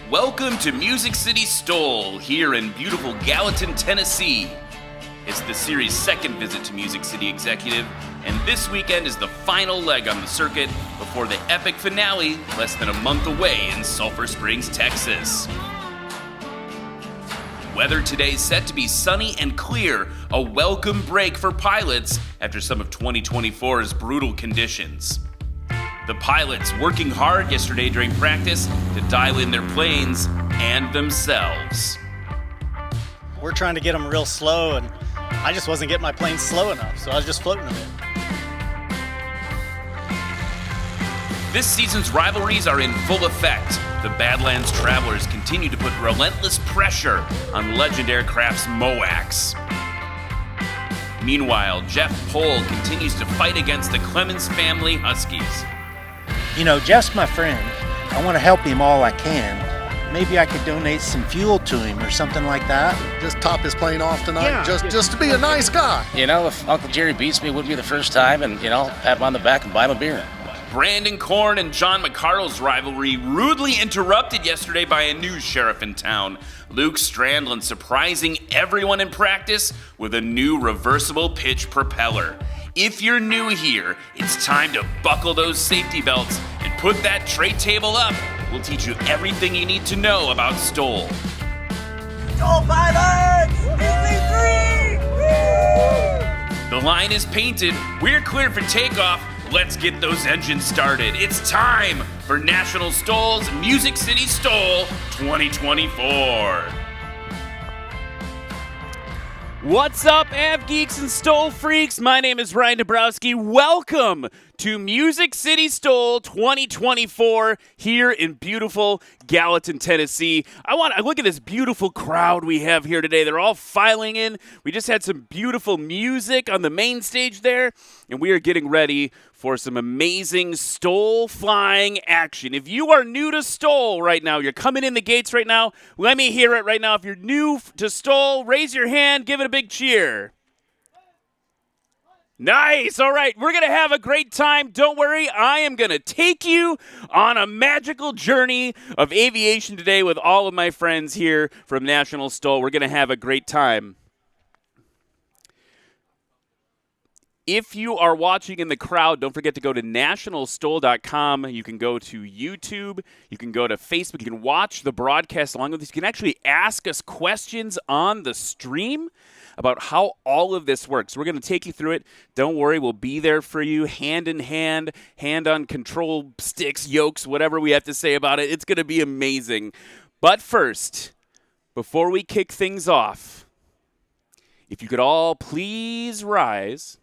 Welcome to Music City STOL here in beautiful Gallatin, Tennessee. It's the series' second visit to Music City Executive, and this weekend is the final leg on the circuit before the epic finale less than a month away in Sulphur Springs, Texas. Weather today is set to be sunny and clear, a welcome break for pilots after some of 2024's brutal conditions. The pilots working hard yesterday during practice to dial in their planes and themselves. We're trying to get them real slow, and I just wasn't getting my plane slow enough, so I was just floating a bit. This season's rivalries are in full effect. The Badlands Travelers continue to put relentless pressure on Legend Aircraft's MOACs. Meanwhile, Jeff Pohl continues to fight against the Clemens family Huskies. You know, Jeff's my friend. I want to help him all I can. Maybe I could donate some fuel to him or something like that. Just top his plane off tonight, just to be a nice guy. You know, if Uncle Jerry beats me, it wouldn't be the first time, and, pat him on the back and buy him a beer. Brandon Korn and John McCardle's rivalry rudely interrupted yesterday by a new sheriff in town, Luke Strandland, surprising everyone in practice with a new reversible pitch propeller. If you're new here, it's time to buckle those safety belts and put that tray table up. We'll teach you everything you need to know about STOL. STOL pilots! DC3! The line is painted. We're clear for takeoff. Let's get those engines started. It's time for National STOL's Music City STOL 2024. What's up, Av Geeks and STOL Freaks? My name is Ryan Dabrowski. Welcome to Music City STOL 2024 here in beautiful Gallatin, Tennessee. I look at this beautiful crowd we have here today. They're all filing in. We just had some beautiful music on the main stage there, and we are getting ready for some amazing STOL flying action. If you are new to STOL right now, you're coming in the gates right now, let me hear it right now. If you're new to STOL, raise your hand, give it a big cheer. Nice. All right. We're going to have a great time. Don't worry. I am going to take you on a magical journey of aviation today with all of my friends here from National STOL. We're going to have a great time. If you are watching in the crowd, don't forget to go to nationalstol.com. You can go to YouTube. You can go to Facebook. You can watch the broadcast along with us. You can actually ask us questions on the stream about how all of this works. We're going to take you through it. Don't worry, we'll be there for you, hand in hand, hand on control sticks, yokes, whatever we have to say about it. It's going to be amazing. But first, before we kick things off, if you could all please rise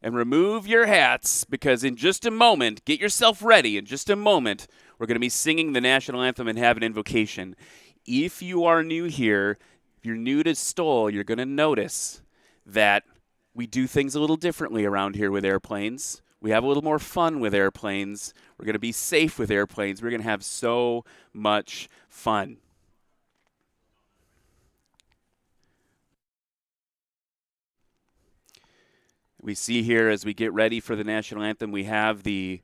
and remove your hats, because in just a moment, get yourself ready. In just a moment, we're going to be singing the national anthem and have an invocation. If you are new here, if you're new to STOL, you're going to notice that we do things a little differently around here with airplanes. We have a little more fun with airplanes. We're going to be safe with airplanes. We're going to have so much fun. We see here as we get ready for the national anthem, we have the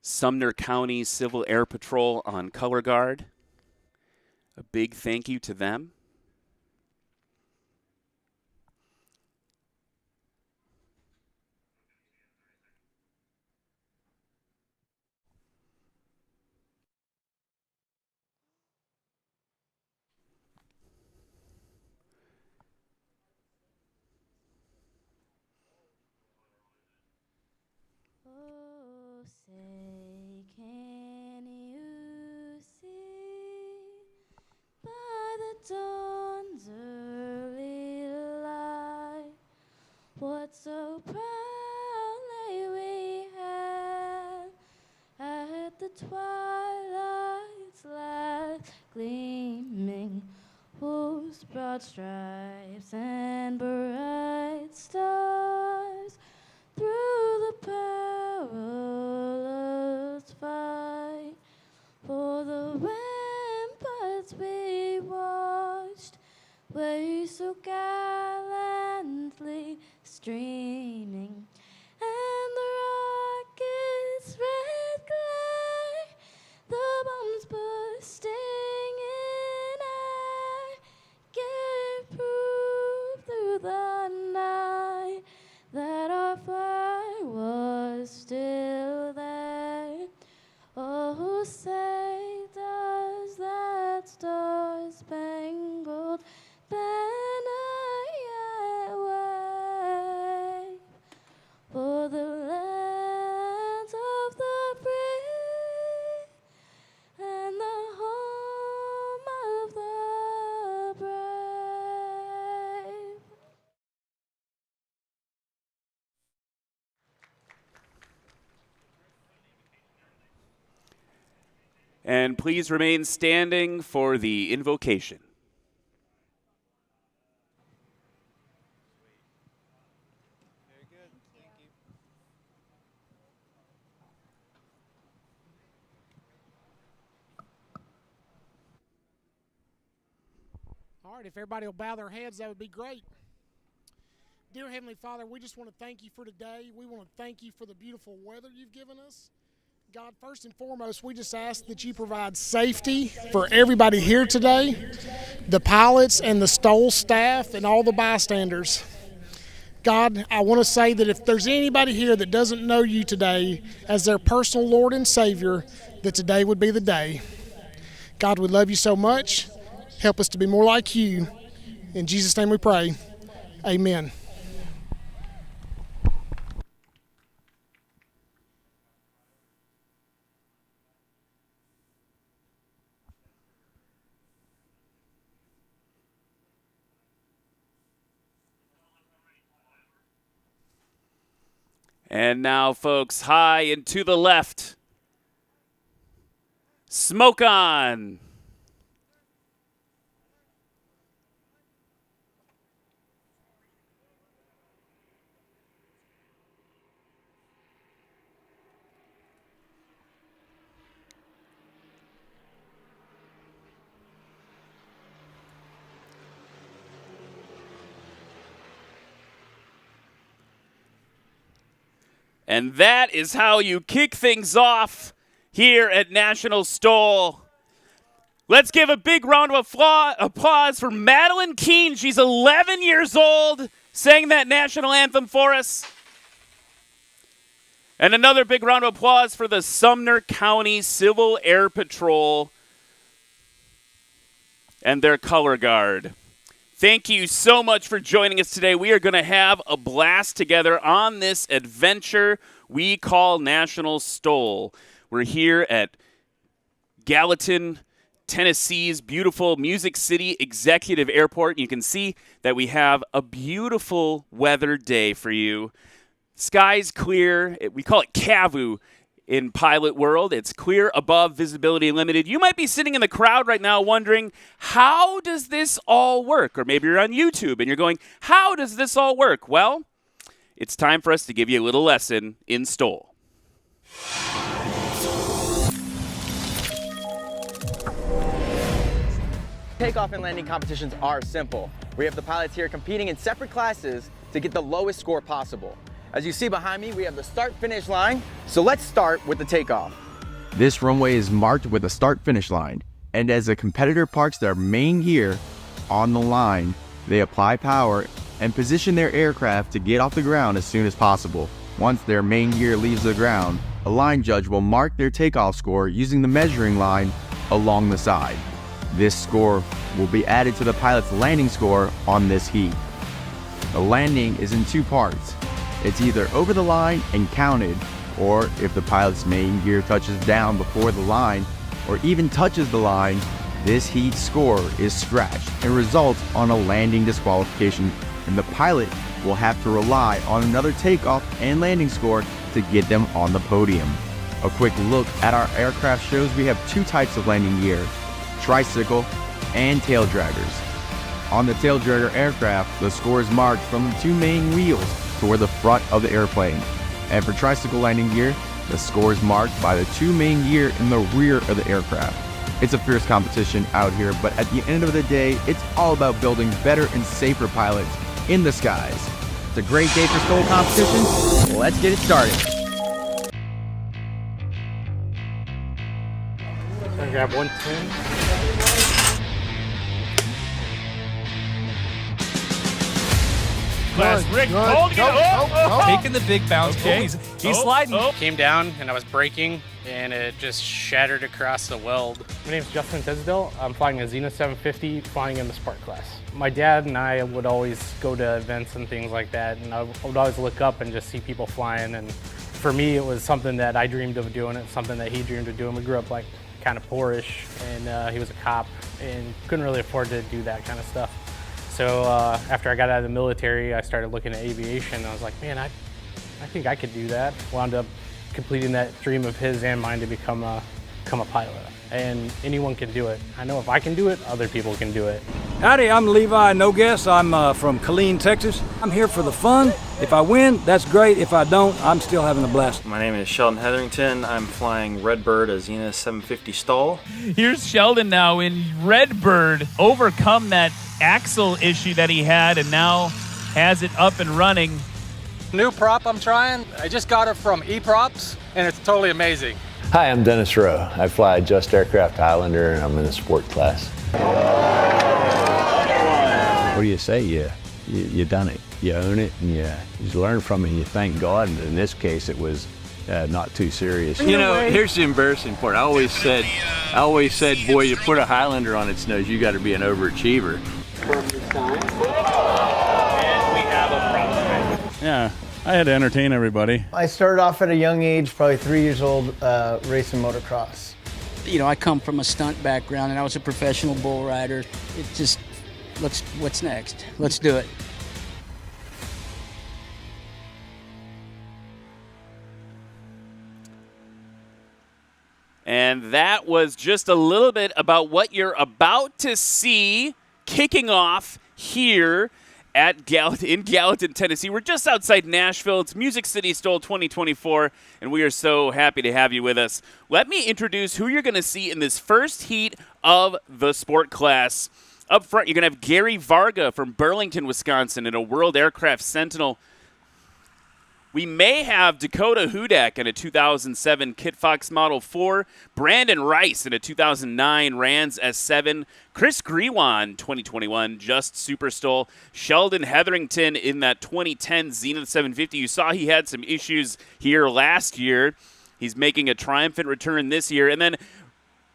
Sumner County Civil Air Patrol on color guard. A big thank you to them. Say, can you see by the dawn's early light what so proudly we had at the twilight's last gleaming, whose broad stripes and bright stars through the perilous fight for the ramparts we watched were so gallantly streaming, and the rockets' red glare, the bombs And please remain standing for the invocation. All right, if everybody will bow their heads, that would be great. Dear Heavenly Father, we just want to thank you for today. We want to thank you for the beautiful weather you've given us. God, first and foremost, we just ask that you provide safety for everybody here today, the pilots and the STOL staff and all the bystanders. God, I want to say that if there's anybody here that doesn't know you today as their personal Lord and Savior, that today would be the day. God, we love you so much. Help us to be more like you. In Jesus' name we pray. Amen. And now, folks, high and to the left. Smoke on. And that is how you kick things off here at National STOL. Let's give a big round of applause for Madeline Keene. She's 11 years old, sang that national anthem for us. And another big round of applause for the Sumner County Civil Air Patrol and their color guard. Thank you so much for joining us today. We are going to have a blast together on this adventure we call National STOL. We're here at Gallatin, Tennessee's beautiful Music City Executive Airport. You can see that we have a beautiful weather day for you. Sky's clear. We call it CAVU in pilot world. It's clear above, visibility limited. You might be sitting in the crowd right now wondering, how does this all work? Or maybe you're on YouTube and you're going, how does this all work? Well, it's time for us to give you a little lesson in STOL. Takeoff and landing competitions are simple. We have the pilots here competing in separate classes to get the lowest score possible. As you see behind me, we have the start-finish line, so let's start with the takeoff. This runway is marked with a start-finish line, and as a competitor parks their main gear on the line, they apply power and position their aircraft to get off the ground as soon as possible. Once their main gear leaves the ground, a line judge will mark their takeoff score using the measuring line along the side. This score will be added to the pilot's landing score on this heat. The landing is in two parts. It's either over the line and counted, or if the pilot's main gear touches down before the line, or even touches the line, this heat score is scratched and results on a landing disqualification, and the pilot will have to rely on another takeoff and landing score to get them on the podium. A quick look at our aircraft shows we have two types of landing gear, tricycle and tail draggers. On the tail dragger aircraft, the score is marked from the two main wheels toward the front of the airplane. And for tricycle landing gear, the score is marked by the two main gear in the rear of the aircraft. It's a fierce competition out here, but at the end of the day, it's all about building better and safer pilots in the skies. It's a great day for STOL competition. Let's get it started. I'll grab 110. Rick, taking the big bounce. Okay. He's sliding. Came down and I was braking and it just shattered across the weld. My name is Justin Tisdale. I'm flying a Xena 750, flying in the Spark class. My dad and I would always go to events and things like that, and I would always look up and just see people flying. And for me, it was something that I dreamed of doing. It's something that he dreamed of doing. We grew up like kind of poorish, and he was a cop and couldn't really afford to do that kind of stuff. So after I got out of the military, I started looking at aviation. I was like, man, I think I could do that. Wound up completing that dream of his and mine to become a pilot. and anyone can do it. I know if I can do it, other people can do it. Howdy, I'm Levi No Guess. I'm from Killeen, Texas. I'm here for the fun. If I win, that's great. If I don't, I'm still having a blast. My name is Sheldon Hetherington. I'm flying Redbird, a Xena 750 STOL. Here's Sheldon now in Redbird, overcome that axle issue that he had and now has it up and running. New prop I'm trying. I just got it from eProps, and it's totally amazing. Hi, I'm Dennis Rowe. I fly Just Aircraft Highlander, and I'm in the sport class. What do you say? You done it. You own it, and you learn from it, and you thank God. And in this case, it was not too serious. You know, here's the embarrassing part. I always said, boy, you put a Highlander on its nose, you got to be an overachiever. Yeah, I had to entertain everybody. I started off at a young age, probably 3 years old, racing motocross. You know, I come from a stunt background and I was a professional bull rider. It just, what's next? Let's do it. And that was just a little bit about what you're about to see kicking off here at Gallatin, Tennessee. We're just outside Nashville. It's Music City STOL 2024, and we are so happy to have you with us. Let me introduce who you're going to see in this first heat of the sport class. Up front, you're going to have Gary Varga from Burlington, Wisconsin, in a World Aircraft Sentinel. We may have Dakota Hudak in a 2007 Kit Fox Model 4, Brandon Rice in a 2009 Rands S7, Chris Grewan, 2021 Just Super STOL, Sheldon Hetherington in that 2010 Zenith 750. You saw he had some issues here last year. He's making a triumphant return this year. And then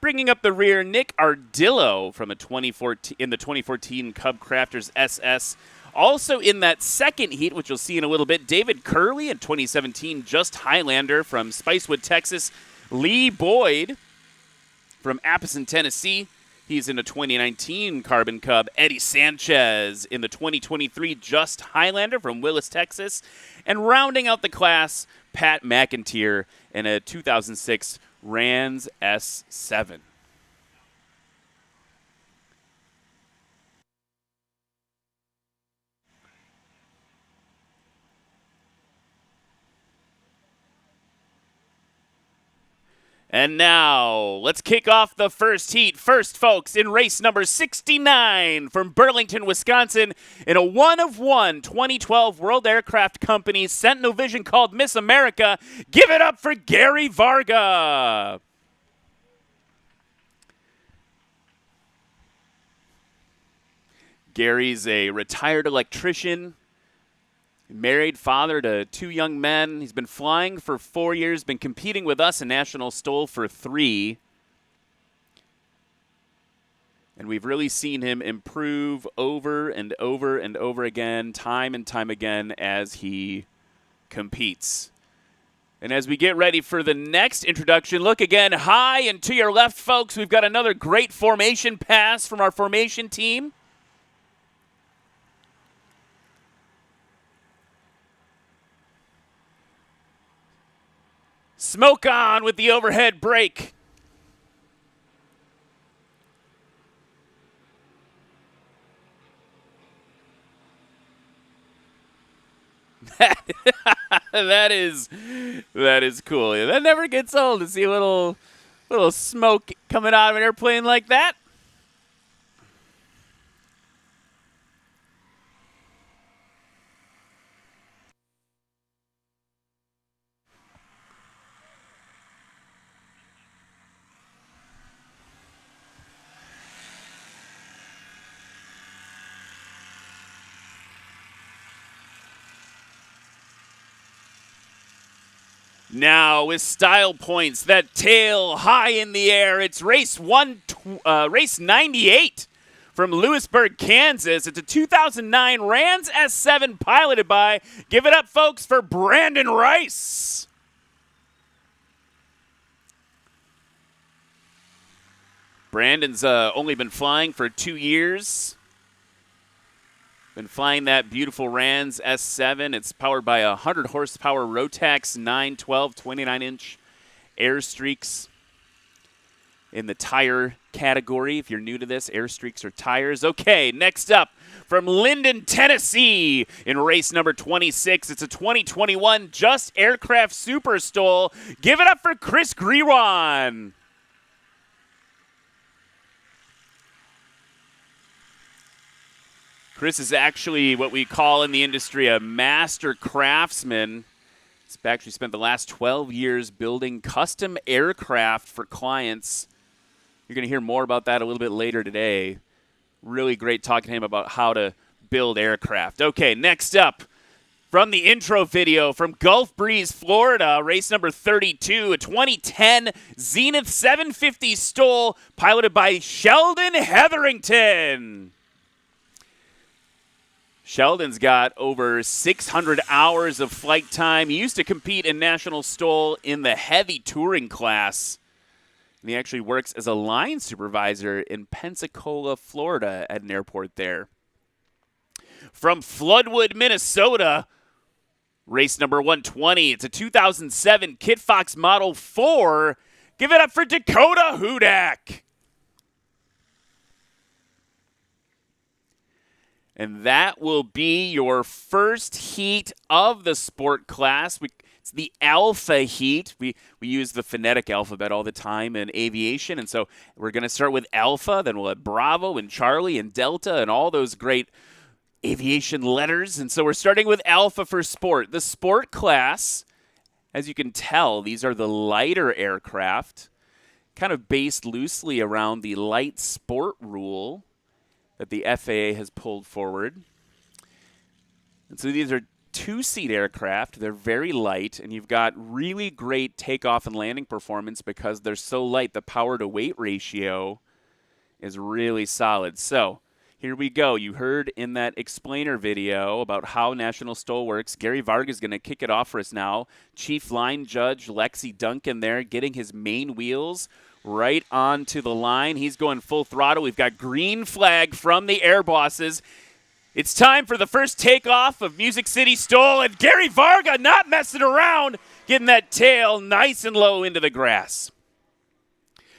bringing up the rear, Nick Ardillo from a 2014 Cub Crafters SS. Also in that second heat, which you'll see in a little bit, David Curley in 2017 Just Highlander from Spicewood, Texas. Lee Boyd from Appleton, Tennessee. He's in a 2019 Carbon Cub. Eddie Sanchez in the 2023 Just Highlander from Willis, Texas. And rounding out the class, Pat McIntyre in a 2006 Rands S7. And now, let's kick off the first heat. First, folks, in race number 69 from Burlington, Wisconsin, in a one-of-one 2012 World Aircraft Company Sentinel Vision called Miss America. Give it up for Gary Varga. Gary's a retired electrician, married father to 2 young men. He's been flying for 4 years, been competing with us in National STOL for 3. And we've really seen him improve over and over and over again, time and time again, as he competes. And as we get ready for the next introduction, look again high and to your left, folks. We've got another great formation pass from our formation team. Smoke on with the overhead brake. That is cool. That never gets old to see a little smoke coming out of an airplane like that. Now with style points, that tail high in the air. It's race 98 from Lewisburg, Kansas. It's a 2009 Rands S7 piloted by, give it up, folks, for Brandon Rice. Brandon's only been flying for 2 years. Been flying that beautiful Rands S7. It's powered by a 100 horsepower Rotax 912 29-inch Airstreaks. in the tire category. If you're new to this, airstreaks are tires. Okay, next up from Linden, Tennessee in race number 26. It's a 2021 Just Aircraft Super STOL. Give it up for Chris Grewan. Chris is actually what we call in the industry a master craftsman. He's actually spent the last 12 years building custom aircraft for clients. You're going to hear more about that a little bit later today. Really great talking to him about how to build aircraft. Okay, next up, from the intro video from Gulf Breeze, Florida, race number 32, a 2010 Zenith 750 STOL piloted by Sheldon Hetherington. Sheldon's got over 600 hours of flight time. He used to compete in National STOL in the heavy touring class. And he actually works as a line supervisor in Pensacola, Florida at an airport there. From Floodwood, Minnesota, race number 120. It's a 2007 Kit Fox Model 4. Give it up for Dakota Hudak. And that will be your first heat of the sport class. It's the alpha heat. We use the phonetic alphabet all the time in aviation. And so we're going to start with alpha, then we'll have Bravo and Charlie and Delta and all those great aviation letters. And so we're starting with alpha for sport. The sport class, as you can tell, these are the lighter aircraft, kind of based loosely around the light sport rule that the FAA has pulled forward. And so these are two-seat aircraft. They're very light, and you've got really great takeoff and landing performance because they're so light. The power-to-weight ratio is really solid. So here we go. You heard in that explainer video about how National STOL works. Gary Varga is going to kick it off for us now. Chief Line Judge Lexi Duncan there getting his main wheels right onto the line. He's going full throttle. We've got green flag from the air bosses. It's time for the first takeoff of Music City STOL, and Gary Varga not messing around, getting that tail nice and low into the grass.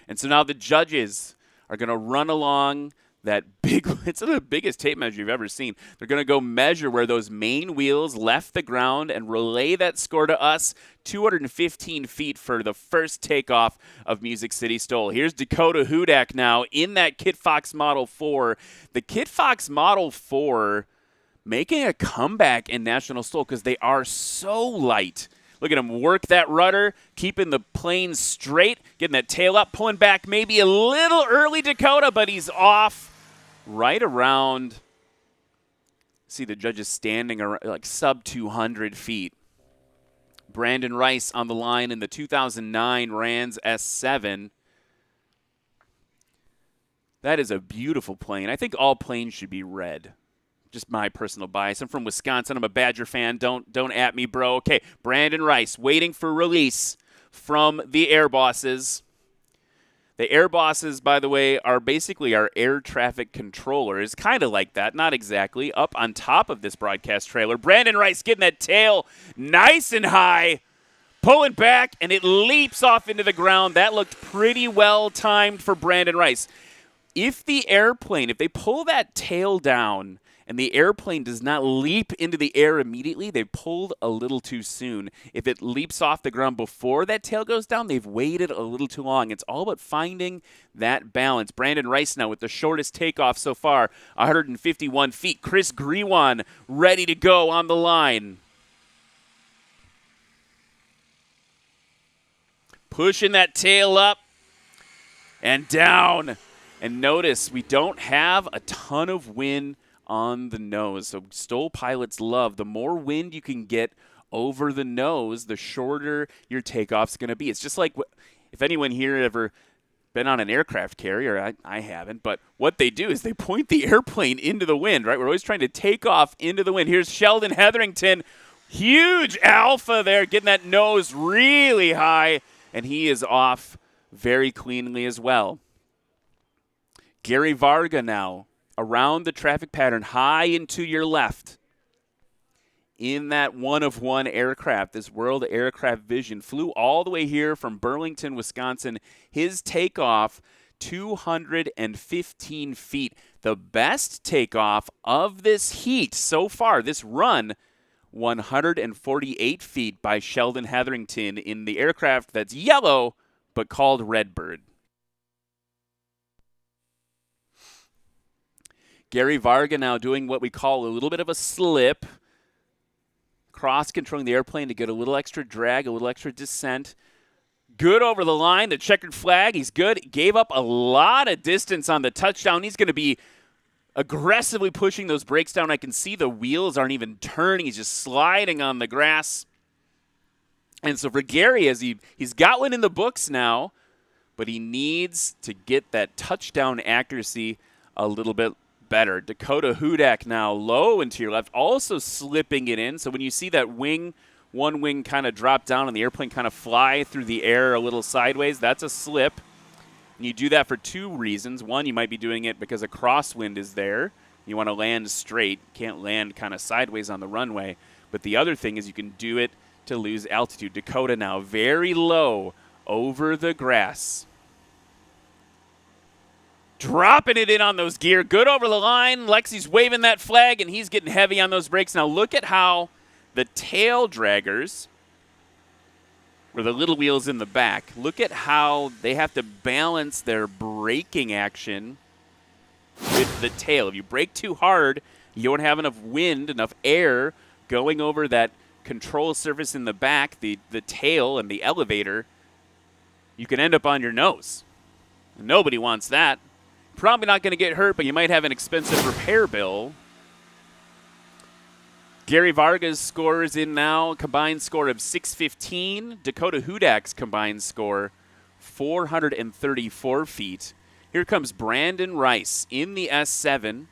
And so now the judges are going to run along that big, it's the biggest tape measure you've ever seen. They're going to go measure where those main wheels left the ground and relay that score to us, 215 feet for the first takeoff of Music City STOL. Here's Dakota Hudak now in that Kit Fox Model 4. The Kit Fox Model 4 making a comeback in National STOL because they are so light. Look at him work that rudder, keeping the plane straight, getting that tail up, pulling back maybe a little early, Dakota, but he's off right around, see the judges standing around, like sub 200 feet. Brandon Rice on the line in the 2009 Rans S7. That is a beautiful plane. I think all planes should be red. Just my personal bias. I'm from Wisconsin. I'm a Badger fan. Don't at me, bro. Okay, Brandon Rice waiting for release from the air bosses. The air bosses, by the way, are basically our air traffic controllers. Kind of like that. Not exactly. Up on top of this broadcast trailer. Brandon Rice getting that tail nice and high. Pulling back, and it leaps off into the ground. That looked pretty well timed for Brandon Rice. If the airplane, if they pull that tail down and the airplane does not leap into the air immediately, they pulled a little too soon. If it leaps off the ground before that tail goes down, they've waited a little too long. It's all about finding that balance. Brandon Rice now with the shortest takeoff so far, 151 feet. Chris Grewan ready to go on the line. Pushing that tail up and down. And notice we don't have a ton of wind on the nose. So STOL pilots love the more wind you can get over the nose, the shorter your takeoff's going to be. It's just like if anyone here ever been on an aircraft carrier, I haven't, but what they do is they point the airplane into the wind, right? We're always trying to take off into the wind. Here's Sheldon Hetherington, huge alpha there, getting that nose really high, and he is off very cleanly as well. Gary Varga now around the traffic pattern, high and to your left. in that one-of-one aircraft, this World Aircraft Vision. Flew all the way here from Burlington, Wisconsin. His takeoff, 215 feet. The best takeoff of this heat so far, this run, 148 feet by Sheldon Hetherington in the aircraft that's yellow but called Redbird. Gary Varga now doing what we call a little bit of a slip, cross-controlling the airplane to get a little extra drag, a little extra descent. Good over the line, the checkered flag, he's good. Gave up a lot of distance on the touchdown. He's going to be aggressively pushing those brakes down. I can see the wheels aren't even turning. He's just sliding on the grass. And so for Gary, as he's got one in the books now, but he needs to get that touchdown accuracy a little bit better. Dakota Hudak now low and to your left, also slipping it in. So when you see that wing, one wing kind of drop down and the airplane kind of fly through the air a little sideways, that's a slip. And you do that for two reasons. One, you might be doing it because a crosswind is there. You want to land straight. Can't land kind of sideways on the runway. But the other thing is you can do it to lose altitude. Dakota now very low over the grass. Dropping it in on those gear. Good over the line. Lexi's waving that flag, and he's getting heavy on those brakes. Now look at how the tail draggers, or the little wheels in the back, look at how they have to balance their braking action with the tail. If you brake too hard, you don't have enough wind, enough air going over that control surface in the back, the tail and the elevator, you can end up on your nose. Nobody wants that. Probably not going to get hurt, but you might have an expensive repair bill. Gary Varga's score is in now, combined score of 615. Dakota Hudak's combined score, 434 feet. Here comes Brandon Rice in the S7.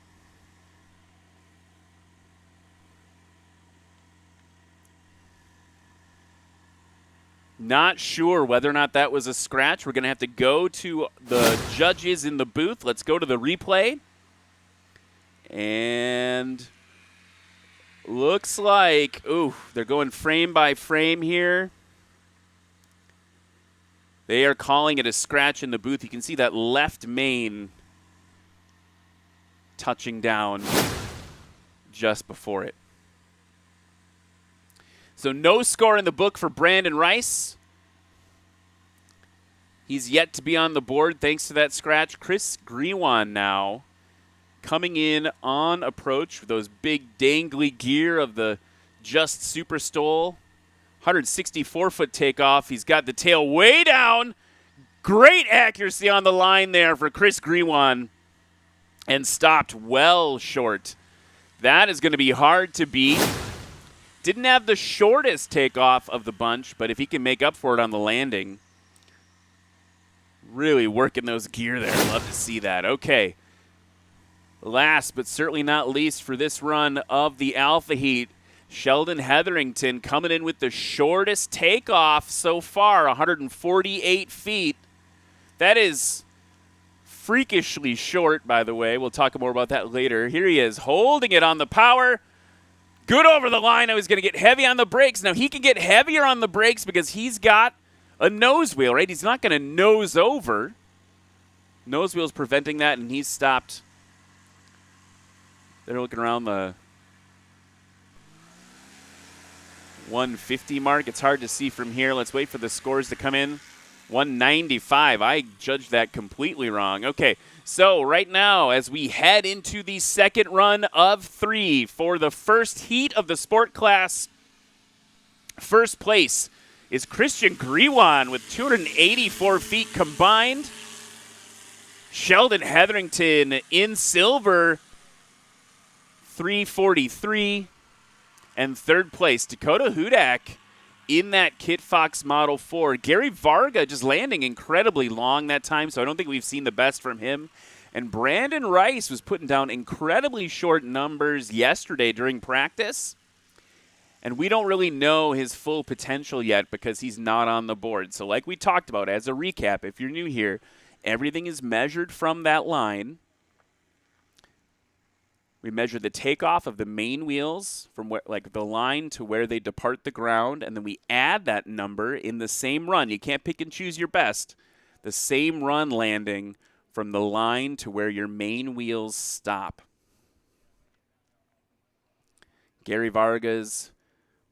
Not sure whether or not that was a scratch. We're going to have to go to the judges in the booth. Let's go to the replay. And looks like, they're going frame by frame here. They are calling it a scratch in the booth. You can see that left main touching down just before it. So no score in the book for Brandon Rice. He's yet to be on the board thanks to that scratch. Chris Grewan now coming in on approach with those big dangly gear of the Just Super STOL. 164-foot takeoff. He's got the tail way down. Great accuracy on the line there for Chris Grewan. And stopped well short. That is going to be hard to beat. Didn't have the shortest takeoff of the bunch, but if he can make up for it on the landing, really working those gear there. Love to see that. Okay. Last but certainly not least for this run of the Alpha Heat, Sheldon Hetherington coming in with the shortest takeoff so far, 148 feet. That is freakishly short, by the way. We'll talk more about that later. Here he is, holding it on the power. Good over the line. I was going to get heavy on the brakes. Now, he can get heavier on the brakes because he's got a nose wheel, right? He's not going to nose over. Nose wheel's preventing that, and he's stopped. They're looking around the 150 mark. It's hard to see from here. Let's wait for the scores to come in. 195. I judged that completely wrong. Okay, so right now as we head into the second run of 3 for the first heat of the sport class, first place is Christian Grewan with 284 feet combined. Sheldon Hetherington in silver, 343. And third place, Dakota Hudak in that Kit Fox Model 4. Gary Varga just landing incredibly long that time, so I don't think we've seen the best from him. And Brandon Rice was putting down incredibly short numbers yesterday during practice. And we don't really know his full potential yet because he's not on the board. So like we talked about, as a recap, if you're new here, everything is measured from that line. We measure the takeoff of the main wheels from where, like the line to where they depart the ground, and then we add that number in the same run. You can't pick and choose your best. The same run landing from the line to where your main wheels stop. Gary Vargas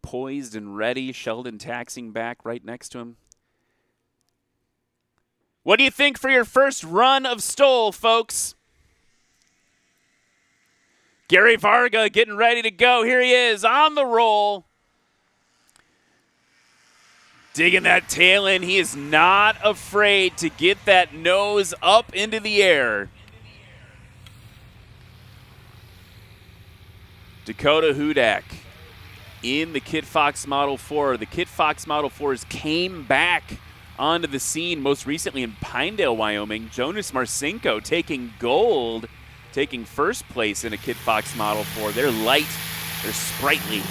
poised and ready. Sheldon taxiing back right next to him. What do you think for your first run of STOL, folks? Gary Varga getting ready to go. Here he is on the roll. Digging that tail in. He is not afraid to get that nose up into the air. Dakota Hudak in the Kit Fox Model 4. The Kit Fox Model 4s came back onto the scene most recently in Pinedale, Wyoming. Jonas Marcinko taking gold, taking first place in a Kit Fox Model 4. They're light, they're sprightly.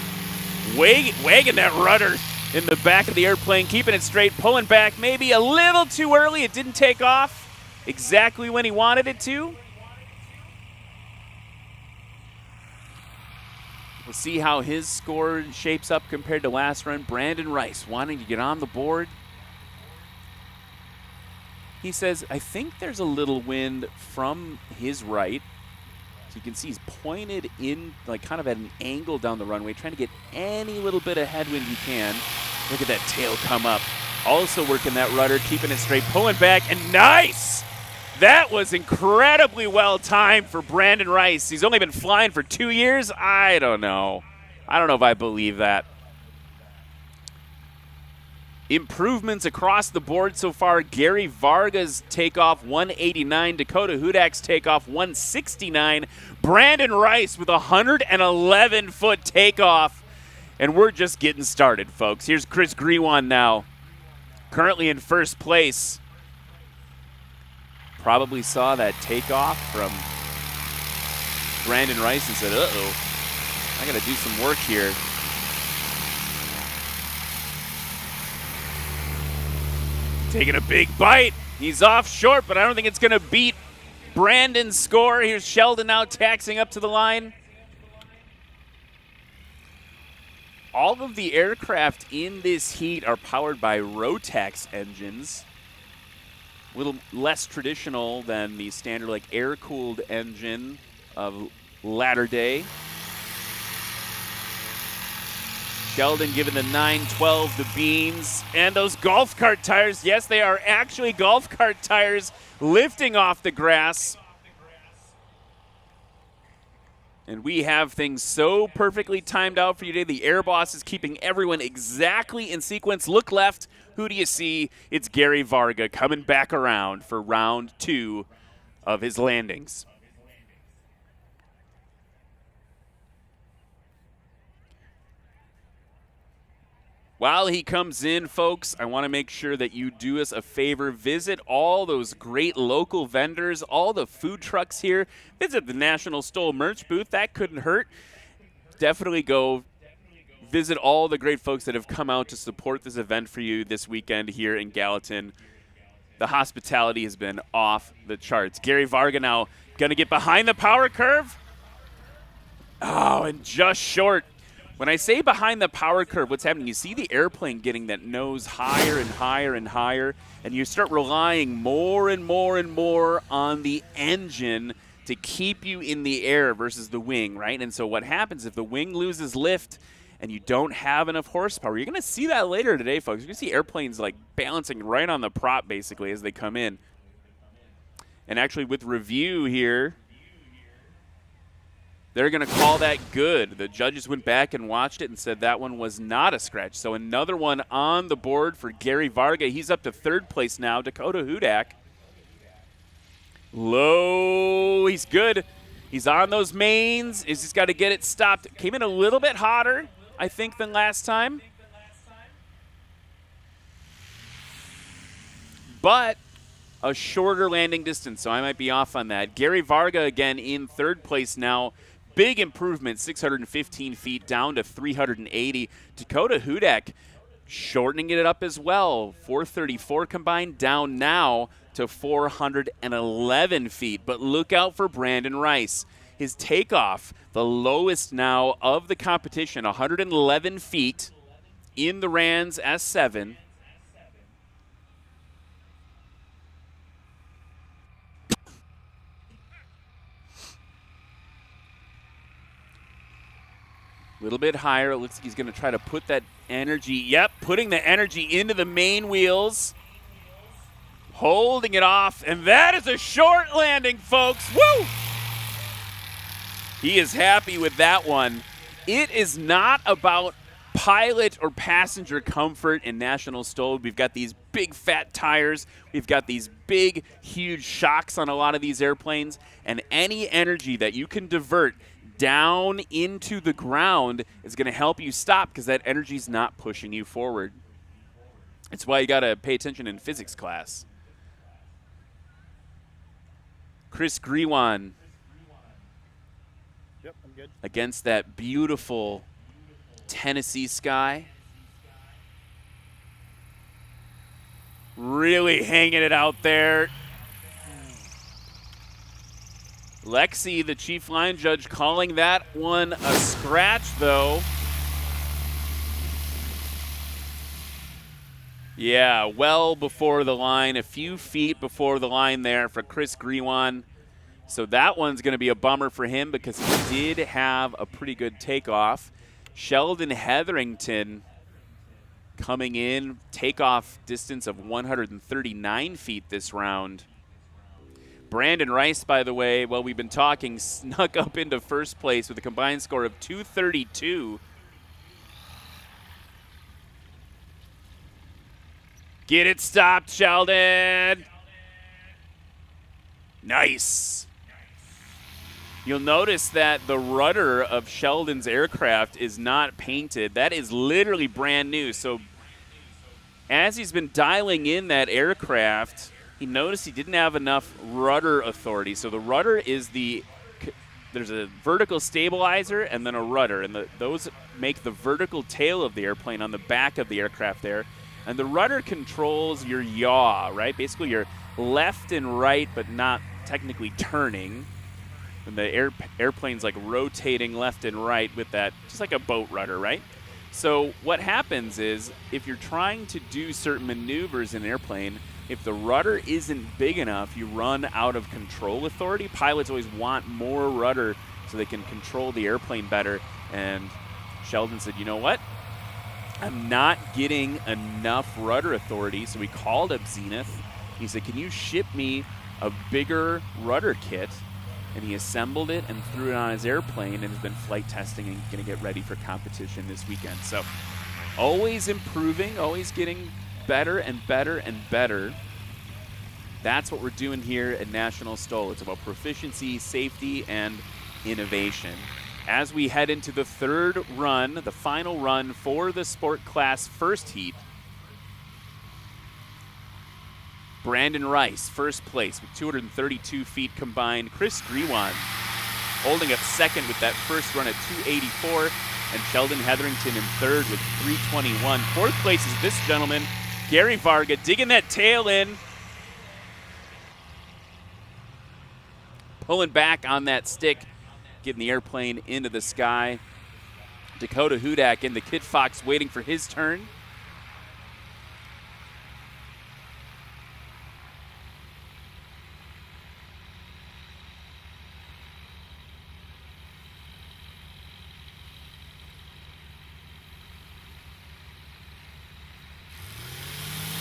Wagging that rudder in the back of the airplane, keeping it straight, pulling back maybe a little too early. It didn't take off exactly when he wanted it to. We'll see how his score shapes up compared to last run. Brandon Rice wanting to get on the board. He says, I think there's a little wind from his right. So you can see he's pointed in, like kind of at an angle down the runway, trying to get any little bit of headwind he can. Look at that tail come up. Also working that rudder, keeping it straight, pulling back, and nice! That was incredibly well timed for Brandon Rice. He's only been flying for 2 years? I don't know. I don't know if I believe that. Improvements across the board so far. Gary Varga's takeoff 189. Dakota Hudak's takeoff 169. Brandon Rice with a 111-foot takeoff. And we're just getting started, folks. Here's Chris Grewan now, currently in first place. Probably saw that takeoff from Brandon Rice and said, uh-oh, I got to do some work here. Taking a big bite. He's off short, but I don't think it's going to beat Brandon's score. Here's Sheldon now taxiing up to the line. All of the aircraft in this heat are powered by Rotax engines. A little less traditional than the standard like air-cooled engine of latter day. Sheldon giving the 912 the beans. And those golf cart tires, yes, they are actually golf cart tires lifting off the grass. And we have things so perfectly timed out for you today. The Air Boss is keeping everyone exactly in sequence. Look left. Who do you see? It's Gary Varga coming back around for round 2 of his landings. While he comes in, folks, I want to make sure that you do us a favor. Visit all those great local vendors, all the food trucks here. Visit the National STOL merch booth. That couldn't hurt. Definitely go visit all the great folks that have come out to support this event for you this weekend here in Gallatin. The hospitality has been off the charts. Gary Varga now going to get behind the power curve. Oh, and just short. When I say behind the power curve, what's happening, you see the airplane getting that nose higher and higher and higher, and you start relying more and more and more on the engine to keep you in the air versus the wing, right? And so what happens if the wing loses lift and you don't have enough horsepower? You're going to see that later today, folks. You're going to see airplanes like balancing right on the prop, basically, as they come in. And actually, with review here, they're going to call that good. The judges went back and watched it and said that one was not a scratch. So another one on the board for Gary Varga. He's up to third place now. Dakota Hudak. Low. He's good. He's on those mains. He's just got to get it stopped. Came in a little bit hotter, I think, than last time. But a shorter landing distance, so I might be off on that. Gary Varga again in third place now. Big improvement, 615 feet down to 380. Dakota Hudak shortening it up as well. 434 combined, down now to 411 feet. But look out for Brandon Rice. His takeoff, the lowest now of the competition, 111 feet in the Rands S7. A little bit higher. It looks like he's going to try to put that energy. Yep, putting the energy into the main wheels. Holding it off. And that is a short landing, folks. Woo! He is happy with that one. It is not about pilot or passenger comfort in National STOL. We've got these big fat tires. We've got these big, huge shocks on a lot of these airplanes. And any energy that you can divert down into the ground is going to help you stop because that energy is not pushing you forward. It's why you got to pay attention in physics class. Chris Grewan. Yep, I'm good. Against that beautiful Tennessee sky. Really hanging it out there. Lexi, the chief line judge, calling that one a scratch, though. Yeah, well before the line, a few feet before the line there for Chris Grewan. So that one's going to be a bummer for him because he did have a pretty good takeoff. Sheldon Hetherington coming in, takeoff distance of 139 feet this round. Brandon Rice, by the way, while we've been talking, snuck up into first place with a combined score of 232. Get it stopped, Sheldon. Nice. You'll notice that the rudder of Sheldon's aircraft is not painted. That is literally brand new. So as he's been dialing in that aircraft, he noticed he didn't have enough rudder authority. So the rudder is there's a vertical stabilizer and then a rudder. And those make the vertical tail of the airplane on the back of the aircraft there. And the rudder controls your yaw, right? Basically your left and right, but not technically turning. And the airplane's like rotating left and right with that, just like a boat rudder, right? So what happens is if you're trying to do certain maneuvers in an airplane, if the rudder isn't big enough, you run out of control authority. Pilots always want more rudder so they can control the airplane better. And Sheldon said, you know what? I'm not getting enough rudder authority. So he called up Zenith. He said, can you ship me a bigger rudder kit? And he assembled it and threw it on his airplane and has been flight testing and going to get ready for competition this weekend. So always improving, always getting better and better and better. That's what we're doing here at National STOL. It's about proficiency, safety, and innovation. As we head into the third run, the final run for the sport class first heat, Brandon Rice, first place with 232 feet combined. Chris Grewan holding up second with that first run at 284. And Sheldon Hetherington in third with 321. Fourth place is this gentleman, Gary Varga, digging that tail in. Pulling back on that stick, getting the airplane into the sky. Dakota Hudak in the Kit Fox waiting for his turn.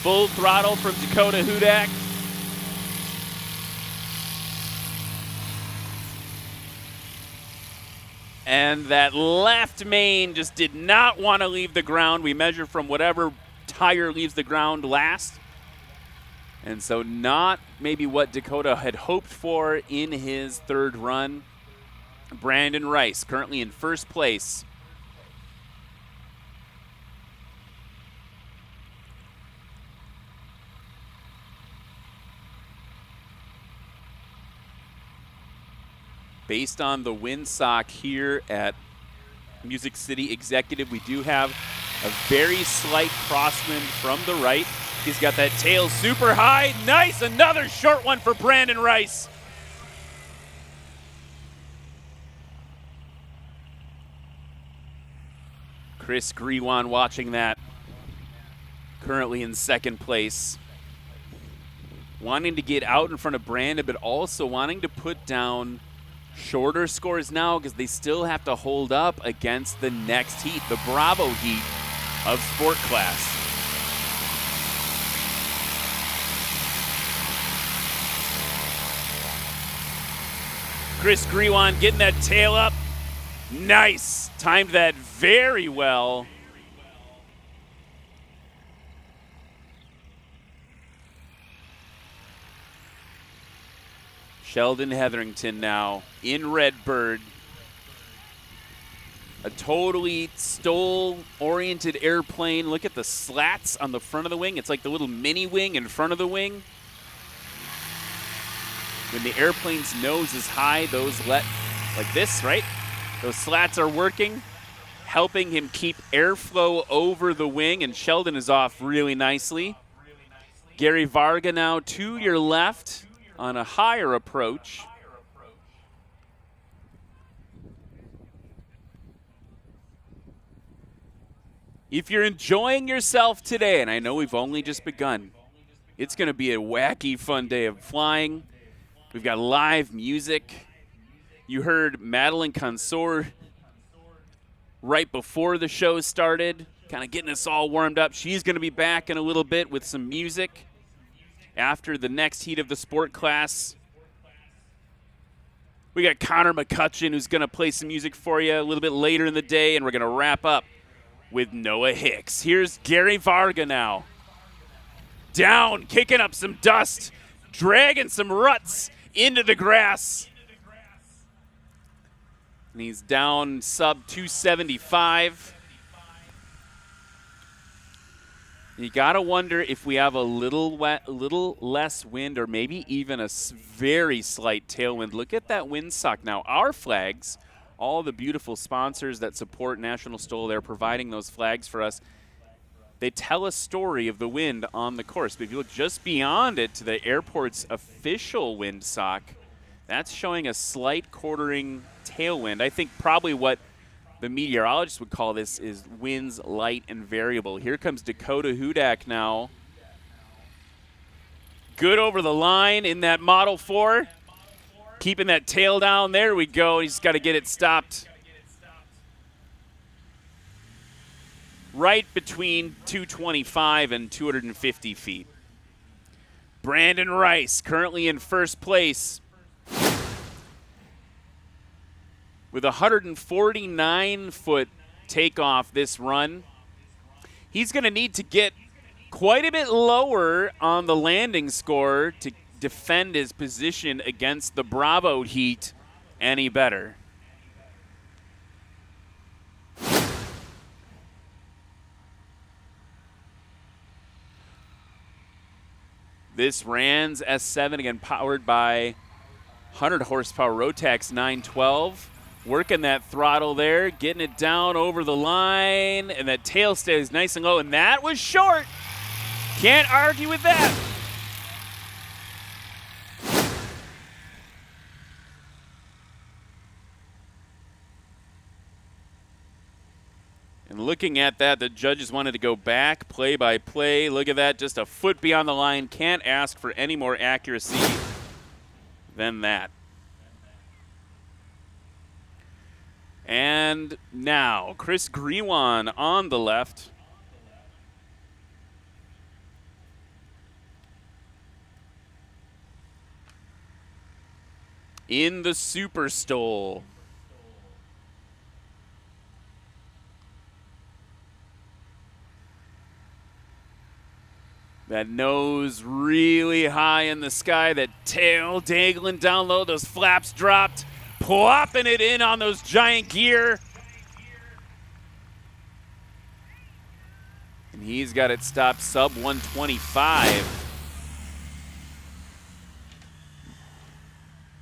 Full throttle from Dakota Hudak. And that left main just did not want to leave the ground. We measure from whatever tire leaves the ground last. And so not maybe what Dakota had hoped for in his third run. Brandon Rice currently in first place. Based on the windsock here at Music City Executive, we do have a very slight crosswind from the right. He's got that tail super high. Nice, another short one for Brandon Rice. Chris Grewan watching that. Currently in second place. Wanting to get out in front of Brandon, but also wanting to put down shorter scores now because they still have to hold up against the next heat, the Bravo heat of sport class. Chris Grewan getting that tail up. Nice. Timed that very well. Sheldon Hetherington now in Redbird. A totally STOL-oriented airplane. Look at the slats on the front of the wing. It's like the little mini wing in front of the wing. When the airplane's nose is high, those like this, right? Those slats are working, helping him keep airflow over the wing, and Sheldon is off really nicely. Gary Varga now to your left on a higher approach. If you're enjoying yourself today, and I know we've only just begun, it's going to be a wacky, fun day of flying. We've got live music. You heard Madeline Consor right before the show started, kind of getting us all warmed up. She's going to be back in a little bit with some music after the next heat of the sport class. We got Connor McCutcheon, who's going to play some music for you a little bit later in the day, and we're going to wrap up with Noah Hicks. Here's Gary Varga now. Down, kicking up some dust, dragging some ruts into the grass. And he's down sub 275. You got to wonder if we have a little less wind or maybe even a very slight tailwind. Look at that windsock now. Our flags, all the beautiful sponsors that support National STOL, they're providing those flags for us. They tell a story of the wind on the course. But if you look just beyond it to the airport's official windsock, that's showing a slight quartering tailwind. I think probably what the meteorologists would call this is winds light and variable. Here comes Dakota Hudak now. Good over the line in that Model 4. Keeping that tail down. There we go. He's got to get it stopped. Right between 225 and 250 feet. Brandon Rice currently in first place with a 149-foot takeoff this run. He's going to need to get quite a bit lower on the landing score to defend his position against the Bravo heat any better. This Rans S7, again powered by 100 horsepower Rotax 912. Working that throttle there, getting it down over the line, and that tail stays nice and low, and that was short. Can't argue with that. And looking at that, the judges wanted to go back, play by play. Look at that, just a foot beyond the line. Can't ask for any more accuracy than that. And now, Chris Grewan on the left. In the Super STOL. That nose really high in the sky, that tail dangling down low, those flaps dropped, plopping it in on those giant gear. And he's got it stopped sub 125.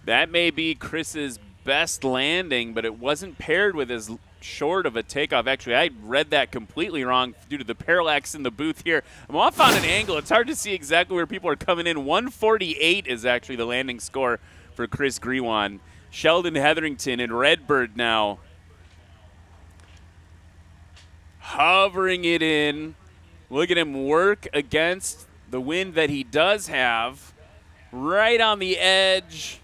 That may be Chris's best landing, but it wasn't paired with as short of a takeoff. Actually, I read that completely wrong due to the parallax in the booth here. I'm off on an angle. It's hard to see exactly where people are coming in. 148 is actually the landing score for Chris Grewan. Sheldon Hetherington in Redbird now. hovering it in. Look at him work against the wind that he does have. Right on the edge.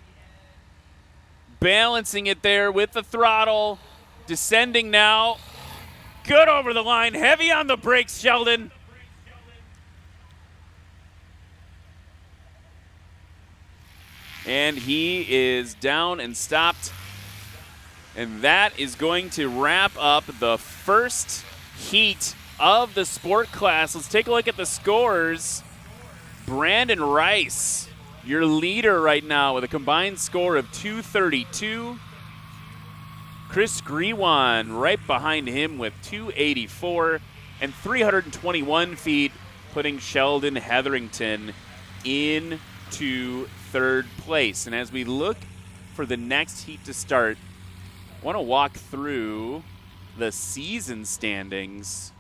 Balancing it there with the throttle. Descending now. Good over the line. Heavy on the brakes, Sheldon. And he is down and stopped. And that is going to wrap up the first heat of the sport class. Let's take a look at the scores. Brandon Rice, your leader right now with a combined score of 232. Chris Grewan right behind him with 284 and 321 feet, putting Sheldon Hetherington into third place. And as we look for the next heat to start, I want to walk through the season standings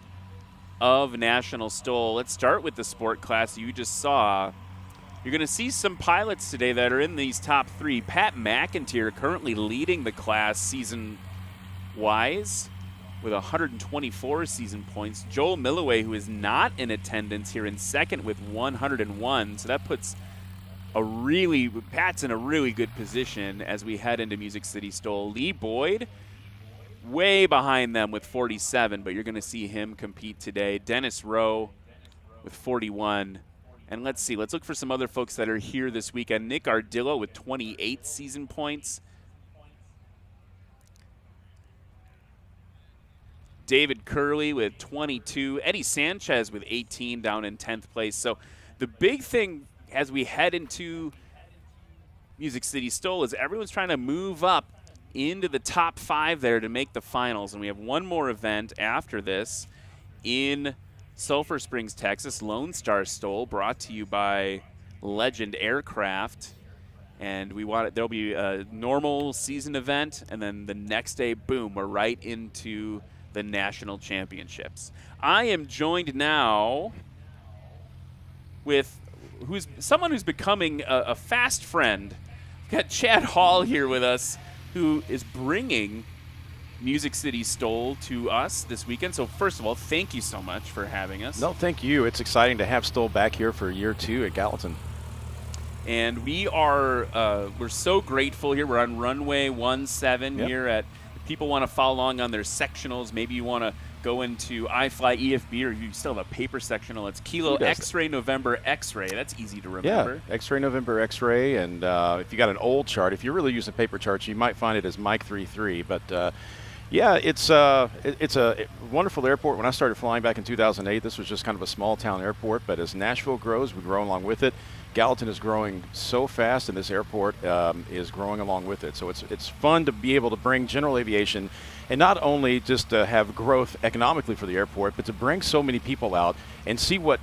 of National STOL. Let's start with the sport class you just saw. You're going to see some pilots today that are in these top three. Pat McIntyre currently leading the class season-wise with 124 season points. Joel Milloway, who is not in attendance, here in second with 101. So that puts Pat's in a really good position as we head into Music City STOL. Lee Boyd, way behind them with 47, but you're going to see him compete today. Dennis Rowe with 41. And let's see, let's look for some other folks that are here this weekend. Nick Ardillo with 28 season points. David Curley with 22. Eddie Sanchez with 18 down in 10th place. So the big thing as we head into Music City STOL is everyone's trying to move up into the top 5 there to make the finals. And we have one more event after this in Sulphur Springs, Texas, Lone Star STOL, brought to you by Legend Aircraft. And there'll be a normal season event, and then the next day, boom, we're right into the national championships. I am joined now with someone who's becoming a fast friend. We've got Chad Hall here with us, who is bringing Music City STOL to us this weekend. So first of all, thank you so much for having us. No, thank you. It's exciting to have STOL back here for year 2 at Gallatin. And we're so grateful here. We're on runway 17 here at, if people want to follow along on their sectionals, maybe you want to go into iFly EFB, or you still have a paper sectional. It's Kilo X-Ray November X-Ray. That's easy to remember. Yeah, X-Ray November X-Ray. And if you got an old chart, if you're really using paper charts, you might find it as Mike 33. But yeah, it's a wonderful airport. When I started flying back in 2008, this was just kind of a small town airport. But as Nashville grows, we grow along with it. Gallatin is growing so fast, and this airport is growing along with it. So it's fun to be able to bring general aviation, and not only just to have growth economically for the airport, but to bring so many people out and see what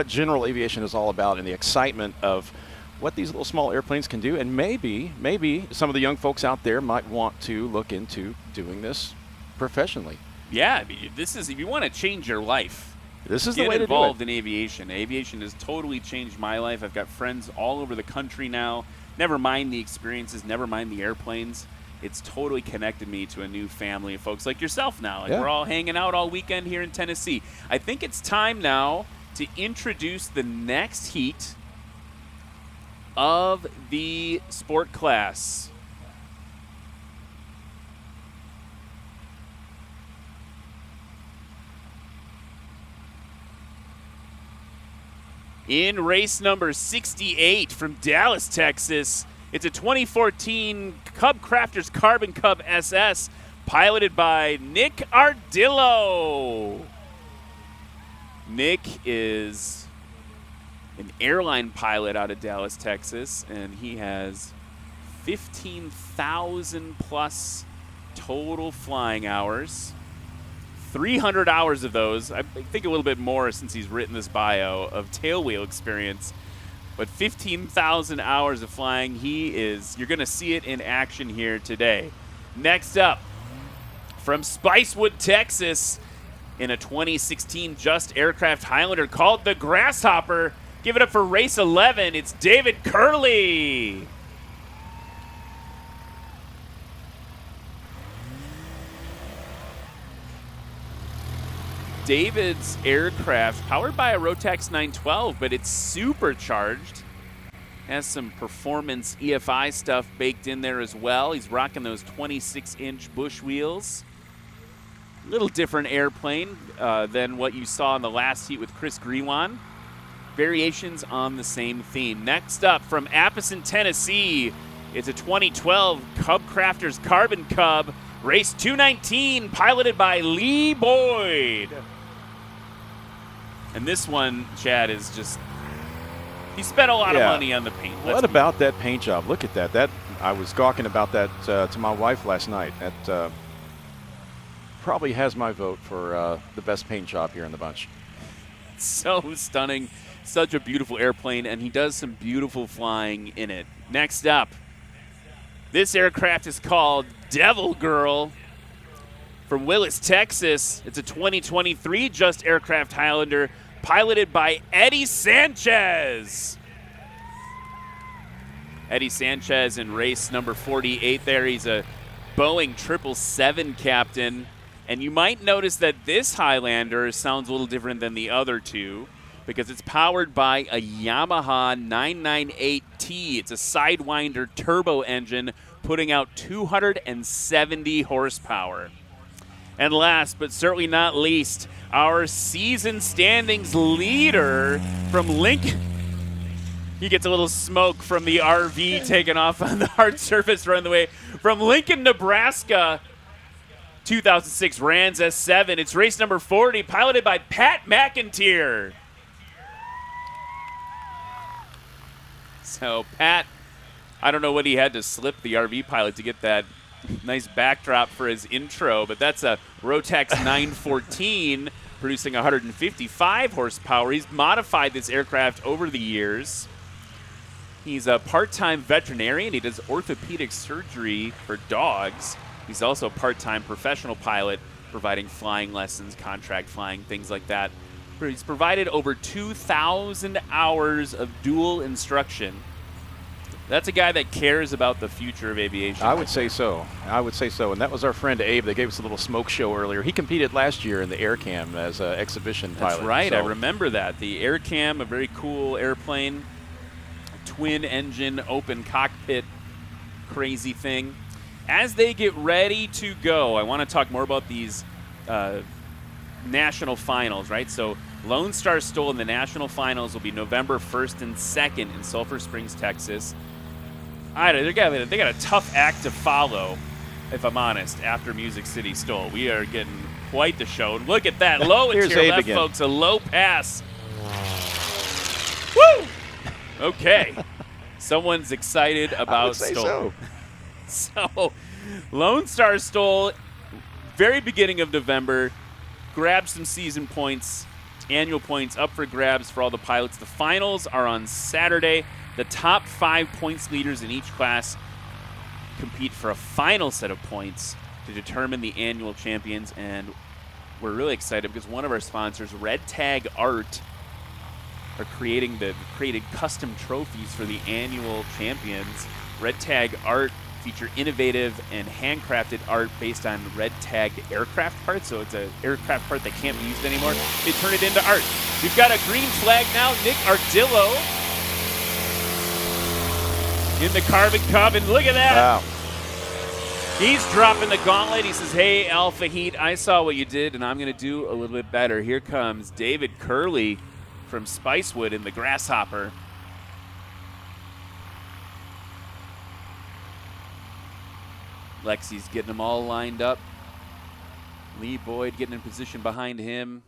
general aviation is all about, and the excitement of what these little small airplanes can do. And maybe some of the young folks out there might want to look into doing this professionally. Yeah, this is, if you want to change your life, this is the way to do it. Get involved in aviation. Aviation has totally changed my life. I've got friends all over the country now. Never mind the experiences, never mind the airplanes. It's totally connected me to a new family of folks like yourself now. Like, we're all hanging out all weekend here in Tennessee. I think it's time now to introduce the next heat of the sport class. In race number 68 from Dallas, Texas, it's a 2014 Cub Crafters Carbon Cub SS piloted by Nick Ardillo. Nick is an airline pilot out of Dallas, Texas, and he has 15,000 plus total flying hours. 300 hours of those, I think a little bit more since he's written this bio, of tailwheel experience. But 15,000 hours of flying, you're going to see it in action here today. Next up, from Spicewood, Texas, in a 2016 Just Aircraft Highlander called the Grasshopper. Give it up for race 11, it's David Curley. David's aircraft, powered by a Rotax 912, but it's supercharged. Has some performance EFI stuff baked in there as well. He's rocking those 26-inch bush wheels. A little different airplane than what you saw in the last heat with Chris Grewan. Variations on the same theme. Next up from Appleton, Tennessee, it's a 2012 Cub Crafters Carbon Cub, race 219, piloted by Lee Boyd. And this one, Chad, is just, he spent a lot of money on the paint. What about that paint job? Look at that. I was gawking about that to my wife last night. That probably has my vote for the best paint job here in the bunch. So stunning. Such a beautiful airplane, and he does some beautiful flying in it. Next up, this aircraft is called Devil Girl. From Willis, Texas, it's a 2023 Just Aircraft Highlander, piloted by Eddie Sanchez. Eddie Sanchez in race number 48 there. He's a Boeing 777 captain. And you might notice that this Highlander sounds a little different than the other two because it's powered by a Yamaha 998T. It's a Sidewinder turbo engine putting out 270 horsepower. And last but certainly not least, our season standings leader from Lincoln. He gets a little smoke from the RV taking off on the hard surface runway. From Lincoln, Nebraska, 2006 Rans S7. It's race number 40, piloted by Pat McIntyre. So Pat, I don't know what he had to slip the RV pilot to get that nice backdrop for his intro, but that's a Rotax 914 producing 155 horsepower. He's modified this aircraft over the years. He's a part-time veterinarian. He does orthopedic surgery for dogs. He's also a part-time professional pilot, providing flying lessons, contract flying, things like that. He's provided over 2,000 hours of dual instruction. That's a guy that cares about the future of aviation. I would say so. And that was our friend Abe that gave us a little smoke show earlier. He competed last year in the Air Cam as an exhibition pilot. That's right. So. I remember that. The Air Cam, a very cool airplane, twin engine, open cockpit, crazy thing. As they get ready to go, I want to talk more about these national finals, right? So Lone Star STOL in the national finals will be November 1st and 2nd in Sulphur Springs, Texas. They got a tough act to follow, if I'm honest, after Music City STOL. We are getting quite the show. And look at that low and to your left, again. Folks, a low pass. Woo! Okay. Someone's excited about STOL. So, Lone Star STOL, very beginning of November, grab some season points, annual points up for grabs for all the pilots. The finals are on Saturday. The top 5 points leaders in each class compete for a final set of points to determine the annual champions. And we're really excited because one of our sponsors, Red Tag Art, are created custom trophies for the annual champions. Red Tag Art feature innovative and handcrafted art based on red tagged aircraft parts. So it's an aircraft part that can't be used anymore. They turn it into art. We've got a green flag now. Nick Ardillo in the Carbon Cub, and look at that. Wow. He's dropping the gauntlet. He says, hey, Alpha Heat, I saw what you did, and I'm going to do a little bit better. Here comes David Curley from Spicewood in the Grasshopper. Lexi's getting them all lined up. Lee Boyd getting in position behind him.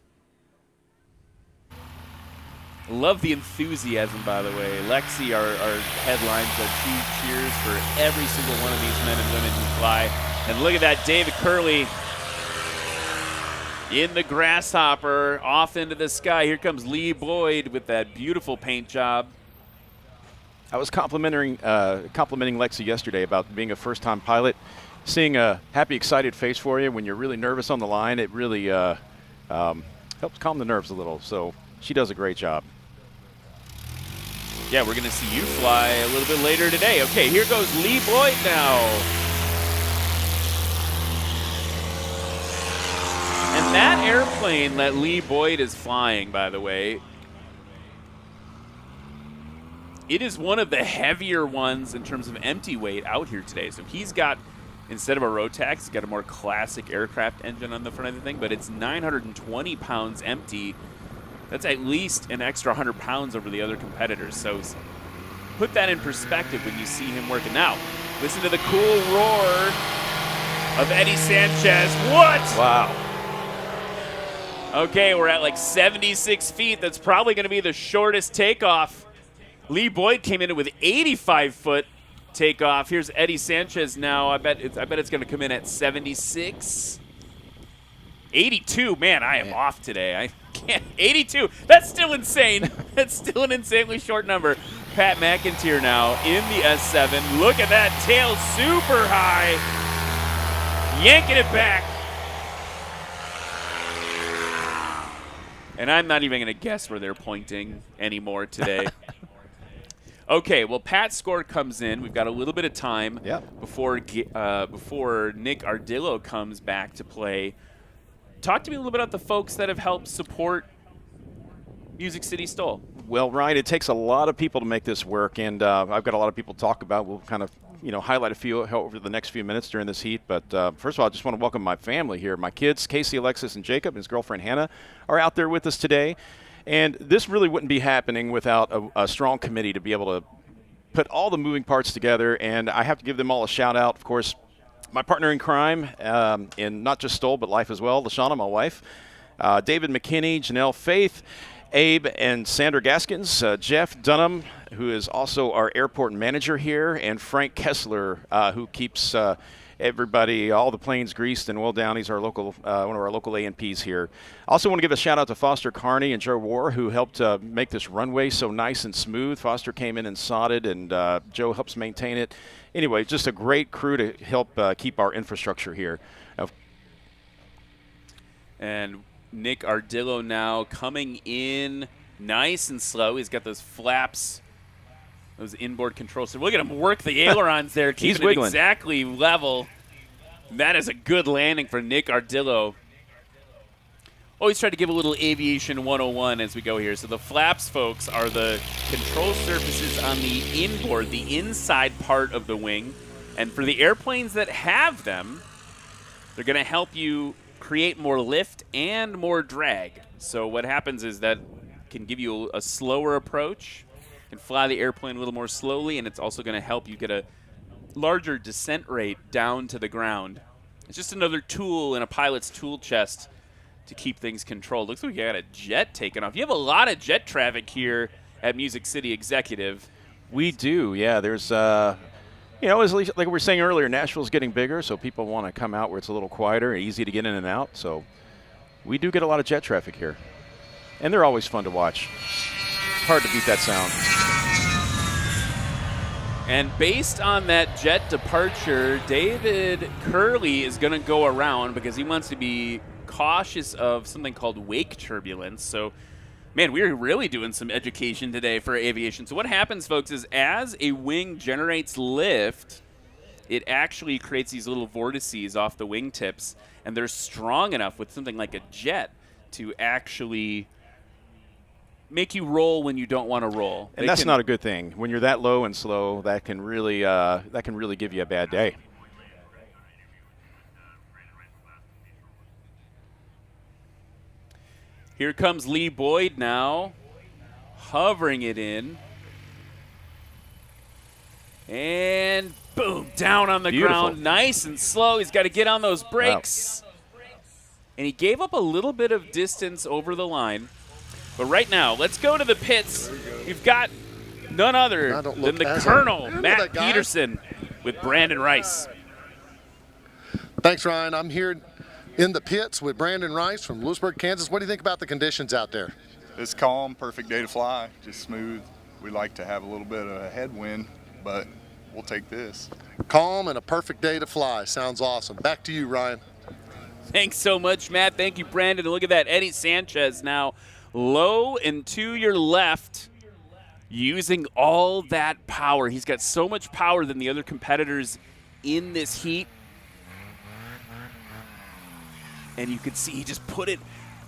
Love the enthusiasm, by the way. Lexi, our headlines, two cheers for every single one of these men and women who fly. And look at that, David Curley in the Grasshopper, off into the sky. Here comes Lee Boyd with that beautiful paint job. I was complimenting Lexi yesterday about being a first-time pilot. Seeing a happy, excited face for you when you're really nervous on the line, it really helps calm the nerves a little. So she does a great job. Yeah, we're going to see you fly a little bit later today. Okay, here goes Lee Boyd now. And that airplane that Lee Boyd is flying, by the way, it is one of the heavier ones in terms of empty weight out here today. So he's got, instead of a Rotax, he's got a more classic aircraft engine on the front of the thing, but it's 920 pounds empty. That's at least an extra 100 pounds over the other competitors. So put that in perspective when you see him working. Now, listen to the cool roar of Eddie Sanchez. What? Wow. Okay, we're at like 76 feet. That's probably going to be the shortest takeoff. Lee Boyd came in with 85-foot takeoff. Here's Eddie Sanchez now. I bet it's going to come in at 76. 82. Man, I am off today. I can't. 82. That's still insane. That's still an insanely short number. Pat McIntyre now in the S7. Look at that tail, super high. Yanking it back. And I'm not even going to guess where they're pointing anymore today. Okay, well, Pat's score comes in. We've got a little bit of time before Nick Ardillo comes back to play. Talk to me a little bit about the folks that have helped support Music City STOL. Well, Ryan, it takes a lot of people to make this work, and I've got a lot of people to talk about. We'll kind of highlight a few over the next few minutes during this heat. But first of all, I just want to welcome my family here. My kids, Casey, Alexis, and Jacob, and his girlfriend Hannah, are out there with us today. And this really wouldn't be happening without a strong committee to be able to put all the moving parts together. And I have to give them all a shout out. Of course, my partner in crime, in not just STOL, but life as well, LaShawna, my wife, David McKinney, Janelle Faith, Abe and Sandra Gaskins, Jeff Dunham, who is also our airport manager here, and Frank Kessler, who keeps everybody, all the planes greased and well down. He's our local, one of our local A&Ps here. I also want to give a shout out to Foster Carney and Joe War, who helped make this runway so nice and smooth. Foster came in and sodded, and Joe helps maintain it. Anyway, just a great crew to help keep our infrastructure here. And Nick Ardillo now coming in nice and slow. He's got those flaps, those inboard controls. So look at him work the ailerons there, keeping it exactly level. That is a good landing for Nick Ardillo. Always try to give a little aviation 101 as we go here. So the flaps, folks, are the control surfaces on the inboard, the inside part of the wing. And for the airplanes that have them, they're going to help you create more lift and more drag. So what happens is that can give you a slower approach, can fly the airplane a little more slowly, and it's also going to help you get a larger descent rate down to the ground. It's just another tool in a pilot's tool chest to keep things controlled. Looks like you got a jet taking off. You have a lot of jet traffic here at Music City Executive. We do, yeah. There's as like we were saying earlier, Nashville's getting bigger, so people want to come out where it's a little quieter, easy to get in and out. So we do get a lot of jet traffic here. And they're always fun to watch. It's hard to beat that sound. And based on that jet departure, David Curley is going to go around because he wants to be cautious of something called wake turbulence. So, man, we're really doing some education today for aviation. So what happens, folks, is as a wing generates lift, it actually creates these little vortices off the wingtips, and they're strong enough with something like a jet to actually make you roll when you don't want to roll. And that's not a good thing. When you're that low and slow, that can really give you a bad day. Here comes Lee Boyd now, hovering it in. And boom, down on the ground, nice and slow. He's got to get on those brakes. Wow. And he gave up a little bit of distance over the line. But right now, let's go to the pits. We've got none other than the Colonel, Matt Peterson, with Brandon Rice. Thanks, Ryan. I'm here in the pits with Brandon Rice from Lewisburg, Kansas. What do you think about the conditions out there? It's calm, perfect day to fly, just smooth. We like to have a little bit of a headwind, but we'll take this. Calm and a perfect day to fly. Sounds awesome. Back to you, Ryan. Thanks so much, Matt. Thank you, Brandon. And look at that, Eddie Sanchez now low and to your left, using all that power. He's got so much power than the other competitors in this heat. and you could see he just put it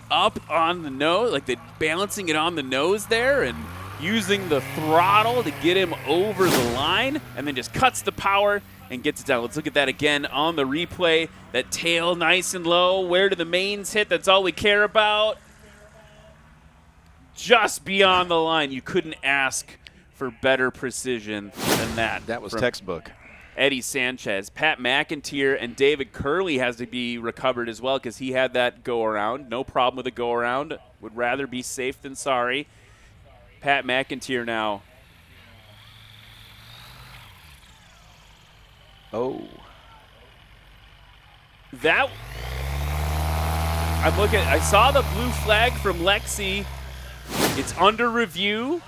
up on the nose, like balancing it on the nose there and using the throttle to get him over the line, and then just cuts the power and gets it down. Let's look at that again on the replay. That tail nice and low. Where do the mains hit? That's all we care about. Just beyond the line. You couldn't ask for better precision than that. That was textbook. Eddie Sanchez. Pat McIntyre and David Curley has to be recovered as well because he had that go-around. No problem with a go-around. Would rather be safe than sorry. Pat McIntyre now. Oh. That. I saw the blue flag from Lexi. It's under review.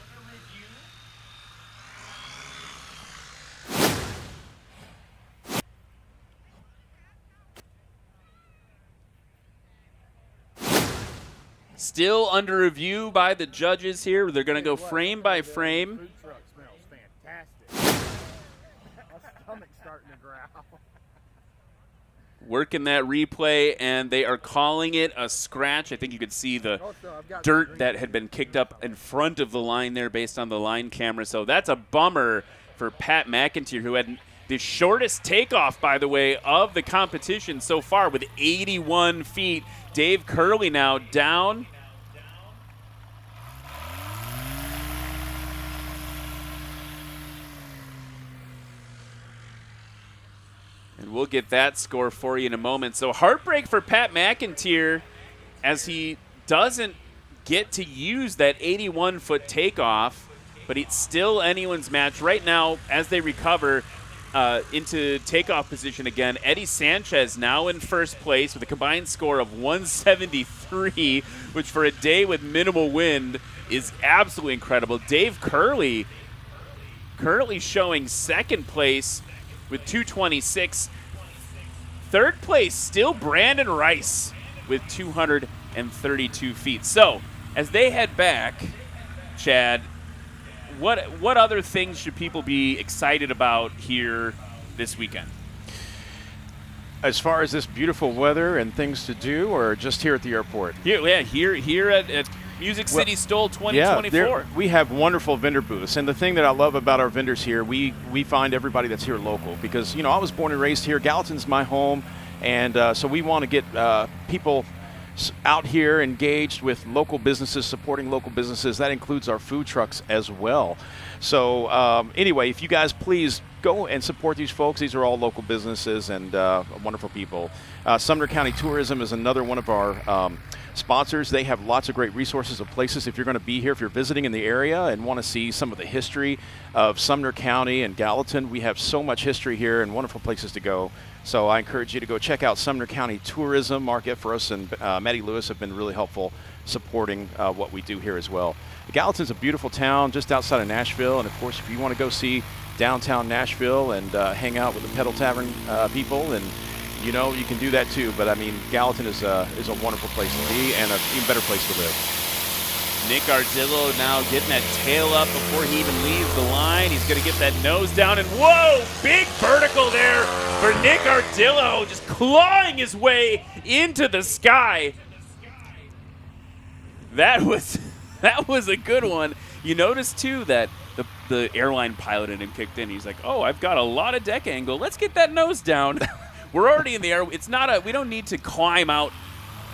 Still under review by the judges here. They're going to go frame by frame. Food truck smells fantastic. My stomach's starting to growl. Working that replay, and they are calling it a scratch. I think you could see the dirt that had been kicked up in front of the line there based on the line camera. So that's a bummer for Pat McIntyre, who had the shortest takeoff, by the way, of the competition so far with 81 feet. Dave Curley now down. And we'll get that score for you in a moment. So heartbreak for Pat McIntyre as he doesn't get to use that 81-foot takeoff, but it's still anyone's match. Right now, as they recover into takeoff position again, Eddie Sanchez now in first place with a combined score of 173, which for a day with minimal wind is absolutely incredible. Dave Curley currently showing second place with 226. Third place, still Brandon Rice with 232 feet. So, as they head back, Chad, what other things should people be excited about here this weekend? As far as this beautiful weather and things to do, or just here at the airport? Here at Music City STOL 2024. Yeah, we have wonderful vendor booths, and the thing that I love about our vendors here, we find everybody that's here local because, I was born and raised here. Gallatin's my home, and so we want to get people out here engaged with local businesses, supporting local businesses. That includes our food trucks as well. So anyway, if you guys please go and support these folks. These are all local businesses and wonderful people. Sumner County Tourism is another one of our sponsors. They have lots of great resources of places if you're going to be here, if you're visiting in the area and want to see some of the history of Sumner County and Gallatin. We have so much history here and wonderful places to go. So I encourage you to go check out Sumner County Tourism. Mark Efros and Maddie Lewis have been really helpful supporting what we do here as well. Gallatin's a beautiful town just outside of Nashville, and of course if you want to go see downtown Nashville and hang out with the Pedal Tavern people, and you can do that too. But I mean, Gallatin is a wonderful place to be and an even better place to live. Nick Ardillo now getting that tail up before he even leaves the line. He's going to get that nose down, and whoa, big vertical there for Nick Ardillo, just clawing his way into the sky. That was a good one. You notice too that the airline pilot in him kicked in. He's like, "Oh, I've got a lot of deck angle. Let's get that nose down." We're already in the air. We don't need to climb out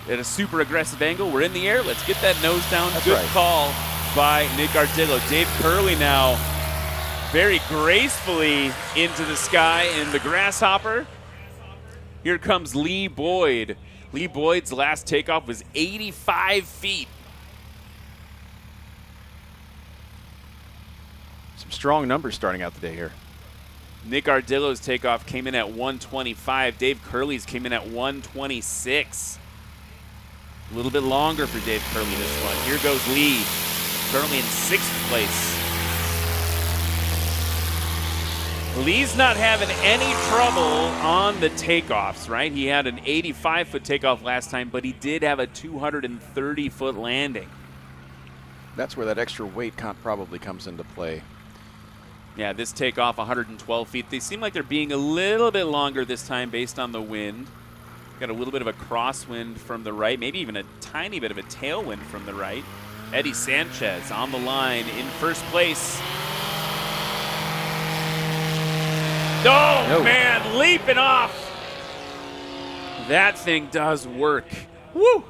at a super aggressive angle. We're in the air. Let's get that nose down. That's Good right. call by Nick Ardillo. Dave Curley now very gracefully into the sky in the Grasshopper. Here comes Lee Boyd. Lee Boyd's last takeoff was 85 feet. Some strong numbers starting out the day here. Nick Ardillo's takeoff came in at 125. Dave Curley's came in at 126. A little bit longer for Dave Curley this one. Here goes Lee, currently in 6th place. Lee's not having any trouble on the takeoffs, right? He had an 85-foot takeoff last time, but he did have a 230-foot landing. That's where that extra weight probably comes into play. Yeah, this takeoff 112 feet. They seem like they're being a little bit longer this time based on the wind. Got a little bit of a crosswind from the right, maybe even a tiny bit of a tailwind from the right. Eddie Sanchez on the line in first place. Oh, man, leaping off. That thing does work. Woo!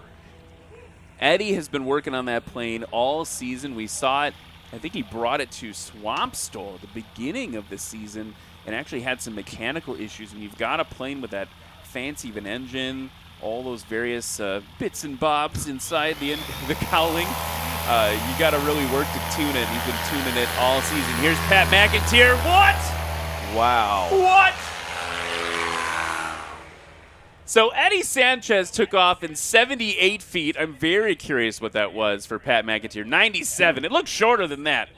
Eddie has been working on that plane all season. We saw it. I think he brought it to Swamp STOL at the beginning of the season and actually had some mechanical issues. And you've got a plane with that fancy of an engine, all those various bits and bobs inside the cowling. You got to really work to tune it. He's been tuning it all season. Here's Pat McIntyre. What? Wow. What? So Eddie Sanchez took off in 78 feet. I'm very curious what that was for Pat McIntyre. 97. It looks shorter than that.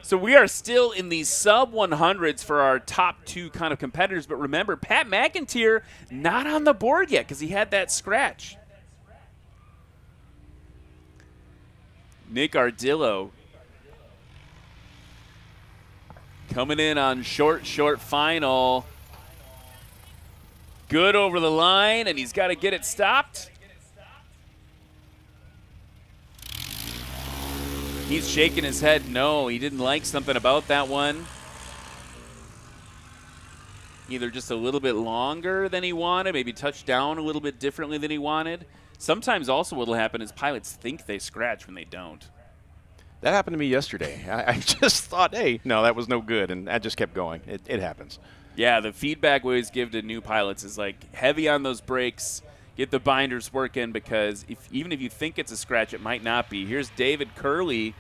So we are still in the sub-100s for our top two kind of competitors. But remember, Pat McIntyre not on the board yet because he had that scratch. Nick Ardillo coming in on short final. Good over the line, and he's got to get it stopped. He's shaking his head no. He didn't like something about that one. Either just a little bit longer than he wanted, maybe touch down a little bit differently than he wanted. Sometimes also what will happen is pilots think they scratch when they don't. That happened to me yesterday. I just thought, hey, no, that was no good, and I just kept going. It happens. Yeah, the feedback we always give to new pilots is like heavy on those brakes, get the binders working, because even if you think it's a scratch, it might not be. Here's David Curley.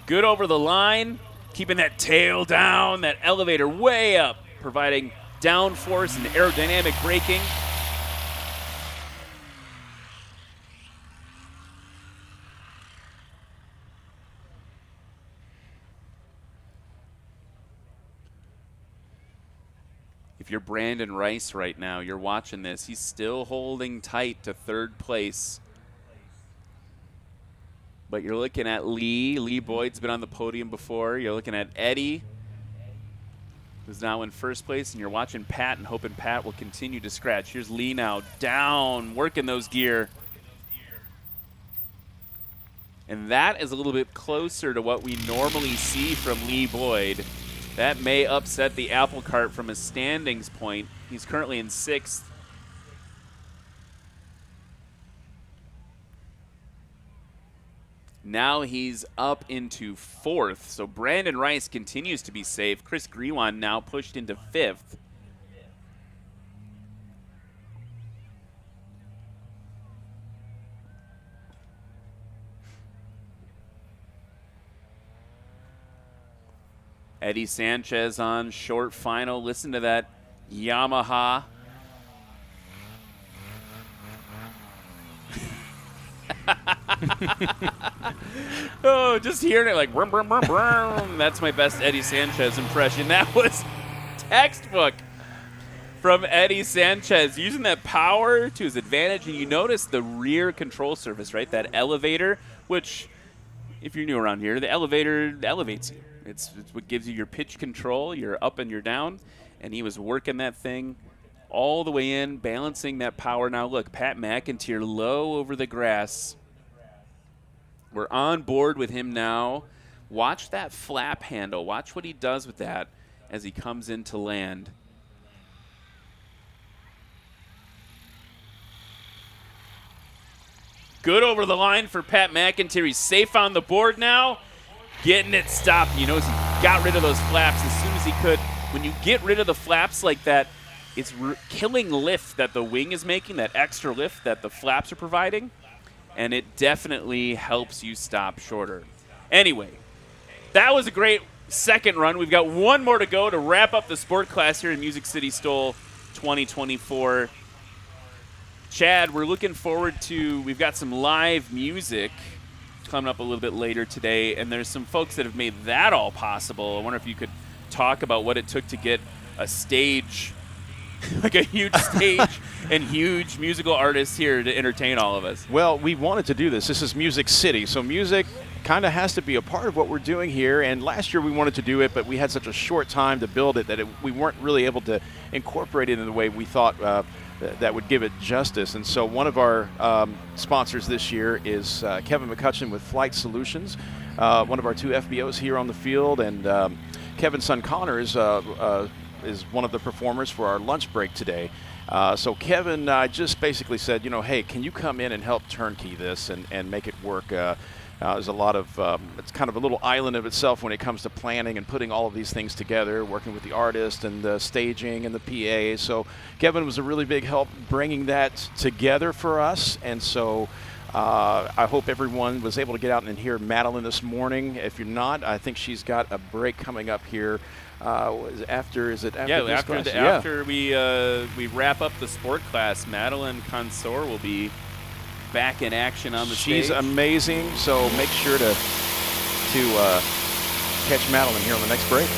Good over the line, keeping that tail down, that elevator way up, providing downforce and aerodynamic braking. If you're Brandon Rice right now, you're watching this. He's still holding tight to third place. But you're looking at Lee. Lee Boyd's been on the podium before. You're looking at Eddie, who's now in first place. And you're watching Pat and hoping Pat will continue to scratch. Here's Lee now down, working those gear. And that is a little bit closer to what we normally see from Lee Boyd. That may upset the apple cart from a standings point. He's currently in 6th. Now he's up into 4th. So Brandon Rice continues to be safe. Chris Grewan now pushed into 5th. Eddie Sanchez on short final. Listen to that Yamaha. Oh, just hearing it like brum, brum, brum, brum. That's my best Eddie Sanchez impression. That was textbook from Eddie Sanchez, using that power to his advantage. And you notice the rear control surface, right? That elevator, which, if you're new around here, the elevator elevates you. It's what gives you your pitch control, your up and your down. And he was working that thing all the way in, balancing that power. Now look, Pat McIntyre low over the grass. We're on board with him now. Watch that flap handle. Watch what he does with that as he comes into land. Good over the line for Pat McIntyre. He's safe on the board now. Getting it stopped. You notice he got rid of those flaps as soon as he could. When you get rid of the flaps like that, it's killing lift that the wing is making, that extra lift that the flaps are providing, and it definitely helps you stop shorter. Anyway, that was a great second run. We've got one more to go to wrap up the sport class here in Music City STOL 2024. Chad, we're looking forward to, we've got some live music coming up a little bit later today, and there's some folks that have made that all possible. I wonder if you could talk about what it took to get a stage like a huge stage and huge musical artists here to entertain all of us. Well, we wanted to do this. This is Music City, so music kind of has to be a part of what we're doing here. And last year we wanted to do it, but we had such a short time to build it that we weren't really able to incorporate it in the way we thought that would give it justice. And so one of our sponsors this year is Kevin McCutcheon with Flight Solutions, one of our 2 FBOs here on the field. And Kevin's son Connor is one of the performers for our lunch break today. So Kevin just basically said, hey, can you come in and help turnkey this and make it work? There's a lot of, it's kind of a little island of itself when it comes to planning and putting all of these things together, working with the artist and the staging and the PA. So Kevin was a really big help bringing that together for us. And so I hope everyone was able to get out and hear Madeline this morning. If you're not, I think she's got a break coming up here. After we wrap up the sport class, Madeline Consor will be back in action on the stage. She's amazing, so make sure to catch Madeline here on the next break.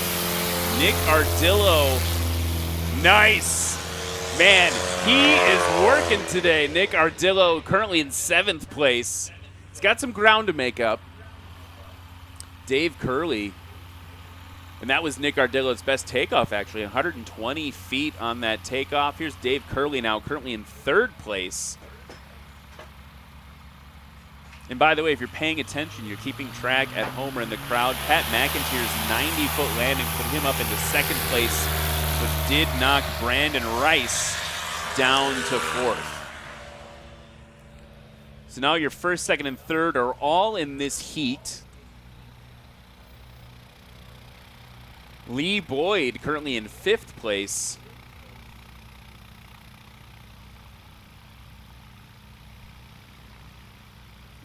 Nick Ardillo, nice. Man, he is working today. Nick Ardillo currently in 7th place. He's got some ground to make up. Dave Curley, and that was Nick Ardillo's best takeoff, actually, 120 feet on that takeoff. Here's Dave Curley now, currently in 3rd place. And by the way, if you're paying attention, you're keeping track at home or in the crowd, Pat McIntyre's 90-foot landing put him up into 2nd place, but did knock Brandon Rice down to 4th. So now your 1st, 2nd, and 3rd are all in this heat. Lee Boyd currently in 5th place.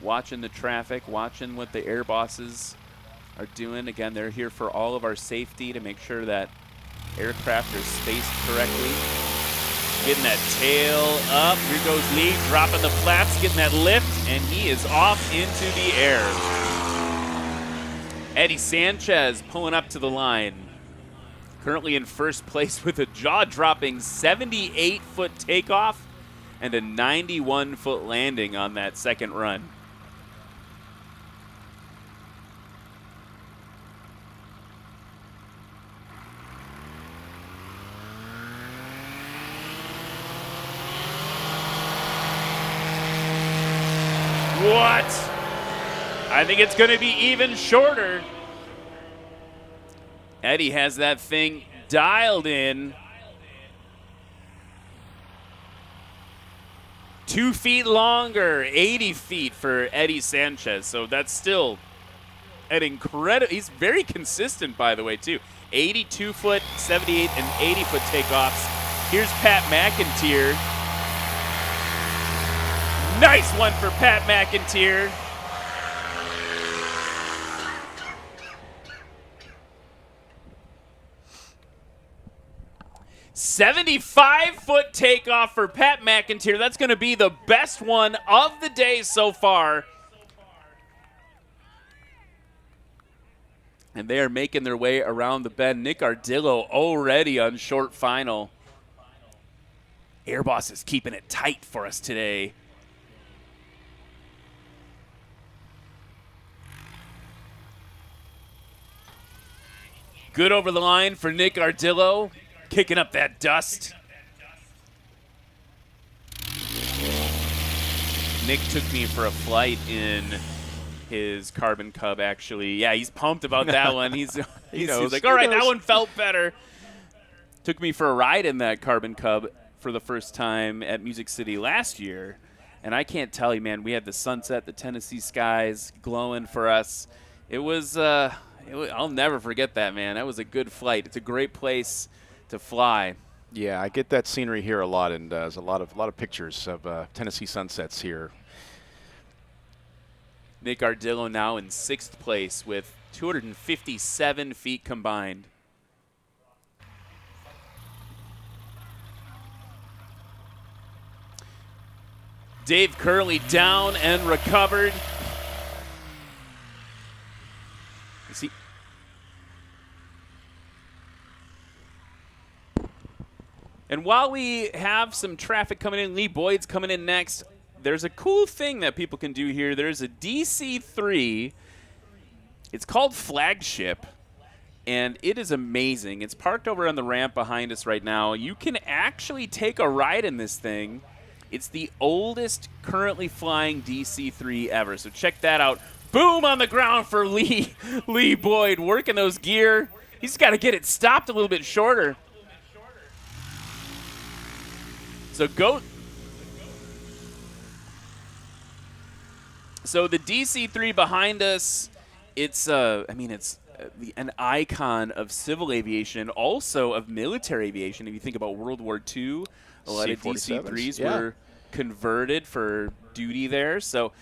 Watching the traffic, watching what the air bosses are doing. Again, they're here for all of our safety to make sure that aircraft are spaced correctly. Getting that tail up. Here goes Lee, dropping the flaps, getting that lift, and he is off into the air. Eddie Sanchez pulling up to the line. Currently in 1st place with a jaw-dropping 78-foot takeoff and a 91-foot landing on that 2nd run. What? I think it's going to be even shorter. Eddie has that thing dialed in. 2 feet longer, 80 feet for Eddie Sanchez. So that's still an incredible. He's very consistent, by the way, too. 82-foot, 78, and 80-foot takeoffs. Here's Pat McIntyre. Nice one for Pat McIntyre. $75-foot takeoff for Pat McIntyre. That's going to be the best one of the day so far. And they are making their way around the bend. Nick Ardillo already on short final. Airboss is keeping it tight for us today. Good over the line for Nick Ardillo, kicking up that dust. Nick took me for a flight in his Carbon Cub, actually. Yeah, he's pumped about that one. He's like, all right, that one felt better. Took me for a ride in that Carbon Cub for the first time at Music City last year. And I can't tell you, man, we had the sunset, the Tennessee skies glowing for us. It was, I'll never forget that, man. That was a good flight. It's a great place to fly. Yeah, I get that scenery here a lot, and there's a lot of pictures of Tennessee sunsets here. Nick Ardillo now in 6th place with 257 feet combined. Dave Curley down and recovered. See. And while we have some traffic coming in, Lee Boyd's coming in next, there's a cool thing that people can do here. There's a DC-3. It's called Flagship, and it is amazing. It's parked over on the ramp behind us right now. You can actually take a ride in this thing. It's the oldest currently flying DC-3 ever, so check that out. Boom on the ground for Lee Boyd, working those gear. He's got to get it stopped a little bit shorter. So the DC-3 behind us, it's an icon of civil aviation, also of military aviation. If you think about World War II, a lot of DC-3s were converted for duty there. So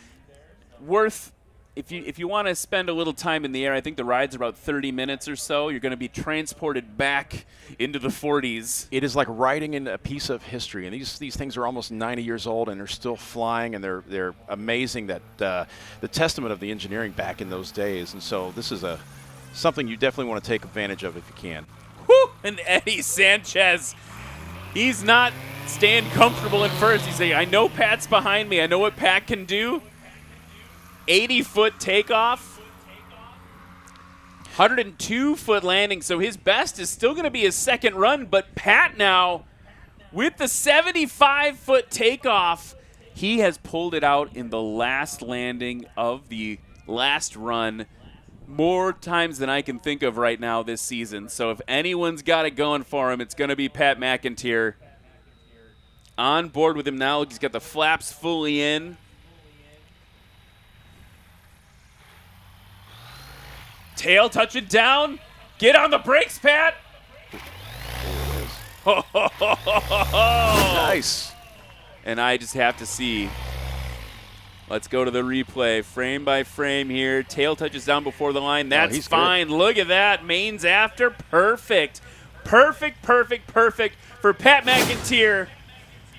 worth, if you want to spend a little time in the air, I think the ride's about 30 minutes or so. You're going to be transported back into the 40s. It is like riding in a piece of history, and these things are almost 90 years old, and they're still flying, and they're amazing. That the testament of the engineering back in those days. And so this is something you definitely want to take advantage of if you can. Whew! And Eddie Sanchez, he's not staying comfortable in first. He's saying, I know Pat's behind me. I know what Pat can do. 80-foot takeoff. 102-foot landing. So his best is still going to be his second run. But Pat now, with the 75-foot takeoff, he has pulled it out in the last landing of the last run more times than I can think of right now this season. So if anyone's got it going for him, it's going to be Pat McIntyre. On board with him now. He's got the flaps fully in. Tail touching down. Get on the brakes, Pat. Nice. And I just have to see. Let's go to the replay. Frame by frame here. Tail touches down before the line. That's fine. Good. Look at that. Mains after. Perfect. Perfect for Pat McIntyre.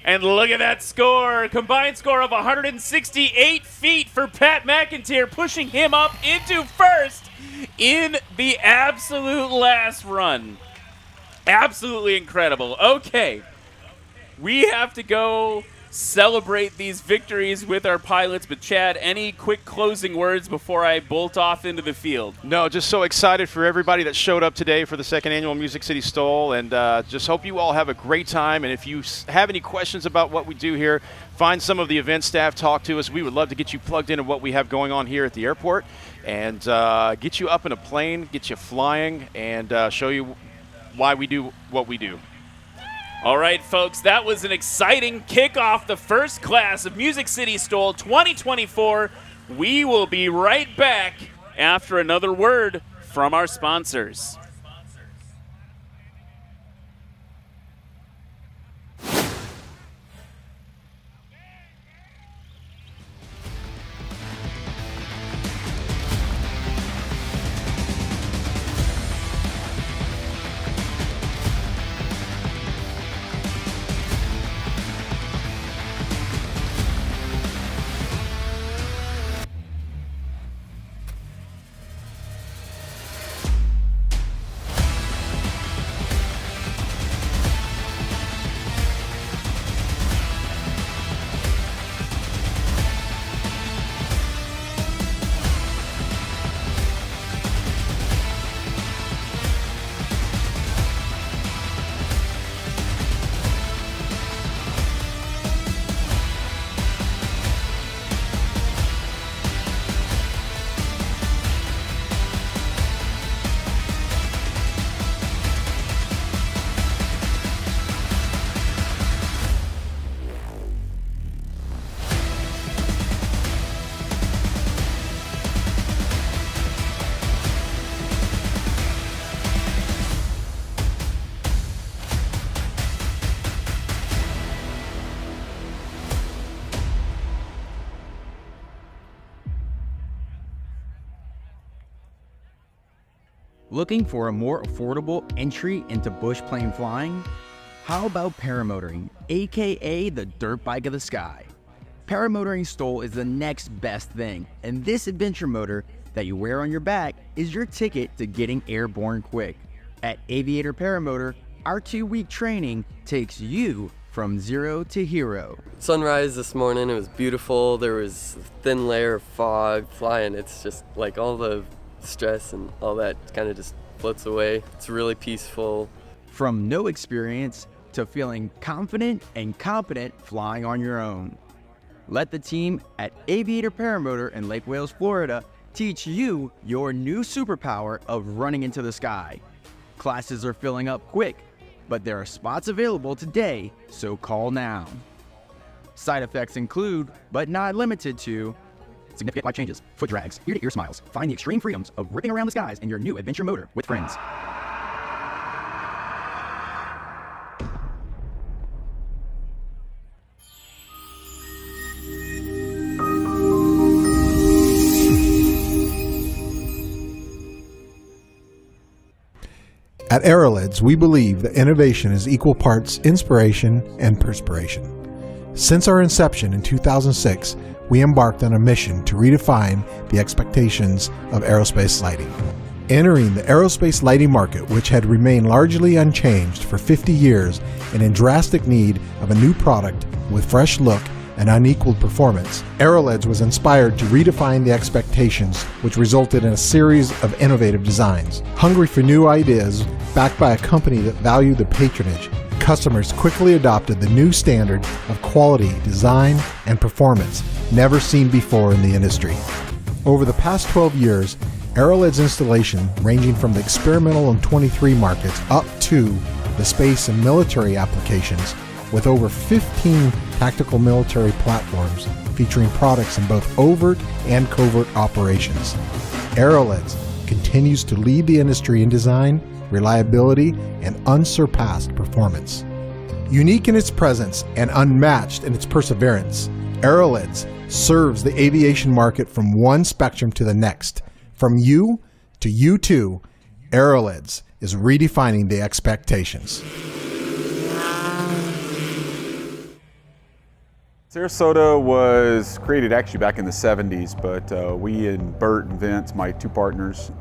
And look at that score. Combined score of 168 feet for Pat McIntyre, pushing him up into first in the absolute last run. Absolutely incredible. Okay. We have to go celebrate these victories with our pilots. But, Chad, any quick closing words before I bolt off into the field? No, just so excited for everybody that showed up today for the second annual Music City STOL, and just hope you all have a great time. And if you have any questions about what we do here, find some of the event staff, talk to us. We would love to get you plugged into what we have going on here at the airport and get you up in a plane, get you flying, and show you why we do what we do. All right, folks, that was an exciting kickoff, the first class of Music City STOL 2024. We will be right back after another word from our sponsors. Looking for a more affordable entry into bush plane flying? How about paramotoring, aka the dirt bike of the sky? Paramotoring STOL is the next best thing, and this adventure motor that you wear on your back is your ticket to getting airborne quick. At Aviator Paramotor, our 2-week training takes you from zero to hero. Sunrise this morning, it was beautiful. There was a thin layer of fog flying. It's just like all the stress and all that kind of just floats away. It's really peaceful. From no experience to feeling confident and competent flying on your own. Let the team at Aviator Paramotor in Lake Wales, Florida teach you your new superpower of running into the sky. Classes are filling up quick, but there are spots available today, so call now. Side effects include, but not limited to, significant life changes, foot drags, ear-to-ear smiles. Find the extreme freedoms of ripping around the skies in your new adventure motor with friends. At Aerolids, we believe that innovation is equal parts inspiration and perspiration. Since our inception in 2006, we embarked on a mission to redefine the expectations of aerospace lighting. Entering the aerospace lighting market, which had remained largely unchanged for 50 years and in drastic need of a new product with fresh look and unequaled performance, Aerolids was inspired to redefine the expectations, which resulted in a series of innovative designs. Hungry for new ideas, backed by a company that valued the patronage, customers quickly adopted the new standard of quality, design, and performance never seen before in the industry. Over the past 12 years, Aerolids installation, ranging from the experimental and 23 markets up to the space and military applications, with over 15 tactical military platforms featuring products in both overt and covert operations. Aerolids continues to lead the industry in design, reliability, and unsurpassed performance. Unique in its presence and unmatched in its perseverance, Aerolids serves the aviation market from one spectrum to the next. From you to you too, Aerolids is redefining the expectations. Sarasota was created actually back in the 70s, but we and Bert and Vince, my two partners,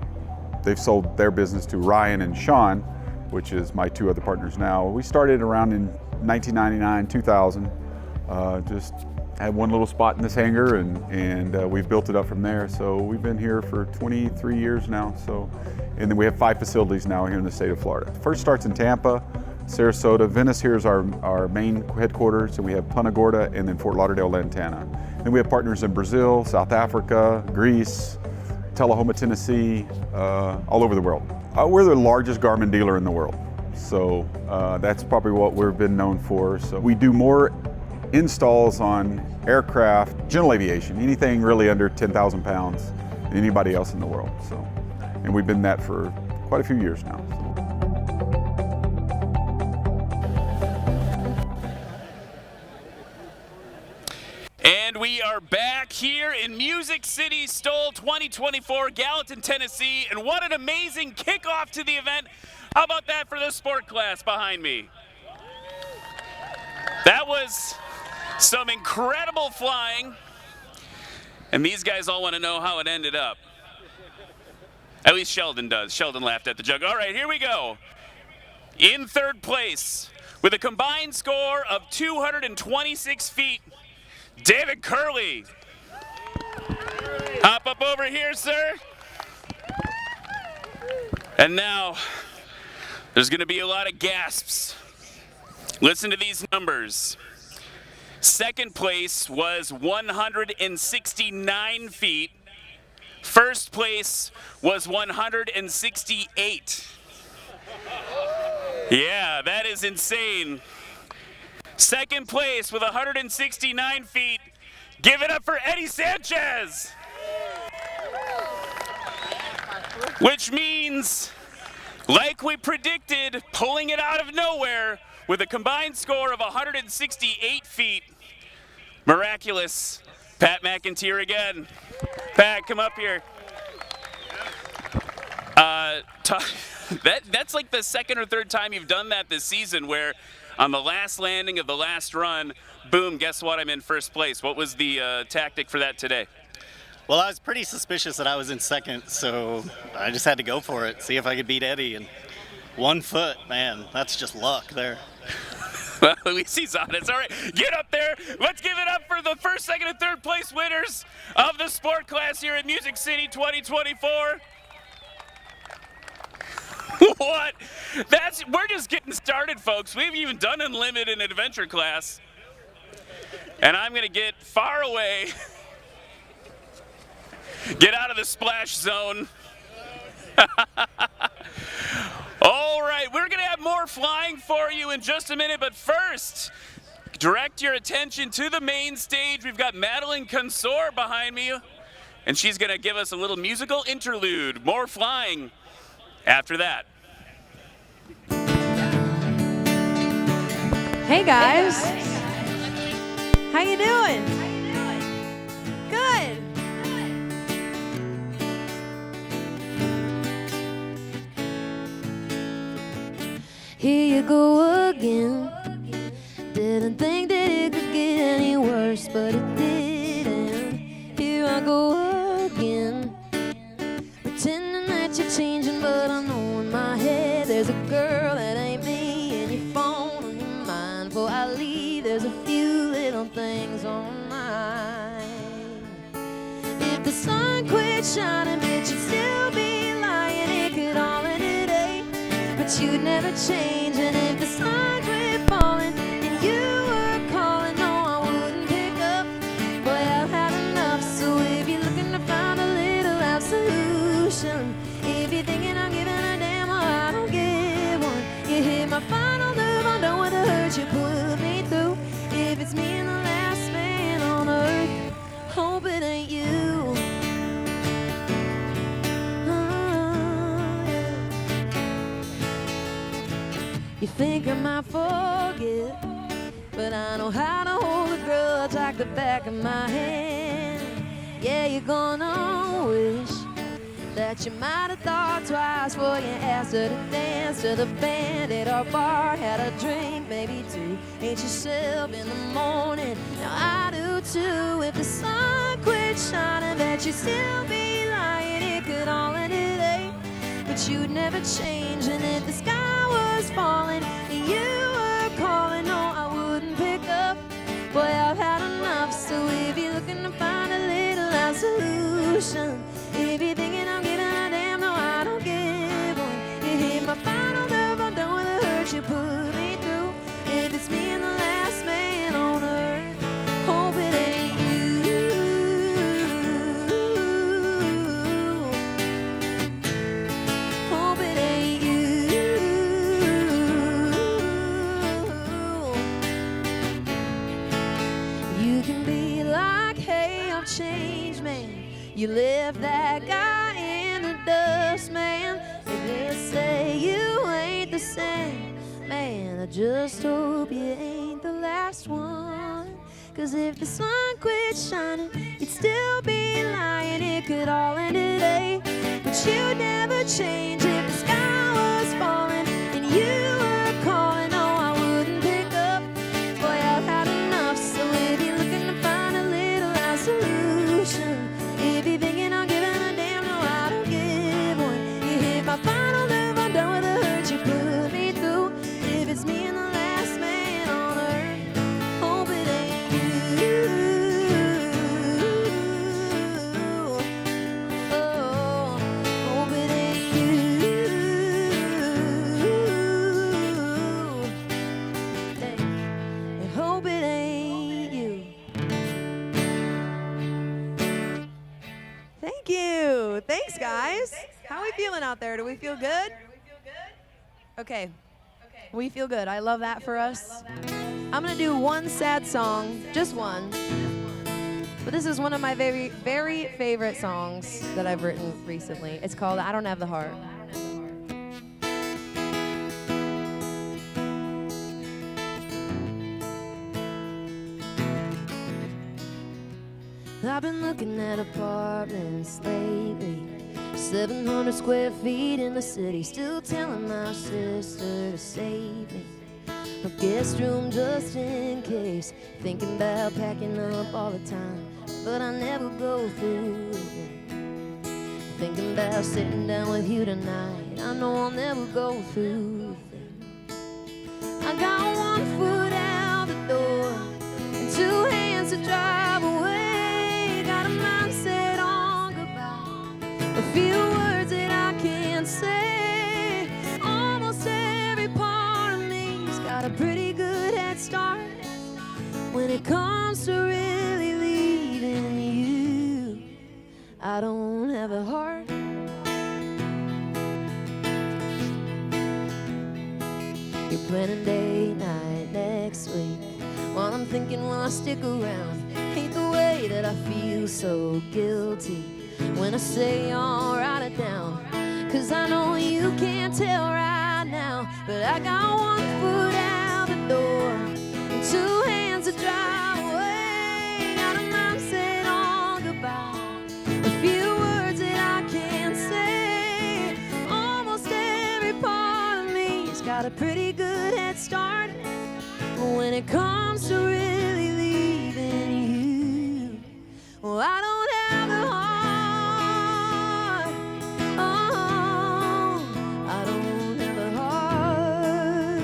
they've sold their business to Ryan and Sean, which is my two other partners now. We started around in 1999, 2000, just had one little spot in this hangar and we've built it up from there. So we've been here for 23 years now. And then we have 5 facilities now here in the state of Florida. First starts in Tampa, Sarasota. Venice here is our main headquarters, and we have Punta Gorda and then Fort Lauderdale, Lantana. Then we have partners in Brazil, South Africa, Greece, Tullahoma, Tennessee, all over the world. We're the largest Garmin dealer in the world, so that's probably what we've been known for. So we do more installs on aircraft, general aviation, anything really under 10,000 pounds than anybody else in the world. So, and we've been that for quite a few years now. And we are back here in Music City STOL 2024, Gallatin, Tennessee. And what an amazing kickoff to the event. How about that for the sport class behind me? That was some incredible flying. And these guys all want to know how it ended up. At least Sheldon does. Sheldon laughed at the joke. All right, here we go. In third place, with a combined score of 226 feet, David Curley. Hop up over here, sir. And now, there's going to be a lot of gasps. Listen to these numbers. Second place was 169 feet. First place was 168. Yeah, that is insane. Second place with 169 feet. Give it up for Eddie Sanchez. Which means, like we predicted, pulling it out of nowhere with a combined score of 168 feet. Miraculous. Pat McIntyre again. Pat, come up here. That's like the second or third time you've done that this season, where on the last landing of the last run, boom, guess what? I'm in first place. What was the tactic for that today? Well, I was pretty suspicious that I was in second, so I just had to go for it, see if I could beat Eddie. And 1 foot, man, that's just luck there. Well, at least he's honest. All right, get up there. Let's give it up for the first, second, and third place winners of the sport class here at Music City 2024. What? We're just getting started, folks. We haven't even done Unlimited and Adventure class. And I'm going to get far away. Get out of the splash zone. All right, we're going to have more flying for you in just a minute, but first, direct your attention to the main stage. We've got Madeline Consor behind me, and she's going to give us a little musical interlude. More flying after that. Hey guys, how you doing? Good. Here you go again. Didn't think that it could get any worse, but it didn't. Here I go again, pretending that you're changing, but I know in my head there's a girl that ain't me, and your phone on your mind. Before I leave, there's a few little things on mine. If the sun quit shining, bitch, you'd still be lying. It could all end today, but you'd never change. And if the sun quit falling and you were calling, no, I wouldn't pick up. Boy, I've had enough. So if you're looking to find a little absolution, if you're thinking I'm giving a damn, or I don't give one, you hit my final nerve. I'm done with the hurt you put me through. If it's me and the last man on earth, hope it ain't you. You think I might forget, but I know how to hold a grudge like the back of my hand. Yeah, you're gonna wish that you might have thought twice before you asked her to dance to the band at our bar. Had a drink, maybe two, ain't yourself in the morning. Now I do too. If the sun quit shining, bet you'd still be lying. It could all end today, but you'd never change. And if the sky was falling and you were calling, no, I wouldn't pick up. Boy, I've had enough. So if you're looking to find a little solution, if you're thinking I'm giving a damn, no, I don't give one. You hit my final nerve, I'm done with the hurt you put me through. If it's me and the last man on earth, hope it ain't you. Hope it ain't you. You can be like, hey, I've changed, man. You left that guy in the dust, man. If they say you ain't the same, man, I just hope you ain't the last one. 'Cause if the sun quit shining, you'd still be lying. It could all end today, but you'd never change. If the sky was falling and you were calling, no, I wouldn't pick up. Boy, I've had enough. So if you're looking to find a little solution, if you're thinking I'm giving a damn, no, I don't give one. You hit my final nerve, I'm done with the hurt you put me through. If it's me and the last man on earth, hope it ain't you. Oh, hope it ain't you. Hey, I hope it ain't you. Thank you. Thanks, guys. How are we feeling out there? Do we feel good? Okay. We feel good. I love that for us. I'm going to do one sad song, just one. But this is one of my very, very favorite songs that I've written recently. It's called I Don't Have the Heart. I've been looking at apartments lately, 700 square feet in the city, still telling my sister to save me a guest room just in case, thinking about packing up all the time, but I never go through it. thinking about sitting down with you tonight. I know I'll never go through a thing. I got one foot out the door and two hands to drive away. Got a mindset on goodbye, a few words that I can't say. Almost every part of me's got a pretty good head start when it comes to really leaving you. I don't have a heart. You're planning date night next week. While I'm thinking, will I stick around? Hate the way that I feel so guilty when I say I'll write it down. 'Cause I know you can't tell right now, but I got one foot out the door and two hands to drive away. Got a mindset on goodbye, a few words that I can't say. Almost every part of me's got a pretty good head start when it comes to really leaving you. Well, I don't have the heart. Oh, I don't have the heart.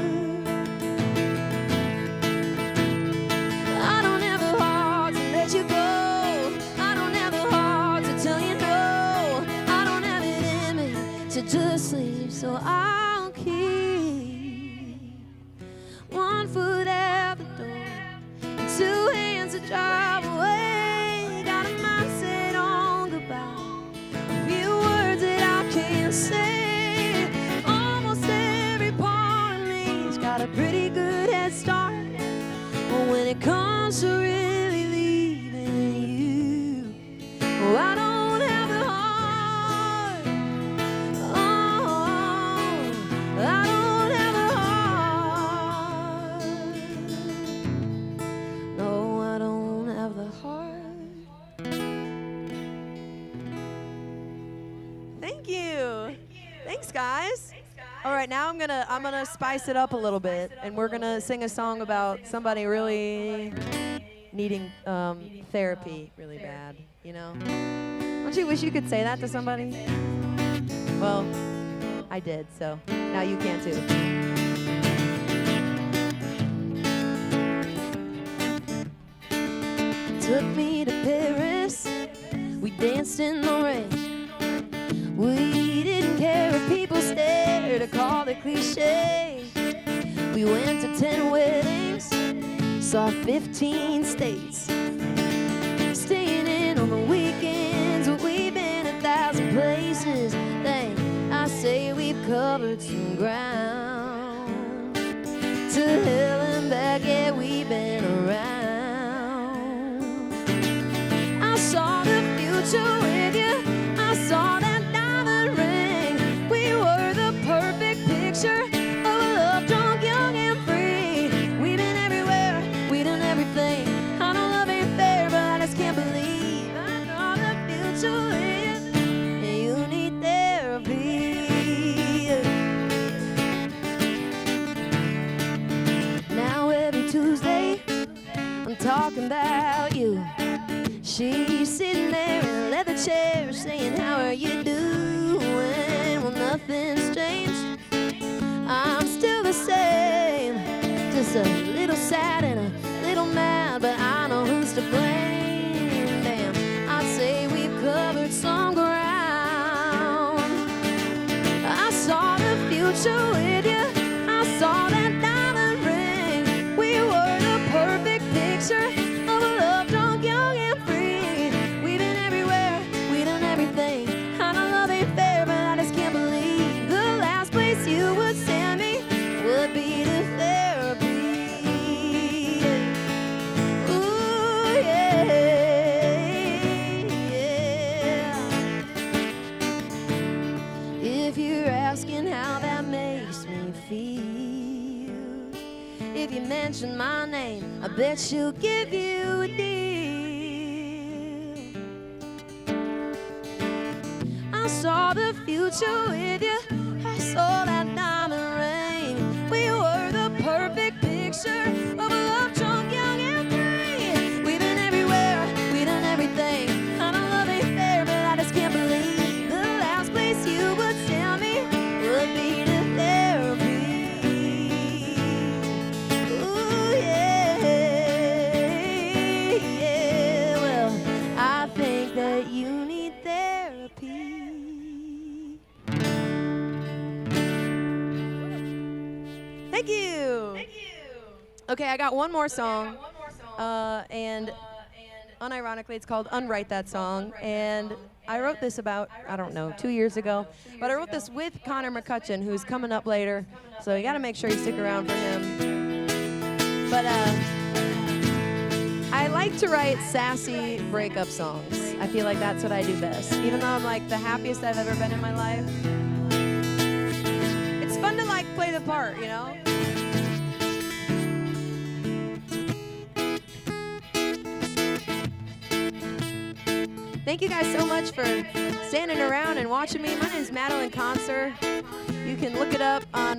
I don't have the heart to let you go. I don't have the heart to tell you no. I don't have it in me to just leave, so I'll keep one foot out the door and two hands to drive away. Got a mindset on goodbye, a few words that I can't say. Almost every part of me's got a pretty good head start when it comes to really leaving you. Oh, I don't have the heart. Oh, I don't have the heart. No, I don't have the heart. Thank you. Thanks, guys. All right, now I'm gonna spice it up a little bit, and we're gonna sing a song about somebody really needing therapy really bad. You know? Don't you wish you could say that to somebody? Well, I did, so now you can too. Took me to Paris, we danced in the rain. We didn't care if people stared or called it cliche. We went to 10 weddings, saw 15 states. Staying in on the weekends, but we've been 1,000 places. Dang, I say we've covered some ground. To hell and back, yeah, we've been around. I saw the future with you, I saw that diamond ring. We were the perfect picture of a love drunk, young and free. We've been everywhere, we done everything. I know love ain't fair, but I just can't believe I saw the future with you, and you need therapy. Now every Tuesday, I'm talking about you. She's sitting there in a leather chair saying, how are you doing? Well, nothing's changed. I'm still the same. Just a little sad and a little mad, but I know who's to blame. Damn, I'd say we've covered some ground. I saw the future with you, I saw that diamond ring. We were the perfect picture of a love drunk, young and free. We've been everywhere, we done everything. I know love ain't fair, but I just can't believe the last place you would send me would be to therapy. Ooh, yeah, yeah. If you're asking how that makes me feel, if you mention my name, I bet she'll give you a deal. I saw the future with you, I saw that diamond ring. We were the perfect picture of a love drunk, young and free. We've been everywhere, we done everything. I know love ain't fair, but I just can't believe the Okay, I got one more song, and unironically, it's called Unwrite That Song, and I wrote this about, I don't know, 2 years ago, but I wrote this with Connor McCutcheon, who's coming up later, so you gotta make sure you stick around for him. But I like to write sassy breakup songs. I feel like that's what I do best. Even though I'm like the happiest I've ever been in my life, it's fun to like play the part, you know? Thank you guys so much for standing around and watching me. My name is Madeline Concert. You can look it up on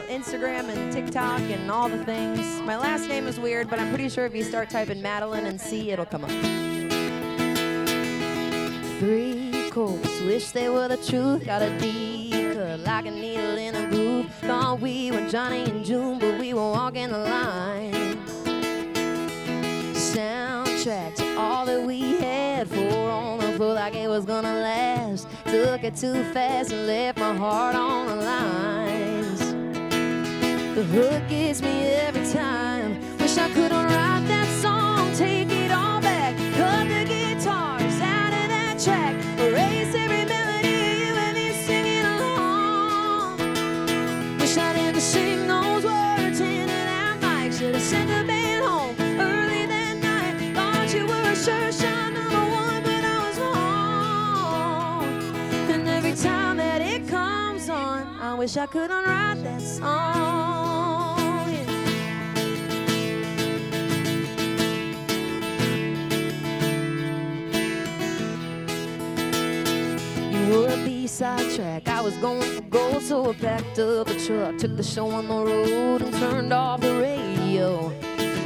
Instagram and TikTok and all the things. My last name is weird, but I'm pretty sure if you start typing Madeline and C, it'll come up. 3 chords, wish they were the truth. Got a D cut like a needle in a groove. Thought we were Johnny and June, but we were walking the line. Soundtrack to all that we had, 4 on the floor like it was gonna last. Took it too fast and left my heart on the lines. The hook gets me every time. Wish I could write that song, take it all back. Cut the guitars out of that track, erase every melody you and me singing along. Wish I didn't sing those words into that mic. Should've sent the band home early that night. Thought you were a sure shot #1, but I was wrong. And every time that it comes on, I wish I could unwrite that song. Yeah. You were a B-side track, I was going for gold, so I packed up a truck, took the show on the road and turned off the radio.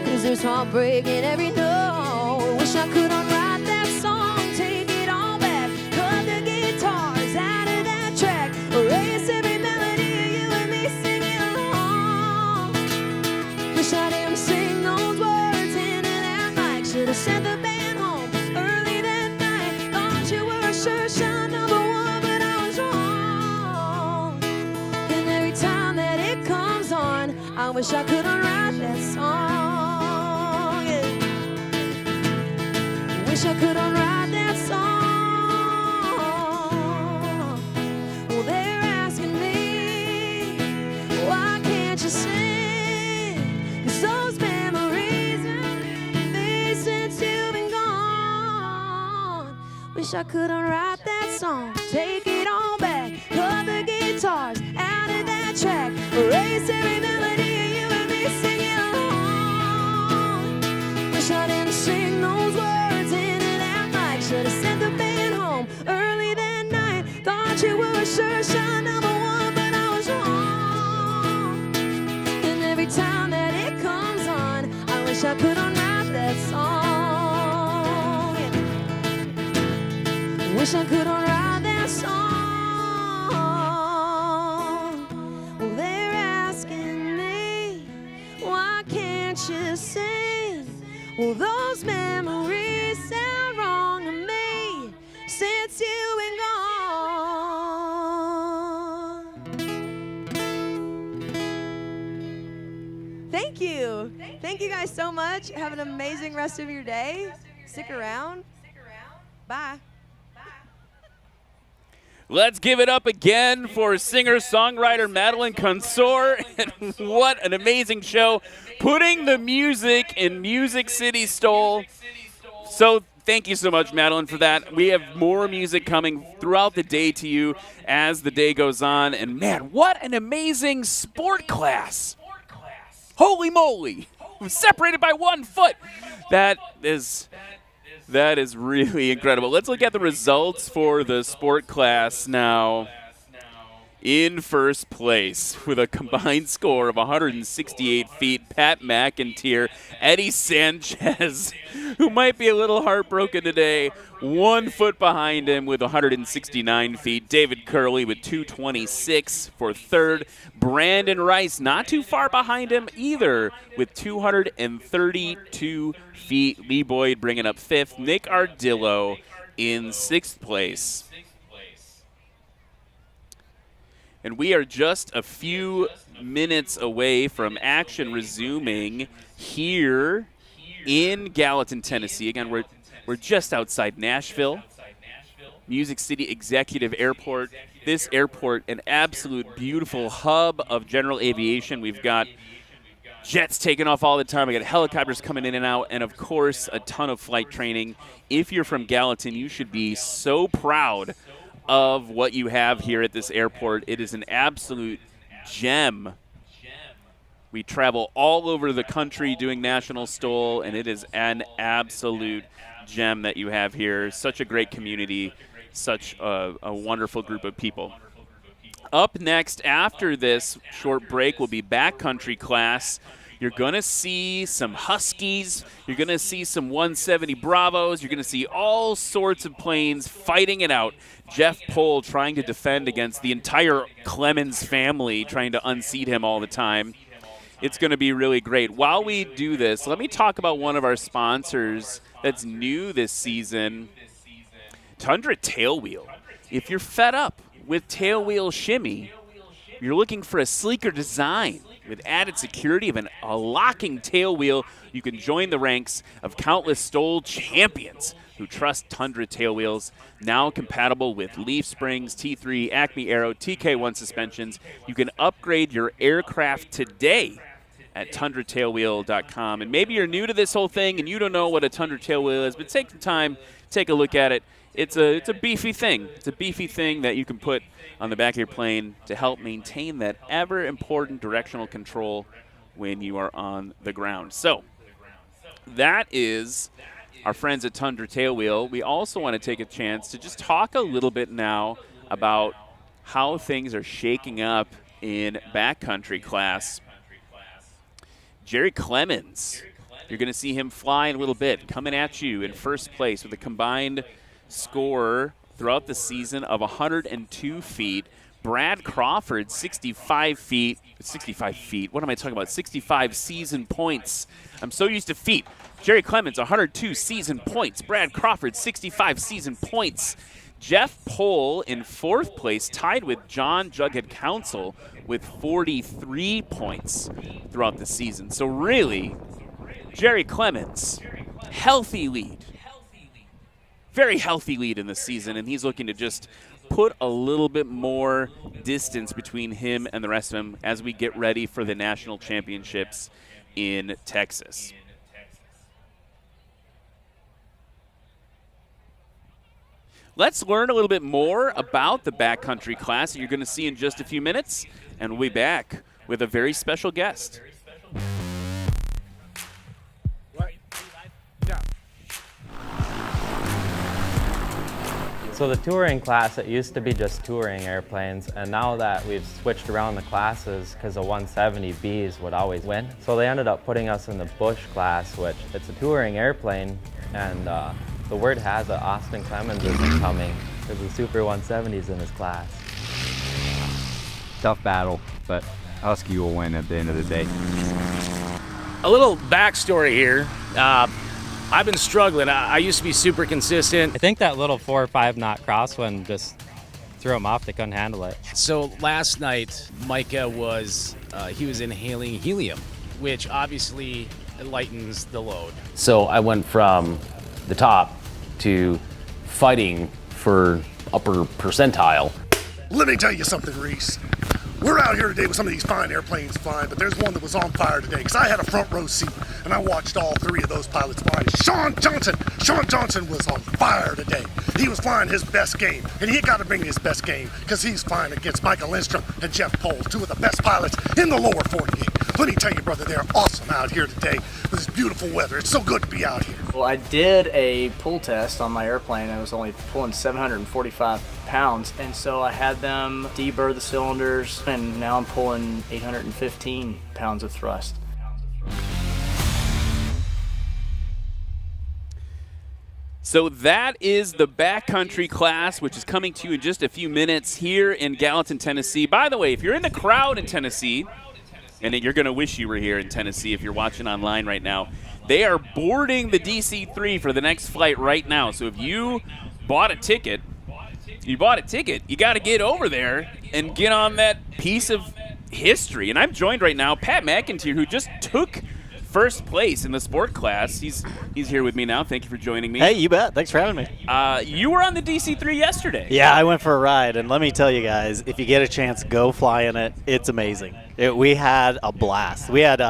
'Cause there's heartbreak in every note. Wish I could unwrite that song, take it all back. Cut the guitars out of that track, erase every melody you and me singing along. Wish I didn't sing those words into that mic. Should've sent the band home early that night. Thought you were a sure shot #1, but I was wrong. And every time that it comes on, I wish I could unwrite that song. Wish I could unwrite that song. Well, they're asking me, why can't you sing? 'Cause those memories are me since you've been gone. Wish I could unwrite that song, take it all back. Cut the guitars out of that track, erase every melody you and me singing along. Wish I didn't sing those words into that mic. Should've sent the band home early that night. Thought you were a sure shot #1, but I was wrong. And every time that it comes on, I wish I could unwrite that song. Yeah. Wish I could unwrite that song. Well, they're asking me, why can't you sing? Well, those memories sound wrong to me since you've been gone. Thank you. Thank you guys so much. Have an amazing rest of your day. Stick around. Bye. Let's give it up again for singer-songwriter Madeline Consor. And what an amazing show. Putting the music in Music City STOL. So thank you so much, Madeline, for that. We have more music coming throughout the day to you as the day goes on. And man, what an amazing sport class. Holy moly. Separated by 1 foot. That is really incredible. Let's look at the results for the sport class now. In first place with a combined score of 168 feet, Pat McIntyre. Eddie Sanchez, who might be a little heartbroken today, 1 foot behind him with 169 feet. David Curley with 226 for third. Brandon Rice not too far behind him either with 232 feet. Lee Boyd bringing up fifth. Nick Ardillo in sixth place. And we are just a few minutes away from action resuming here in Gallatin, Tennessee. Again, we're just outside Nashville, Music City Executive Airport. This airport, an absolute beautiful hub of general aviation. We've got jets taking off all the time. We got helicopters coming in and out, and of course, a ton of flight training. If you're from Gallatin, you should be so proud of what you have here at this airport. It is an absolute gem. We travel all over the country doing National STOL, and it is an absolute gem that you have here. Such a great community, such a wonderful group of people. Up next after this short break will be backcountry class. You're going to see some Huskies. You're going to see some 170 Bravos. You're going to see all sorts of planes fighting it out. Jeff Pohl trying to defend against the entire Clemens family, trying to unseat him all the time. It's going to be really great. While we do this, let me talk about one of our sponsors that's new this season, Tundra Tailwheel. If you're fed up with tailwheel shimmy, you're looking for a sleeker design with added security of a locking tailwheel, you can join the ranks of countless STOL champions who trust Tundra tailwheels, now compatible with Leaf Springs, T3, Acme Aero, TK1 suspensions. You can upgrade your aircraft today at tundratailwheel.com. And maybe you're new to this whole thing and you don't know what a Tundra tailwheel is, but take the time, take a look at it. It's a beefy thing. It's a beefy thing that you can put on the back of your plane to help maintain that ever-important directional control when you are on the ground. So that is our friends at Tundra Tailwheel. We also want to take a chance to just talk a little bit now about how things are shaking up in backcountry class. Jerry Clemens, you're going to see him fly in a little bit, coming at you in first place with a combined score throughout the season of 102 feet. Brad Crawford, 65 feet. What am I talking about? 65 season points. I'm so used to feet. Jerry Clemens, 102 season points. Brad Crawford, 65 season points. Jeff Pohl in fourth place, tied with John Jughead Council with 43 points throughout the season. So really, Jerry Clemens, healthy lead. Very healthy lead in the season, and he's looking to just put a little bit more distance between him and the rest of them as we get ready for the national championships in Texas. Let's learn a little bit more about the backcountry class that you're going to see in just a few minutes, and we'll be back with a very special guest. So the touring class, it used to be just touring airplanes, and now that we've switched around the classes, because the 170Bs would always win, so they ended up putting us in the Bush class, which it's a touring airplane, and the word has it Austin Clemens isn't coming, because the Super 170's in his class. Tough battle, but Husky will win at the end of the day. A little backstory here. I've been struggling. I used to be super consistent. I think that little 4 or 5 knot crosswind just threw them off. They couldn't handle it. So last night, Micah was inhaling helium, which obviously lightens the load. So I went from the top to fighting for upper percentile. Let me tell you something, Reese. We're out here today with some of these fine airplanes flying, but there's one that was on fire today because I had a front row seat and I watched all 3 of those pilots fly. Sean Johnson was on fire today. He was flying his best game, and he got to bring his best game because he's flying against Michael Lindstrom and Jeff Pohl, 2 of the best pilots in the lower 48. Let me tell you, brother, they're awesome out here today with this beautiful weather. It's so good to be out here. Well, I did a pull test on my airplane. I was only pulling 745 pounds, and so I had them deburr the cylinders, and now I'm pulling 815 pounds of thrust. So that is the backcountry class, which is coming to you in just a few minutes here in Gallatin, Tennessee. By the way, if you're in the crowd in Tennessee, and you're going to wish you were here in Tennessee if you're watching online right now, they are boarding the DC-3 for the next flight right now. So if you bought a ticket, you got to get over there and get on that piece of history. And I'm joined right now, Pat McIntyre, who just took first place in the sport class. He's here with me now. Thank you for joining me. Hey, you bet. Thanks for having me. You were on the DC-3 yesterday. Yeah, I went for a ride, and let me tell you guys, if you get a chance, go fly in it. It's amazing. We had a blast. We had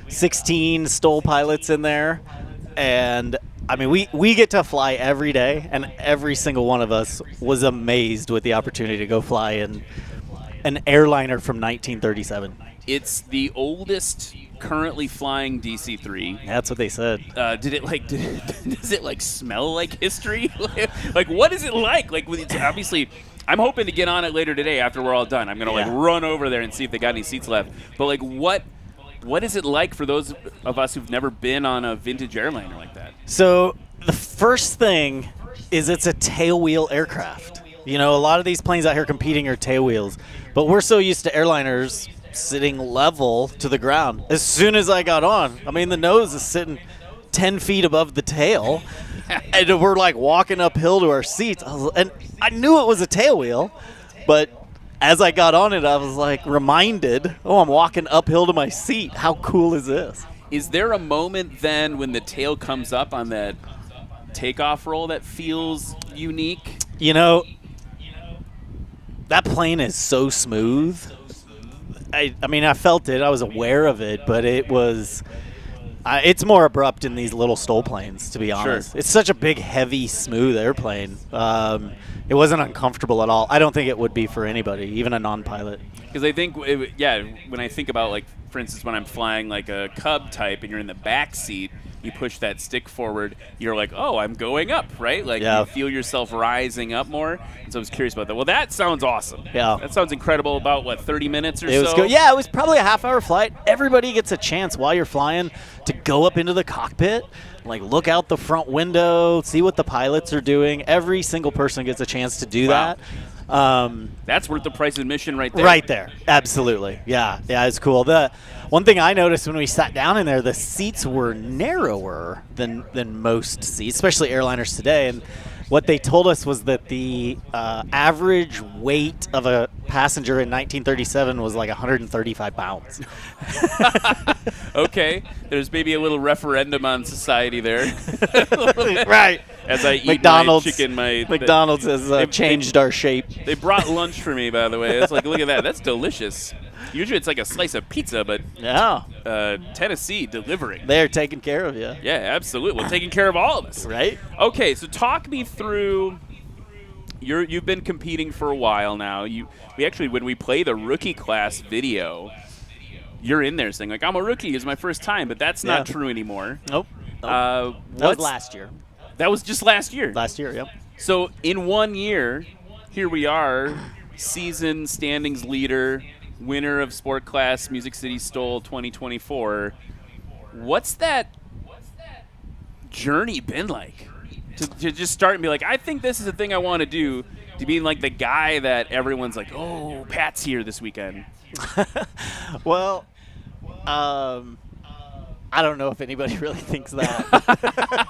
16 STOL pilots in there, and I mean, we get to fly every day, and every single one of us was amazed with the opportunity to go fly in an airliner from 1937. It's the oldest currently flying DC-3. That's what they said. Does it like smell like history? Like, what is it like? Like, it's obviously, I'm hoping to get on it later today after we're all done. I'm gonna like run over there and see if they got any seats left. But like, what is it like for those of us who've never been on a vintage airliner like that? So the first thing is it's a tailwheel aircraft. You know, a lot of these planes out here competing are tailwheels, but we're so used to airliners sitting level to the ground. As soon as I got on, I mean, the nose is sitting 10 feet above the tail, and we're like walking uphill to our seats. And I knew it was a tailwheel, but as I got on it, I was like reminded, oh, I'm walking uphill to my seat. How cool is this? Is there a moment then when the tail comes up on that takeoff roll that feels unique? You know, that plane is so smooth. I mean, I felt it. I was aware of it, but it was it's more abrupt in these little STOL planes, to be honest. Sure. It's such a big, heavy, smooth airplane. It wasn't uncomfortable at all. I don't think it would be for anybody, even a non-pilot. Because I think, when I think about, like, for instance, when I'm flying like a Cub type and you're in the back seat, you push that stick forward, you're like, oh, I'm going up, right? Like, you feel yourself rising up more. And so I was curious about that. Well, that sounds awesome. Yeah. That sounds incredible. About, what, 30 minutes or so? It was good. Yeah, it was probably a half-hour flight. Everybody gets a chance while you're flying to go up into the cockpit, like look out the front window, see what the pilots are doing. Every single person gets a chance to do that. That's worth the price of admission right there. Right there. Absolutely. Yeah, it's cool. The one thing I noticed when we sat down in there, the seats were narrower than most seats, especially airliners today. And what they told us was that the average weight of a passenger in 1937 was like 135 pounds. Okay. There's maybe a little referendum on society there. Right. As I eat McDonald's, my chicken, McDonald's has changed our shape. They brought lunch for me, by the way. It's like, look at that. That's delicious. Usually it's like a slice of pizza, but Tennessee delivering. They're taking care of you. Yeah, absolutely. Well, taking care of all of us. Right. Okay, so talk me through. You've been competing for a while now. We actually, when we play the rookie class video, you're in there saying, like, I'm a rookie. It's my first time, but that's not true anymore. Nope. That was last year. That was just last year? Last year, yep. So in 1 year, here we are, season standings leader, winner of Sport Class Music City STOL 2024. What's that journey been like? To just start and be like, I think this is the thing I want to do, to being like the guy that everyone's like, oh, Pat's here this weekend. Well, I don't know if anybody really thinks that.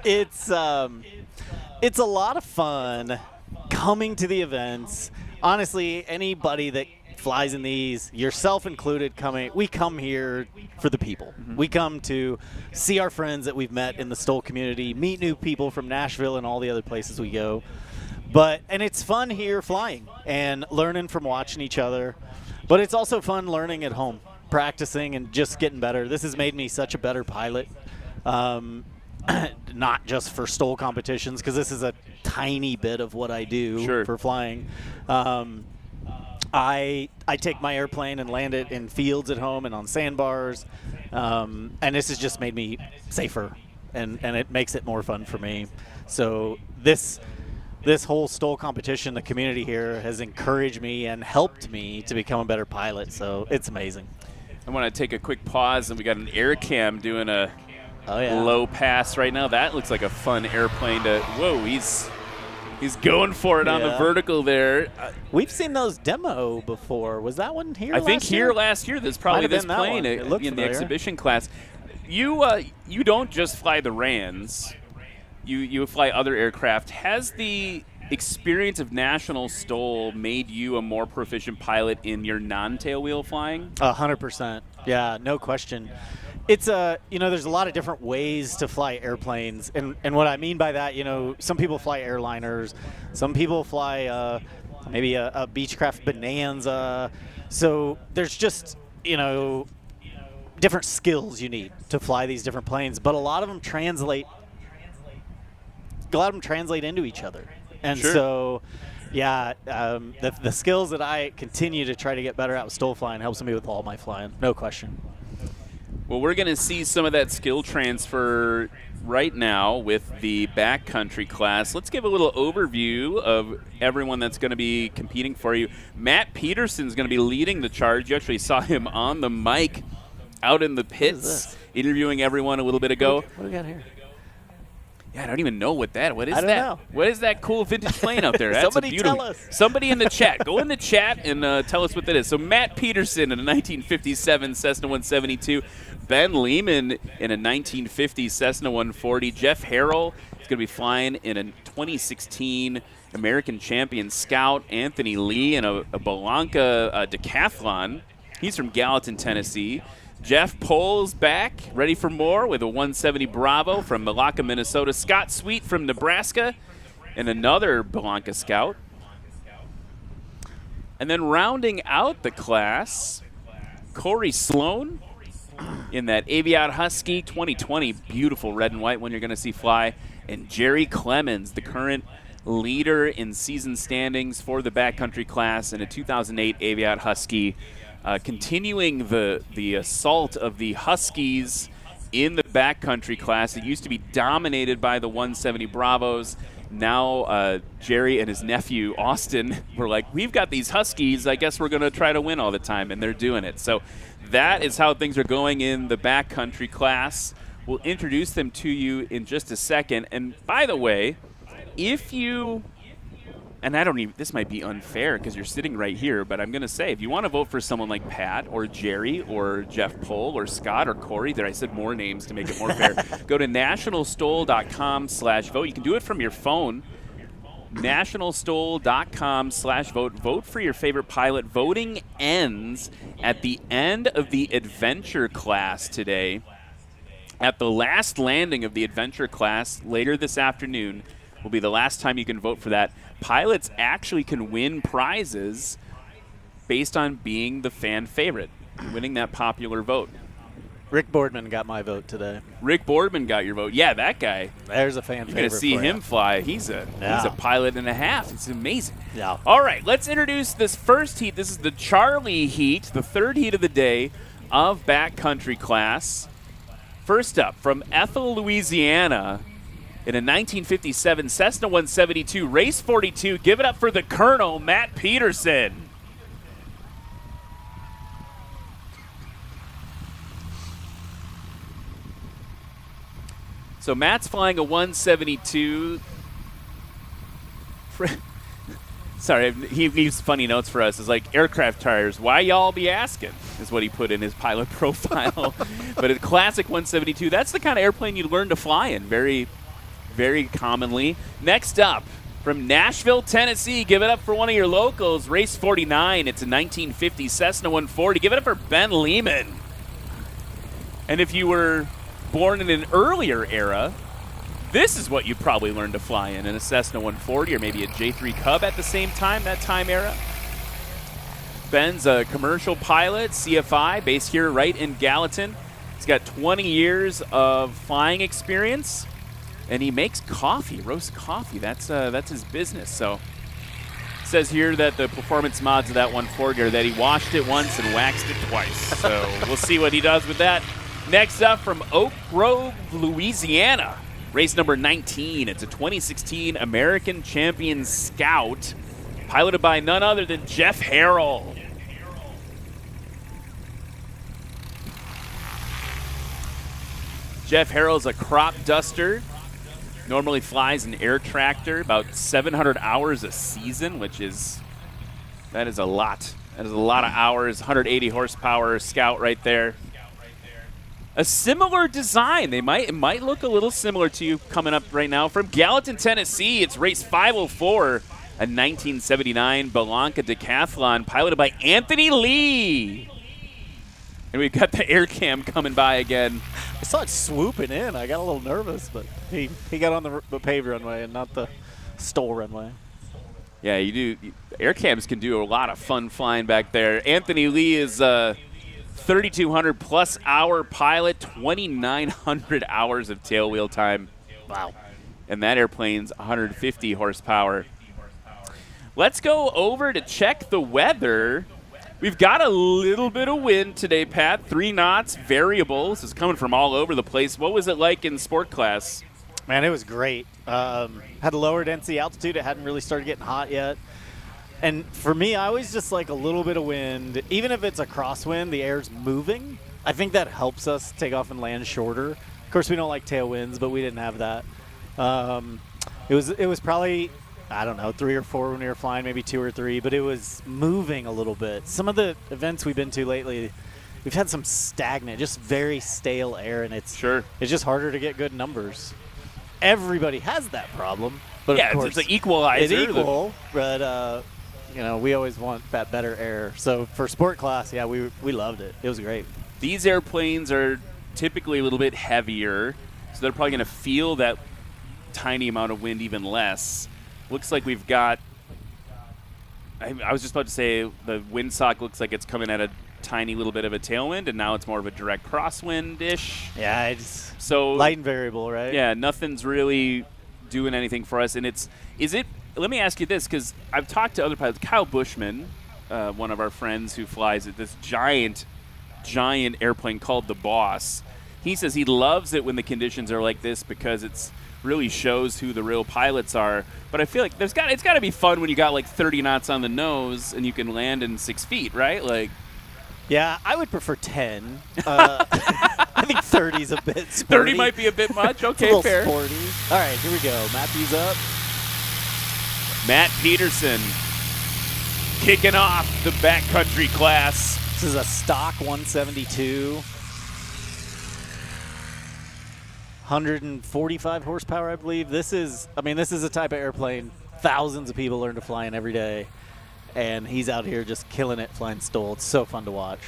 It's a lot of fun coming to the events. Honestly, anybody that flies in these, yourself included, we come here for the people. Mm-hmm. We come to see our friends that we've met in the STOL community, meet new people from Nashville and all the other places we go. And it's fun here flying and learning from watching each other. But it's also fun learning at home, practicing and just getting better. This has made me such a better pilot. Not just for STOL competitions, because this is a tiny bit of what I do for flying. I take my airplane and land it in fields at home and on sandbars, and this has just made me safer, and it makes it more fun for me. So this whole STOL competition, the community here has encouraged me and helped me to become a better pilot, so it's amazing. I want to take a quick pause, and we got an air cam doing a low pass right now. That looks like a fun airplane to. Whoa, he's going for it on the vertical there. We've seen those demo before. Was that one here? I think here last year. There's probably this plane in the exhibition class. You don't just fly the RANs. You fly other aircraft. Has the experience of National STOL made you a more proficient pilot in your non-tailwheel flying? 100%. Yeah, no question. It's there's a lot of different ways to fly airplanes, and what I mean by that, some people fly airliners, some people fly maybe a Beechcraft Bonanza. So there's just different skills you need to fly these different planes, but a lot of them translate into each other, and Sure. so. Yeah, the skills that I continue to try to get better at with STOL flying helps me with all my flying, no question. Well, we're going to see some of that skill transfer right now with the backcountry class. Let's give a little overview of everyone that's going to be competing for you. Matt Peterson's going to be leading the charge. You actually saw him on the mic out in the pits interviewing everyone a little bit ago. What do we got here? Yeah, I don't even know what is I don't that? know. What is that cool vintage plane out there? That's Somebody beautiful. tell us. Somebody in the chat. Go in the chat and tell us what that is. So Matt Peterson in a 1957 Cessna 172. Ben Lehman in a 1950 Cessna 140. Jeff Harrell is going to be flying in a 2016 American Champion Scout. Anthony Lee in a Belanca decathlon. He's from Gallatin, Tennessee. Jeff Pohl's back, ready for more with a 170 Bravo from Malacca, Minnesota. Scott Sweet from Nebraska and another Belanca Scout. And then rounding out the class, Corey Sloan in that Aviat Husky 2020, beautiful red and white one you're going to see fly. And Jerry Clemens, the current leader in season standings for the backcountry class in a 2008 Aviat Husky. Continuing the assault of the Huskies in the backcountry class. It used to be dominated by the 170 Bravos. Now Jerry and his nephew Austin were like, we've got these Huskies, I guess we're going to try to win all the time, and they're doing it. So that is how things are going in the backcountry class. We'll introduce them to you in just a second. And by the way, if you... And this might be unfair because you're sitting right here, but I'm going to say, if you want to vote for someone like Pat or Jerry or Jeff Pohl or Scott or Corey, I said more names to make it more fair, go to nationalstol.com/vote. You can do it from your phone. nationalstol.com/vote. Vote for your favorite pilot. Voting ends at the end of the adventure class today. At the last landing of the adventure class later this afternoon will be the last time you can vote for that. Pilots actually can win prizes based on being the fan favorite, winning that popular vote. Rick Boardman got my vote today. Rick Boardman got your vote. Yeah, that guy. There's a fan favorite. You're going to see for him you. fly. He's a pilot and a half. It's amazing. Yeah. All right, let's introduce this first heat. This is the Charlie heat, the third heat of the day of backcountry class. First up, from Ethel, Louisiana, in a 1957 Cessna 172, race 42. Give it up for the Colonel, Matt Peterson. So Matt's flying a 172. Sorry, he leaves funny notes for us. It's like aircraft tires. Why y'all be asking is what he put in his pilot profile. But a classic 172, that's the kind of airplane you learn to fly in very, very commonly. Next up, from Nashville, Tennessee, give it up for one of your locals, race 49. It's a 1950 Cessna 140. Give it up for Ben Lehman. And if you were born in an earlier era, this is what you probably learned to fly in a Cessna 140 or maybe a J3 Cub at the same time, that time era. Ben's a commercial pilot, CFI, based here right in Gallatin. He's got 20 years of flying experience, and he makes coffee, roast coffee. That's his business. So it says here that the performance mods of that 140 are that he washed it once and waxed it twice. So we'll see what he does with that. Next up, from Oak Grove, Louisiana, race number 19. It's a 2016 American Champion Scout, piloted by none other than Jeff Harrell. Jeff Harrell's a crop duster. Normally flies an air tractor, about 700 hours a season, that is a lot. That is a lot of hours, 180 horsepower Scout right there. A similar design. It might look a little similar to you coming up right now. From Gallatin, Tennessee, it's race 504, a 1979 Belanca Decathlon piloted by Anthony Lee. And we've got the air cam coming by again. I saw it swooping in. I got a little nervous, but he got on the paved runway and not the STOL runway. Yeah, you do. Air cams can do a lot of fun flying back there. Anthony Lee is 3,200 plus hour pilot, 2,900 hours of tail wheel time. Wow. And that airplane's 150 horsepower. Let's go over to check the weather. We've got a little bit of wind today, Pat. 3 knots, variable. This is coming from all over the place. What was it like in sport class? Man, it was great. Had a lower density altitude. It hadn't really started getting hot yet. And for me, I always just like a little bit of wind. Even if it's a crosswind, the air's moving. I think that helps us take off and land shorter. Of course, we don't like tailwinds, but we didn't have that. It was probably, I don't know, 3 or 4 when we were flying, maybe 2 or 3, but it was moving a little bit. Some of the events we've been to lately, we've had some stagnant, just very stale air, and it's just harder to get good numbers. Everybody has that problem, but yeah, of course, it's an equalizer. It's equal, but we always want that better air. So for sport class, yeah, we loved it. It was great. These airplanes are typically a little bit heavier, so they're probably going to feel that tiny amount of wind even less. Looks like we've got, I was just about to say, the windsock looks like it's coming at a tiny little bit of a tailwind, and now it's more of a direct crosswind-ish. Yeah, it's so light and variable, right? Yeah, nothing's really doing anything for us. And let me ask you this, because I've talked to other pilots. Kyle Bushman, one of our friends who flies this giant airplane called the Boss, he says he loves it when the conditions are like this because it's really shows who the real pilots are. But I feel like it's got to be fun when you got like 30 knots on the nose and you can land in 6 feet, right? Like, yeah, I would prefer 10. I think 30's a bit sporty. 30 might be a bit much. Okay, it's a fair. Sporty. All right, here we go. Matthews up. Matt Peterson kicking off the backcountry class. This is a stock 172. 145 horsepower, I believe. This is a type of airplane thousands of people learn to fly in every day. And he's out here just killing it flying STOL. It's so fun to watch.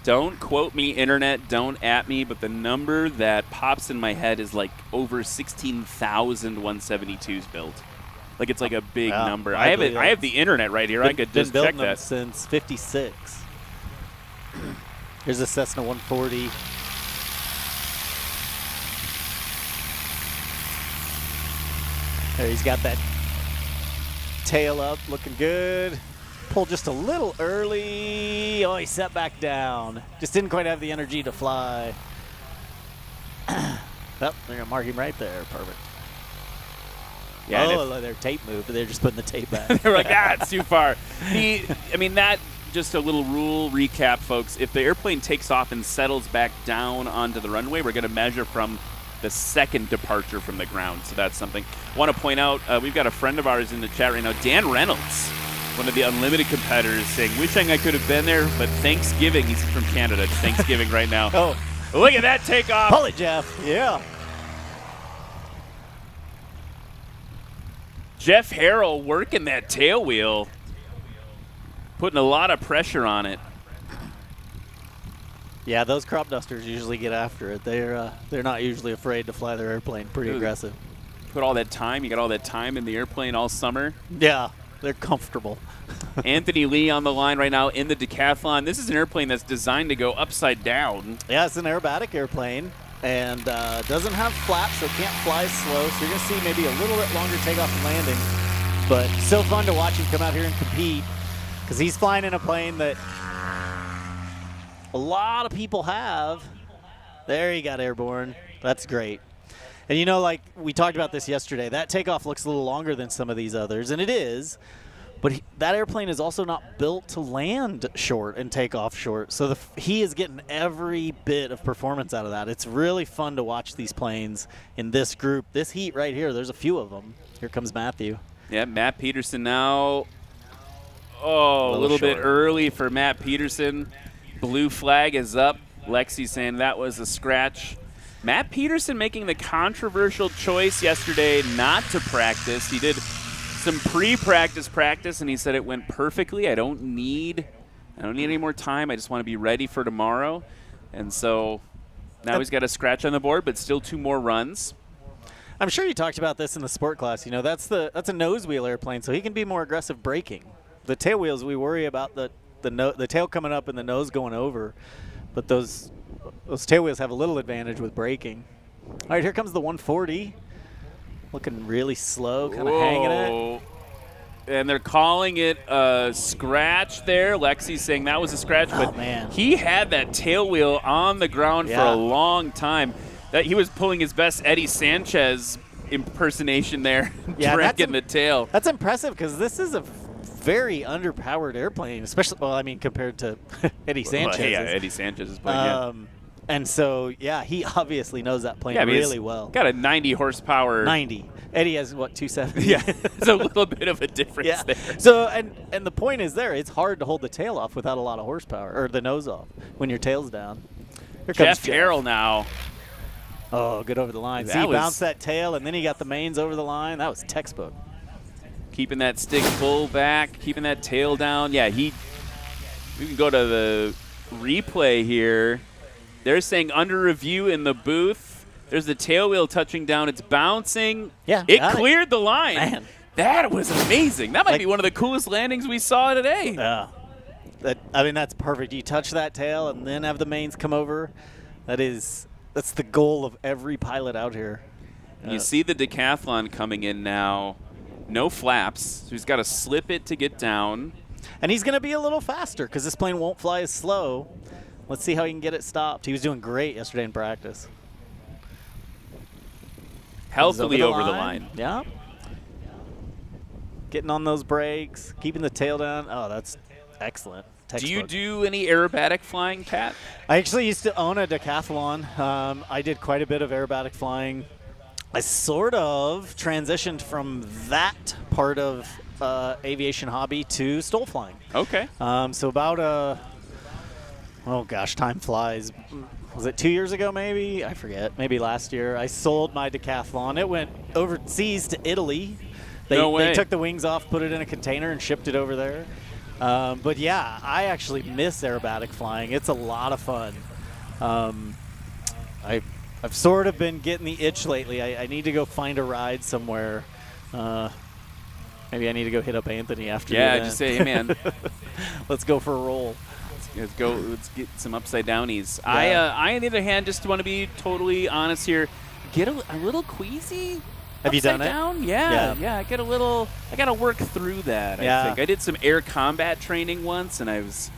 Don't quote me, internet, don't at me, but the number that pops in my head is like over 16,000 172s built. Like it's like a big number. I have the internet right here. I could just check them that. Since 56. Here's a Cessna 140. There, he's got that tail up, looking good. Pulled just a little early. Oh, he set back down. Just didn't quite have the energy to fly. Well, they're going to mark him right there. Perfect. Yeah, oh, their tape moved. They're just putting the tape back. They were like, it's too far. That just a little rule recap, folks. If the airplane takes off and settles back down onto the runway, we're going to measure from the second departure from the ground. So that's something. I want to point out, we've got a friend of ours in the chat right now, Dan Reynolds, one of the Unlimited competitors, saying, wishing I could have been there, but Thanksgiving, he's from Canada, it's Thanksgiving right now. Oh. Look at that takeoff. Pull it, Jeff. Yeah. Jeff Harrell working that tail wheel, putting a lot of pressure on it. Yeah, those crop dusters usually get after it. They're not usually afraid to fly their airplane. Pretty aggressive. Put all that time. You got all that time in the airplane all summer. Yeah, they're comfortable. Anthony Lee on the line right now in the decathlon. This is an airplane that's designed to go upside down. Yeah, it's an aerobatic airplane and doesn't have flaps, so it can't fly slow. So you're going to see maybe a little bit longer takeoff and landing. But still fun to watch him come out here and compete because he's flying in a plane that a lot of people have. There he got airborne. That's great. And like we talked about this yesterday, that takeoff looks a little longer than some of these others, and it is. But that airplane is also not built to land short and take off short. So he is getting every bit of performance out of that. It's really fun to watch these planes in this group. This heat right here, there's a few of them. Here comes Matthew. Yeah, Matt Peterson now. Oh, a little bit early for Matt Peterson. Blue flag is up. Lexi saying that was a scratch. Matt Peterson making the controversial choice yesterday not to practice. He did some pre-practice practice, and he said it went perfectly. I don't need I don't need any more time. I just want to be ready for tomorrow. And so now he's got a scratch on the board, but still 2 more runs. I'm sure you talked about this in the sport class. You know, that's a nose wheel airplane, so he can be more aggressive braking. The tail wheels, we worry about the tail coming up and the nose going over, but those tail wheels have a little advantage with braking. All right, here comes the 140. Looking really slow, kind of hanging it. And they're calling it a scratch there. Lexi's saying that was a scratch, but he had that tail wheel on the ground for a long time. That he was pulling his best Eddie Sanchez impersonation there, dragging the tail. That's impressive because this is a very underpowered airplane, especially, well, I mean, compared to Eddie Sanchez. Yeah, Eddie Sanchez is playing, And so, yeah, he obviously knows that plane really well. Got a 90 horsepower. 90. Eddie has, what, 270? Yeah, it's a little bit of a difference there. So, and the point is there, it's hard to hold the tail off without a lot of horsepower, or the nose off, when your tail's down. Here comes Jeff Harrell now. Oh, good over the line. See, he bounced that tail, and then he got the mains over the line. That was textbook. Keeping that stick full back, keeping that tail down. Yeah, we can go to the replay here. They're saying under review in the booth. There's the tail wheel touching down. It's bouncing. Yeah, it cleared the line. Man. That was amazing. That might be one of the coolest landings we saw today. Yeah. I mean, that's perfect. You touch that tail and then have the mains come over. That's the goal of every pilot out here. You see the decathlon coming in now. No flaps. So he's got to slip it to get down. And he's going to be a little faster because this plane won't fly as slow. Let's see how he can get it stopped. He was doing great yesterday in practice. Healthily over the line. Yeah. Getting on those brakes, keeping the tail down. Oh, that's excellent. Do you do any aerobatic flying, Pat? I actually used to own a decathlon. I did quite a bit of aerobatic flying. I sort of transitioned from that part of aviation hobby to STOL flying. Okay. So about oh gosh, time flies. Was it 2 years ago maybe? I forget. Maybe last year. I sold my decathlon. It went overseas to Italy. No way. They took the wings off, put it in a container, and shipped it over there. But yeah, I actually miss aerobatic flying. It's a lot of fun. I've sort of been getting the itch lately. I need to go find a ride somewhere. Maybe I need to go hit up Anthony after the event. Just say, hey, man. Let's go for a roll. Let's get some upside downies. Yeah. I, on the other hand, just want to be totally honest here, get a little queasy. Have you done upside it? down? Yeah. I get a little. I got to work through that. Yeah. I think I did some air combat training once, and I was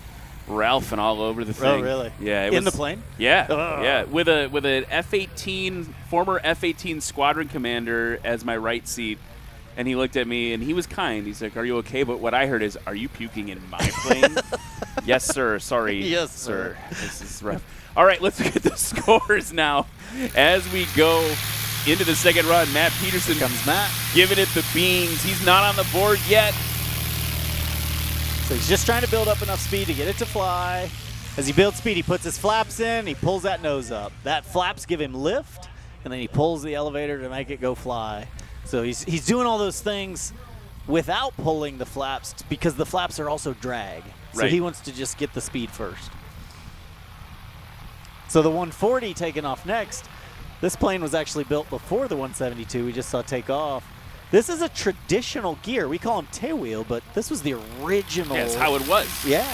Ralphing all over the thing. Oh, really? Yeah. In the plane? Yeah. Yeah. With an F-18 former F-18 squadron commander as my right seat. And he looked at me, and he was kind. He's like, "Are you okay?" But what I heard is, "Are you puking in my plane?" Yes, sir. Sorry. Yes, sir. This is rough. All right, let's look at the scores now as we go into the second run. Matt Peterson comes Matt, giving it the beans. He's not on the board yet. So he's just trying to build up enough speed to get it to fly. As he builds speed, he puts his flaps in. He pulls that nose up. That flaps give him lift, and then he pulls the elevator to make it go fly. So he's doing all those things without pulling the flaps because the flaps are also drag. So he wants to just get the speed first. So the 140 taking off next. This plane was actually built before the 172 we just saw take off. This is a traditional gear. We call them tailwheel, but this was the original. Yeah, that's how it was. Yeah.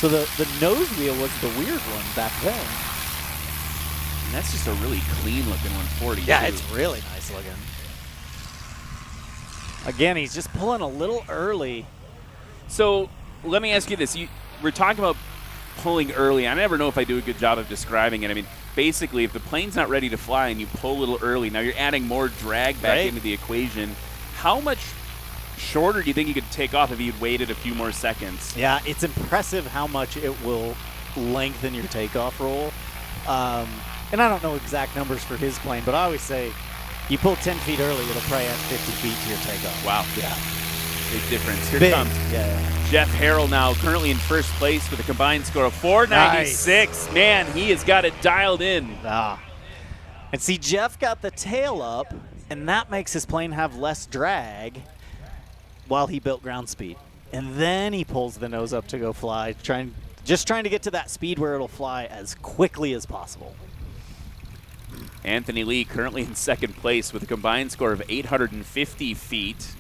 So the nose wheel was the weird one back then. And that's just a really clean looking 140. Yeah, too. it's really nice looking. Again, he's just pulling a little early. So let me ask you this. We're talking about pulling early. I never know if I do a good job of describing it. I mean, basically, if the plane's not ready to fly and you pull a little early, now you're adding more drag back into the equation. How much shorter do you think you could take off if you'd waited a few more seconds? Yeah, it's impressive how much it will lengthen your takeoff roll. And I don't know exact numbers for his plane, but I always say you pull 10 feet early, it'll probably add 50 feet to your takeoff. Wow. Yeah. Big difference. Here Big. comes Jeff Harrell now, currently in first place with a combined score of 496. Nice. Man, he has got it dialed in. And see, Jeff got the tail up, and that makes his plane have less drag while he built ground speed. and then he pulls the nose up to go fly, just trying to get to that speed where it'll fly as quickly as possible. Anthony Lee currently in second place with a combined score of 850 feet.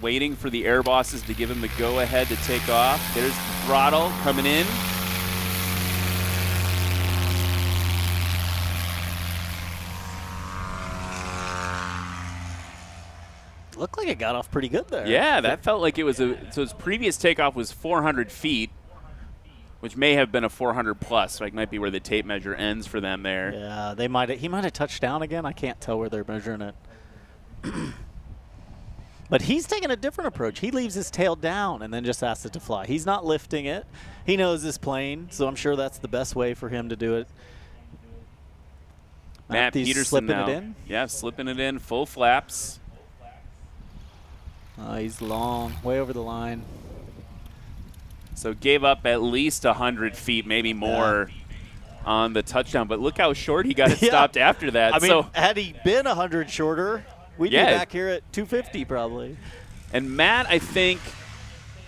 Waiting for the air bosses to give him the go-ahead to take off. There's the throttle coming in. Looked like it got off pretty good there. Yeah, that felt like it was so his previous takeoff was 400 feet, which may have been a 400 plus. Like might be where the tape measure ends for them there. Yeah, he might have touched down again. I can't tell where they're measuring it. But he's taking a different approach. He leaves his tail down and then just asks it to fly. He's not lifting it. He knows this plane, so I'm sure that's the best way for him to do it. Matt Peterson slipping now. it in. Yeah, slipping it in, full flaps. He's long, way over the line. So gave up at least 100 feet, maybe more, on the touchdown. But look how short he got it stopped after that. I mean, had he been 100 shorter, we'd be back here at 250 probably. And Matt, I think,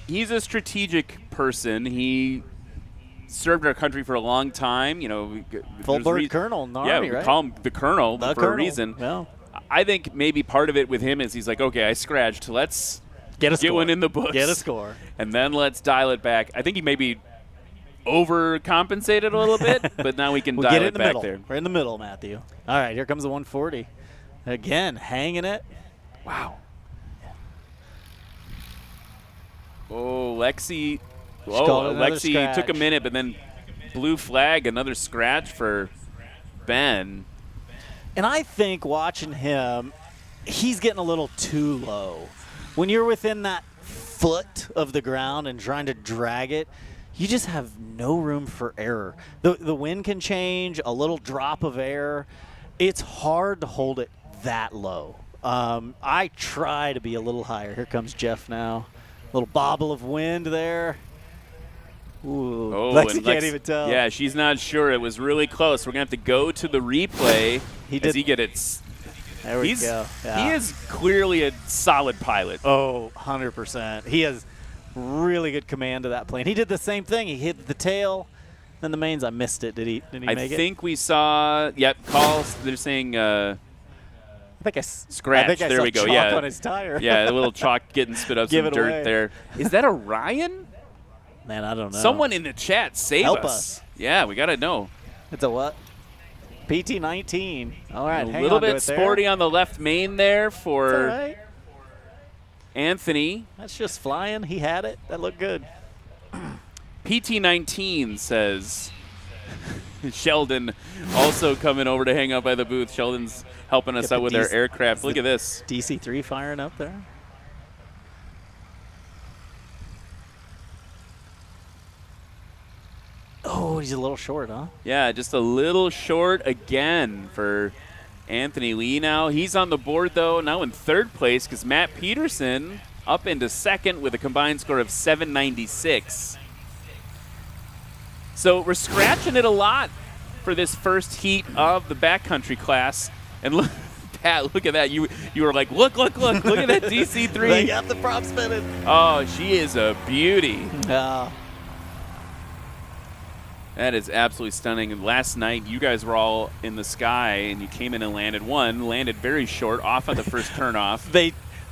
he's a strategic person. He served our country for a long time. You know, full-bird colonel in the Army, we right? call him the colonel for a reason. Yeah. I think maybe part of it with him is he's like, okay, I scratched. Let's get one in the books. Get a score. And then let's dial it back. I think he maybe overcompensated a little bit, but now we can dial get it in the back middle. there. We're in the middle, Matthew. All right, here comes the 140. Again, hanging it. Wow. Oh, Lexi. Lexi took a minute, but then blue flag, another scratch for Ben. And I think watching him, he's getting a little too low. When you're within that foot of the ground and trying to drag it, you just have no room for error. The wind can change, a little drop of air. It's hard to hold it that low. I try to be a little higher. Here comes Jeff now. A little bobble of wind there. Ooh, Lexi can't even tell. Yeah, she's not sure. It was really close. We're going to have to go to the replay as he get it. There we go. Yeah. He is clearly a solid pilot. Oh, 100%. He has really good command of that plane. He did the same thing. He hit the tail. Then the mains, I missed it. Did he make it? I think we saw, calls. They're saying I think I scratch. I there saw we go. Chalk on his tire. Yeah, a little chalk getting spit up some dirt away. there. Is that a Ryan? Man, I don't know. Someone in the chat save Help us. Yeah, we got to know. It's a what? PT-19. All right, a little bit sporty on the left main there for right. Anthony. That's just flying. He had it. That looked good. PT-19 says Sheldon also coming over to hang out by the booth. Sheldon's helping us out with our aircraft. Look at this. DC-3 firing up there. Oh, he's a little short, huh? Yeah, just a little short again for Anthony Lee now. He's on the board, though, now in third place because Matt Peterson up into second with a combined score of 796. So we're scratching it a lot for this first heat of the backcountry class. And look, Pat, look at that. You were like, look at that DC-3. They got the prop spinning. Oh, she is a beauty. Yeah. That is absolutely stunning. And last night, you guys were all in the sky, and you came in and landed very short, off on the first turnoff.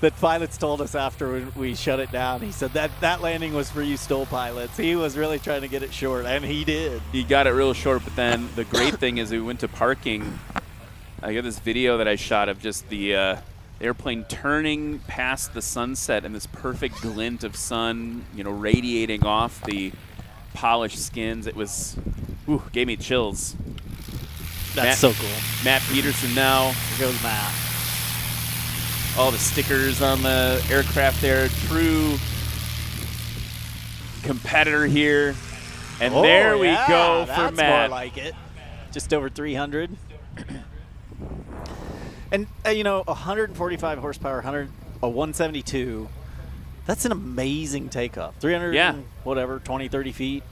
The pilots told us after we shut it down, he said that landing was for you STOL pilots. He was really trying to get it short, and he did. He got it real short, but then the great thing is we went to parking. I got this video that I shot of just the airplane turning past the sunset and this perfect glint of sun, radiating off the polished skins. It was, gave me chills. That's so cool. Matt Peterson now. Here goes Matt. All the stickers on the aircraft there. True competitor here. And there we go for that's Matt. More like it. Just over 300. And, 145 horsepower, 172. That's an amazing takeoff. 300 and whatever, 20, 30 feet.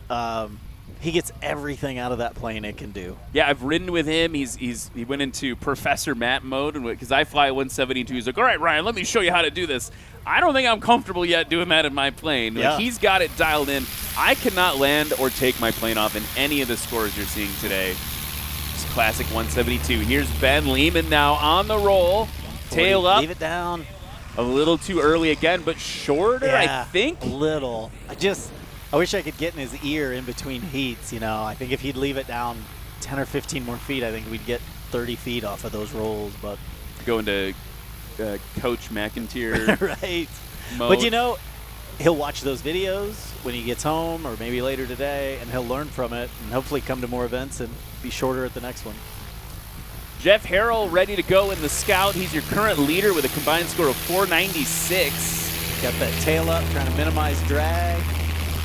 He gets everything out of that plane it can do. Yeah, I've ridden with him. He went into Professor Matt mode, and because I fly 172, he's like, all right, Ryan, let me show you how to do this. I don't think I'm comfortable yet doing that in my plane. Yeah. Like, he's got it dialed in. I cannot land or take my plane off in any of the scores you're seeing today. It's classic 172. Here's Ben Lehman now on the roll. Tail up. Leave it down. A little too early again, but shorter, Yeah, I think. A little. I wish I could get in his ear in between heats. I think if he'd leave it down 10 or 15 more feet, I think we'd get 30 feet off of those rolls. But Go into Coach McIntyre right. mode. But he'll watch those videos when he gets home or maybe later today, and he'll learn from it and hopefully come to more events and be shorter at the next one. Jeff Harrell ready to go in the Scout. He's your current leader with a combined score of 496. Got that tail up, trying to minimize drag.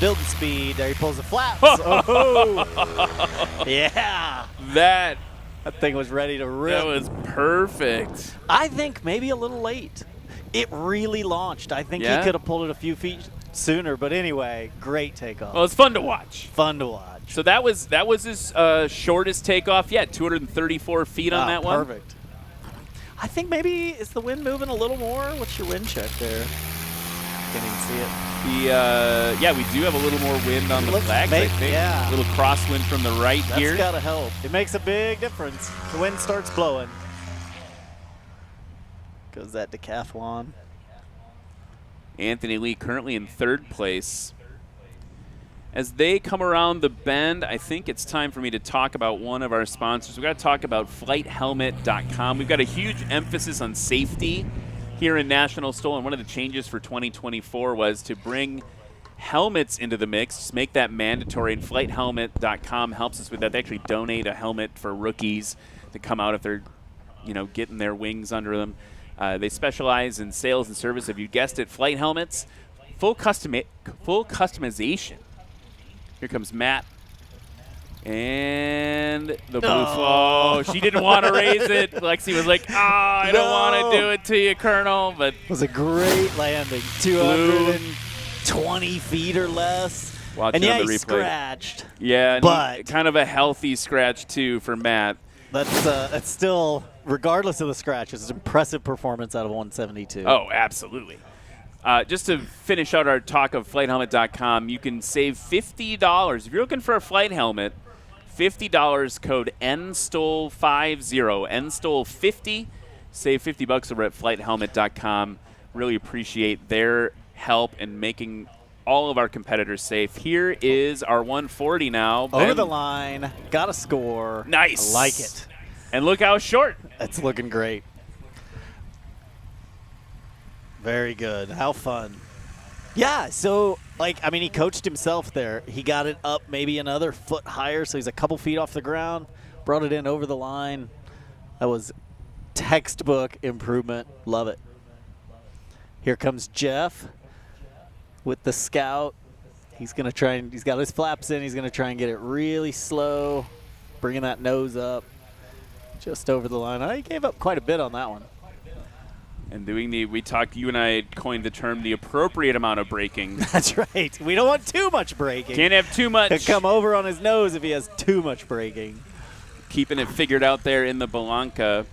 Building speed. There he pulls the flaps. Yeah. That thing was ready to rip. That was perfect. I think maybe a little late. It really launched. I think he could have pulled it a few feet sooner. But anyway, great takeoff. Well, it's fun to watch. Fun to watch. So that was his shortest takeoff yet, 234 feet on that one. Perfect. I think maybe is the wind moving a little more? What's your wind check there? Can't even see it. We do have a little more wind on the flags, I think. Yeah. A little crosswind from the right here. That's got to help. It makes a big difference. The wind starts blowing. Goes that decathlon. Anthony Lee currently in third place. As they come around the bend, I think it's time for me to talk about one of our sponsors. We've got to talk about FlightHelmet.com. We've got a huge emphasis on safety here in National STOL, and one of the changes for 2024 was to bring helmets into the mix, just make that mandatory, and FlightHelmet.com helps us with that. They actually donate a helmet for rookies to come out if they're, getting their wings under them. They specialize in sales and service, if you guessed it, flight helmets, full customization. Here comes Matt. And the blue flow. She didn't want to raise it. Lexi was like, I don't want to do it to you, Colonel. But it was a great landing. 220 feet or less. Watch and on the he replay. Scratched. Yeah, but kind of a healthy scratch, too, for Matt. That's still, regardless of the scratch, it's an impressive performance out of 172. Oh, absolutely. Just to finish out our talk of FlightHelmet.com, you can save $50. If you're looking for a flight helmet, $50, code NSTOL50, NSTOL50. Save $50 over at FlightHelmet.com. Really appreciate their help in making all of our competitors safe. Here is our 140 now. Over the line, got a score. Nice. I like it. And look how short. It's looking great. Very good. How fun. Yeah, so, he coached himself there. He got it up maybe another foot higher, so he's a couple feet off the ground, brought it in over the line. That was textbook improvement. Love it. Here comes Jeff with the Scout. He's going to try and he's got his flaps in. He's going to try and get it really slow, bringing that nose up just over the line. He gave up quite a bit on that one. And you and I coined the term the appropriate amount of braking. That's right. We don't want too much braking. Can't have too much. He'll come over on his nose if he has too much braking. Keeping it figured out there in the Belanca.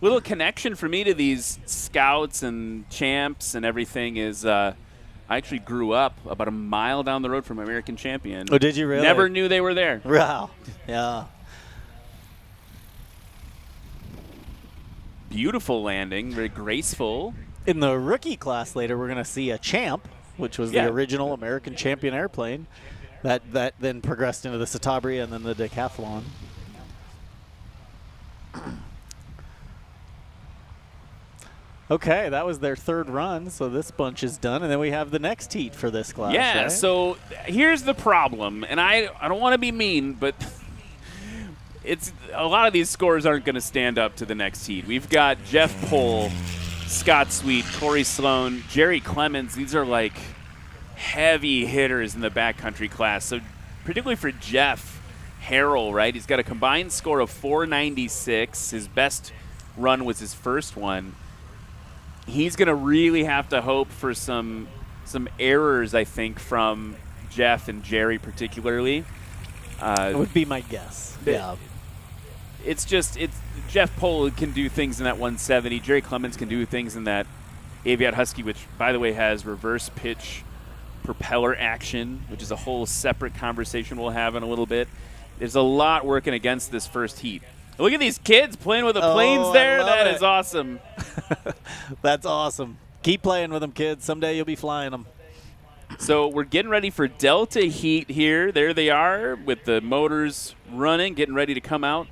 Little connection for me to these Scouts and Champs and everything is I actually grew up about a mile down the road from American Champion. Oh, did you really? Never knew they were there. Wow. Yeah. Beautiful landing, very graceful. In the rookie class later, we're going to see a Champ, which was the original American Champion airplane. That then progressed into the Citabria and then the Decathlon. Okay, that was their third run, so this bunch is done. And then we have the next heat for this class, right? So here's the problem, and I don't want to be mean, but it's a lot of these scores aren't going to stand up to the next heat. We've got Jeff Pohl, Scott Sweet, Corey Sloan, Jerry Clemens. These are like heavy hitters in the backcountry class. So particularly for Jeff Harrell, right? He's got a combined score of 496. His best run was his first one. He's going to really have to hope for some errors, I think, from Jeff and Jerry particularly. That would be my guess. Yeah. It's Jeff Pohl can do things in that 170. Jerry Clemens can do things in that Aviat Husky, which, by the way, has reverse pitch propeller action, which is a whole separate conversation we'll have in a little bit. There's a lot working against this first heat. Look at these kids playing with the planes there. That is awesome. That's awesome. Keep playing with them, kids. Someday you'll be flying them. So we're getting ready for Delta Heat here. There they are with the motors running, getting ready to come out.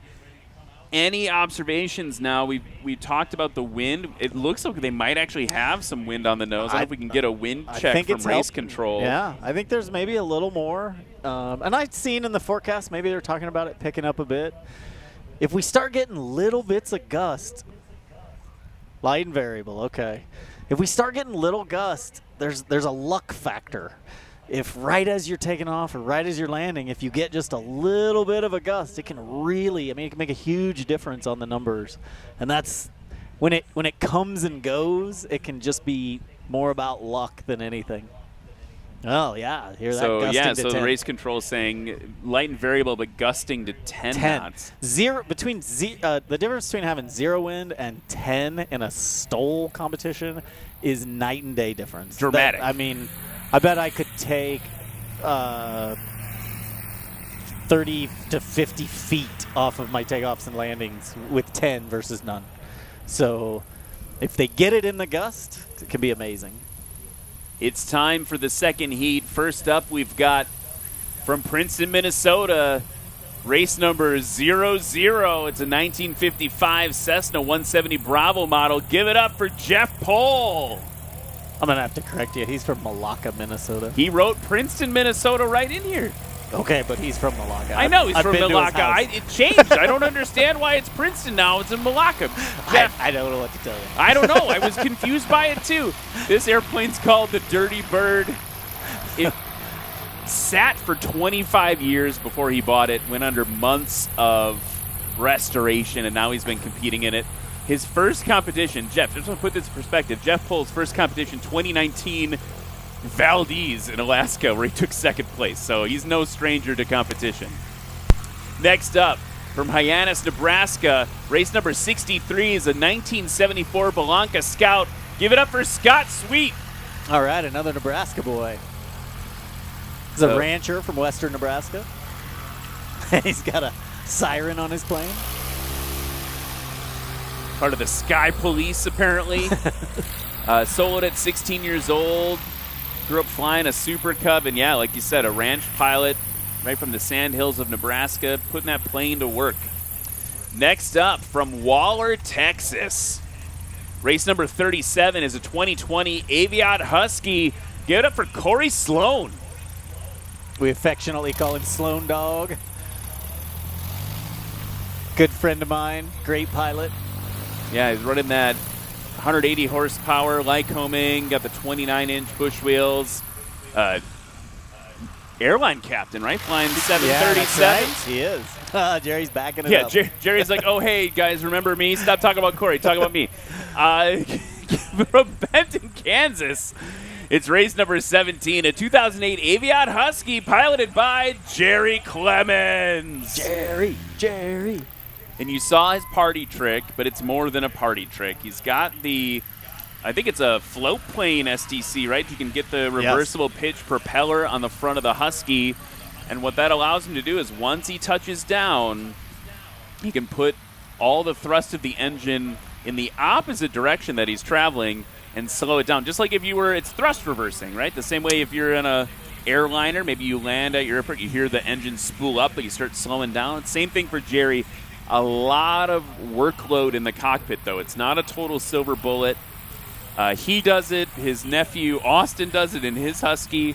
Any observations now? We talked about the wind. It looks like they might actually have some wind on the nose. I don't know if we can get a wind check from race control. Yeah, I think there's maybe a little more. And I've seen in the forecast, maybe they're talking about it picking up a bit. If we start getting little bits of gust, light and variable, okay. If we start getting little gust, there's a luck factor. If right as you're taking off or right as you're landing, if you get just a little bit of a gust, it can really, it can make a huge difference on the numbers. And that's when it comes and goes, it can just be more about luck than anything. Oh, yeah. Hear that? So, gusting to the 10. race control is saying light and variable, but gusting to 10 knots. The difference between having 0 wind and 10 in a STOL competition is night and day difference. Dramatic. I bet I could take 30 to 50 feet off of my takeoffs and landings with 10 versus none. So if they get it in the gust, it can be amazing. It's time for the second heat. First up, we've got from Princeton, Minnesota, race number 00. It's a 1955 Cessna 170 Bravo model. Give it up for Jeff Pohl. I'm going to have to correct you. He's from Malacca, Minnesota. He wrote Princeton, Minnesota right in here. Okay, but he's from Malacca. I know he's from Malacca. It changed. I don't understand why it's Princeton now. It's in Malacca. Jeff, I don't know what to tell you. I don't know. I was confused by it, too. This airplane's called the Dirty Bird. It sat for 25 years before he bought it, went under months of restoration, and now he's been competing in it. His first competition, Jeff, just to put this in perspective, Jeff Pohl's first competition, 2019 Valdez in Alaska, where he took second place. So he's no stranger to competition. Next up, from Hyannis, Nebraska, race number 63 is a 1974 Belanca Scout. Give it up for Scott Sweet. All right, another Nebraska boy. He's a rancher from western Nebraska. He's got a siren on his plane. Part of the Sky Police, apparently. Soloed at 16 years old. Grew up flying a Super Cub. And, yeah, like you said, a ranch pilot right from the Sandhills of Nebraska, putting that plane to work. Next up, from Waller, Texas. Race number 37 is a 2020 Aviat Husky. Give it up for Corey Sloan. We affectionately call him Sloan Dog. Good friend of mine, great pilot. Yeah, he's running that 180 horsepower Lycoming, got the 29-inch bush wheels. Airline captain, right? Flying 737. Yeah, that's right. He is. Jerry's backing it up. Yeah, Jerry's like, oh, hey, guys, remember me? Stop talking about Corey. Talk about me. From Benton, Kansas, it's race number 17, a 2008 Aviat Husky piloted by Jerry Clemens. Jerry. And you saw his party trick, but it's more than a party trick. He's got I think it's a float plane STC, right? You can get the reversible pitch propeller on the front of the Husky. And what that allows him to do is once he touches down, he can put all the thrust of the engine in the opposite direction that he's traveling and slow it down. Just like if it's thrust reversing, right? The same way if you're in a airliner, maybe you land at your airport, you hear the engine spool up, but you start slowing down. Same thing for Jerry. A lot of workload in the cockpit, though. It's not a total silver bullet. He does it. His nephew, Austin, does it in his Husky,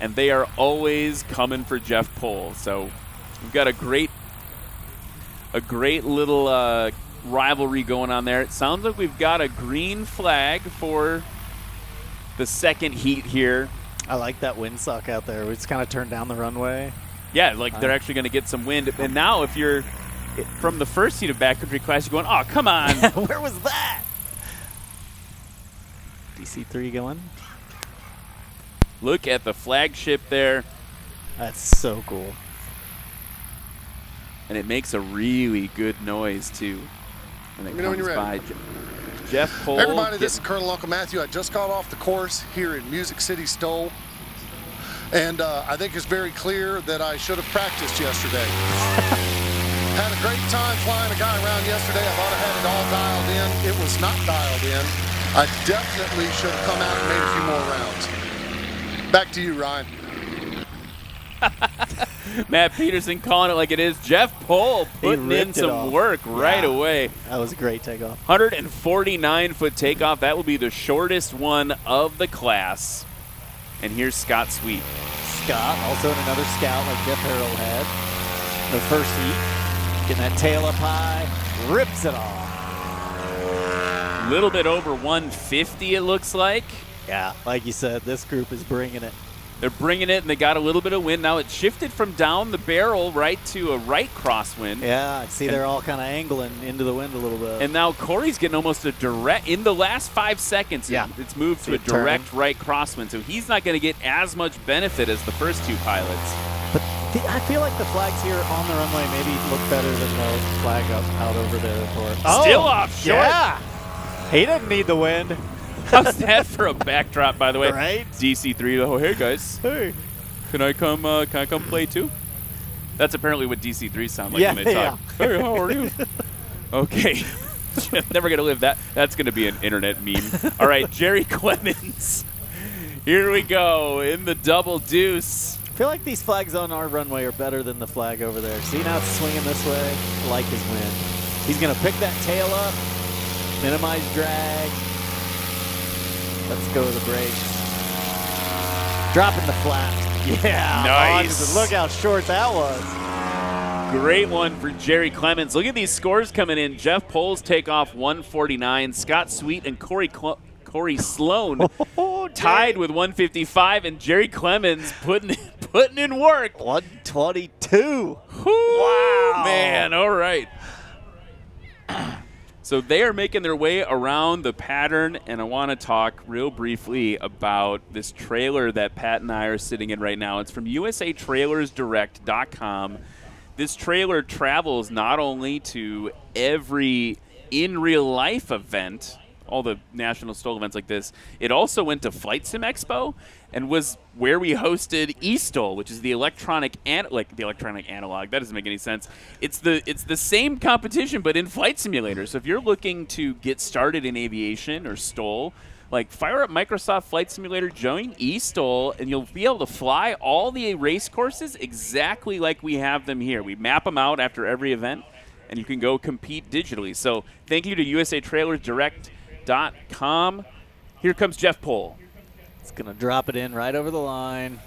and they are always coming for Jeff Pohl. So we've got a great little rivalry going on there. It sounds like we've got a green flag for the second heat here. I like that windsock out there. We just kind of turned down the runway. Yeah, like they're actually going to get some wind. And now if you're from the first heat of backcountry class, you're going, oh, come on. Where was that? DC3 going. Look at the flagship there. That's so cool. And it makes a really good noise, too, when it Let me know when comes you're by. ready. Jeff Pohl. Everybody, this is Colonel Uncle Matthew. I just got off the course here in Music City STOL. And I think it's very clear that I should have practiced yesterday. Had a great time flying a guy around yesterday. I thought I had it all dialed in. It was not dialed in. I definitely should have come out and made a few more rounds. Back to you, Ryan. Matt Peterson calling it like it is. Jeff Pohl putting in some work right away. That was a great takeoff. 149-foot takeoff. That will be the shortest one of the class. And here's Scott Sweet. Scott, also in another scout like Jeff Harrell had. The first heat. Getting that tail up high. Rips it off. A little bit over 150, it looks like. Yeah, like you said, this group is bringing it. They're bringing it, and they got a little bit of wind. Now it shifted from down the barrel right to a right crosswind. Yeah, I see they're all kind of angling into the wind a little bit. And now Corey's getting almost a direct, in the last 5 seconds, it's moved to a direct right crosswind. So he's not going to get as much benefit as the first two pilots. But I feel like the flags here on the runway maybe look better than the flag out over the airport. Still offshore. Yeah. He didn't need the wind. How's that for a backdrop, by the way? Right? DC3. Oh, hey guys. Hey. Can I come play too? That's apparently what DC3 sound like when they talk. Hey, how are you? Okay. Never gonna live that. That's gonna be an internet meme. All right, Jerry Clemens. Here we go in the double deuce. I feel like these flags on our runway are better than the flag over there. See, now it's swinging this way. I like his wind. He's gonna pick that tail up, minimize drag. Let's go to the brakes. Dropping the flat. Yeah. Nice. Look how short that was. Great one for Jerry Clemens. Look at these scores coming in. Jeff Pohl's takeoff 149. Scott Sweet and Corey Sloan tied with 155. And Jerry Clemens putting in work. 122. Wow. Man, all right. So they are making their way around the pattern, and I want to talk real briefly about this trailer that Pat and I are sitting in right now. It's from usatrailersdirect.com. This trailer travels not only to every in-real-life event, all the National STOL events like this, it also went to Flight Sim Expo and was where we hosted STOL, which is the electronic analog. That doesn't make any sense. It's the same competition, but in flight simulators. So if you're looking to get started in aviation or STOL, like fire up Microsoft Flight Simulator, join STOL, and you'll be able to fly all the race courses exactly like we have them here. We map them out after every event, and you can go compete digitally. So thank you to usatrailersdirect.com. Here comes Jeff Pohl. It's going to drop it in right over the line.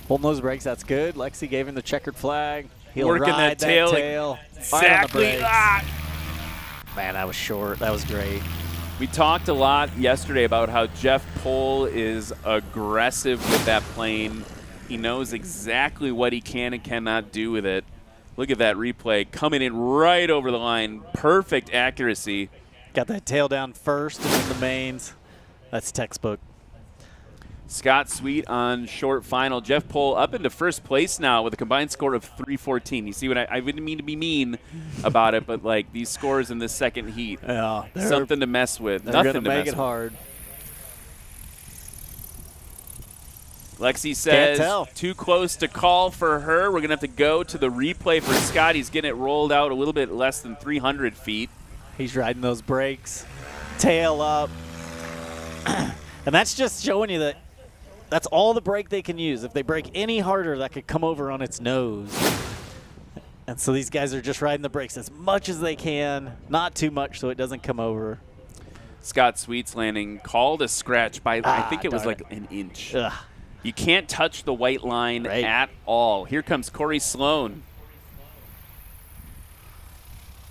Holding those brakes, that's good. Lexi gave him the checkered flag. He'll working ride that tail. Exactly. Man, that was short. That was great. We talked a lot yesterday about how Jeff Pohl is aggressive with that plane. He knows exactly what he can and cannot do with it. Look at that replay coming in right over the line. Perfect accuracy. Got that tail down first and then the mains. That's textbook. Scott Sweet on short final. Jeff Pohl up into first place now with a combined score of 314. You see what I wouldn't mean to be mean about it, but like these scores in this second heat, something to mess with. They're Nothing going to make mess it with. hard. Lexi says too close to call for her. We're going to have to go to the replay for Scott. He's getting it rolled out a little bit less than 300 feet. He's riding those brakes, tail up. And that's just showing you that that's all the brake they can use. If they brake any harder, that could come over on its nose. And so these guys are just riding the brakes as much as they can, not too much so it doesn't come over. Scott Sweet's landing called a scratch by, I think it was like an inch. Ugh. You can't touch the white line at all. Here comes Corey Sloan.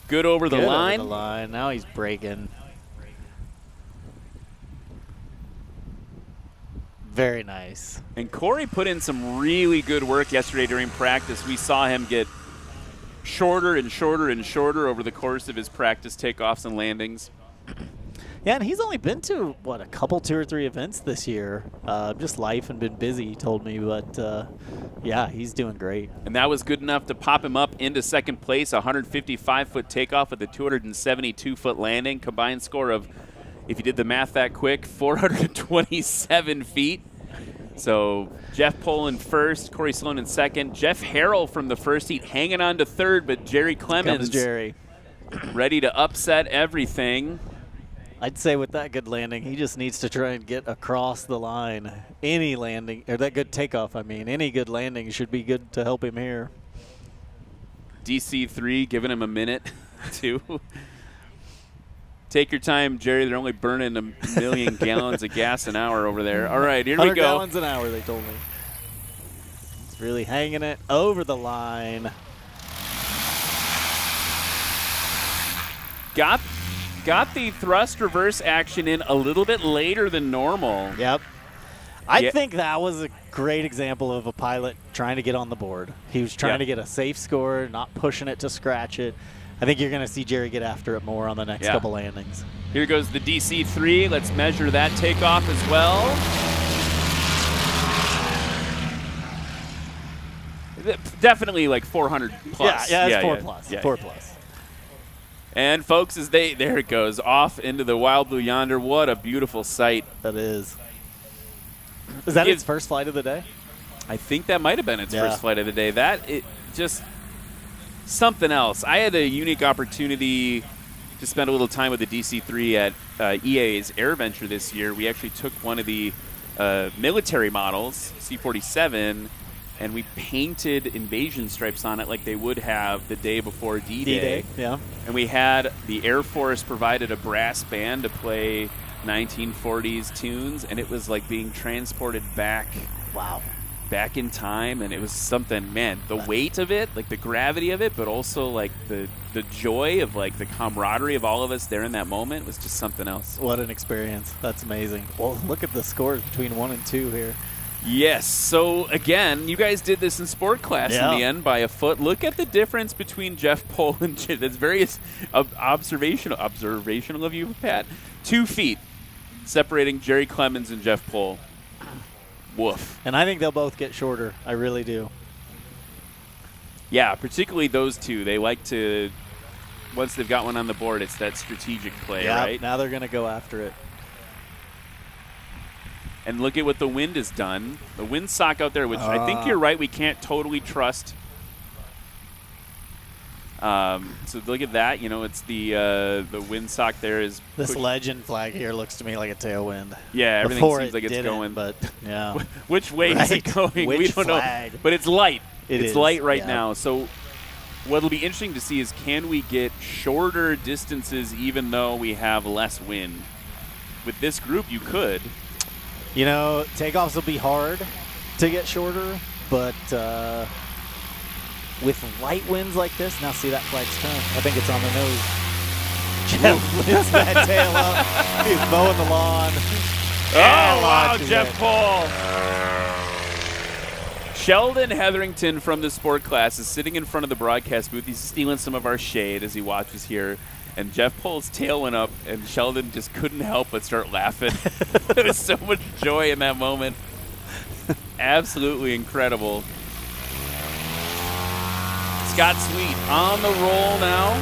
Good over the line. Over the line. Now he's braking. Very nice. And Corey put in some really good work yesterday during practice. We saw him get shorter and shorter and shorter over the course of his practice takeoffs and landings. Yeah, and he's only been to, what, a couple, 2 or 3 events this year. Just life and been busy, he told me. But, yeah, he's doing great. And that was good enough to pop him up into second place, a 155-foot takeoff with a 272-foot landing. Combined score of, if you did the math that quick, 427 feet. So Jeff Pohl in first, Corey Sloan in second. Jeff Harrell from the first heat hanging on to third, but Jerry Clemens Jerry. ready to upset everything. I'd say with that good landing, he just needs to try and get across the line. Any landing, or that good takeoff, I mean, any good landing should be good to help him here. DC3 giving him a minute to take your time, Jerry. They're only burning 1 million gallons of gas an hour over there. All right, here we 100 go. gallons an hour, they told me. He's really hanging it over the line. Got the thrust reverse action in a little bit later than normal. Yep. I think that was a great example of a pilot trying to get on the board. He was trying to get a safe score, not pushing it to scratch it. I think you're going to see Jerry get after it more on the next couple landings. Here goes the DC3. Let's measure that takeoff as well. Definitely like 400 plus. Yeah, it's 4 plus. Yeah. 4 plus. And folks, there it goes, off into the wild blue yonder. What a beautiful sight. That is. Is that its first flight of the day? I think that might have been its first flight of the day. Just something else. I had a unique opportunity to spend a little time with the DC-3 at EA's AirVenture this year. We actually took one of the military models, C-47, and we painted invasion stripes on it like they would have the day before D-Day. Yeah. And we had the Air Force provided a brass band to play 1940s tunes, and it was like being transported back. Wow. Back in time, and it was something, man, the weight of it, like the gravity of it, but also like the joy of like the camaraderie of all of us there in that moment was just something else. What an experience. That's amazing. Well, look at the scores between 1 and 2 here. Yes. So again, you guys did this in sport class in the end by a foot. Look at the difference between Jeff Pohl and Jim. That's very observational of you, Pat. 2 feet separating Jerry Clemens and Jeff Pohl. Woof. And I think they'll both get shorter. I really do. Yeah, particularly those two. They like to, once they've got one on the board, it's that strategic play, right? Now they're going to go after it. And look at what the wind has done. The windsock out there, which I think you're right, we can't totally trust. So look at that. You know, it's the windsock there is. This legend flag here looks to me like a tailwind. Yeah, everything Before seems like it's going. But yeah. Which way is it going? Which we don't flag? know. But it's light. It's light right now. So what'll be interesting to see is, can we get shorter distances even though we have less wind? With this group, you could. You know, takeoffs will be hard to get shorter, but with light winds like this, now see that flag's turned. I think it's on the nose. Jeff lifts that tail up. He's mowing the lawn. Oh, wow, Jeff Pohl. Sheldon Hetherington from the sport class is sitting in front of the broadcast booth. He's stealing some of our shade as he watches here. And Jeff Pohl's tail went up, and Sheldon just couldn't help but start laughing. There was so much joy in that moment. Absolutely incredible. Scott Sweet on the roll now.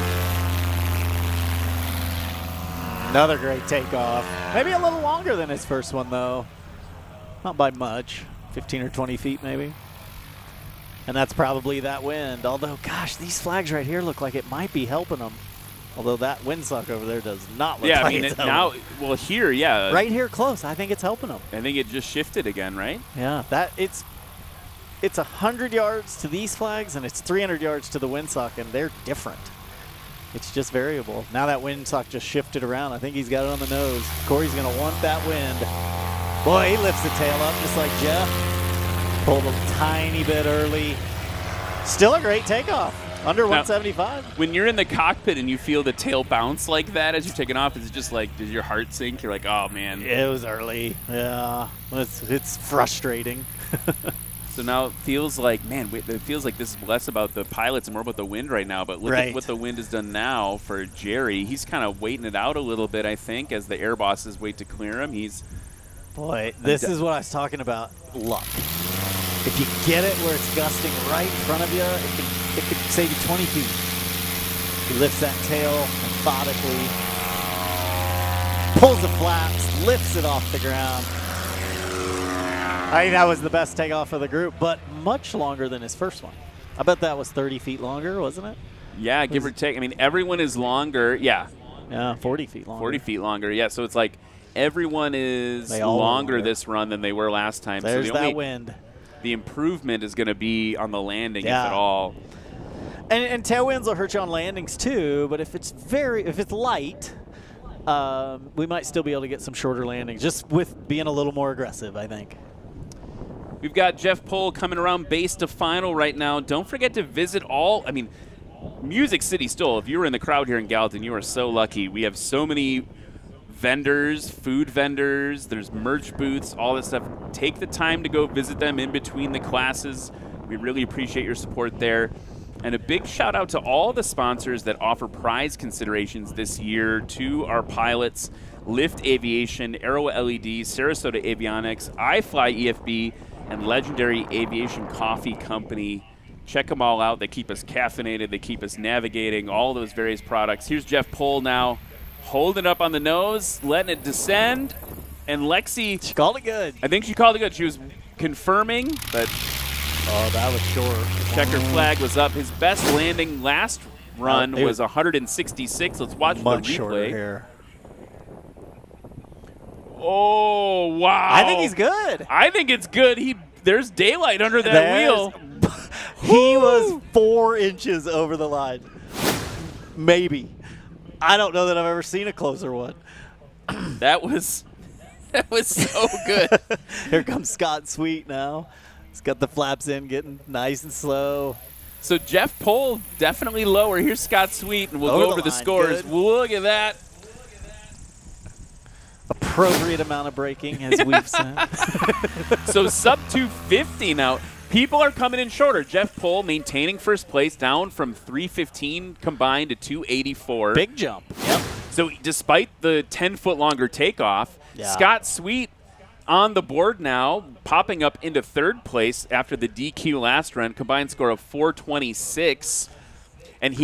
Another great takeoff. Maybe a little longer than his first one, though. Not by much. 15 or 20 feet, maybe. And that's probably that wind. Although, gosh, these flags right here look like it might be helping them. Although that windsock over there does not look like it's helping. Now, well, here, yeah. Right here close, I think it's helping them. I think it just shifted again, right? Yeah, it's 100 yards to these flags, and it's 300 yards to the windsock, and they're different. It's just variable. Now that windsock just shifted around. I think he's got it on the nose. Corey's going to want that wind. Boy, he lifts the tail up just like Jeff. Pulled a tiny bit early. Still a great takeoff. Under 175. When you're in the cockpit and you feel the tail bounce like that as you're taking off, is it just like, does your heart sink? You're like, oh, man. It was early. Yeah. It's frustrating. So now it feels like, man, it feels like this is less about the pilots and more about the wind right now. But look at what the wind has done now for Jerry. He's kind of waiting it out a little bit, I think, as the air bosses wait to clear him. Boy, this is what I was talking about, luck. If you get it where it's gusting right in front of you, it could save you 20 feet. He lifts that tail methodically, pulls the flaps, lifts it off the ground. I think that was the best takeoff of the group, but much longer than his first one. I bet that was 30 feet longer, wasn't it? Yeah, give or take. I mean, everyone is longer. Yeah. Yeah, 40 feet longer. 40 feet longer, yeah. So it's like everyone is longer this run than they were last time. There's so the that wind. The improvement is going to be on the landing, if at all. And tailwinds will hurt you on landings too, but if it's light, we might still be able to get some shorter landings, just with being a little more aggressive, I think. We've got Jeff Pohl coming around base to final right now. Don't forget to visit Music City STOL. If you were in the crowd here in Gallatin, you are so lucky. We have so many vendors, food vendors, there's merch booths, all this stuff. Take the time to go visit them in between the classes. We really appreciate your support there. And a big shout out to all the sponsors that offer prize considerations this year to our pilots: Lift Aviation, Aero LED, Sarasota Avionics, iFly EFB, and Legendary Aviation Coffee Company. Check them all out. They keep us caffeinated. They keep us navigating all those various products. Here's Jeff Pohl now, holding up on the nose, letting it descend. And Lexi, she called it good. I think she called it good. She was confirming, but that was short. The checker flag was up. His best landing last run was 166. Let's watch the replay. Much shorter here. Oh, wow. I think he's good. I think it's good. There's daylight under that wheel. He was 4 inches over the line. Maybe. I don't know that I've ever seen a closer one. That was so good. Here comes Scott Sweet now. He's got the flaps in, getting nice and slow. So Jeff Pohl definitely lower. Here's Scott Sweet, and we'll go over the scores. Good. Look at that. Appropriate amount of braking, as we've said. So sub 250 now. People are coming in shorter. Jeff Pohl maintaining first place, down from 315 combined to 284. Big jump. Yep. So despite the 10-foot longer takeoff, Scott Sweet on the board now, popping up into third place after the DQ last run, combined score of 426. And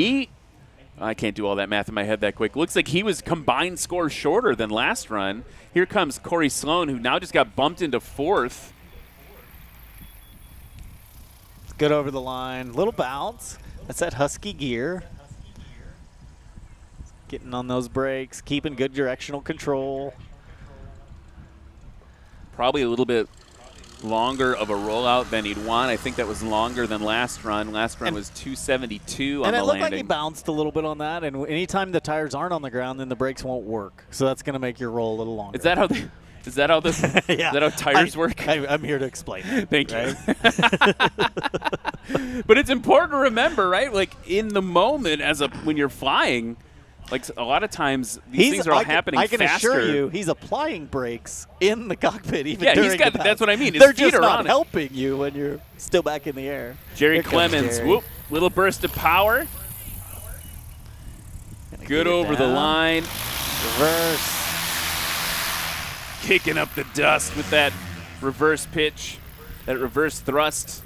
I can't do all that math in my head that quick. Looks like he was combined score shorter than last run. Here comes Corey Sloan, who now just got bumped into fourth. Good over the line. Little bounce. That's that Husky gear. Getting on those brakes, keeping good directional control. Probably a little bit longer of a rollout than he'd want. I think that was longer than last run. Last run was 272 on the landing. And it looked like he bounced a little bit on that. And anytime the tires aren't on the ground, then the brakes won't work. So that's going to make your roll a little longer. Is that how tires work? I'm here to explain it. Thank you. But it's important to remember, right? Like in the moment, when you're flying, like a lot of times these things are all happening faster. I can assure you, he's applying brakes in the cockpit during the pass. That's what I mean. His They're feet just are not on helping you when you're still back in the air. Jerry Clemens, whoop, little burst of power. Good over the line. Reverse. Kicking up the dust with that reverse pitch, that reverse thrust.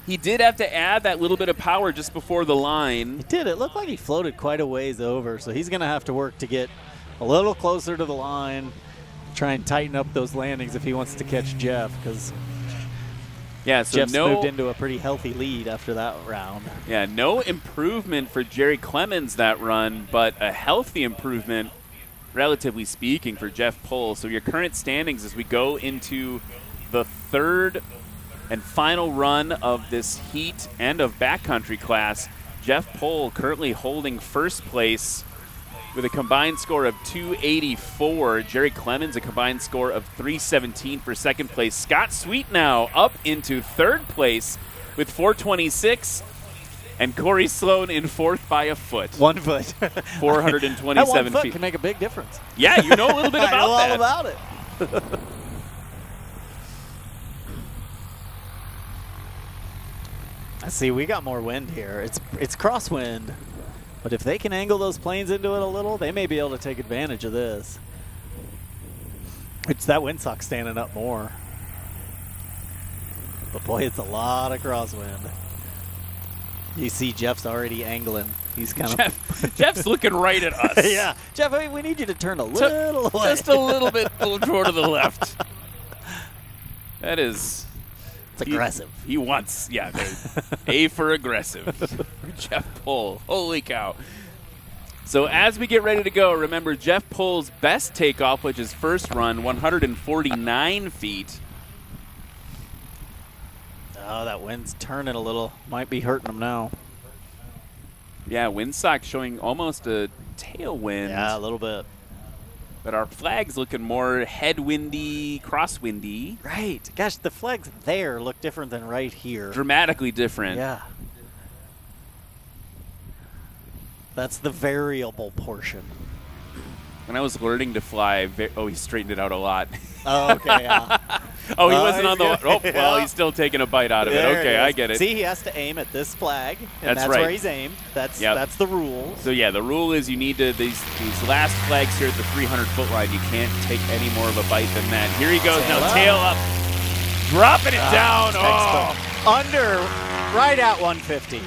He did have to add that little bit of power just before the line. He did. It looked like he floated quite a ways over, so he's going to have to work to get a little closer to the line, try and tighten up those landings if he wants to catch Jeff, because Jeff's moved into a pretty healthy lead after that round. Yeah, no improvement for Jerry Clemens that run, but a healthy improvement, relatively speaking, for Jeff Pohl. So your current standings as we go into the third and final run of this heat and of backcountry class. Jeff Pohl currently holding first place with a combined score of 284. Jerry Clemens a combined score of 317 for second place. Scott Sweet now up into third place with 426. And Corey Sloan in fourth by a foot. 1 foot. 427 that 1 foot feet. can make a big difference. Yeah, you know a little bit about I know that. all about it. See, we got more wind here. It's crosswind, but if they can angle those planes into it a little, they may be able to take advantage of this. It's that windsock standing up more. But boy, it's a lot of crosswind. You see Jeff's already angling. He's kind of Jeff's looking right at us. Yeah, Jeff, I mean, we need you to turn a little away. Just a little bit more to the left. That is... It's aggressive. He wants, yeah, A for aggressive. Jeff Pohl. Holy cow. So as we get ready to go, remember Jeff Pohl's best takeoff, which is first run, 149 feet. Oh, that wind's turning a little. Might be hurting him now. Yeah, windsock showing almost a tailwind. Yeah, a little bit. But our flag's looking more headwindy, crosswindy. Right. Gosh, the flags there look different than right here. Dramatically different. Yeah. That's the variable portion. When I was learning to fly, he straightened it out a lot. Oh, okay, yeah. He wasn't on the... Oh, well, he's still taking a bite out of it. Okay, I get it. See, he has to aim at this flag, and that's right. where he's aimed. That's the rule. So, yeah, the rule is you need to... These last flags here at the 300-foot line, you can't take any more of a bite than that. Here he goes now, tail up. Dropping it down. Under, right at 150.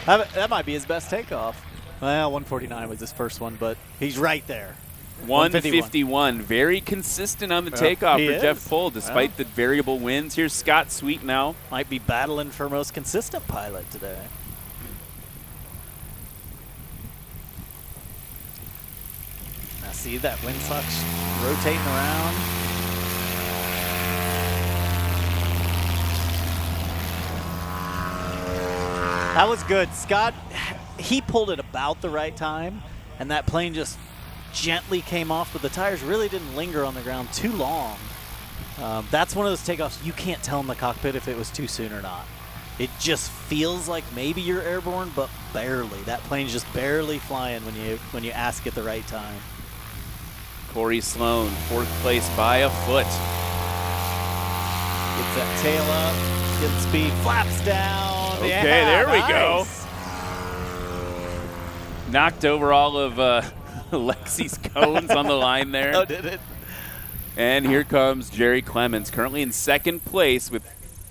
That might be his best takeoff. Well, 149 was his first one, but he's right there. 151. Very consistent on the takeoff for Jeff Pohl, despite the variable winds. Here's Scott Sweet now. Might be battling for most consistent pilot today. Now see that windsock's rotating around. That was good. Scott, he pulled it about the right time, and that plane just gently came off, but the tires really didn't linger on the ground too long. That's one of those takeoffs you can't tell in the cockpit if it was too soon or not. It just feels like maybe you're airborne, but barely. That plane's just barely flying when you ask at the right time. Corey Sloan, 4th place by a foot. Gets that tail up, getting speed, flaps down. Okay, yeah, there we go. Knocked over all of Lexi's cones on the line there. Oh, did it? And here comes Jerry Clemens, currently in 2nd place with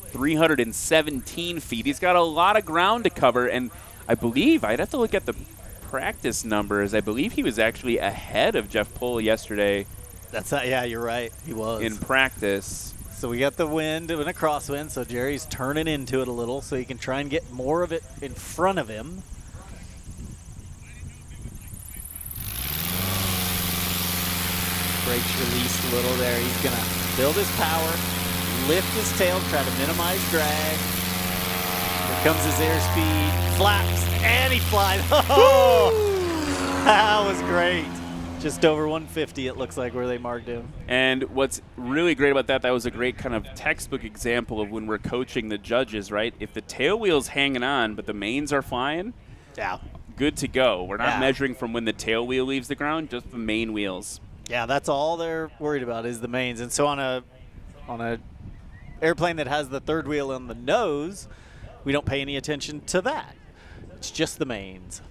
317 feet. He's got a lot of ground to cover, and I believe, I'd have to look at the practice numbers, I believe he was actually ahead of Jeff Pohl yesterday. Yeah, you're right. He was. In practice. So we got the wind and a crosswind, so Jerry's turning into it a little so he can try and get more of it in front of him. Brakes released a little there. He's going to build his power, lift his tail, try to minimize drag. Here comes his airspeed, flaps, and he flies. Oh, that was great. Just over 150, it looks like, where they marked him. And what's really great about that was a great kind of textbook example of when we're coaching the judges, right? If the tail wheel's hanging on, but the mains are flying, good to go. We're not measuring from when the tail wheel leaves the ground, just the main wheels. Yeah, that's all they're worried about is the mains. And so on a airplane that has the 3rd wheel on the nose, we don't pay any attention to that. It's just the mains.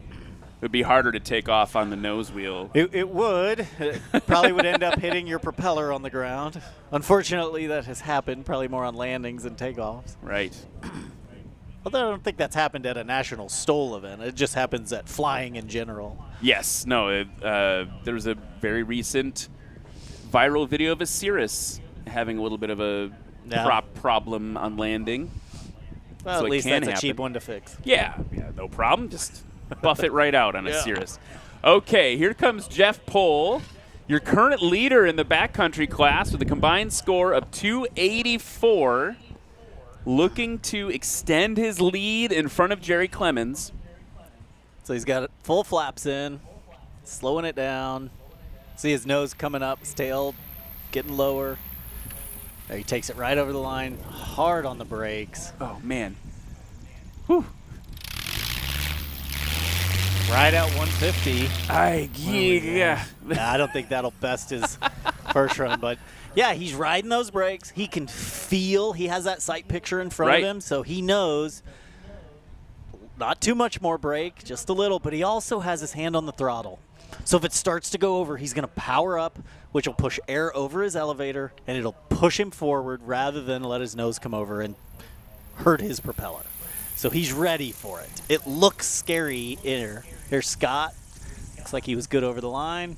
It would be harder to take off on the nose wheel. It would. It probably would end up hitting your propeller on the ground. Unfortunately, that has happened, probably more on landings than takeoffs. Right. Although I don't think that's happened at a national STOL event. It just happens at flying in general. Yes. No, there was a very recent viral video of a Cirrus having a little bit of a prop problem on landing. Well, so at least that's happen. a cheap one to fix. Yeah, no problem. Just buff it right out on a Cirrus. Okay, here comes Jeff Pohl, your current leader in the backcountry class with a combined score of 284. Looking to extend his lead in front of Jerry Clemens. So he's got full flaps in, slowing it down. See his nose coming up, his tail getting lower. There he takes it right over the line, hard on the brakes. Oh, man. Whew. Right at 150. Yeah. I don't think that'll best his first run, but yeah, he's riding those brakes. He can feel, he has that sight picture in front of him, so he knows not too much more brake, just a little, but he also has his hand on the throttle. So if it starts to go over, he's going to power up, which will push air over his elevator, and it'll push him forward rather than let his nose come over and hurt his propeller. So he's ready for it. It looks scary here. Here's Scott. Looks like he was good over the line.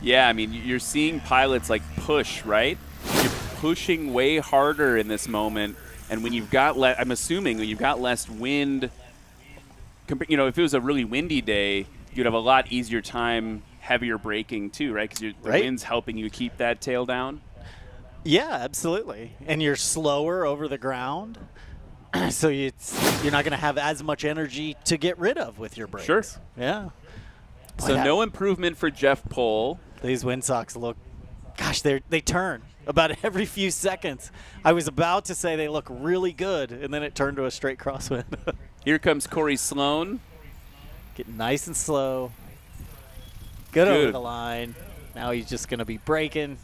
Yeah, I mean, you're seeing pilots like push, right? You're pushing way harder in this moment, and when you've got I'm assuming when you've got less wind, you know, if it was a really windy day, you'd have a lot easier time, heavier braking too, right? Because the wind's helping you keep that tail down. Yeah, absolutely. And you're slower over the ground, so you're not going to have as much energy to get rid of with your brakes. Sure. Yeah. So no improvement for Jeff Pohl. These windsocks look, gosh, they turn about every few seconds. I was about to say they look really good, and then it turned to a straight crosswind. Here comes Corey Sloan. Getting nice and slow. Good over the line. Now he's just going to be braking.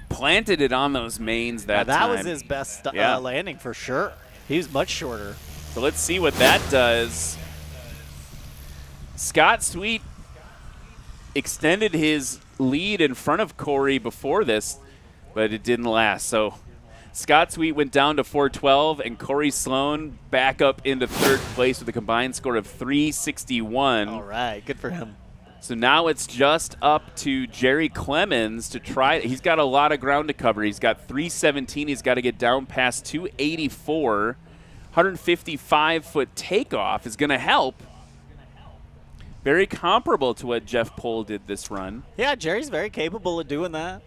Planted it on those mains that time. That was his best landing for sure. He was much shorter. So let's see what that does. Scott Sweet extended his lead in front of Corey before this, but it didn't last. So Scott Sweet went down to 412, and Corey Sloan back up into third place with a combined score of 361. All right, good for him. So now it's just up to Jerry Clemens to try. He's got a lot of ground to cover. He's got 317. He's got to get down past 284. 155-foot takeoff is going to help. Very comparable to what Jeff Pohl did this run. Yeah, Jerry's very capable of doing that.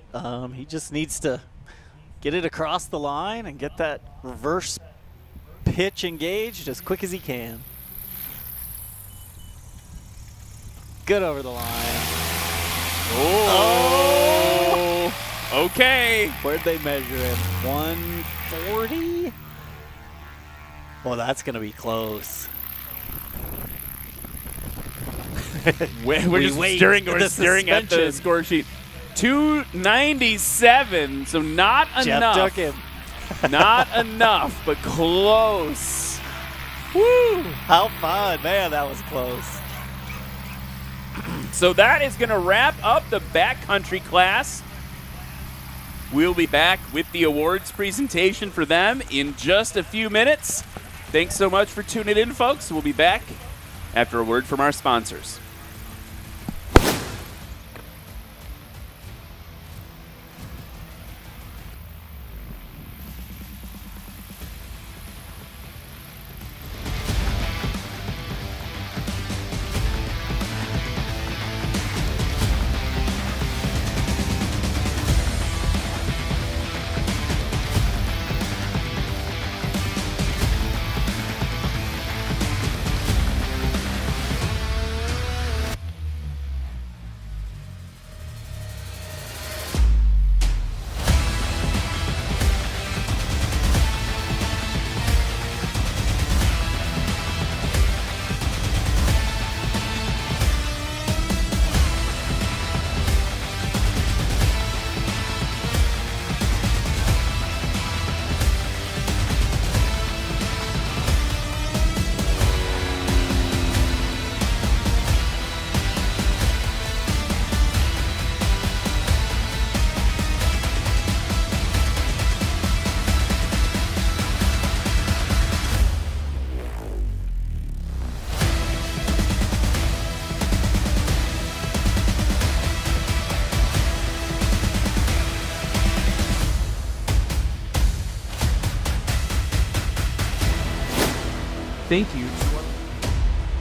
He just needs to get it across the line and get that reverse pitch engaged as quick as he can. Good over the line. Oh! Okay. Where'd they measure him? 140? Well, that's going to be close. We're just staring at the score sheet. 297, so not enough. Jeff took him. Not enough, but close. Woo! How fun. Man, that was close. So that is going to wrap up the backcountry class. We'll be back with the awards presentation for them in just a few minutes. Thanks so much for tuning in, folks. We'll be back after a word from our sponsors.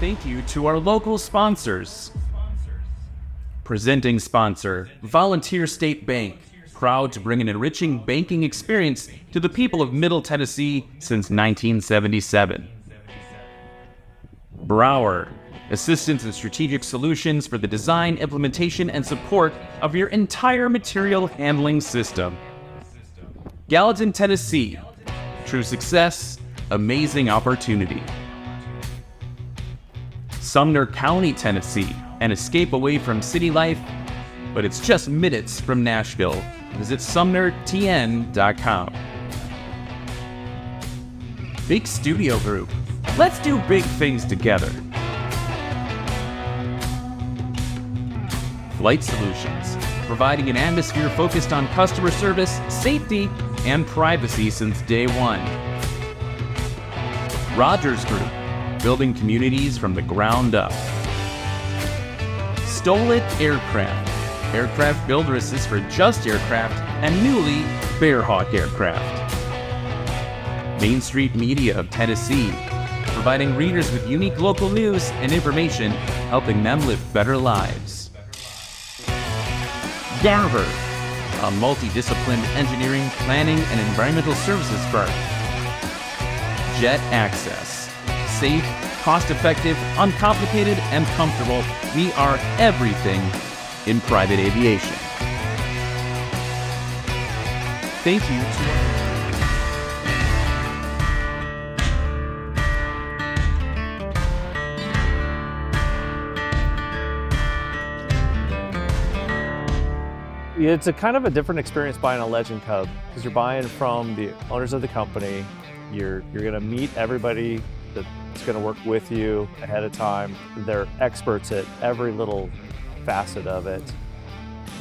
Thank you to our local sponsors. Presenting sponsor, Volunteer State Bank, proud to bring an enriching banking experience to the people of Middle Tennessee since 1977. Brower, assistance and strategic solutions for the design, implementation, and support of your entire material handling system. Gallatin, Tennessee, true success, amazing opportunity. Sumner County, Tennessee, an escape away from city life, but it's just minutes from Nashville. Visit SumnerTN.com. Big Studio Group. Let's do big things together. Flight Solutions, providing an atmosphere focused on customer service, safety, and privacy since day one. Rogers Group, building communities from the ground up. STOL Aircraft, aircraft builder assist for just aircraft and newly Bearhawk aircraft. Main Street Media of Tennessee, providing readers with unique local news and information, helping them live better lives. Garver, a multidisciplined engineering, planning, and environmental services firm. Jet Access, safe, cost-effective, uncomplicated, and comfortable. We are everything in private aviation. Thank you to It's a kind of a different experience buying a Legend Cub because you're buying from the owners of the company. You're going to meet everybody that's going to work with you ahead of time. They're experts at every little facet of it.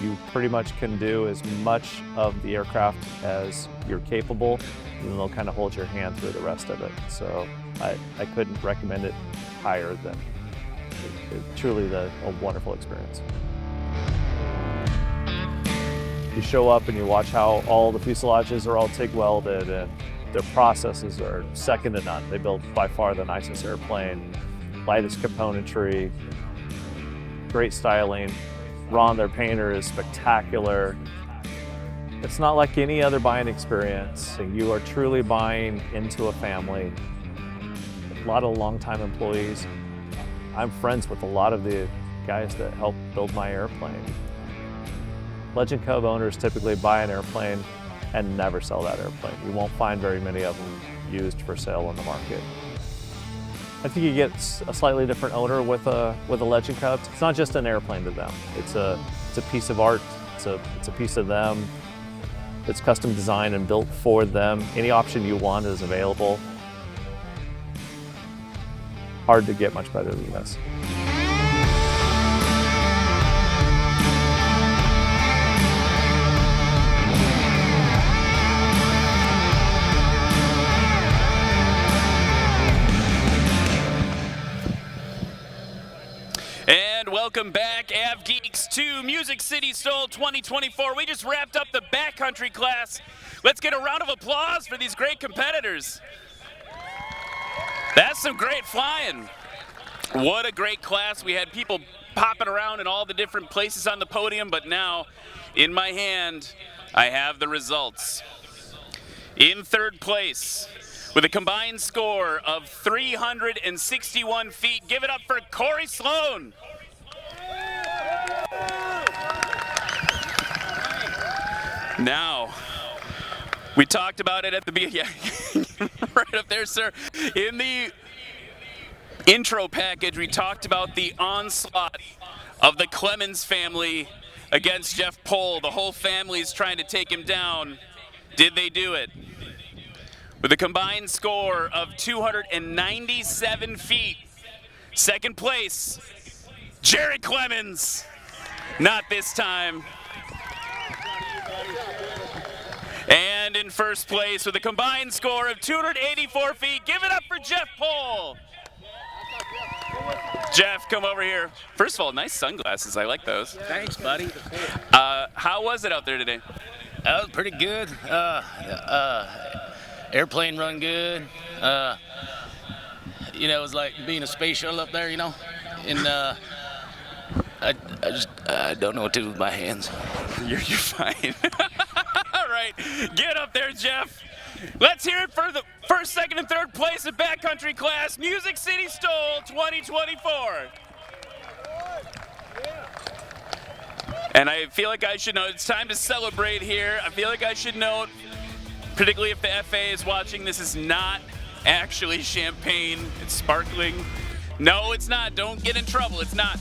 You pretty much can do as much of the aircraft as you're capable, and then they'll kind of hold your hand through the rest of it. So I couldn't recommend it higher than truly a wonderful experience. You show up and you watch how all the fuselages are all TIG welded, and their processes are second to none. They build by far the nicest airplane, lightest componentry, great styling. Ron, their painter, is spectacular. It's not like any other buying experience. You are truly buying into a family. A lot of longtime employees. I'm friends with a lot of the guys that helped build my airplane. Legend Cub owners typically buy an airplane and never sell that airplane. You won't find very many of them used for sale on the market. I think you get a slightly different owner with a Legend Cub. It's not just an airplane to them. It's a piece of art. It's a piece of them. It's custom designed and built for them. Any option you want is available. Hard to get much better than this. Welcome back, Av Geeks, to Music City STOL 2024. We just wrapped up the backcountry class. Let's get a round of applause for these great competitors. That's some great flying. What a great class. We had people popping around in all the different places on the podium, but now in my hand, I have the results. In third place, with a combined score of 361 feet, give it up for Corey Sloan. Now, we talked about it at the beginning. Yeah, right up there, sir. In the intro package, we talked about the onslaught of the Clemens family against Jeff Pohl. The whole family's trying to take him down. Did they do it? With a combined score of 297 feet, second place, Jared Clemens. Not this time. And in first place with a combined score of 284 feet, give it up for Jeff Pohl. Jeff, come over here. First of all, nice sunglasses. I like those. Thanks, buddy. How was it out there today? That was pretty good. Airplane run good. You know, it was like being a space shuttle up there, you know. And I don't know what to do with my hands. You're fine. All right, get up there, Jeff. Let's hear it for the first, second, and third place in backcountry class, Music City STOL 2024. And I feel like I should know, it's time to celebrate here. I feel like I should note, particularly if the FAA is watching, this is not actually champagne. It's sparkling. No, it's not. Don't get in trouble. It's not.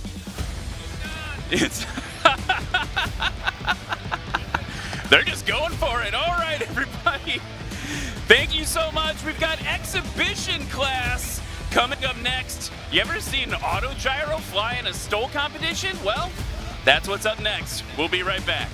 It's They're just going for it. All right, everybody. Thank you so much. We've got exhibition class coming up next. You ever seen an auto gyro fly in a STOL competition? Well, that's what's up next. We'll be right back.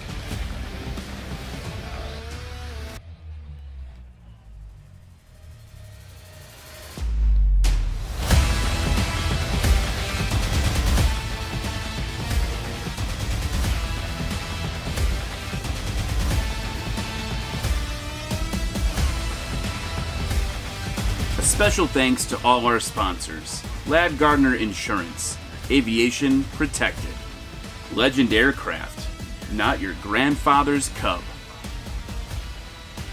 Special thanks to all our sponsors: Ladd Gardner Insurance, Aviation Protected, Legend Aircraft, not your grandfather's Cub.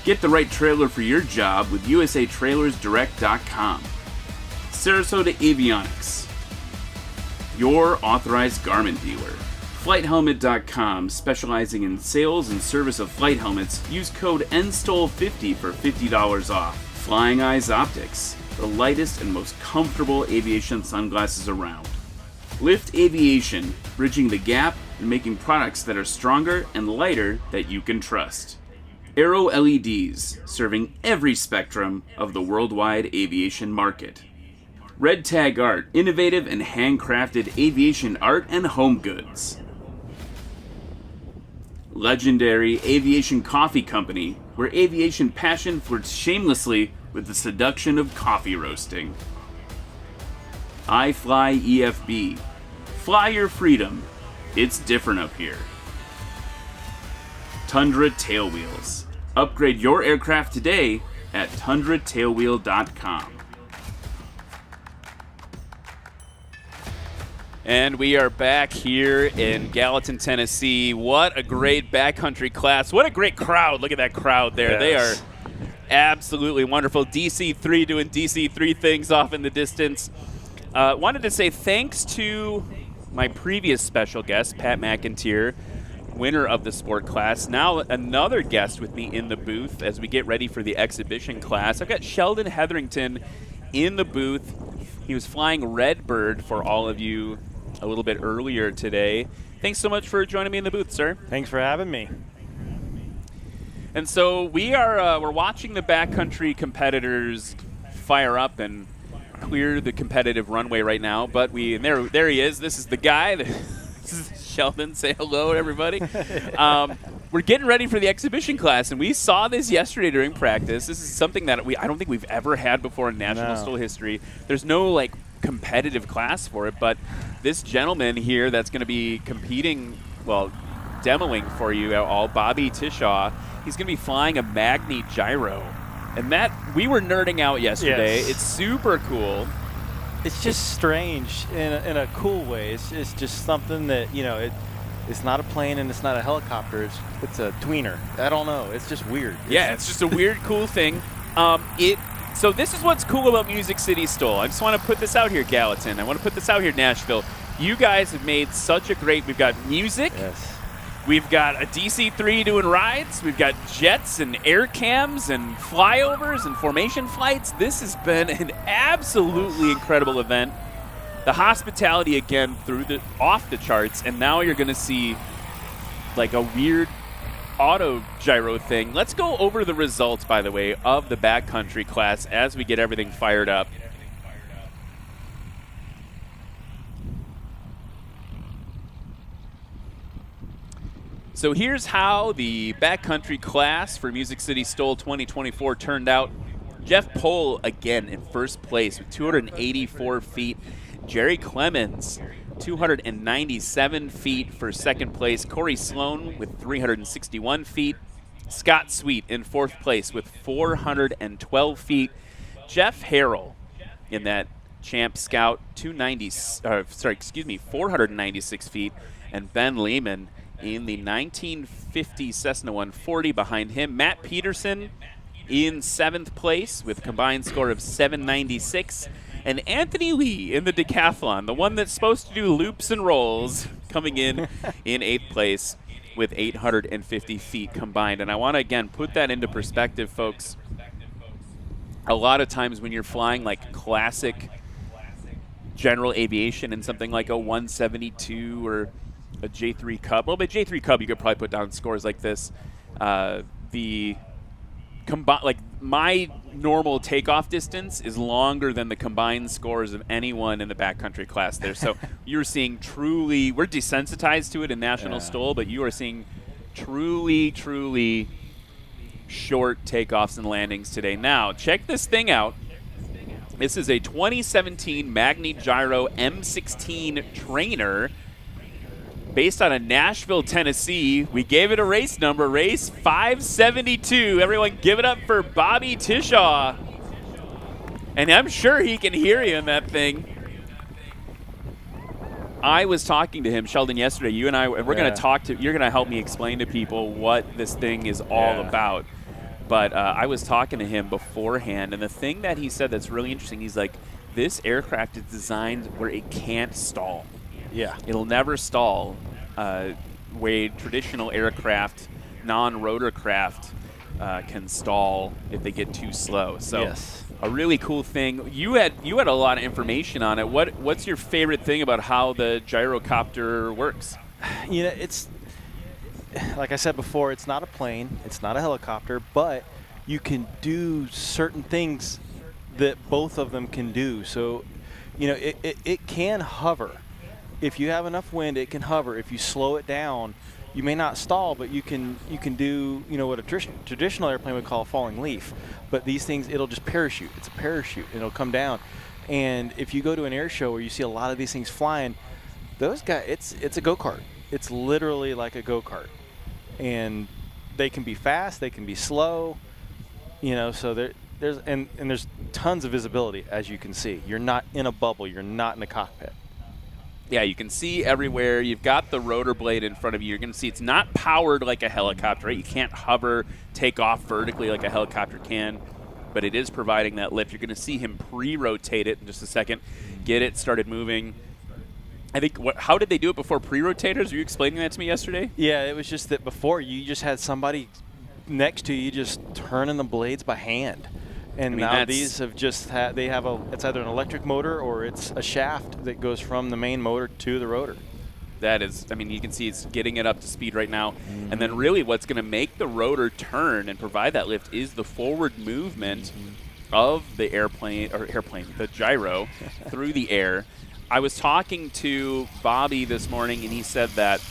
Get the right trailer for your job with USATrailersDirect.com. Sarasota Avionics, your authorized garment dealer. FlightHelmet.com, specializing in sales and service of flight helmets. Use code NSTOL50 for $50 off. Flying Eyes Optics, the lightest and most comfortable aviation sunglasses around. Lift Aviation, bridging the gap and making products that are stronger and lighter that you can trust. Aero LEDs, serving every spectrum of the worldwide aviation market. Red Tag Art, innovative and handcrafted aviation art and home goods. Legendary Aviation Coffee Company, where aviation passion flirts shamelessly with the seduction of coffee roasting. iFly EFB. Fly your freedom. It's different up here. Tundra Tailwheels. Upgrade your aircraft today at tundratailwheel.com. And we are back here in Gallatin, Tennessee. What a great backcountry class. What a great crowd. Look at that crowd there. Yes. They are absolutely wonderful. DC3 doing DC3 things off in the distance. Wanted to say thanks to my previous special guest, Pat McIntyre, winner of the sport class. Now another guest with me in the booth as we get ready for the exhibition class. I've got Sheldon Hetherington in the booth. He was flying Redbird for all of you a little bit earlier today. Thanks so much for joining me in the booth, sir. Thanks for having me. And so we're watching the backcountry competitors fire up and clear the competitive runway right now. But there he is. This is the guy. This is Sheldon. Say hello to everybody. We're getting ready for the exhibition class, and we saw this yesterday during practice. This is something that I don't think we've ever had before in national STOL history. There's no competitive class for it, but this gentleman here that's going to be competing, demoing for you all, Bobby Tishaw, he's going to be flying a Magni gyro. And that, we were nerding out yesterday. Yes. It's super cool. It's just strange in a cool way. It's just something that, it's not a plane and it's not a helicopter. It's a tweener. I don't know. It's just weird. Yeah, it's just a weird, cool thing. So this is what's cool about Music City STOL. I just want to put this out here, Gallatin. I want to put this out here, Nashville. You guys have made such a great. We've got music. Yes. We've got a DC3 doing rides. We've got jets and air cams and flyovers and formation flights. This has been an absolutely incredible event. The hospitality, again, off the charts. And now you're going to see a weird auto gyro thing. Let's go over the results, by the way, of the backcountry class as we get everything fired up. So here's how the backcountry class for Music City STOL 2024 turned out. Jeff Pohl, again, in first place with 284 feet. Jerry Clemens, 297 feet for second place. Corey Sloan with 361 feet. Scott Sweet in fourth place with 412 feet. Jeff Harrell in that Champ Scout, 496 feet. And Ben Lehman in the 1950 Cessna 140 behind him. Matt Peterson in seventh place with a combined score of 796. And Anthony Lee in the decathlon, the one that's supposed to do loops and rolls, coming in eighth place with 850 feet combined. And I want to, again, put that into perspective, folks. A lot of times when you're flying classic general aviation in something like a 172 or a J3 Cub. Well, but J3 Cub, you could probably put down scores like this. The like my normal takeoff distance is longer than the combined scores of anyone in the backcountry class there. So you're seeing truly, we're desensitized to it in National STOL, but you are seeing truly short takeoffs and landings today. Now, check this thing out. This is a 2017 Magni Gyro M16 trainer based out of Nashville, Tennessee. We gave it a race number, race 572. Everyone give it up for Bobby Tishaw. And I'm sure he can hear you in that thing. I was talking to him, Sheldon, yesterday. You and I, and we're going to talk to, you're going to help me explain to people what this thing is all about. But I was talking to him beforehand, and the thing that he said that's really interesting, he's like, this aircraft is designed where it can't stall. Yeah. It'll never stall, where traditional aircraft, non-rotor craft, can stall if they get too slow. So a really cool thing. You had a lot of information on it. What's your favorite thing about how the gyrocopter works? You know, it's like I said before, it's not a plane, it's not a helicopter, but you can do certain things that both of them can do. So, you know, it can hover. If you have enough wind, it can hover. If you slow it down, you may not stall, but you can do, you know, what a traditional airplane would call a falling leaf. But these things, it'll just parachute. It's a parachute. It'll come down. And if you go to an air show where you see a lot of these things flying, those guys, it's a go-kart. It's literally like a go-kart. And they can be fast, they can be slow, you know, so there's tons of visibility, as you can see. You're not in a bubble, you're not in a cockpit. Yeah, you can see everywhere. You've got the rotor blade in front of you. You're going to see it's not powered like a helicopter, right? You can't hover, take off vertically like a helicopter can, but it is providing that lift. You're going to see him pre-rotate it in just a second, get it started moving. I think, how did they do it before pre-rotators? Were you explaining that to me yesterday? Yeah, it was just that before you just had somebody next to you just turning the blades by hand. And now these have just had, it's either an electric motor or it's a shaft that goes from the main motor to the rotor. That is, I mean, you can see it's getting it up to speed right now. And then really what's going to make the rotor turn and provide that lift is the forward movement of the the gyro through the air. I was talking to Bobby this morning, and he said that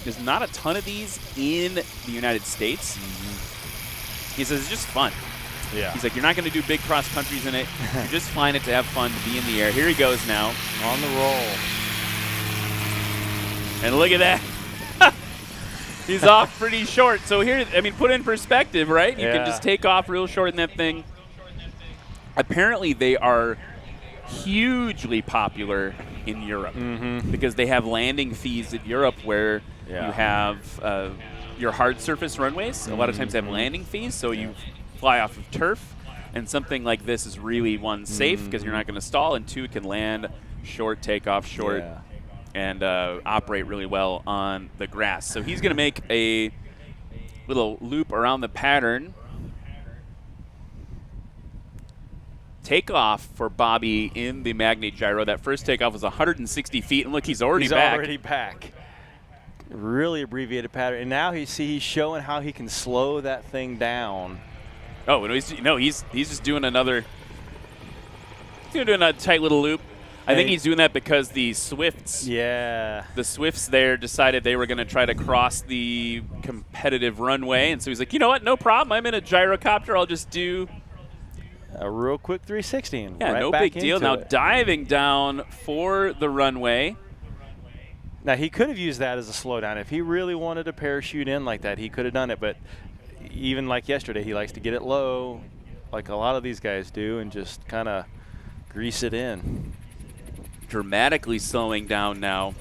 there's not a ton of these in the United States. He says it's just fun. Yeah. He's like, you're not going to do big cross countries in it. You're just flying it to have fun, to be in the air. Here he goes now. On the roll. And look at that. He's off pretty short. So here, I mean, put in perspective, right? You can just take off real short in that thing. Apparently, they are hugely popular in Europe because they have landing fees in Europe where you have your hard surface runways. A lot of times they have landing fees, so you fly off of turf, and something like this is really, one, safe because you're not going to stall, and two, it can land short, take off short, and operate really well on the grass. So he's going to make a little loop around the pattern. Takeoff for Bobby in the Magni Gyro. That first takeoff was 160 feet, and look, he's already back. He's already back. Really abbreviated pattern, and now he's showing how he can slow that thing down. Oh, he's just doing another. He's doing a tight little loop. I think he's doing that because the Swifts. Yeah. The Swifts there decided they were going to try to cross the competitive runway, and so he's like, you know what? No problem. I'm in a gyrocopter. I'll just do a real quick 360. And no big deal. Now diving down for the runway. Now, he could have used that as a slowdown. If he really wanted to parachute in like that, he could have done it. But even like yesterday, he likes to get it low, like a lot of these guys do, and just kind of grease it in. Dramatically slowing down now.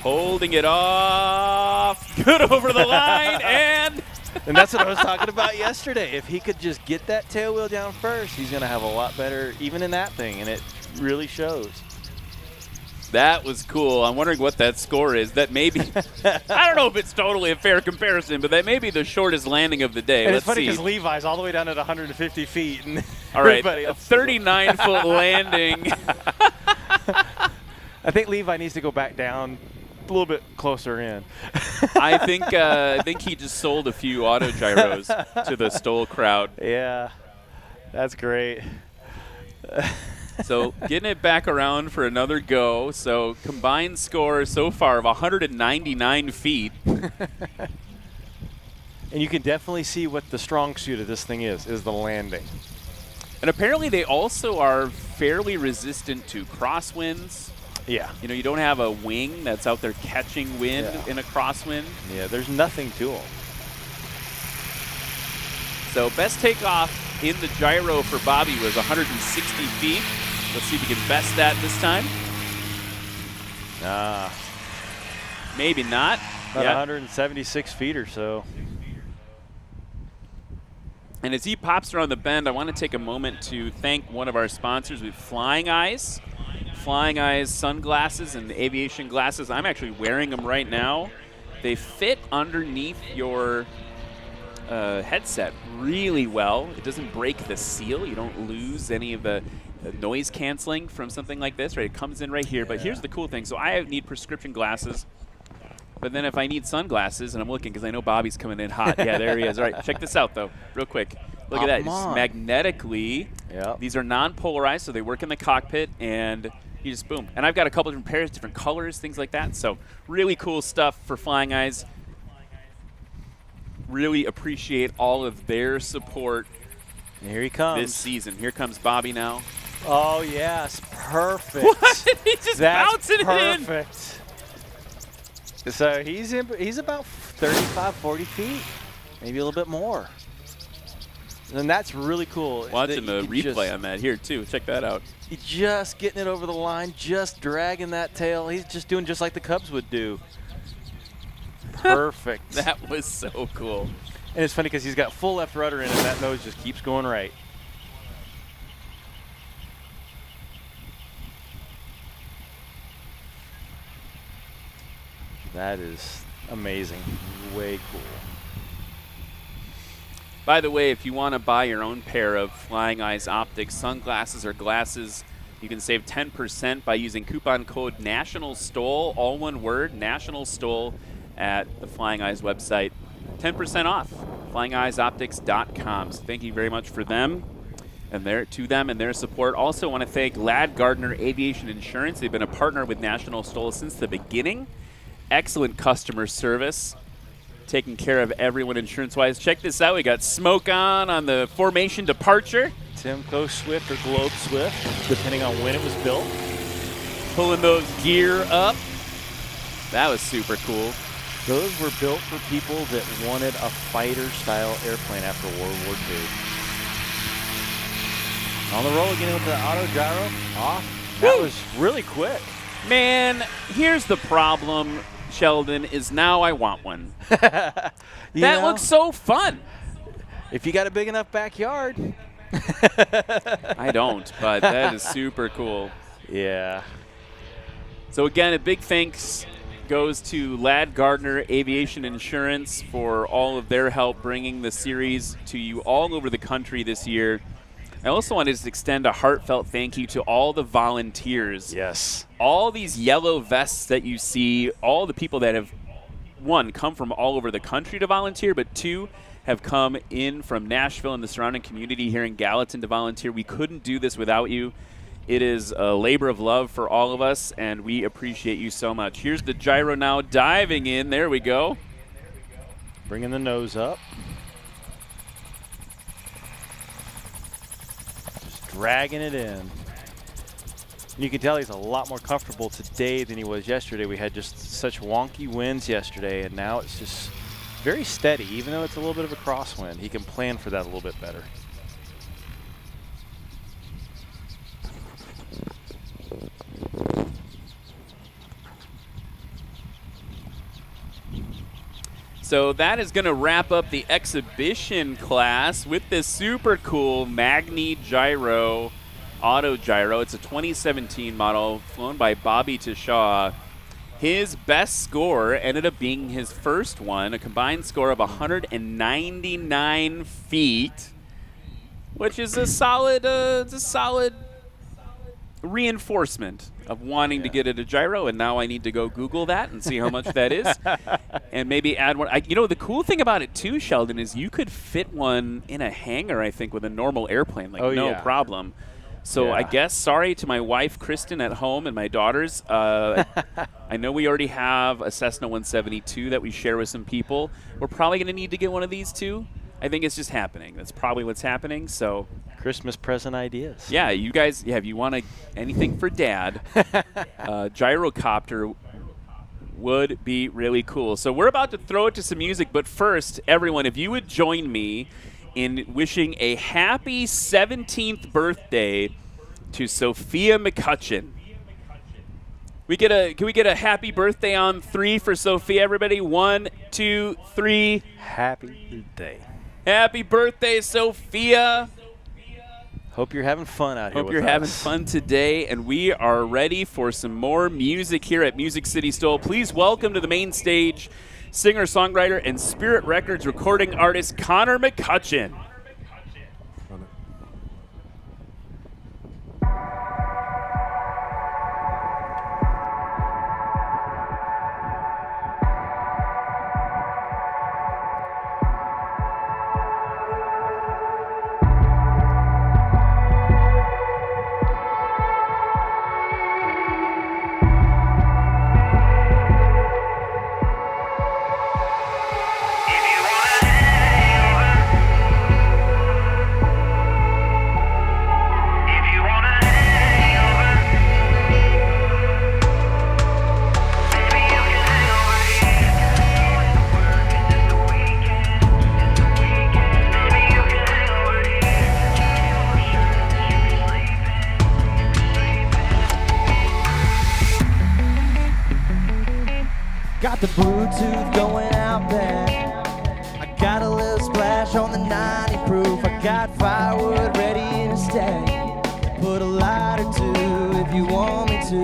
Holding it off. Good over the line, and that's what I was talking about yesterday. If he could just get that tail wheel down first, he's going to have a lot better, even in that thing, and it really shows. That was cool. I'm wondering what that score is. That may be, I don't know if it's totally a fair comparison, but that may be the shortest landing of the day. And Let's it's funny see. because Levi's all the way down at 150 feet. And all right, a 39-foot landing. I think Levi needs to go back down a little bit closer in. I think he just sold a few auto gyros to the STOL crowd. Yeah, that's great. So getting it back around for another go. So combined score so far of 199 feet. And you can definitely see what the strong suit of this thing is the landing. And apparently they also are fairly resistant to crosswinds. Yeah. You know, you don't have a wing that's out there catching wind in a crosswind. Yeah, there's nothing to them. So best takeoff in the gyro for Bobby was 160 feet. Let's see if we can best that this time. Maybe not. About 176 feet or so. And as he pops around the bend, I want to take a moment to thank one of our sponsors with Flying Eyes. Flying Eyes sunglasses and aviation glasses. I'm actually wearing them right now. They fit underneath your headset really well. It doesn't break the seal. You don't lose any of the noise canceling from something like this, right? It comes in right here. But here's the cool thing. So I need prescription glasses. But then if I need sunglasses, and I'm looking because I know Bobby's coming in hot. Yeah, there he is. All right, check this out, though, real quick. Look at that. It's magnetically. These are non-polarized, so they work in the cockpit, and you just boom. And I've got a couple different pairs, different colors, things like that. So really cool stuff for Flying Eyes. Really appreciate all of their support. And here he comes. This season. Here comes Bobby now. Oh, yes. Perfect. What? He's just bouncing in. Perfect. So he's about 35, 40 feet, maybe a little bit more. And that's really cool. Watching the replay on that here, too. Check that out. He's just getting it over the line, just dragging that tail. He's just doing just like the Cubs would do. Perfect. That was so cool. And it's funny because he's got full left rudder in and that nose just keeps going right. That is amazing. Way cool. By the way, if you want to buy your own pair of Flying Eyes optics, sunglasses, or glasses, you can save 10% by using coupon code NationalSTOL, all one word, NationalSTOL, at the Flying Eyes website. 10% off, flyingeyesoptics.com. So thank you very much for them and their support. Also want to thank Ladd Gardner Aviation Insurance. They've been a partner with National STOL since the beginning. Excellent customer service, taking care of everyone insurance-wise. Check this out. We got smoke on the formation departure. Simcoe Swift or Globe Swift, depending on when it was built. Pulling those gear up. That was super cool. Those were built for people that wanted a fighter-style airplane after World War II. On the roll again with the auto gyro off. That was really quick. Man, here's the problem, Sheldon, is now I want one. That looks so fun. If you got a big enough backyard. I don't, but that is super cool. Yeah. So again, a big thanks goes to Ladd Gardner Aviation Insurance for all of their help bringing the series to you all over the country this year. I also wanted to extend a heartfelt thank you to all the volunteers. Yes. All these yellow vests that you see, all the people that have, one, come from all over the country to volunteer, but two, have come in from Nashville and the surrounding community here in Gallatin to volunteer. We couldn't do this without you. It is a labor of love for all of us, and we appreciate you so much. Here's the gyro now diving in. There we go. Bringing the nose up. Dragging it in. You can tell he's a lot more comfortable today than he was yesterday. We had just such wonky winds yesterday, and now it's just very steady. Even though it's a little bit of a crosswind, he can plan for that a little bit better. So that is going to wrap up the exhibition class with this super cool Magni Gyro, auto gyro. It's a 2017 model flown by Bobby Tishaw. His best score ended up being his first one, a combined score of 199 feet, which is a solid reinforcement of wanting to get it a gyro, and now I need to go Google that and see how much that is, and maybe add one. The cool thing about it too, Sheldon, is you could fit one in a hangar, I think, with a normal airplane, no problem. So I guess, sorry to my wife, Kristen, at home, and my daughters. I know we already have a Cessna 172 that we share with some people. We're probably going to need to get one of these too. I think it's just happening. That's probably what's happening. So Christmas present ideas. Yeah, you guys, if you want anything for Dad, gyrocopter would be really cool. So we're about to throw it to some music, but first, everyone, if you would join me in wishing a happy 17th birthday to Sophia McCutcheon. Can we get a happy birthday on 3 for Sophia, everybody? 1, 2, 3. Happy birthday. Happy birthday, Sophia. Hope you're having fun out here. Hope you're having fun today, and we are ready for some more music here at Music City STOL. Please welcome to the main stage singer-songwriter and Spirit Records recording artist Connor McCutcheon. Got the Bluetooth going out back. I got a little splash on the 90 proof. I got firewood ready in a stack. Put a light or two if you want me to.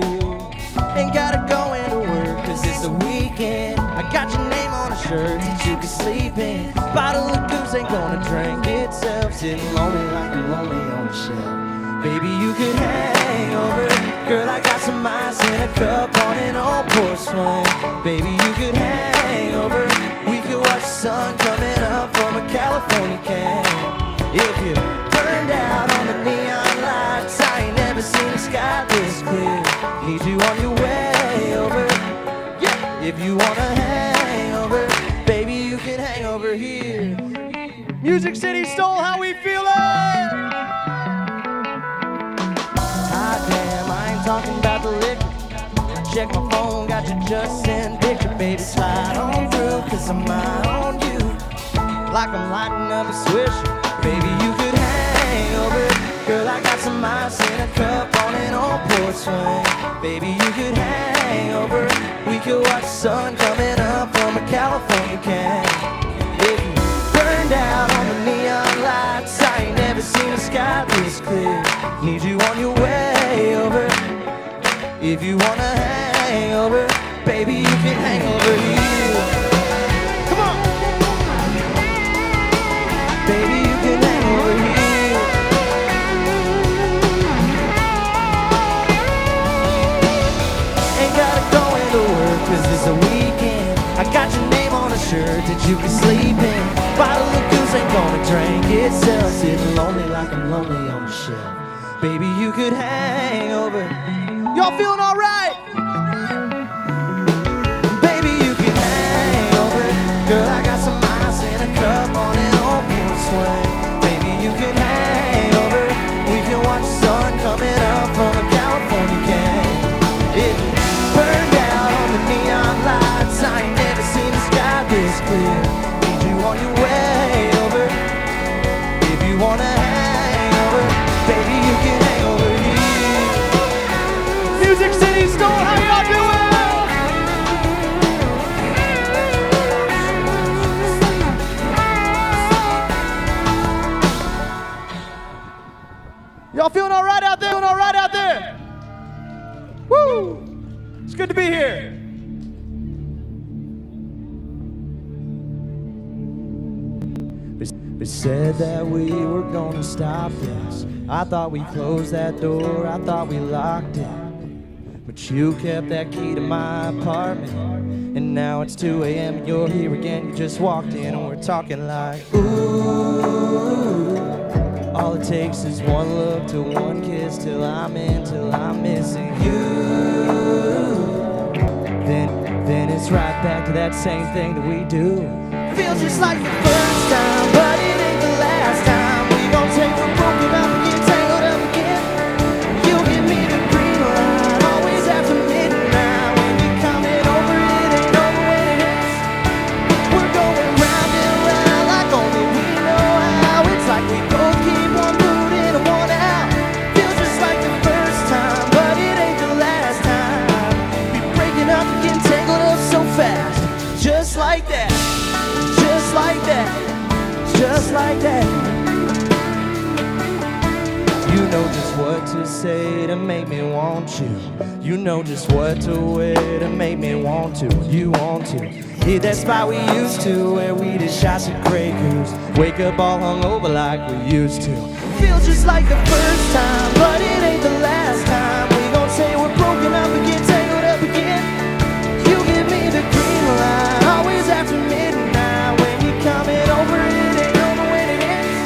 Ain't gotta go into work cause it's the weekend. I got your name on a shirt that you can sleep in. Bottle of goose ain't gonna drink itself. Sitting lonely like you're lonely on the shelf. Baby, you could hang over. Girl, I got some ice in a cup on an old porcelain. Baby, you could hang over. We could watch the sun coming up from a California can. If you burned out on the neon lights, I ain't never seen the sky this clear. Need you on your way over. Yeah. If you wanna hang over, baby, you can hang over here. Music City STOL, how we feeling? Talking about the liquor. Check my phone, got you just sent picture. Baby, slide on through, cause I'm out on you. Like I'm lighting up a swisher. Baby, you could hang over. Girl, I got some ice in a cup on an old porch swing. Baby, you could hang over. We could watch the sun coming up from a California can. If you burned out on the neon lights, I ain't never seen the sky this clear. Need you on your way over. If you wanna hang over, baby, you can hang over here. Come on! Baby, you can hang over here. Ain't gotta go into work cause it's a weekend. I got your name on a shirt that you can sleep in. Bottle of goose ain't gonna drink itself. Sitting lonely like I'm lonely on the shelf. Baby, you could hang over. Y'all feeling all right? Baby, you can hang over. Girl, I got some ice in a cup on an old porch swing. Baby, you can hang over. We can watch the sun coming up from a California can. It burned out on the neon lights. I ain't never seen the sky this clear. Need you on your way over. If you wanna hang over, baby, you can hang over here. Music City STOL, how y'all doing? Y'all feeling all right out there? Feeling all right out there? Woo! It's good to be here. They said that we were gonna stop this. I thought we closed that door. I thought we locked it. But you kept that key to my apartment. And now it's 2 a.m. and you're here again. You just walked in and we're talking like, ooh. All it takes is one look to one kiss till I'm in, till I'm missing you. Then it's right back to that same thing that we do. Feels just like the first time, but it ain't the last time. We gon' take the broken up and get tangled up again. You give me the green light, always after midnight. When you're coming over, it ain't over when it hits. We're going round and round like only we know how. It's like we both keep one boot in and one out. Feels just like the first time, but it ain't the last time. Be breaking up and getting tangled up so fast. Just like that, just like that, just like that. You know just what to say to make me want you. You know just what to wear to make me want to. You want to hit that spot we used to, where we did shots at Grey Goose. Wake up all hungover like we used to. Feels just like the first time, but it ain't the last time. We gon' say we're broken up and get tangled up again. You give me the green light, always after midnight. When you're coming over, it ain't over when it ends.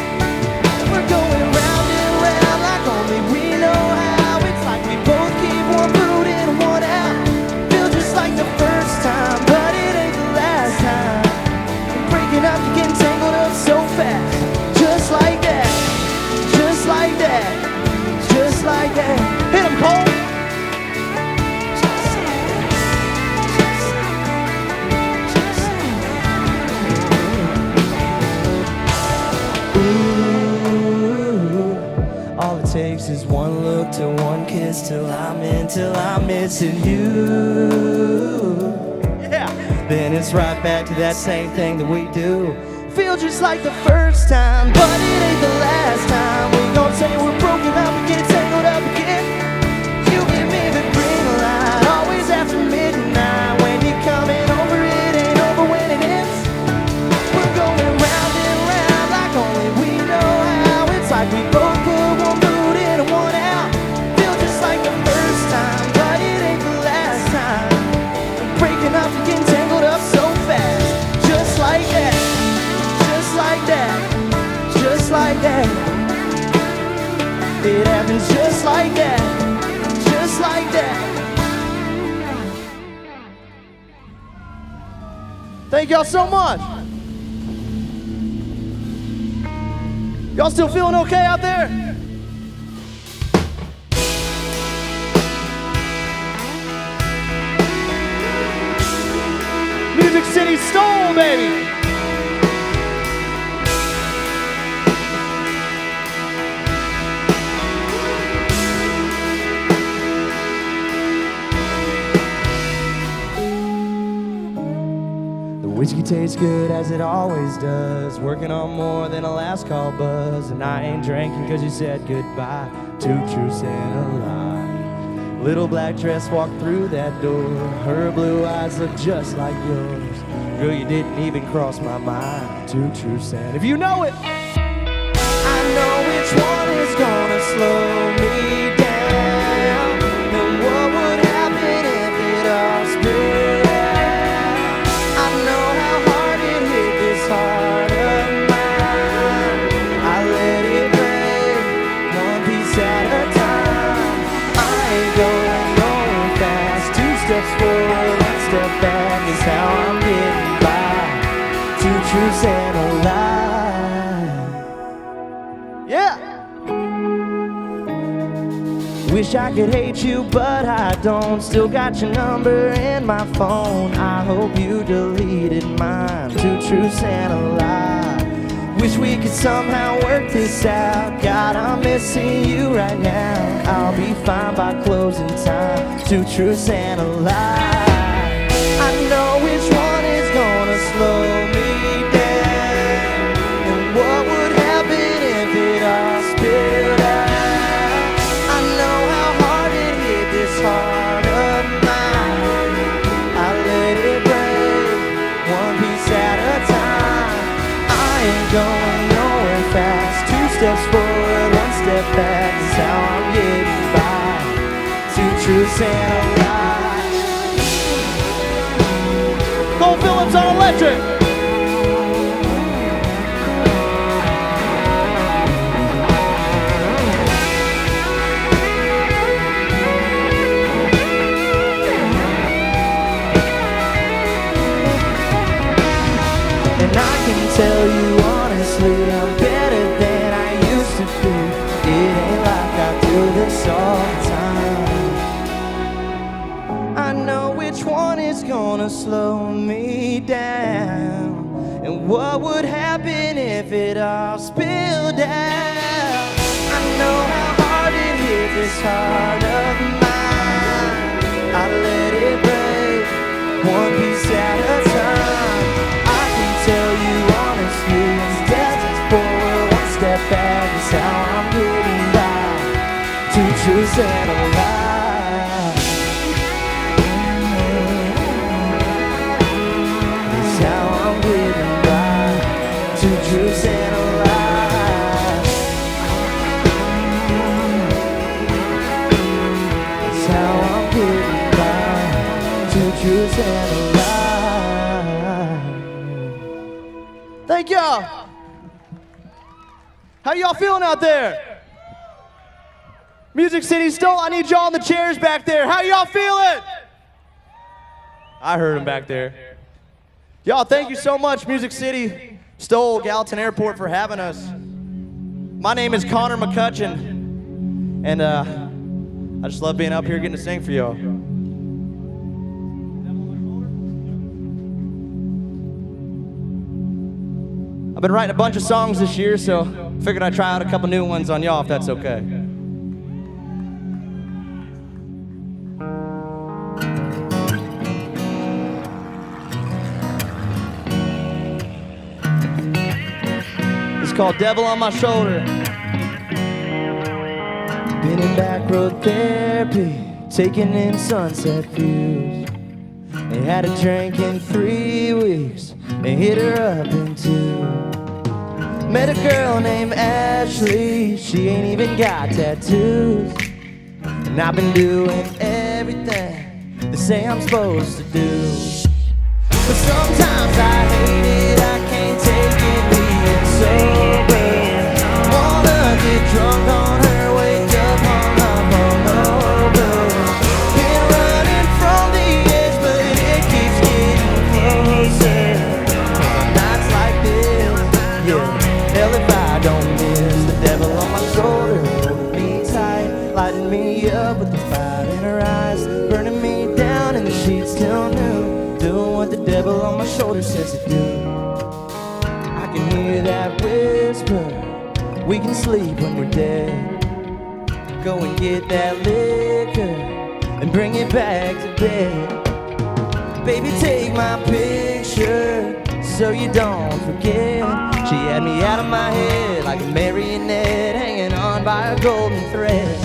We're going round and round like only we know how. It's like we both keep one boot in and one out. Feel just like the first time, but it ain't the last time. Breaking up and getting tangled up so fast. Just like that, just like that, just like that. Hit 'em, Cole. All it takes is one look to one kiss till I'm in, till I'm missing you. Yeah. Then it's right back to that same thing that we do. Feel just like the first time, but it ain't the last time. We gon' say we're broken up and get tangled up again. You give me the green light, always after midnight. When you're coming over, it ain't over when it ends. We're going round and round like only we know how. It's like we both put one boot in and one out. Feel just like the first time, but it ain't the last time. Breaking up and getting tangled up so fast. Just like that, just like that, just like that. It happens just like that, just like that. Thank y'all so much. Y'all still feeling okay out there? Music City STOL, baby. The whiskey tastes good as it always does. Working on more than a last call buzz. And I ain't drinking cause you said goodbye. Two truths and a lie. Little black dress walked through that door. Her blue eyes look just like yours. Girl, you didn't even cross my mind. Two truths and if you know it, I know which one is gonna slow me down. And what would happen if it all spilled out? I know how hard it hit this heart of mine. I let it break one piece at a time. I ain't going fast. 2 steps forward, 1 step back is how I'm getting by. 2 truths and a lie. Yeah. Wish I could hate you, but I don't. Still got your number in my phone. I hope you deleted mine. 2 truths and a lie. Wish we could somehow work this out. God, I'm missing you right now. I'll be fine by closing time. 2 truths and a lie. I know which one is gonna slow me down. And what would happen if it all spilled out? I know how hard it hit this heart of mine. I let it break one piece at a time. I ain't going nowhere fast. 2 steps forward, 1 step back is how I'm getting by. 2 truths truth and a lie. Cole Phillips on electric. And I can tell you honestly, I'm better than I used to be. It ain't like I do this all the time. I know which one is gonna slow me down, and what would happen if it all spilled out. I know how hard it hit this heart of mine. I let it break, one piece at a time. I can tell you honestly, instead it's forward, one step back is how I'm getting by. Two truths and a lie. It's how I'm getting by. Two truths and a lie. It's how I'm getting by. Two truths and a lie. Thank y'all. How y'all feeling out there? Music City STOL, I need y'all in the chairs back there. How y'all feeling? I heard them back there. Y'all, thank you so much, Music City STOL, Gallatin Airport, for having us. My name is Connor McCutcheon, and I just love being up here getting to sing for y'all. I've been writing a bunch of songs this year, so figured I'd try out a couple new ones on y'all if that's okay. It's called Devil on My Shoulder. Been in back road therapy, taking in sunset views. They had a drink in 3 weeks, they hit her up in 2. Met a girl named Ashley, she ain't even got tattoos. And I've been doing everything they say I'm supposed to do. But sometimes I hate it, I can't take it being sober. Wanna get drunk on her, wake up hung up hungover. Been running from the edge, but it keeps getting closer. Nights like this, yeah. Hell if I don't miss the devil on my shoulder, holding me tight, lighting me up with the fire in her eyes, burning me down in the sheets till noon, doing what the devil on my shoulder says to do. I can hear that whisper, we can sleep when we're dead. Go and get that liquor and bring it back to bed. Baby, take my picture so you don't forget. She had me out of my head like a marionette, hanging on by a golden thread.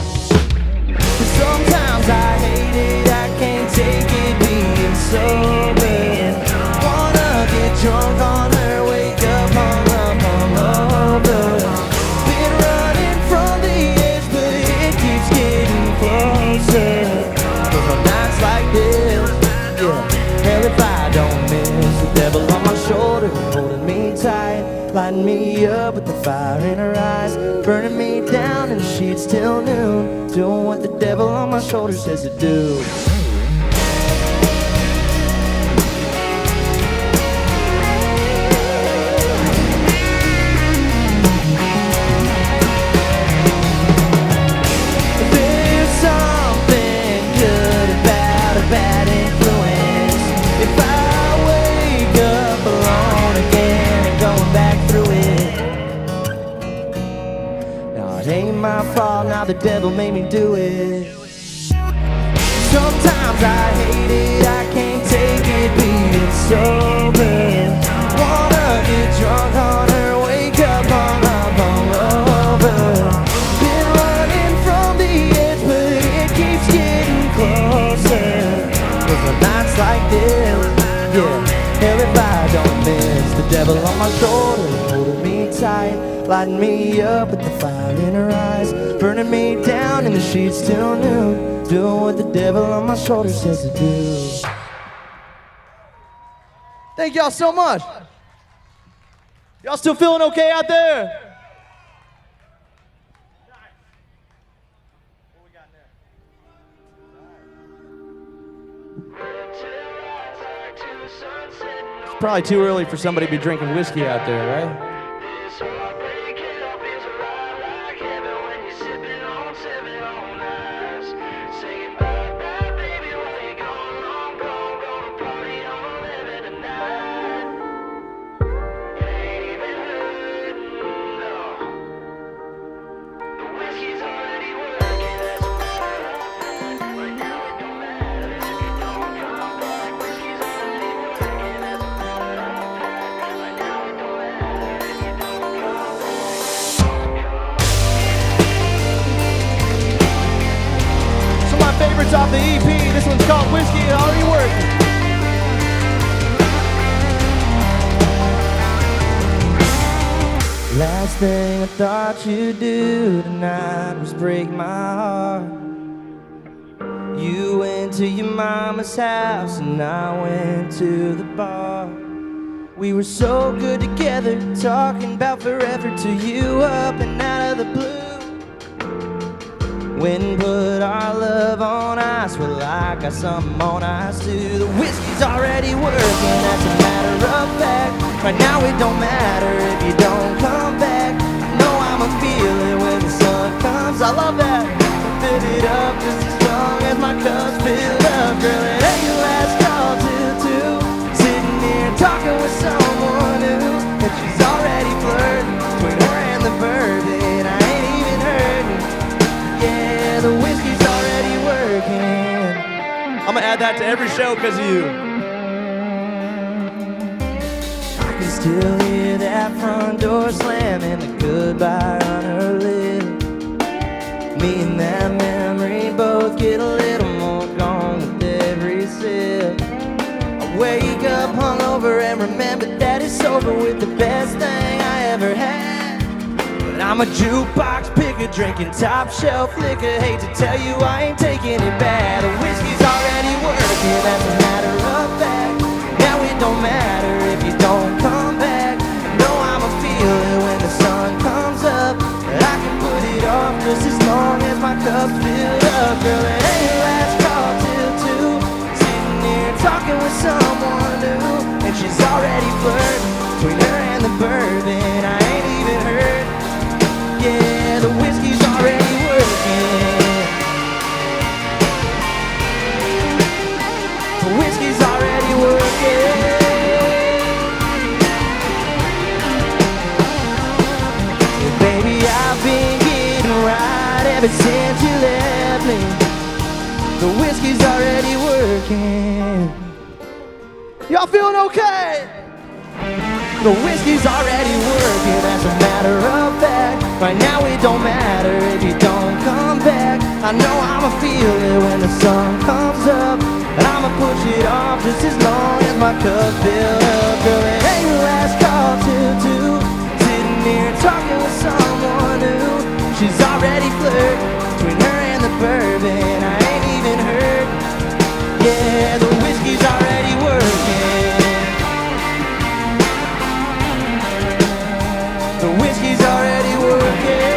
But sometimes I hate it, I can't take it being sober. Wanna get drunk on her, wake up hung up hungover. Been running from the edge, but it keeps getting closer. Cause on nights like this, yeah, hell if I don't miss the devil on my shoulder, holding me tight, lighting me up with the fire in her eyes, burning me down in the sheets till noon, doing what the devil on my shoulder says to do. There's something good about a bad influence. If I wake up alone again and going back through it, now it ain't my fault, now the devil made me do it. Sometimes I hate it, I can't take it being sober. Wanna get drunk on her, wake up hung up hungover. Been running from the edge, but it keeps getting closer. Cause on nights like this, yeah, hell if I don't miss the devil on my shoulder, holding me tight, lighting me up with the fire in her eyes, burning me down in the sheets till noon, doing what the devil on my shoulder says to do. Thank y'all so much. Y'all still feeling okay out there? It's probably too early for somebody to be drinking whiskey out there, right? Off the EP, this one's called Whiskey Already Working. Last thing I thought you'd do tonight was break my heart. You went to your mama's house and I went to the bar. We were so good together, talking about forever till you up and out of the blue. When put our love on ice, well, I got something on ice too. The whiskey's already working, that's a matter of fact. Right now it don't matter if you don't come back. I know I'ma feel it when the sun comes. I love that. Fill it up just as long as my cup's filled up. Girl, it ain't your last call till 2. Sitting here talking with someone new, and she's already flirting between her and the bourbon. I ain't even hurting. Yeah, the whiskey's already working. I'm gonna add that to every show because of you. I can still hear that front door slamming, the goodbye on her lip. Me and that memory both get a little more gone with every sip. I wake up hungover and remember that it's over with the best thing I ever had. I'm a jukebox picker, drinking top shelf liquor. Hate to tell you I ain't taking it bad. The whiskey's already working, that's a matter of fact. Now it don't matter if you don't come back. I know I'ma feel it when the sun comes up. I can put it off just as long as my cup's filled up. Girl, it ain't your last call till 2. Sitting here talking with someone new, and she's already flirting between her and the bourbon. I ain't even heard. Yeah, the whiskey's already working. The whiskey's already working. Well, baby, I've been getting right ever since you left me. The whiskey's already working. Y'all feeling okay? The whiskey's already working, that's a matter of fact. Right now it don't matter if you don't come back. I know I'ma feel it when the sun comes up, and I'ma push it off just as long as my cup fills up. Girl, it ain't your last call till 2. Sitting here talking with someone new. She's already flirting between her and the bourbon. I ain't even heard. Yeah, the whiskey's already working. The whiskey's already working.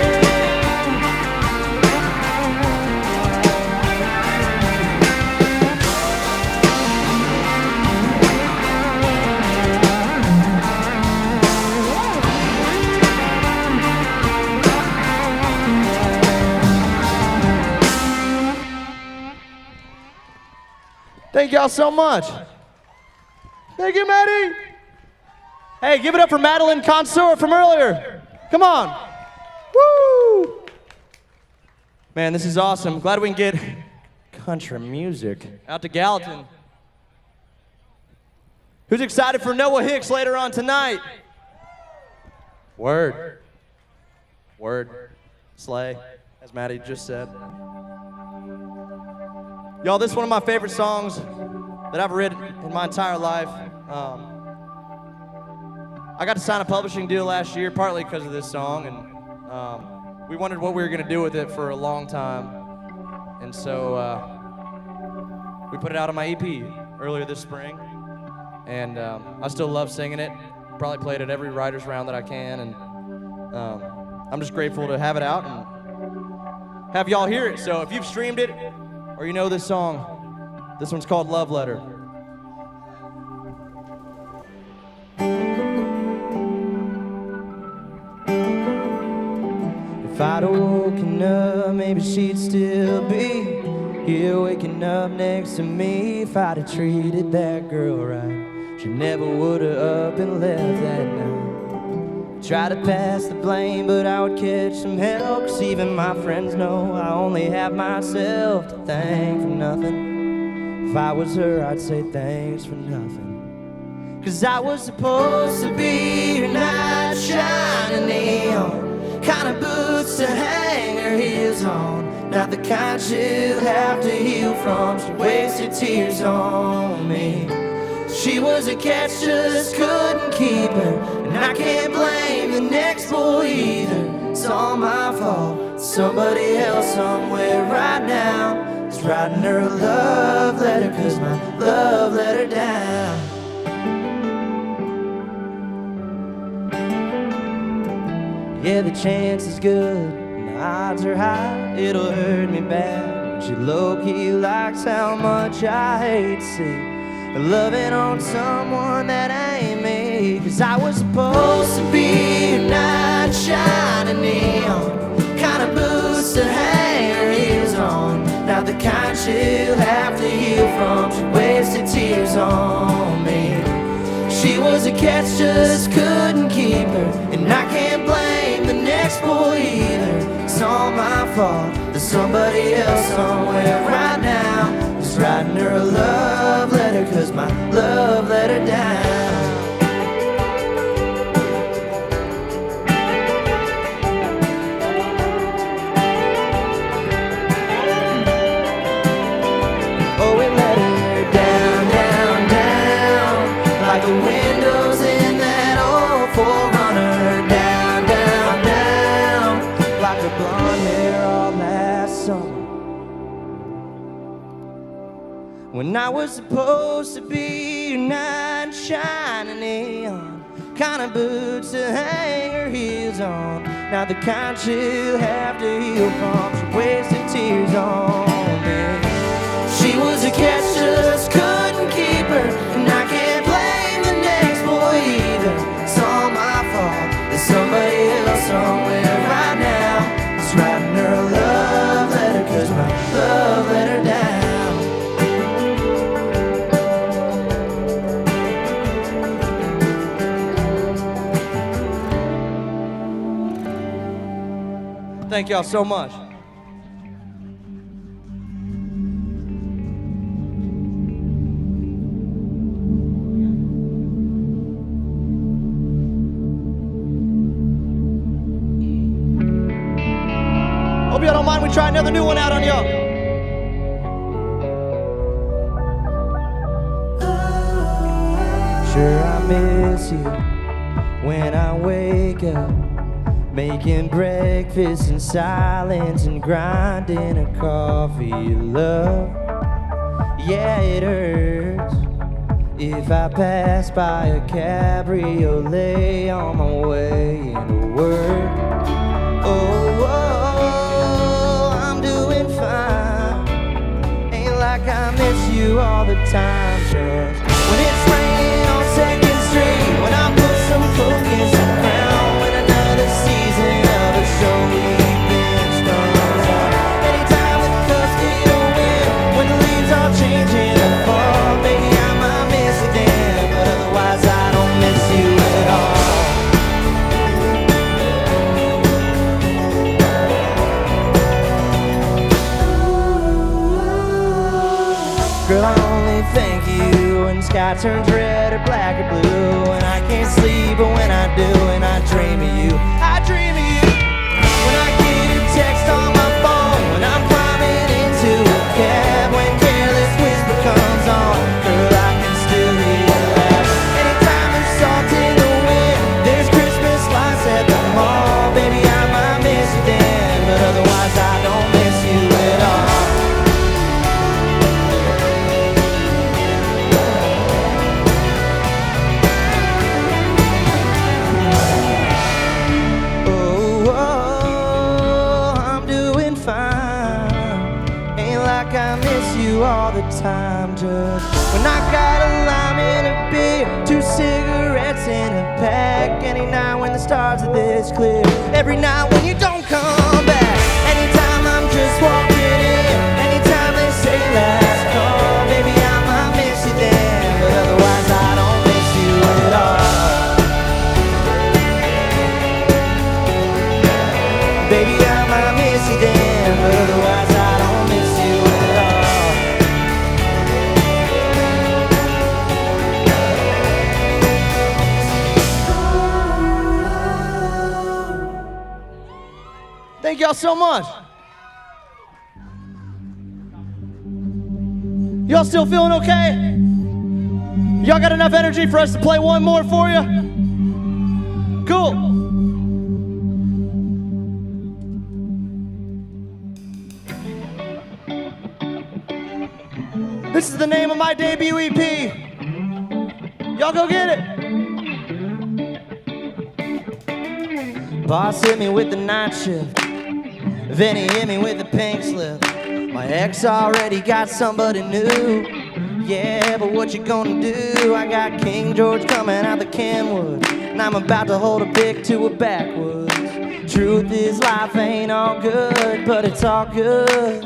Thank y'all so much. Thank you, Maddie. Hey, give it up for Madeline Consour from earlier. Come on. Woo! Man, this is awesome. Glad we can get country music out to Gallatin. Who's excited for Noah Hicks later on tonight? Word. Word. Slay, as Maddie just said. Y'all, this is one of my favorite songs that I've written in my entire life. I got to sign a publishing deal last year, partly because of this song, and we wondered what we were going to do with it for a long time. And so we put it out on my EP earlier this spring. And I still love singing it. Probably played it every writer's round that I can. And I'm just grateful to have it out and have y'all hear it. So if you've streamed it or you know this song, this one's called Love Letter. If I'd woken up, maybe she'd still be here waking up next to me. If I'd have treated that girl right, she never would have up and left that night. Try to pass the blame, but I would catch some hell, 'cause even my friends know I only have myself to thank for nothing. If I was her, I'd say thanks for nothing. 'Cause I was supposed to be your knight shining neon, kind of boots to hang her heels on, not the kind she'll have to heal from. She wasted tears on me. She was a catch, just couldn't keep her, and I can't blame the next boy either. It's all my fault. Somebody else somewhere right now is writing her a love letter, 'cause my love let her down. Yeah, the chance is good, and the odds are high. It'll hurt me bad. She low-key likes how much I hate to see her loving on someone that ain't me. 'Cause I was supposed to be your knight shining neon, kind of boots to hang her heels on, not the kind she'll have to heal from. She wasted tears on me. She was a catch, just couldn't keep her, and I can't blame the next boy either. It's all my fault. There's somebody else somewhere right now who's writing her a love letter, 'cause my love let her down. Oh, it let her down, down, down, like the windows in that old 4Runner. Down, down, down, like her blonde hair all last summer. When I was supposed to be your knight shining neon, kind of boots to hang her heels on, not the kind she'll have to heal from. She wasted tears on me. She was a catch, just couldn't keep her, and I can't blame the next boy either. It's all my fault. There's somebody else somewhere right now who's writing her a love letter, 'cause my love let her down. Thank y'all so much. Hope y'all don't mind we try another new one out on y'all. Sure, I miss you when I wake up, making breakfast in silence and grinding a coffee, love. Yeah, it hurts if I pass by a cabriolet on my way into work. Oh, I'm doing fine. Ain't like I miss you all the time. Just when it's raining on 2nd Street, when I put some coke in some ground, when another season of a show we've been starts out. Anytime the cups get a wind, when the leaves are changing the fall, maybe I might miss it then, but otherwise I don't miss you at all. Girl, I only thank you when the sky turns red or black or blue, and I can't sleep, but when I do, and I dream of you, I dream of you. When I get a text on my phone, when I'm climbing into a cab, when careless whisper comes on, girl, I can still hear you laugh. Anytime there's salt in the wind, there's Christmas lights at the mall, baby, I might miss you then, but otherwise I don't miss you at all. time judge. When I got a lime and a beer, 2 cigarettes in a pack. Any night when the stars are this clear, every night when you don't come back. Anytime I'm just walking in, anytime they say last call, baby I might miss you then, but otherwise I don't miss you at all. Baby I might miss you then, but otherwise I don't miss you at all. Thank y'all so much. Y'all still feeling okay? Y'all got enough energy for us to play one more for you? Cool. This is the name of my debut EP. Y'all go get it. Boss hit me with the night shift, then he hit me with the pink slip. My ex already got somebody new. Yeah, but what you gonna do? I got King George coming out the Kenwood, and I'm about to hold a pick to a backwoods. Truth is life ain't all good, but it's all good.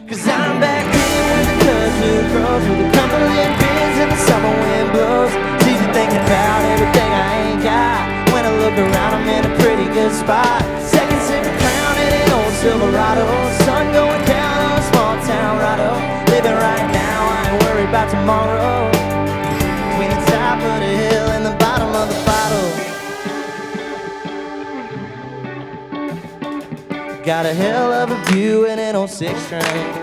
Cause I'm back here with the cousin grows, with the Cumberland beers and the summer wind blows. It's easy thinking about everything I ain't got. When I look around, I'm in a pretty good spot. Second sip of Crown in an old Silverado. Sun going down on a small town Rado. Living right now, I ain't worried about tomorrow. Between the top of the hill and the bottom of the bottle. Got a hell of a view in an old 6-string,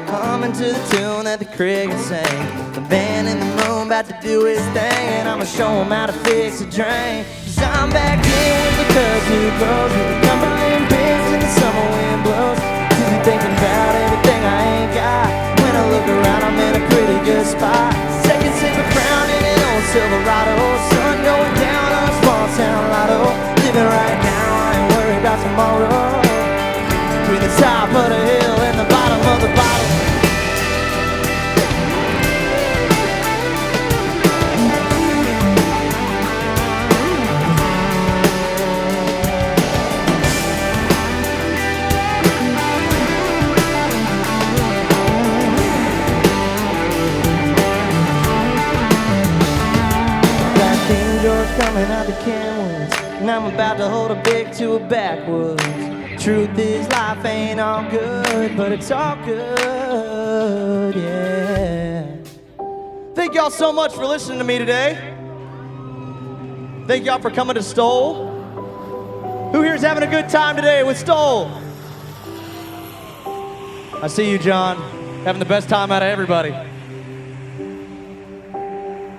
humming to the tune that the crickets sing. The man in the moon about to do his thing, and I'ma show him how to fix a drain. Cause I'm back here with the cousin grows, with the Cumberland beers and the summer wind blows. Busy thinking about everything I ain't got. When I look around, I'm in a pretty good spot. Second sip of Crown in an old Silverado. Sun going down on a small town lotto. Living right now, I ain't worried about tomorrow. Between the top of the hill and the bottom of the bottle. Got King George coming out the Kenwoods, and I'm about to hold a big to a backwoods. Truth is life ain't all good, but it's all good, yeah. Thank y'all so much for listening to me today. Thank y'all for coming to STOL. Who here's having a good time today with STOL? I see you, John, having the best time out of everybody.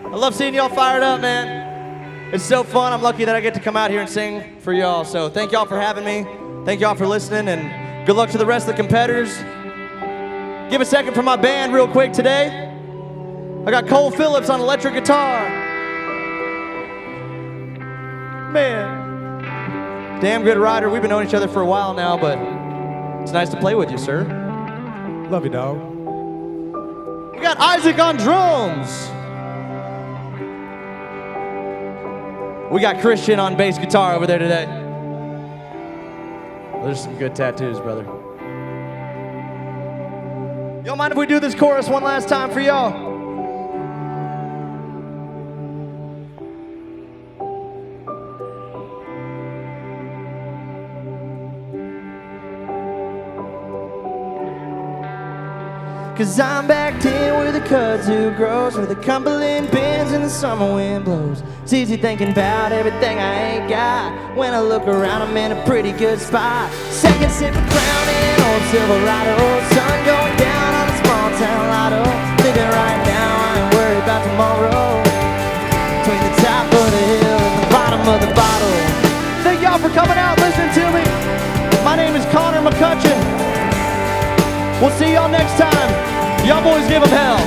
I love seeing y'all fired up, man. It's so fun. I'm lucky that I get to come out here and sing for y'all. So thank y'all for having me. Thank y'all for listening, and good luck to the rest of the competitors. Give a second for my band real quick today. I got Cole Phillips on electric guitar. Man, damn good rider. We've been knowing each other for a while now, but it's nice to play with you, sir. Love you, dog. We got Isaac on drums. We got Christian on bass guitar over there today. There's some good tattoos, brother. Y'all mind if we do this chorus one last time for y'all? Cause I'm backed in with the kudzu grows, where the Cumberland bends and the summer wind blows. It's easy thinking about everything I ain't got. When I look around, I'm in a pretty good spot. Second sip of Crown in an old Silverado. Sun going down on a small town lotto. Living right now, I ain't worried about tomorrow. Between the top of the hill and the bottom of the bottle. Thank y'all for coming out, listening to me. My name is Connor McCutcheon. We'll see y'all next time. Y'all boys give them hell.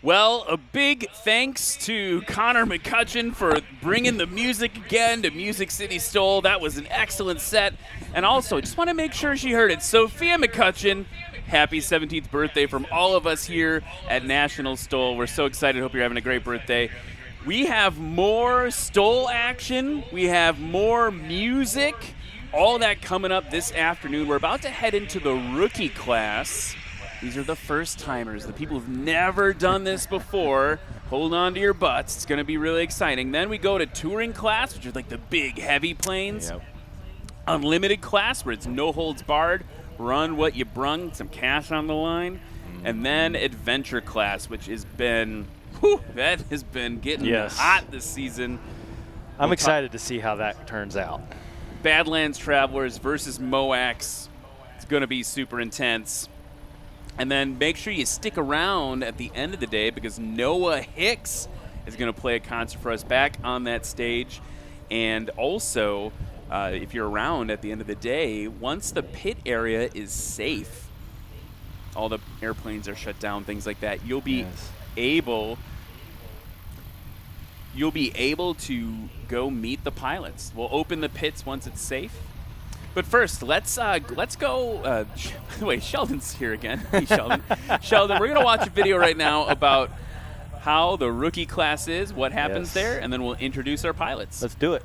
Well, a big thanks to Connor McCutcheon for bringing the music again to Music City STOL. That was an excellent set. And also, just want to make sure she heard it. Sophia McCutcheon, happy 17th birthday from all of us here at National STOL. We're so excited. Hope you're having a great birthday. We have more STOL action. We have more music. All that coming up this afternoon. We're about to head into the rookie class. These are the first-timers, the people who've never done this before. Hold on to your butts. It's going to be really exciting. Then we go to touring class, which is like the big, heavy planes. Yep. Unlimited class, where it's no holds barred. Run what you brung, some cash on the line. And then adventure class, which has been, that has been getting hot this season. I'm excited to see how that turns out. Badlands Travelers versus Moax. It's going to be super intense. And then make sure you stick around at the end of the day because Noah Hicks is going to play a concert for us back on that stage. And also, if you're around at the end of the day, once the pit area is safe, all the airplanes are shut down, things like that, you'll be able to go meet the pilots. We'll open the pits once it's safe. But first, let's go. By the way, Sheldon's here again. Hey, Sheldon. Sheldon, we're going to watch a video right now about how the rookie class is, what happens there, and then we'll introduce our pilots. Let's do it.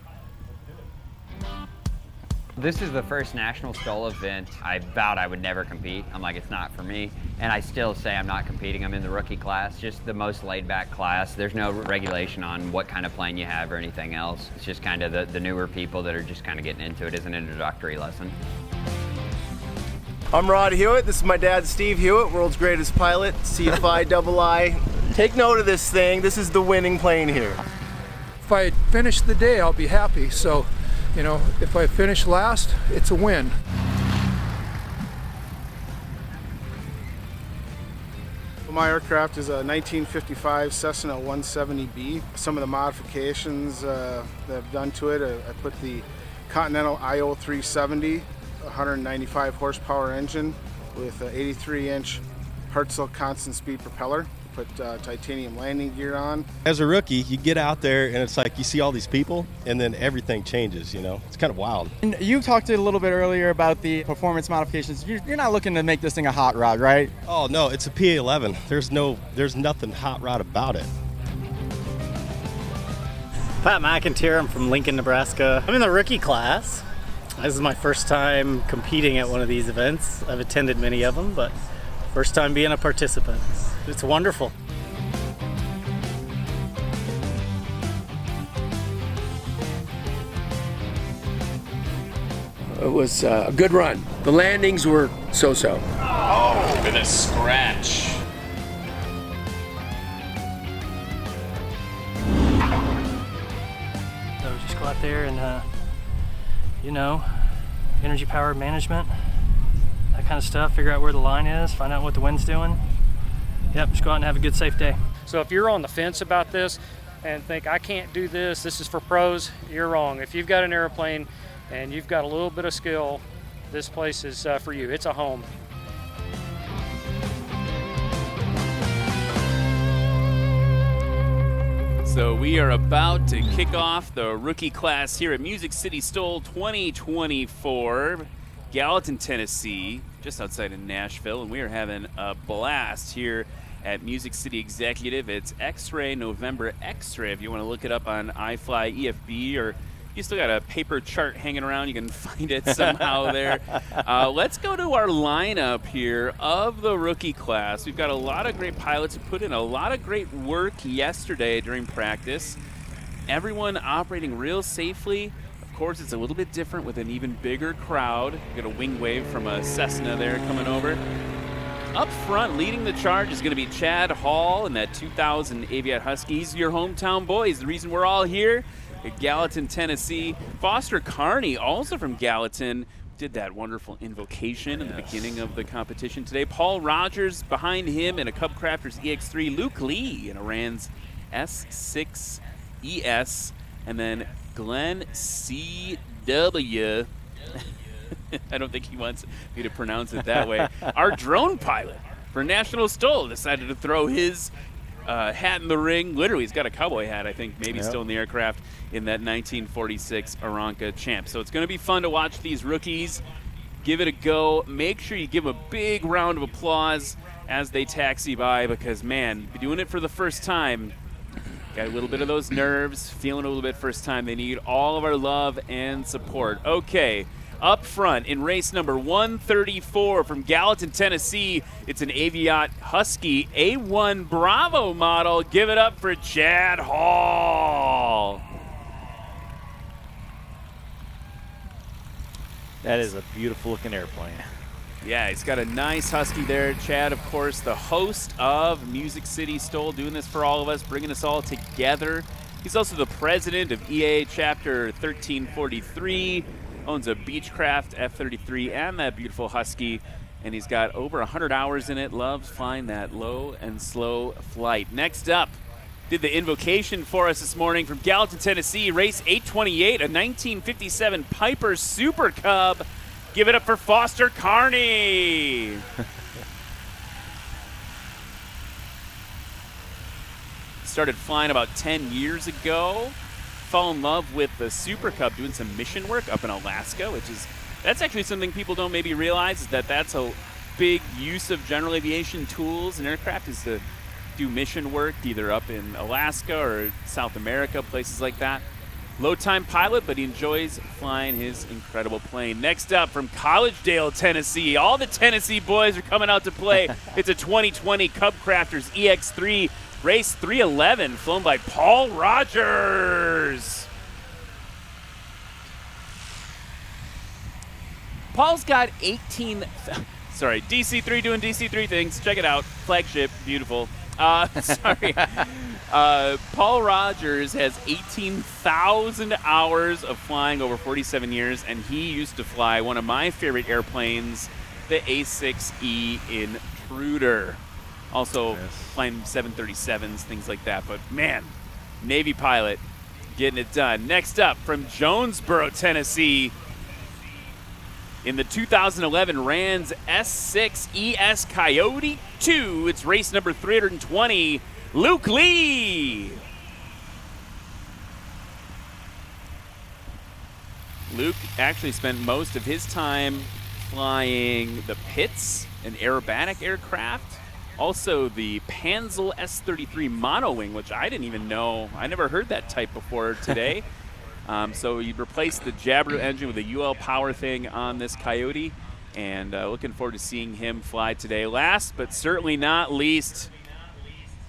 This is the first National STOL event. I vowed I would never compete. I'm like, it's not for me. And I still say I'm not competing. I'm in the rookie class, just the most laid-back class. There's no regulation on what kind of plane you have or anything else. It's just kind of the newer people that are just kind of getting into it as an introductory lesson. I'm Rod Hewitt. This is my dad, Steve Hewitt, world's greatest pilot, CFI II. Take note of this thing. This is the winning plane here. If I finish the day, I'll be happy. So, you know, if I finish last, it's a win. My aircraft is a 1955 Cessna 170B. Some of the modifications that I've done to it, I put the Continental IO 370, 195 horsepower engine with an 83-inch Hartzell constant speed propeller. Put titanium landing gear on. As a rookie, you get out there and it's like you see all these people and then everything changes, you know? It's kind of wild. And you talked a little bit earlier about the performance modifications. You're not looking to make this thing a hot rod, right? Oh, no, it's a PA-11. There's nothing hot rod about it. Pat McIntyre, I'm from Lincoln, Nebraska. I'm in the rookie class. This is my first time competing at one of these events. I've attended many of them, but first time being a participant. It's wonderful. It was a good run. The landings were so-so. Oh, with a scratch. So just go out there and, you know, energy power management, that kind of stuff, figure out where the line is, find out what the wind's doing. Yep, just go out and have a good, safe day. So if you're on the fence about this and think, I can't do this, this is for pros, you're wrong. If you've got an airplane and you've got a little bit of skill, this place is for you. It's a home. So we are about to kick off the rookie class here at Music City STOL 2024, Gallatin, Tennessee, just outside of Nashville, and we are having a blast here at Music City Executive. It's X-Ray November X-Ray. If you want to look it up on iFly EFB, or you still got a paper chart hanging around, you can find it somehow there. Let's go to our lineup here of the rookie class. We've got a lot of great pilots who put in a lot of great work yesterday during practice. Everyone operating real safely. Of course, it's a little bit different with an even bigger crowd. You got a wing wave from a Cessna there coming over. Up front, leading the charge is going to be Chad Hall in that 2000 Aviat Husky. He's your hometown boy. He's the reason we're all here at Gallatin, Tennessee. Foster Carney, also from Gallatin, did that wonderful invocation in the beginning of the competition today. Paul Rogers behind him in a Cub Crafters EX3. Luke Lee in a Rand's S6ES. And then Glenn C.W. I don't think he wants me to pronounce it that way. Our drone pilot for National STOL decided to throw his hat in the ring. Literally, he's got a cowboy hat, I think, maybe Yep. still in the aircraft in that 1946 Aranca Champ. So it's going to be fun to watch these rookies. Give it a go. Make sure you give them a big round of applause as they taxi by because, man, doing it for the first time, got a little bit of those nerves, feeling a little bit first time. They need all of our love and support. Okay, up front in race number 134 from Gallatin, Tennessee, it's an Aviat Husky A1 Bravo model. Give it up for Chad Hall. That is a beautiful looking airplane. Yeah, he's got a nice Husky there. Chad, of course, the host of Music City STOL, doing this for all of us, bringing us all together. He's also the president of EA Chapter 1343, owns a Beechcraft F-33 and that beautiful Husky, and he's got over 100 hours in it, loves flying that low and slow flight. Next up, did the invocation for us this morning from Gallatin, Tennessee, race 828, a 1957 Piper Super Cub. Give it up for Foster Carney. Started flying about 10 years ago. Fell in love with the Super Cub doing some mission work up in Alaska, that's actually something people don't maybe realize, is that's a big use of general aviation tools and aircraft, is to do mission work either up in Alaska or South America, places like that. Low-time pilot, but he enjoys flying his incredible plane. Next up from Collegedale, Tennessee. All the Tennessee boys are coming out to play. It's a 2020 Cub Crafters EX3, race 311, flown by Paul Rogers. Paul's got DC3 doing DC3 things. Check it out. Flagship, beautiful. Paul Rogers has 18,000 hours of flying over 47 years, and he used to fly one of my favorite airplanes, the A6E Intruder. Also flying 737s, things like that. But, man, Navy pilot getting it done. Next up from Jonesboro, Tennessee, in the 2011 Rans S6 ES Coyote 2, it's race number 320, Luke Lee. Luke actually spent most of his time flying the Pitts, an aerobatic aircraft. Also the Panzel S33 monowing, which I didn't even know. I never heard that type before today. So you replaced the Jabiru engine with a UL power thing on this Coyote, and looking forward to seeing him fly today. Last but certainly not least,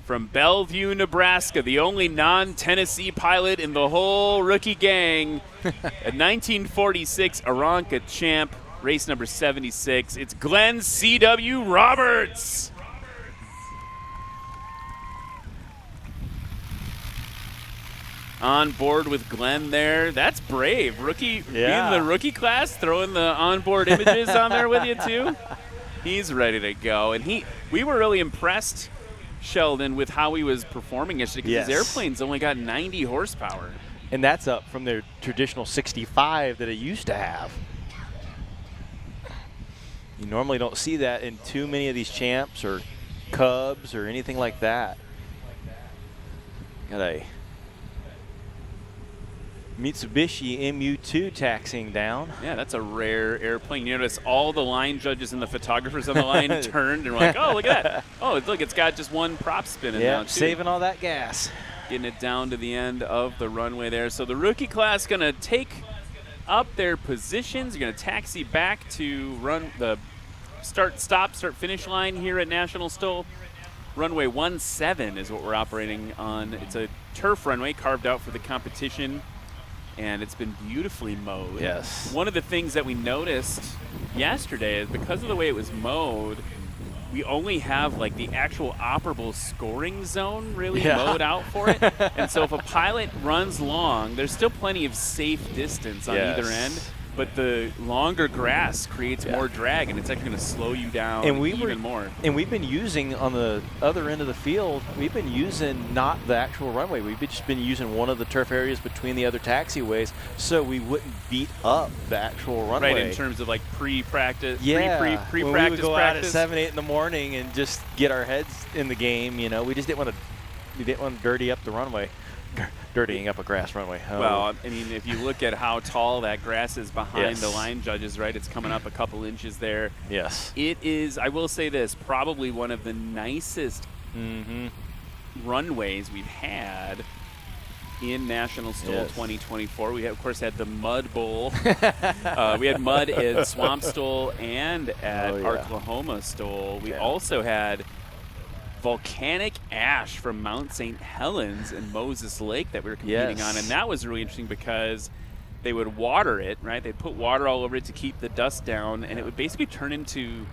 from Bellevue, Nebraska, the only non-Tennessee pilot in the whole rookie gang, a 1946 Aranca Champ, race number 76. It's Glenn C.W. Roberts. On board with Glenn there. That's brave. Rookie, being the rookie class, throwing the onboard images on there with you too. He's ready to go. And we were really impressed, Sheldon, with how he was performing yesterday, because his airplane's only got 90 horsepower. And that's up from their traditional 65 that it used to have. You normally don't see that in too many of these champs or Cubs or anything like that. Got a Mitsubishi MU2 taxiing down. Yeah, that's a rare airplane. You notice all the line judges and the photographers on the line turned and were like, oh, look at that. Oh, look, it's got just one prop spinning now, too. Saving all that gas. Getting it down to the end of the runway there. So the rookie class going to take up their positions. You're going to taxi back to run the start finish line here at National STOL. Runway 17 is what we're operating on. It's a turf runway carved out for the competition, and it's been beautifully mowed. Yes. One of the things that we noticed yesterday is because of the way it was mowed, we only have like the actual operable scoring zone really mowed out for it. And so if a pilot runs long, there's still plenty of safe distance on either end. But the longer grass creates more drag, and it's actually going to slow you down even more. And we've been using, on the other end of the field, we've been using not the actual runway. We've just been using one of the turf areas between the other taxiways so we wouldn't beat up the actual runway. Right, in terms of like pre-practice, pre-practice when we would go practice. out at 7, 8 in the morning and just get our heads in the game, you know. We just didn't want to didn't want to dirty up the runway. Dirtying up a grass runway. Oh. Well, I mean, if you look at how tall that grass is behind the Yes. line judges, right, it's coming up a couple inches there. Yes. It is, I will say this, probably one of the nicest runways we've had in National STOL Yes. 2024. We, of course, had the Mud Bowl. We had mud at Swamp STOL and at Arklahoma STOL. We also had volcanic ash from Mount St. Helens and Moses Lake that we were competing on, and that was really interesting because they would water it, right? They'd put water all over it to keep the dust down, and it would basically turn into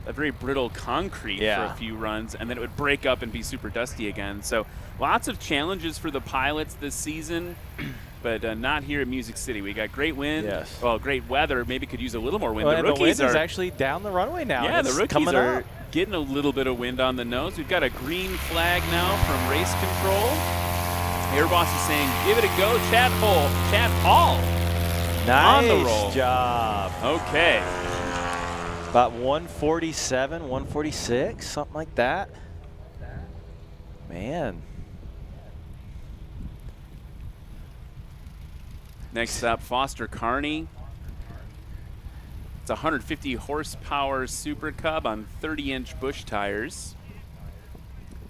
a very brittle concrete for a few runs, and then it would break up and be super dusty again. So lots of challenges for the pilots this season, but not here in Music City. We got great wind, well, great weather. Maybe could use a little more wind. Well, the and rookies the wind is actually down the runway now. Yeah, It's the rookies coming are up. getting a little bit of wind on the nose. We've got a green flag now from race control. Air Boss is saying, give it a go, Chad Hall. Nice on the roll. job. Okay. About 147, 146, something like that. Man. Next up, Foster Carney. It's a 150 horsepower Super Cub on 30-inch Bush tires.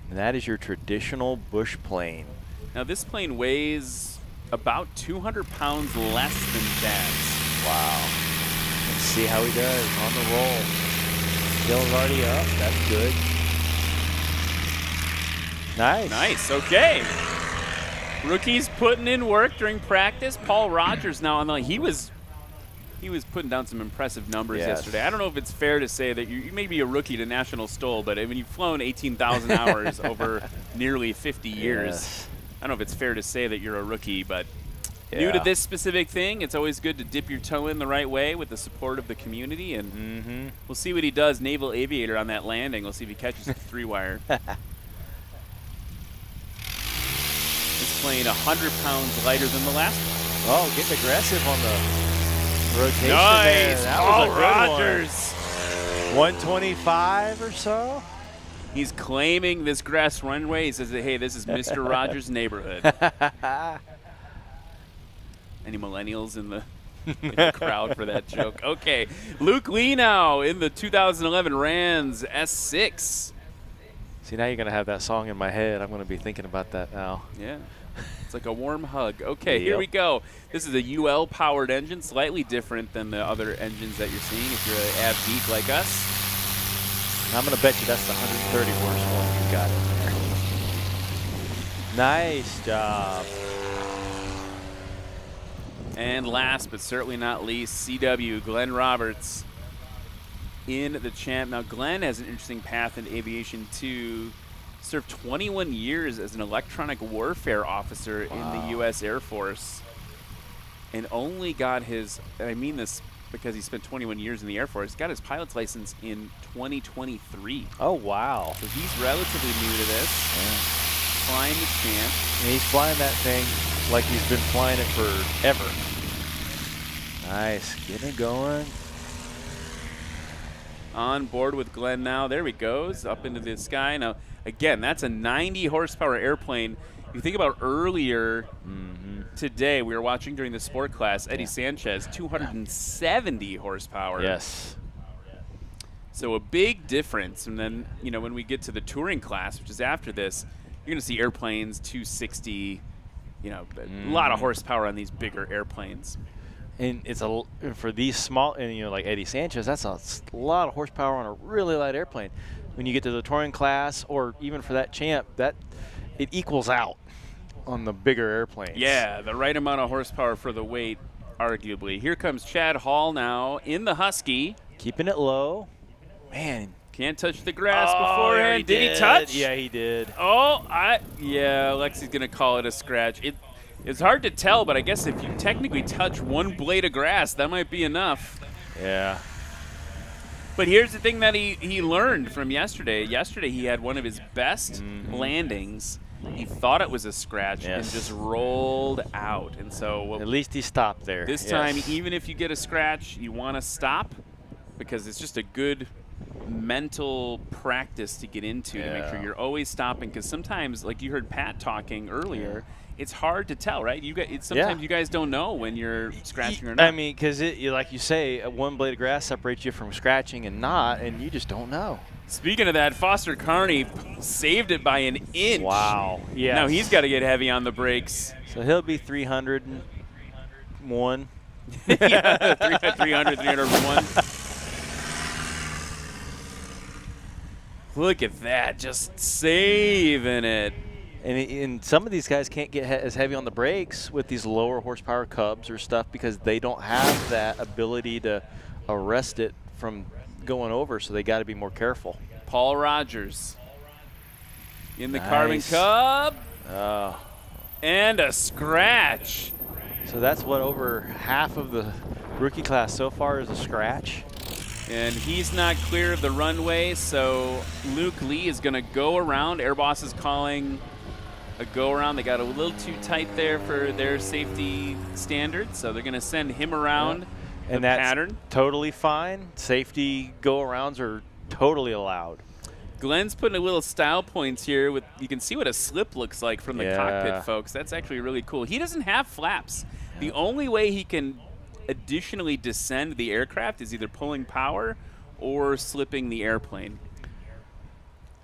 And that is your traditional bush plane. Now this plane weighs about 200 pounds less than Chad's. Wow. Let's see how he does on the roll. Skill's already up. That's good. Nice. Nice. Okay. Rookies putting in work during practice. Paul Rogers now on the he was putting down some impressive numbers yesterday. I don't know if it's fair to say that you may be a rookie to National STOL, but I mean, you've flown 18,000 hours over nearly 50 years. I don't know if it's fair to say that you're a rookie, but new to this specific thing, it's always good to dip your toe in the right way with the support of the community, and we'll see what he does, Naval Aviator, on that landing. We'll see if he catches the 3-wire. It's playing 100 pounds lighter than the last one. Oh, getting aggressive on the rotation nice. there. That Paul was a good Rogers. 125 or so. He's claiming this grass runway. He says, hey, this is Mr. Rogers' neighborhood. Any millennials in the crowd for that joke? Okay, Luke Lee now in the 2011 Rans S6. See, now you're going to have that song in my head. I'm going to be thinking about that now. Yeah. It's like a warm hug. Okay, here we go. This is a UL-powered engine, slightly different than the other engines that you're seeing if you're an av geek like us. I'm going to bet you that's the 130 horse one you got in there. Nice job. And last but certainly not least, CW, Glenn Roberts in the champ. Now, Glenn has an interesting path in aviation, too. Served 21 years as an electronic warfare officer in the U.S. Air Force, and only got his, and I mean this because he spent 21 years in the Air Force, got his pilot's license in 2023. Oh, wow. So he's relatively new to this. Flying the champ. And he's flying that thing like he's been flying it forever. Nice. Getting it going. On board with Glenn now. There he goes, up into the sky. Now, again, that's a 90 horsepower airplane. If you think about earlier today, we were watching during the sport class, Eddie Sanchez, 270 horsepower. Yes. So a big difference. And then, you know, when we get to the touring class, which is after this, you're going to see airplanes 260, you know, a lot of horsepower on these bigger airplanes. And it's for these small, and you know, like Eddie Sanchez, that's a lot of horsepower on a really light airplane. When you get to the touring class, or even for that champ, that it equals out on the bigger airplanes. Yeah, the right amount of horsepower for the weight, arguably. Here comes Chad Hall now in the Husky. Keeping it low. Man. Can't touch the grass beforehand. Did he touch? Yeah, he did. Oh, yeah, Lexi's going to call it a scratch. It's hard to tell, but I guess if you technically touch one blade of grass, that might be enough. Yeah. But here's the thing that he learned from yesterday. Yesterday he had one of his best landings. He thought it was a scratch and just rolled out. And so at least he stopped there. This time, even if you get a scratch, you want to stop because it's just a good mental practice to get into to make sure you're always stopping, because sometimes, like you heard Pat talking earlier, it's hard to tell, right? Sometimes you guys don't know when you're scratching or not. I mean, because like you say, one blade of grass separates you from scratching and not, and you just don't know. Speaking of that, Foster Carney saved it by an inch. Wow. Yeah. Now he's got to get heavy on the brakes. So he'll be 301. Yeah, 301. Look at that, just saving it. And some of these guys can't get as heavy on the brakes with these lower horsepower Cubs or stuff because they don't have that ability to arrest it from going over, so they got to be more careful. Paul Rogers in the Carbon Cub. Oh. And a scratch. So that's what, over half of the rookie class so far is a scratch. And he's not clear of the runway, so Luke Lee is going to go around. Air Boss is calling a go around. They got a little too tight there for their safety standards, so they're going to send him around the and that's pattern. Totally fine. Safety go-arounds are totally allowed. Glenn's putting a little style points here. With you can see what a slip looks like from the cockpit, folks. That's actually really cool. He doesn't have flaps. The only way he can additionally descend the aircraft is either pulling power or slipping the airplane.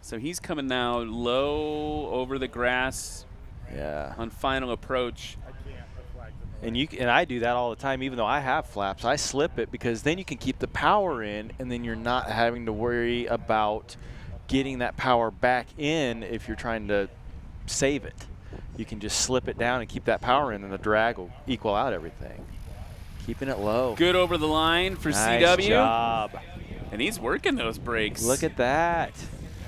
So he's coming now low over the grass on final approach. And I do that all the time, even though I have flaps. I slip it because then you can keep the power in, and then you're not having to worry about getting that power back in if you're trying to save it. You can just slip it down and keep that power in, and the drag will equal out everything. Keeping it low. Good over the line for nice CW. Job. And he's working those brakes. Look at that.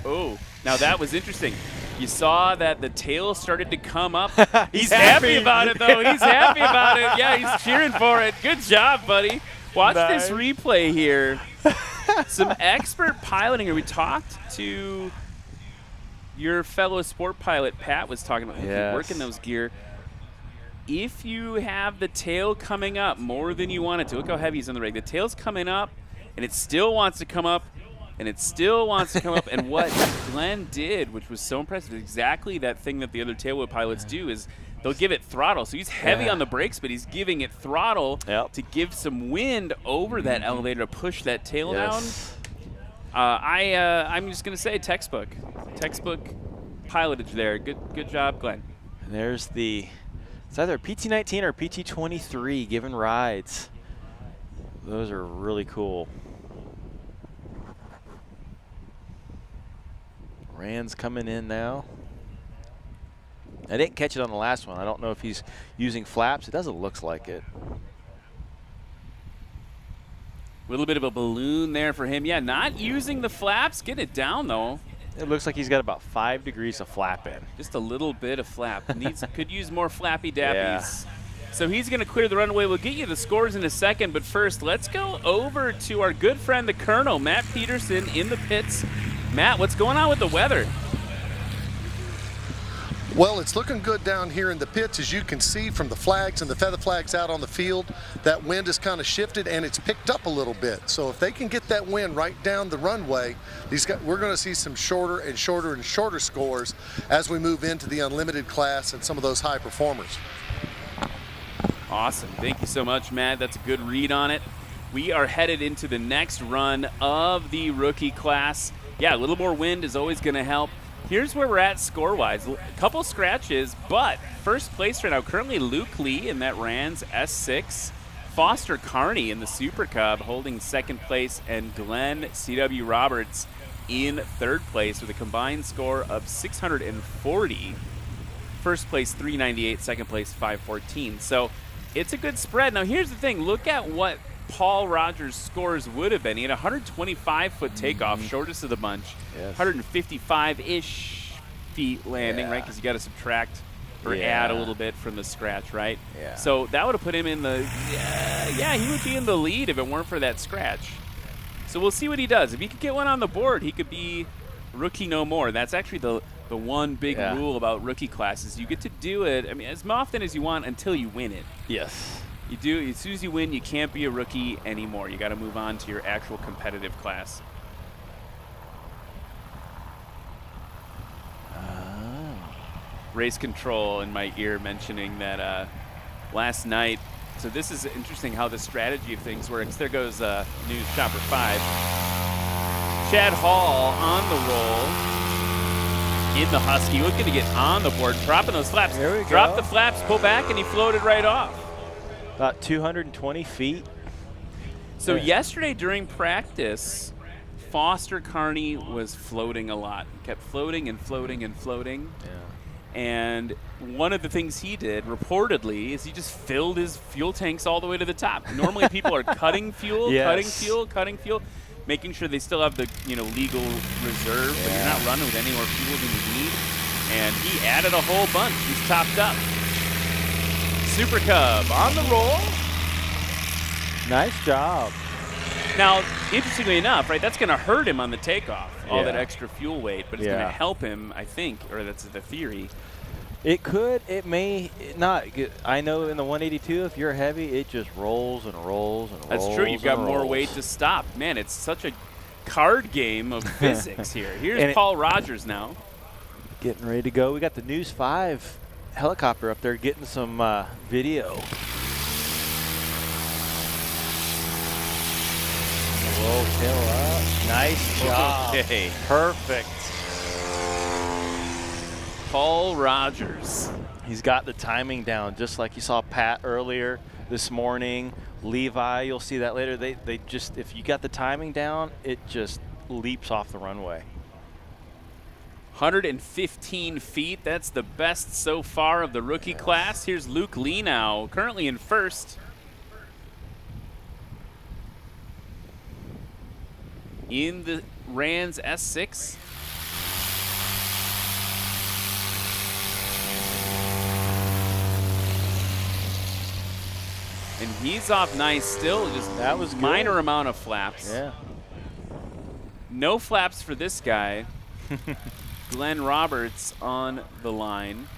Oh, now that was interesting. You saw that the tail started to come up. He's happy. happy about it, though. He's happy about it. Yeah, he's cheering for it. Good job, buddy. Watch this replay here. Some expert piloting here. We talked to your fellow sport pilot, Pat, was talking about working those gear. If you have the tail coming up more than you want it to, look how heavy he's on the rig. The tail's coming up, and it still wants to come up, and it still wants to come up. And what Glenn did, which was so impressive, is exactly that thing that the other tailwheel pilots do, is they'll give it throttle. So he's heavy on the brakes, but he's giving it throttle to give some wind over that elevator to push that tail down. I'm just going to say textbook pilotage there. Good job, Glenn. And there's it's either a PT-19 or a PT-23 giving rides. Those are really cool. Rand's coming in now. I didn't catch it on the last one. I don't know if he's using flaps. It doesn't look like it. A little bit of a balloon there for him. Yeah, not using the flaps. Get it down, though. It looks like he's got about 5 degrees of flap in. Just a little bit of flap. Could use more flappy dappies. So he's going to clear the runway. We'll get you the scores in a second, but first, let's go over to our good friend, the Colonel, Matt Peterson, in the pits. Matt, what's going on with the weather? Well, it's looking good down here in the pits. As you can see from the flags and the feather flags out on the field, that wind has kind of shifted and it's picked up a little bit. So if they can get that wind right down the runway, we're going to see some shorter and shorter and shorter scores as we move into the unlimited class and some of those high performers. Awesome. Thank you so much, Matt. That's a good read on it. We are headed into the next run of the rookie class. Yeah, a little more wind is always going to help. Here's where we're at score-wise. A couple scratches, but first place right now, currently Luke Lee in that Rans S6. Foster Carney in the Super Cub holding second place, and Glenn C.W. Roberts in third place with a combined score of 640. First place 398, second place 514. So it's a good spread. Now here's the thing. Look at what Paul Rogers' scores would have been. He had a 125-foot takeoff, shortest of the bunch. 155-ish feet landing, right? Because you got to subtract or add a little bit from the scratch, right? Yeah. So that would have put him in the, he would be in the lead if it weren't for that scratch. So we'll see what he does. If he could get one on the board, he could be rookie no more. That's actually the one big rule about rookie classes. You get to do it, I mean, as often as you want until you win it. Yes. You do. As soon as you win, you can't be a rookie anymore. You got to move on to your actual competitive class. race control in my ear mentioning that last night. So this is interesting how the strategy of things works. There goes News Chopper 5. Chad Hall on the roll in the Husky, looking to get on the board, dropping those flaps. There we Drop go. the flaps, pull back, and he floated right off. About 220 feet. So yesterday during practice, Foster Carney was floating a lot. Kept floating and floating and floating. Yeah. And one of the things he did, reportedly, is he just filled his fuel tanks all the way to the top. Normally people are cutting fuel, cutting fuel, making sure they still have the legal reserve, but you're not running with any more fuel than you need. And he added a whole bunch. He's topped up. Super Cub on the roll. Nice job. Now, interestingly enough, right, that's going to hurt him on the takeoff, all that Yeah. extra fuel weight, but it's going to help him, I think, or that's the theory. It could, it may not. I know in the 182, if you're heavy, it just rolls and rolls and rolls. That's true. You've got and more rolls. weight to stop. Man, it's such a card game of physics here. Here's And Paul Rogers now. Getting ready to go. We got the News 5 helicopter up there getting some video. Roll tail up. Nice job. Okay. Perfect. Paul Rogers. He's got the timing down, just like you saw Pat earlier this morning. Levi, you'll see that later. They just, if you got the timing down, it just leaps off the runway. 115 feet. That's the best so far of the rookie class. Here's Luke Lee now, currently in first. In the Rans S6. And he's off nice still, just that was minor good. amount of flaps. Yeah. No flaps for this guy. Glenn Roberts on the line.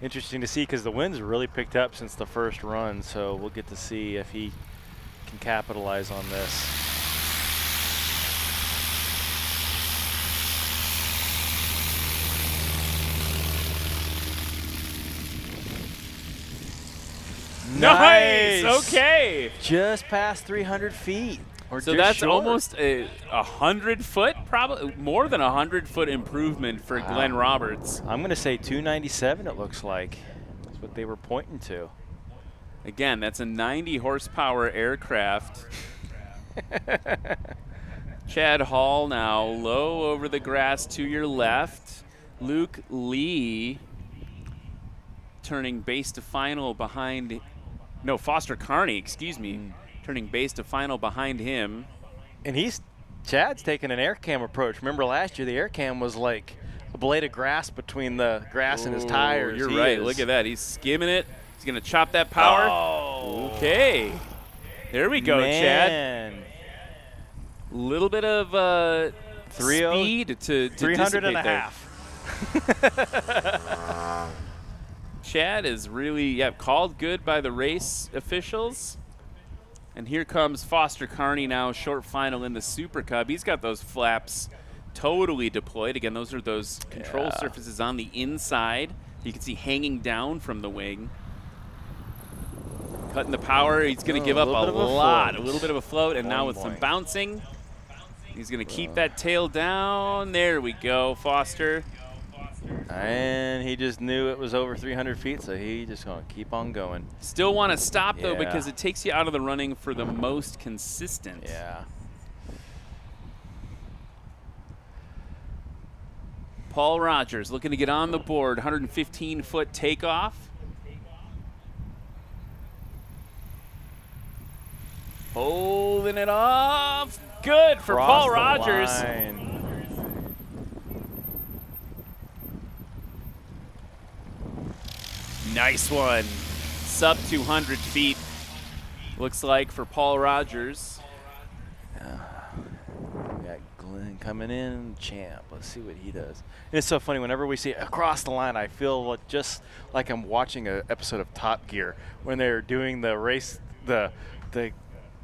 Interesting to see because the wind's really picked up since the first run, so we'll get to see if he can capitalize on this. Nice! Okay. Just past 300 feet. Or So just that's short. almost a 100-foot, probably more than 100-foot improvement for Glenn Roberts. I'm going to say 297 it looks like. That's what they were pointing to. Again, that's a 90-horsepower aircraft. Chad Hall now low over the grass to your left. Luke Lee turning base to final behind, no, Foster Carney, excuse me, turning base to final behind him. And Chad's taking an air cam approach. Remember last year the air cam was like a blade of grass between the grass and his tires. You're He right. is- Look at that. He's skimming it. He's going to chop that power. Oh. Okay. There we go, Man. Chad. Little bit of speed to 300 and a dissipate there. half. Chad is really called good by the race officials. And here comes Foster Carney now, short final in the Super Cub. He's got those flaps totally deployed. Again, those are those control surfaces on the inside. You can see hanging down from the wing. Cutting the power. He's going to give up a lot. A little bit of a float. And now with some bouncing, he's going to keep that tail down. There we go, Foster. And he just knew it was over 300 feet, so he just going to keep on going. Still want to stop, though, Yeah. because it takes you out of the running for the most consistent. Yeah. Paul Rogers looking to get on the board. 115-foot takeoff. Holding it off. Good for Cross Paul the Rogers. line. Nice one. Sub 200 feet. Looks like for Paul Rogers. We got Glenn coming in, champ. Let's see what he does. And it's so funny, whenever we see it across the line, I feel just like I'm watching an episode of Top Gear when they're doing the race, the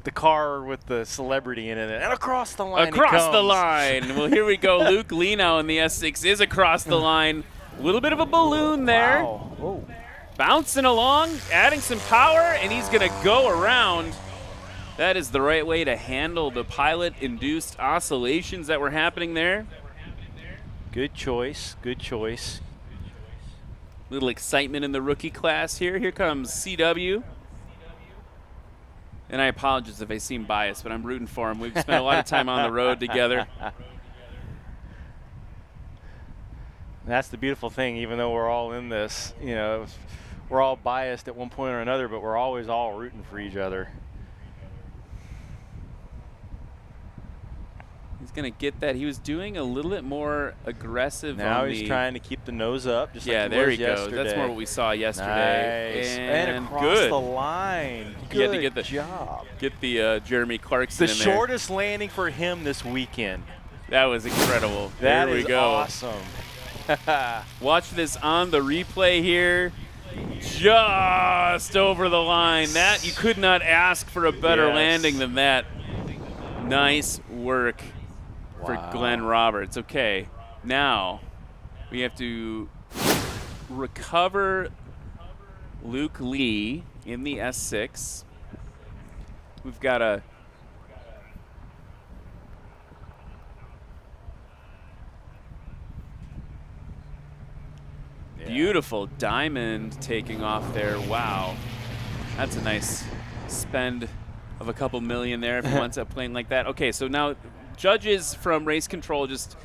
the car with the celebrity in it, and across the line. Across the line. Well, here we go. Luke Lee now in the S6 is across the line. A little bit of a balloon there. Wow. Oh. Bouncing along, adding some power, and he's going to go around. That is the right way to handle the pilot-induced oscillations that were happening there. Good choice. Good choice. Little excitement in the rookie class here. Here comes CW. And I apologize if I seem biased, but I'm rooting for him. We've spent a lot of time on the road together. That's the beautiful thing, even though we're all in this, you know, we're all biased at one point or another, but we're always all rooting for each other. He's going to get that. He was doing a little bit more aggressive now on he's trying to keep the nose up, just yeah, like there he he was goes. yesterday. That's more what we saw yesterday. Nice. And across good. the line. He had to Good get the job. Get the Jeremy Clarkson The in there. shortest landing for him this weekend. That was incredible. That there we is go. awesome. Watch this on the replay here. Just over the line. That you could not ask for a better Yes. landing than that. Nice work for Glenn Roberts. Okay, now we have to recover Luke Lee in the S6. We've got a beautiful diamond taking off there. Wow. That's a nice spend of a couple million there if he wants a plane like that. Okay, so now judges from Race Control just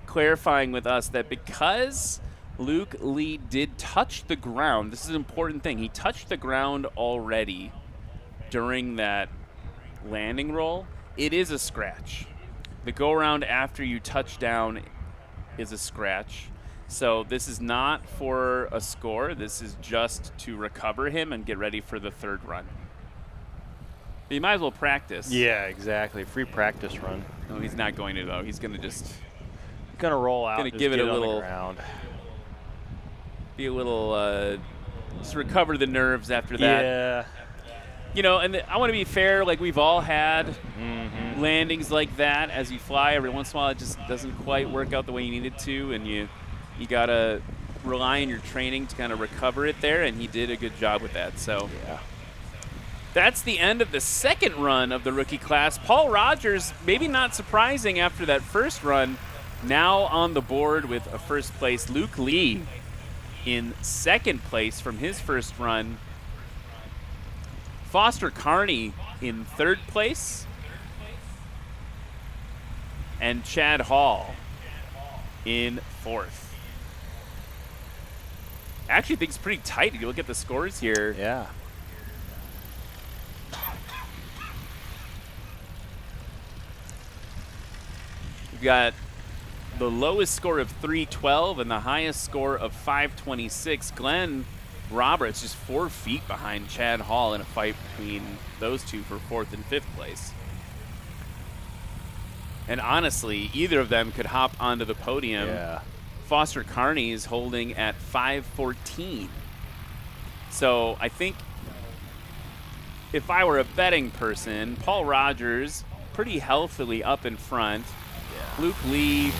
clarifying with us that because Luke Lee did touch the ground, this is an important thing, he touched the ground already during that landing roll, it is a scratch. The go-around after you touch down is a scratch. So this is not for a score. This is just to recover him and get ready for the third run. But you might as well practice. Yeah, exactly. Free practice run. No, he's not going to, though. He's going to just... Going to roll out. Going to give it a little... Be a little... just recover the nerves after that. Yeah. You know, and I want to be fair. Like, we've all had landings like that as you fly. Every once in a while, it just doesn't quite work out the way you need it to, and you got to rely on your training to kind of recover it there, and he did a good job with that. So yeah. That's the end of the second run of the rookie class. Paul Rogers, maybe not surprising after that first run, now on the board with a first place. Luke Lee in second place from his first run. Foster Carney in third place. And Chad Hall in fourth. I actually think it's pretty tight if you look at the scores here. Yeah. We've got the lowest score of 312 and the highest score of 526. Glenn Roberts just 4 feet behind Chad Hall in a fight between those two for fourth and fifth place. And honestly, either of them could hop onto the podium. Yeah. Foster Carney is holding at 514. So I think if I were a betting person, Paul Rogers pretty healthily up in front. Yeah. Luke Lee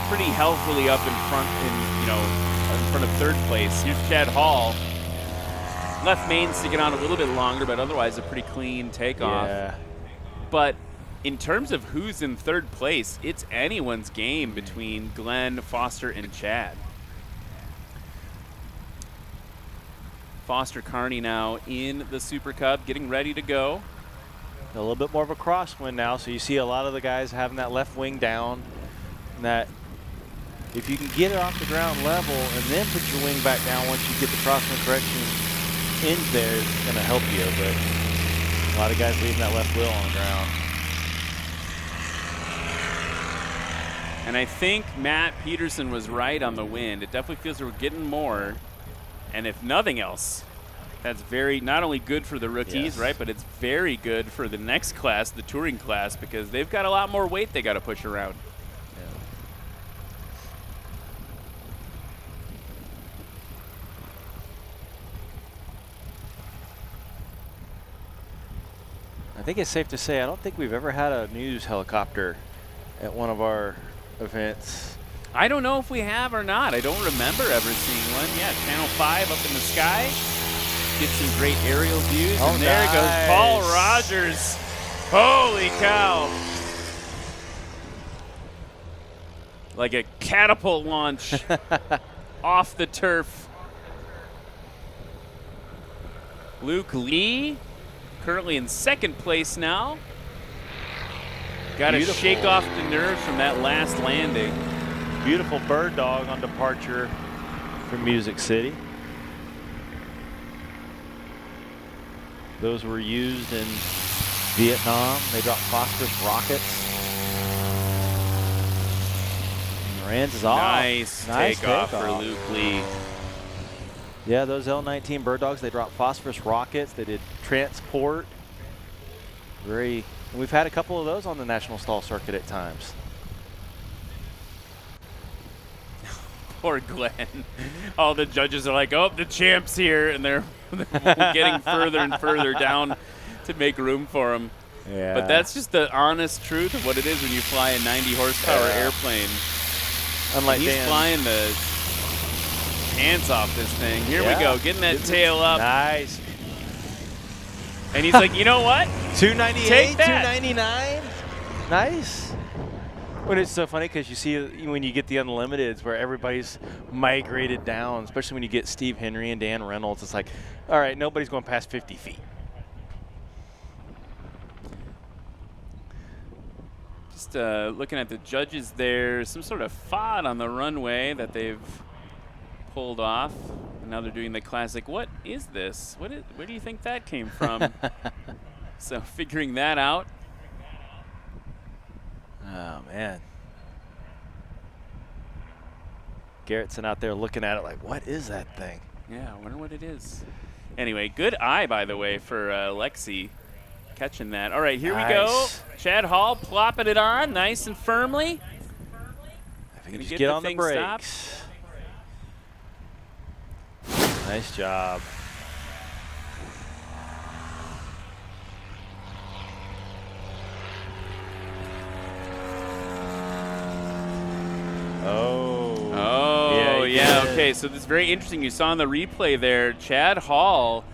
pretty healthily up in front in front of third place. Here's Chad Hall. Left main sticking on a little bit longer, but otherwise a pretty clean takeoff. Yeah. But in terms of who's in third place, it's anyone's game between Glenn, Foster, and Chad. Foster Carney now in the Super Cub, getting ready to go. A little bit more of a crosswind now, so you see a lot of the guys having that left wing down. And that if you can get it off the ground level and then put your wing back down once you get the crosswind correction in there, it's going to help you. But a lot of guys leaving that left wheel on the ground. And I think Matt Peterson was right on the wind. It definitely feels we're getting more. And if nothing else, that's not only good for the rookies, right, but it's very good for the next class, the touring class, because they've got a lot more weight they got to push around. I think it's safe to say I don't think we've ever had a news helicopter at one of our events. I don't know if we have or not. I don't remember ever seeing one. Yeah, Channel 5 up in the sky. Get some great aerial views. Oh, and there nice. goes Paul Rogers. Holy cow. Like a catapult launch off the turf. Luke Lee, currently in second place now. Got to shake off the nerves from that last landing. Beautiful bird dog on departure from Music City. Those were used in Vietnam. They dropped phosphorus rockets. Moran's is off. Nice takeoff for Luke Lee. Yeah, those L-19 bird dogs, they dropped phosphorus rockets. They did transport. We've had a couple of those on the National Stall circuit at times. Poor Glenn. All the judges are like, oh, the champ's here, and they're getting further and further down to make room for him. Yeah. But that's just the honest truth of what it is when you fly a 90 horsepower airplane. Unlike he's Dan. flying the pants off this thing. Here we go, getting that tail up. Nice. And he's like, you know what? 298, Take that. 299. Nice. But it's so funny because you see when you get the Unlimiteds where everybody's migrated down, especially when you get Steve Henry and Dan Reynolds. It's like, all right, nobody's going past 50 feet. Just looking at the judges there, some sort of FOD on the runway that they've pulled off. And now they're doing the classic, what is this? Where do you think that came from? So figuring that out. Oh, man. Garrettson out there looking at it like, what is that thing? Yeah, I wonder what it is. Anyway, good eye, by the way, for Lexi catching that. All right, here we go. Chad Hall plopping it on nice and firmly. If you can just get on the brakes. Stopped. Nice job. Oh, yeah. Okay, so this is very interesting. You saw in the replay there, Chad Hall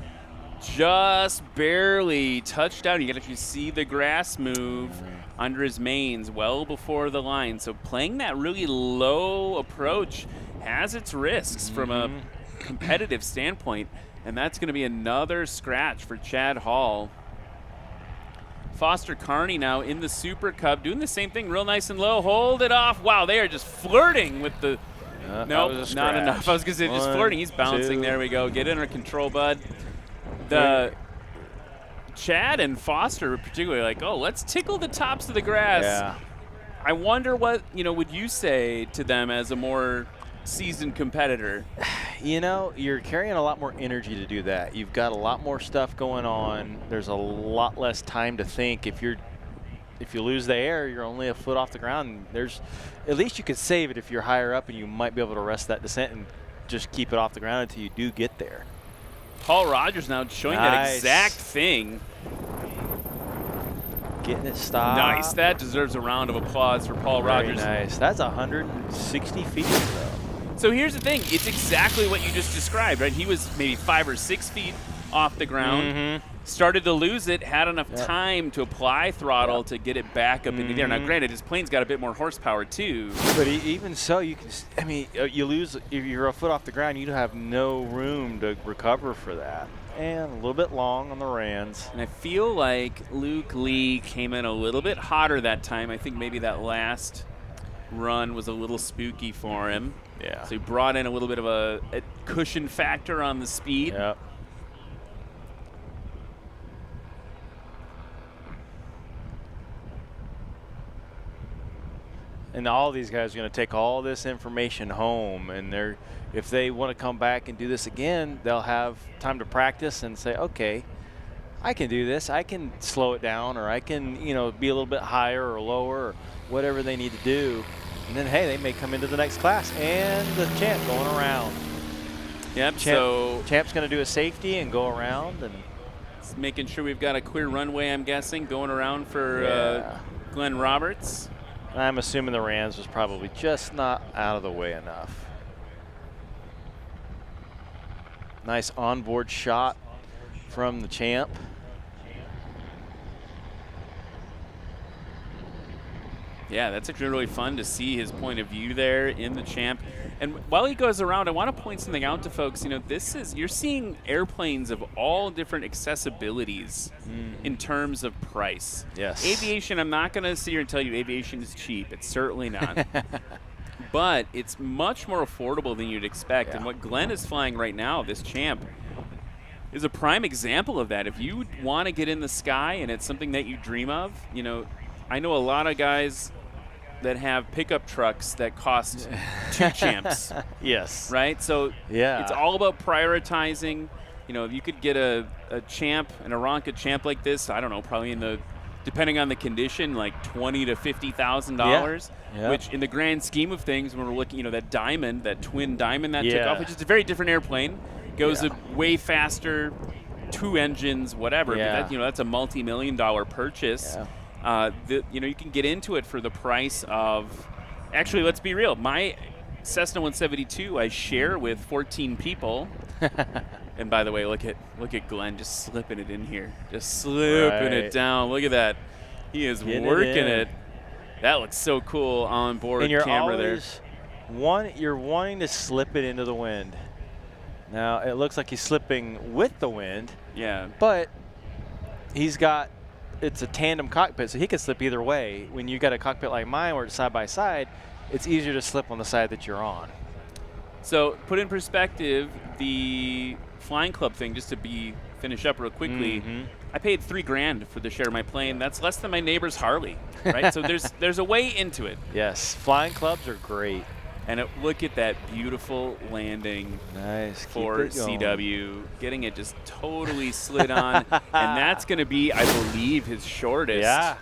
just barely touched down. You can actually see the grass move under his mains well before the line. So playing that really low approach has its risks from a competitive standpoint, and that's going to be another scratch for Chad Hall. Foster Carney now in the Super Cub doing the same thing, real nice and low. Hold it off. Wow, they are just flirting with the. Nope, not enough. I was going to say just flirting. He's bouncing. There we go. Get under control, bud. The Chad and Foster were particularly like, oh, let's tickle the tops of the grass. Yeah. I wonder what would you say to them as a more seasoned competitor? You know, you're carrying a lot more energy to do that. You've got a lot more stuff going on. There's a lot less time to think. If you lose the air, you're only a foot off the ground. At least you could save it if you're higher up, and you might be able to rest that descent and just keep it off the ground until you do get there. Paul Rogers now showing that exact thing. Getting it stopped. Nice. That deserves a round of applause for Paul Rogers. Nice. That's 160 feet though. So here's the thing. It's exactly what you just described, right? He was maybe 5 or 6 feet off the ground. Started to lose it, had enough time to apply throttle to get it back up into the air. Now, granted, his plane's got a bit more horsepower, too. But even so, you can. I mean, you lose. If you're a foot off the ground, you have no room to recover for that. And a little bit long on the RANs. And I feel like Luke Lee came in a little bit hotter that time. I think maybe that last run was a little spooky for him. Yeah. So he brought in a little bit of a cushion factor on the speed. Yep. And all these guys are going to take all this information home, and if they want to come back and do this again, they'll have time to practice and say, okay, I can do this. I can slow it down, or I can, be a little bit higher or lower, or whatever they need to do. And then, hey, they may come into the next class, and the champ going around. Yep. Champ's going to do a safety and go around, and Just making sure we've got a clear runway, I'm guessing, going around for Glenn Roberts. I'm assuming the Rams was probably just not out of the way enough. Nice onboard shot from the champ. Yeah, that's actually really fun to see his point of view there in the champ. And while he goes around, I want to point something out to folks. You know, you're seeing airplanes of all different accessibilities in terms of price. Yes. Aviation, I'm not going to sit here and tell you aviation is cheap. It's certainly not. But it's much more affordable than you'd expect. And what Glenn is flying right now, this champ, is a prime example of that. If you want to get in the sky and it's something that you dream of, you know, I know a lot of guys that have pickup trucks that cost 2 champs. Yes. Right? So it's all about prioritizing. You know, if you could get a champ, an Aeronca champ like this, I don't know, probably in the, depending on the condition, like $20,000 to $50,000, which in the grand scheme of things, when we're looking, you know, that diamond, that twin diamond that took off, which is a very different airplane, goes way faster, 2 engines, whatever. But that, you know, that's a multi-million-dollar purchase. You know, you can get into it for the price of, actually, let's be real, my Cessna 172 I share with 14 people. And by the way, look at Glenn just slipping it in here, just slipping it down. Look at that, he is working it. That looks so cool on board and you're camera there. You're wanting to slip it into the wind. Now it looks like he's slipping with the wind. Yeah. But it's a tandem cockpit, so he can slip either way. When you got a cockpit like mine where it's side by side, it's easier to slip on the side that you're on. So put in perspective the flying club thing, just to finish up real quickly. I paid $3,000 for the share of my plane. That's less than my neighbor's Harley, right? So there's a way into it. Yes, flying clubs are great. And look at that beautiful landing for CW, getting it just totally slid on. And that's going to be, I believe, his shortest. Yeah.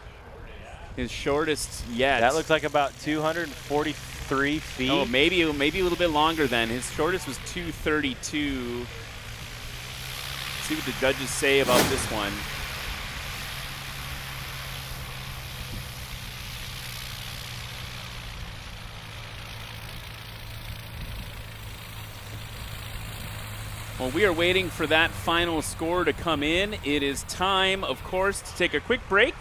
His shortest yet. That looks like about 243 feet. Oh, maybe a little bit longer then. His shortest was 232. Let's see what the judges say about this one. Well, we are waiting for that final score to come in. It is time, of course, to take a quick break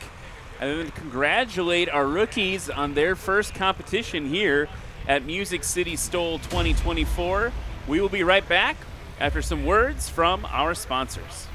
and then congratulate our rookies on their first competition here at Music City STOL 2024. We will be right back after some words from our sponsors.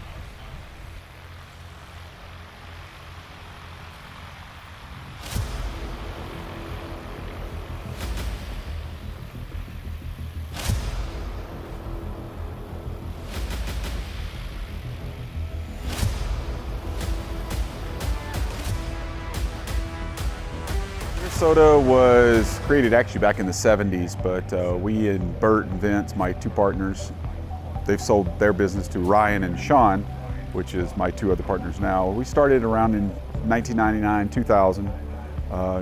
Minnesota was created actually back in the 70s, but we and Bert and Vince, my 2 partners, they've sold their business to Ryan and Sean, which is my 2 other partners now. We started around in 1999, 2000,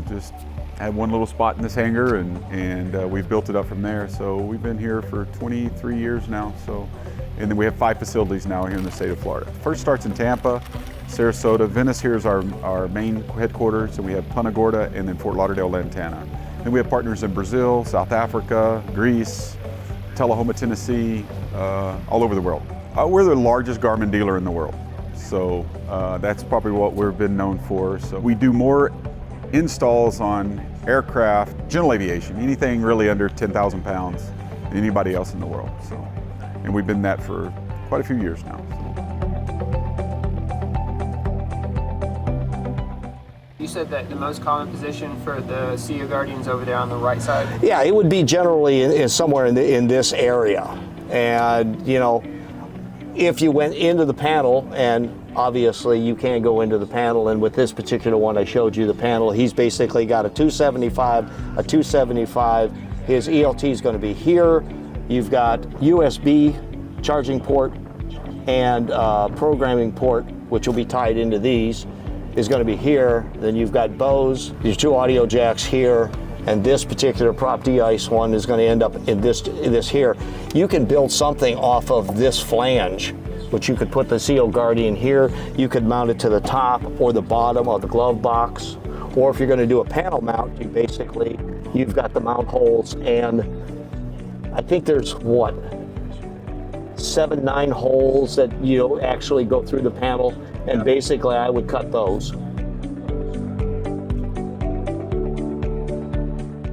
just had one little spot in this hangar and we've built it up from there. So we've been here for 23 years now. And then we have 5 facilities now here in the state of Florida. First starts in Tampa, Sarasota. Venice here is our main headquarters, and we have Punta Gorda and then Fort Lauderdale, Lantana. Then we have partners in Brazil, South Africa, Greece, Tullahoma, Tennessee, all over the world. We're the largest Garmin dealer in the world, so that's probably what we've been known for. So we do more installs on aircraft, general aviation, anything really under 10,000 pounds than anybody else in the world. So, and we've been that for quite a few years now. You said that the most common position for the Sea Guardians over there on the right side? Yeah, it would be generally somewhere in this area. And, you know, if you went into the panel, and obviously you can't go into the panel, and with this particular one I showed you the panel, he's basically got a 275. His ELT is going to be here. You've got USB charging port and programming port, which will be tied into these, is going to be here. Then you've got Bose, these 2 audio jacks here, and this particular prop de-ice one is going to end up in this here. You can build something off of this flange which you could put the CO Guardian here. You could mount it to the top or the bottom of the glove box. Or if you're going to do a panel mount, you've got the mount holes, and I think there's 7, 9 holes that actually go through the panel, and basically I would cut those.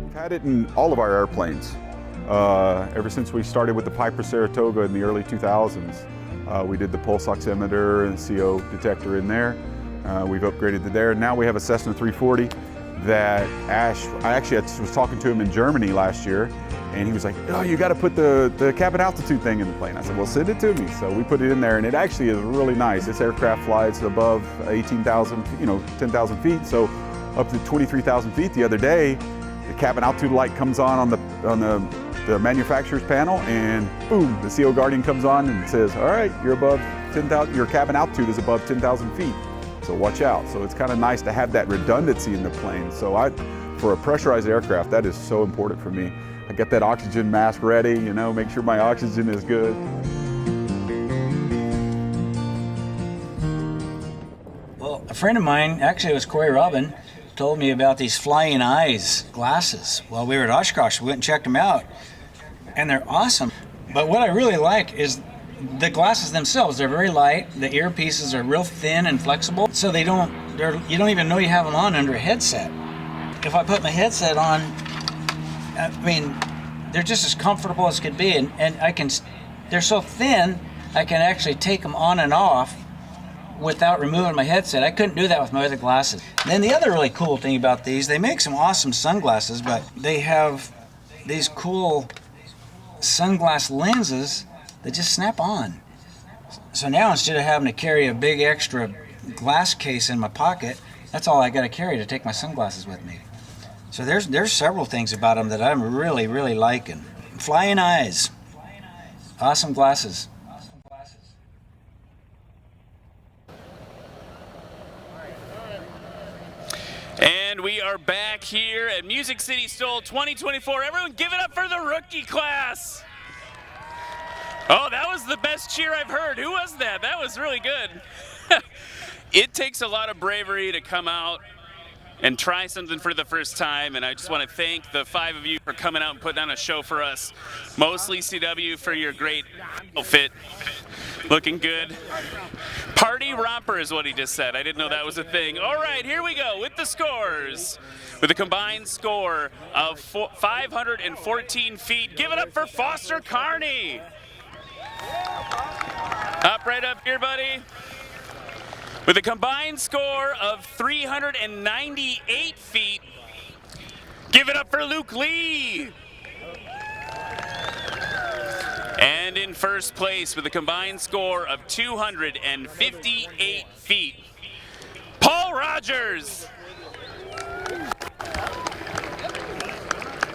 We've had it in all of our airplanes. Ever since we started with the Piper Saratoga in the early 2000s, we did the pulse oximeter and CO detector in there. We've upgraded to there. Now we have a Cessna 340 that I was talking to him in Germany last year, and he was like, "Oh, you got to put the cabin altitude thing in the plane." I said, "Well, send it to me." So we put it in there, and it actually is really nice. This aircraft flies above 18,000, 10,000 feet, so up to 23,000 feet. The other day, the cabin altitude light comes on the manufacturer's panel, and boom, the CO Guardian comes on and says, "All right, you're above 10,000. Your cabin altitude is above 10,000 feet. So watch out." So it's kind of nice to have that redundancy in the plane. So for a pressurized aircraft, that is so important for me. I get that oxygen mask ready, make sure my oxygen is good. Well, a friend of mine, actually it was Corey Robin, told me about these flying eyes glasses. While we were at Oshkosh, we went and checked them out, and they're awesome. But what I really like is the glasses themselves. They're very light. The earpieces are real thin and flexible, so you don't even know you have them on under a headset. If I put my headset on, they're just as comfortable as could be, and they're so thin, I can actually take them on and off without removing my headset. I couldn't do that with my other glasses. And then the other really cool thing about these, they make some awesome sunglasses, but they have these cool sunglass lenses that just snap on. So now instead of having to carry a big extra glass case in my pocket, that's all I got to carry to take my sunglasses with me. So there's several things about them that I'm really, really liking. Flying eyes. Awesome glasses. And we are back here at Music City STOL 2024. Everyone give it up for the rookie class. Oh, that was the best cheer I've heard. Who was that? That was really good. It takes a lot of bravery to come out and try something for the first time, and I just want to thank the 5 of you for coming out and putting on a show for us. Mostly CW for your great outfit. Looking good. Party romper is what he just said. I didn't know that was a thing. All right, here we go with the scores. With a combined score of 514 feet. Give it up for Foster Carney. Up right up here, buddy. With a combined score of 398 feet. Give it up for Luke Lee. And in first place with a combined score of 258 feet, Paul Rogers.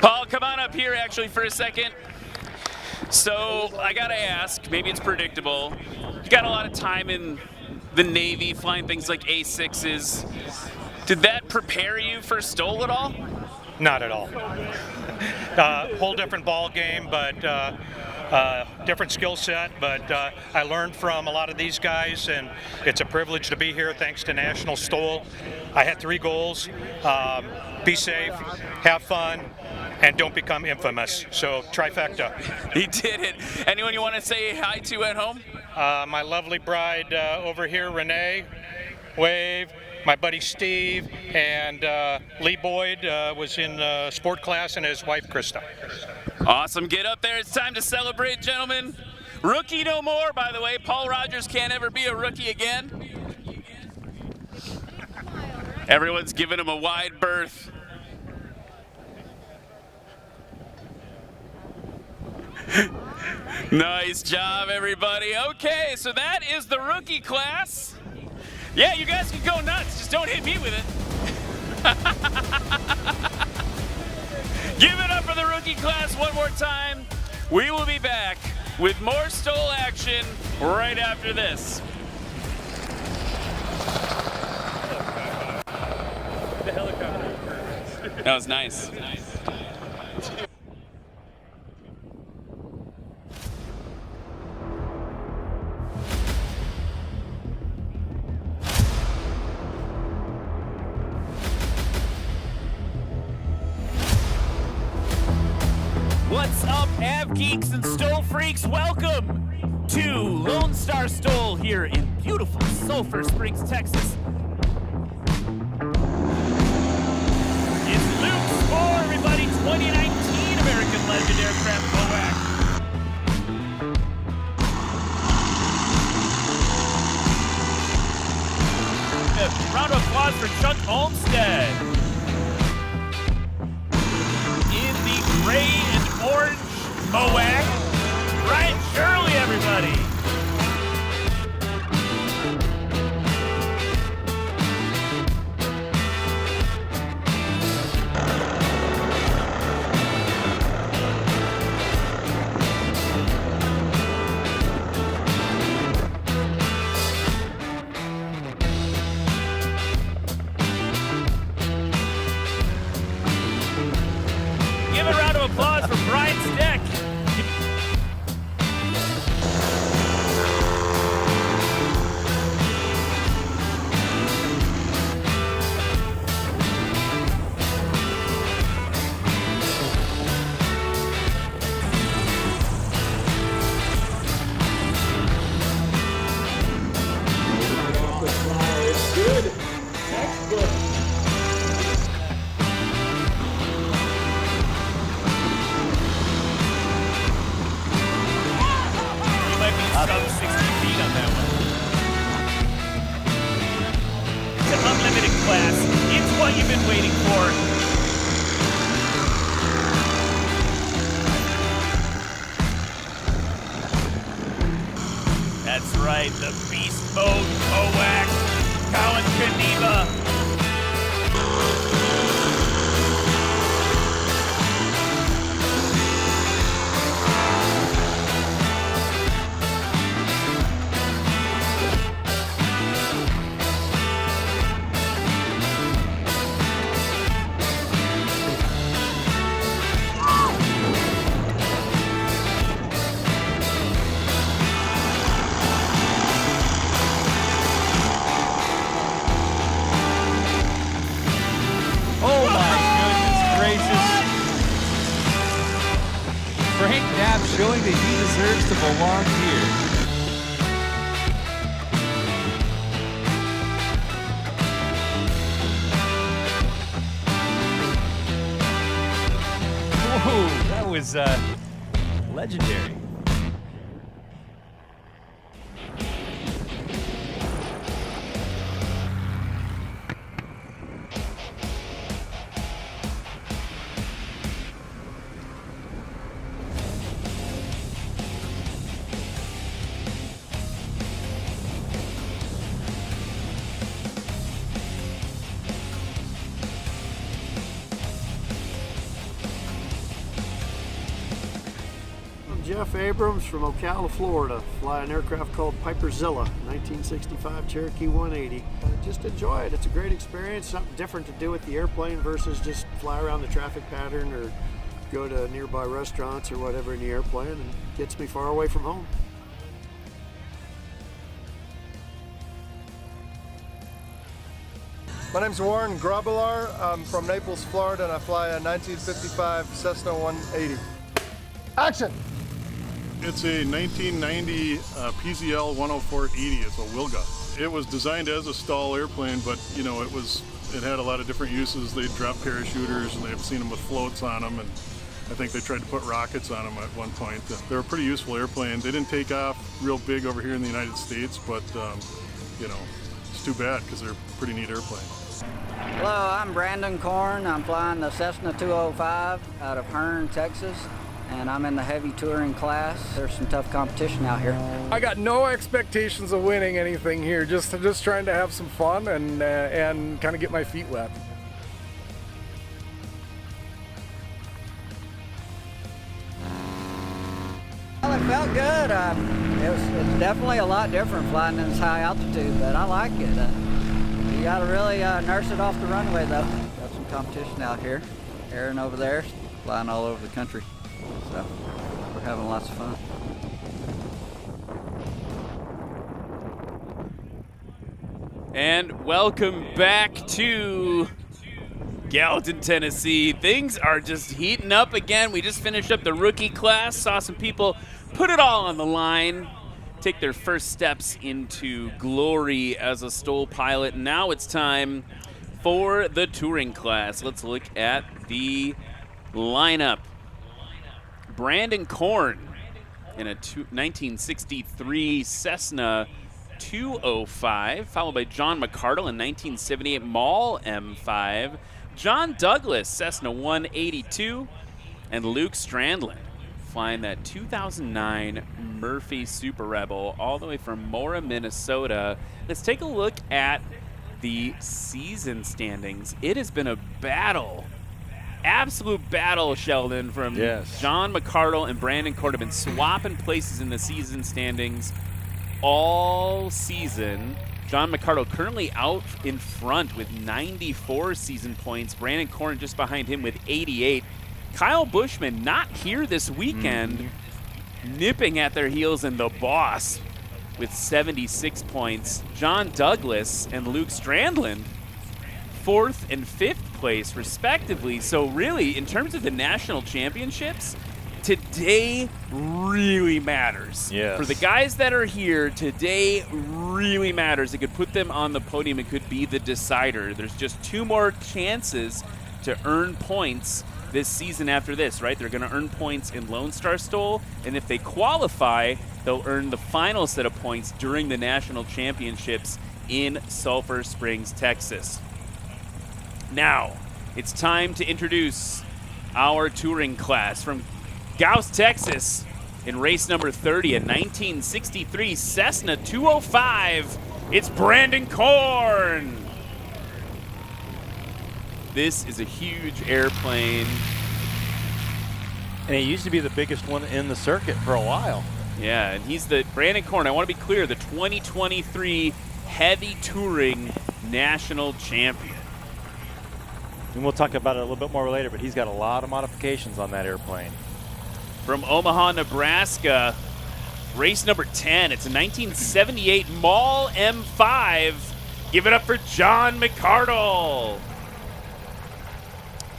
Paul, come on up here actually for a second. So I gotta ask, maybe it's predictable. You got a lot of time in the Navy flying things like A6s. Did that prepare you for STOL at all? Not at all. Whole different ball game, but different skill set. But I learned from a lot of these guys, and it's a privilege to be here thanks to National STOL. I had 3 goals. Be safe, have fun, and don't become infamous. So trifecta. He did it. Anyone you want to say hi to at home? My lovely bride over here, Renee, wave. My buddy Steve, and Lee Boyd was in sport class, and his wife Krista. Awesome. Get up there. It's time to celebrate, gentlemen. Rookie no more, by the way. Paul Rogers can't ever be a rookie again. Everyone's giving him a wide berth. Nice job, everybody. Okay, so that is the rookie class. Yeah, you guys can go nuts. Just don't hit me with it. Give it up for the rookie class one more time. We will be back with more STOL action right after this. The helicopter. That was nice. Nav geeks and STOL freaks, welcome to Lone Star STOL here in beautiful Sulphur Springs, Texas. It's Luke Spore, everybody, 2019 American Legend Aircraft MOAC. A round of applause for Chuck Olmstead. In the gray and orange MOAC, Brian Shirley, everybody. Give a round of applause for Brian Steck. It's good. Textbook. You might be sub 60 feet on that one. It's an unlimited class. It's what you've been waiting for. That's right, the Beast Mode MOAC, Colin Kaniva. Oh my goodness gracious. Frank Knapp showing that he deserves to belong here. Whoa, that was legendary. I'm Jeff Abrams from Ocala, Florida. Fly an aircraft called Piperzilla, 1965 Cherokee 180. Just enjoy it. It's a great experience, something different to do with the airplane versus just fly around the traffic pattern or go to nearby restaurants or whatever in the airplane, and gets me far away from home. My name's Warren Grobelar. I'm from Naples, Florida, and I fly a 1955 Cessna 180. Action! It's a 1990 PZL 10480. It's a Wilga. It was designed as a STOL airplane, but you know, it had a lot of different uses. They dropped parachuters, and they've seen them with floats on them, and I think they tried to put rockets on them at one point. They were a pretty useful airplane. They didn't take off real big over here in the United States, but you know, it's too bad because they're a pretty neat airplane. Hello, I'm Brandon Korn. I'm flying the Cessna 205 out of Hearn, Texas, and I'm in the heavy touring class. There's some tough competition out here. I got no expectations of winning anything here. Just trying to have some fun and kind of get my feet wet. Well, it felt good. It's definitely a lot different flying in this high altitude, but I like it. You got to really nurse it off the runway, though. Got some competition out here. Aaron over there, flying all over the country. So we're having lots of fun. And welcome back to Gallatin, Tennessee. Things are just heating up again. We just finished up the rookie class, saw some people put it all on the line, take their first steps into glory as a STOL pilot. Now it's time for the touring class. Let's look at the lineup. Brandon Korn in a 1963 Cessna 205, followed by John McCardle in 1978 Maul M5, John Douglas Cessna 182, and Luke Strandland flying that 2009 Murphy Super Rebel all the way from Mora, Minnesota. Let's take a look at the season standings. It has been a battle. Absolute battle, Sheldon, from John McCardle and Brandon Korn have been swapping places in the season standings all season. John McCardle currently out in front with 94 season points. Brandon Korn just behind him with 88. Kyle Bushman not here this weekend, nipping at their heels, and the boss with 76 points. John Douglas and Luke Strandland, 4th and 5th place, respectively. So really, in terms of the national championships, today really matters. Yes. For the guys that are here, today really matters. It could put them on the podium. It could be the decider. There's just 2 more chances to earn points this season after this, right? They're going to earn points in Lone Star STOL, and if they qualify, they'll earn the final set of points during the national championships in Sulphur Springs, Texas. Now, it's time to introduce our touring class from Gauss, Texas, in race number 30, a 1963 Cessna 205. It's Brandon Korn. This is a huge airplane. And it used to be the biggest one in the circuit for a while. Yeah, and he's the Brandon Korn, I want to be clear, the 2023 Heavy Touring National Champion. And we'll talk about it a little bit more later, but he's got a lot of modifications on that airplane. From Omaha, Nebraska, race number 10. It's a 1978 Maul M5. Give it up for John McCardle.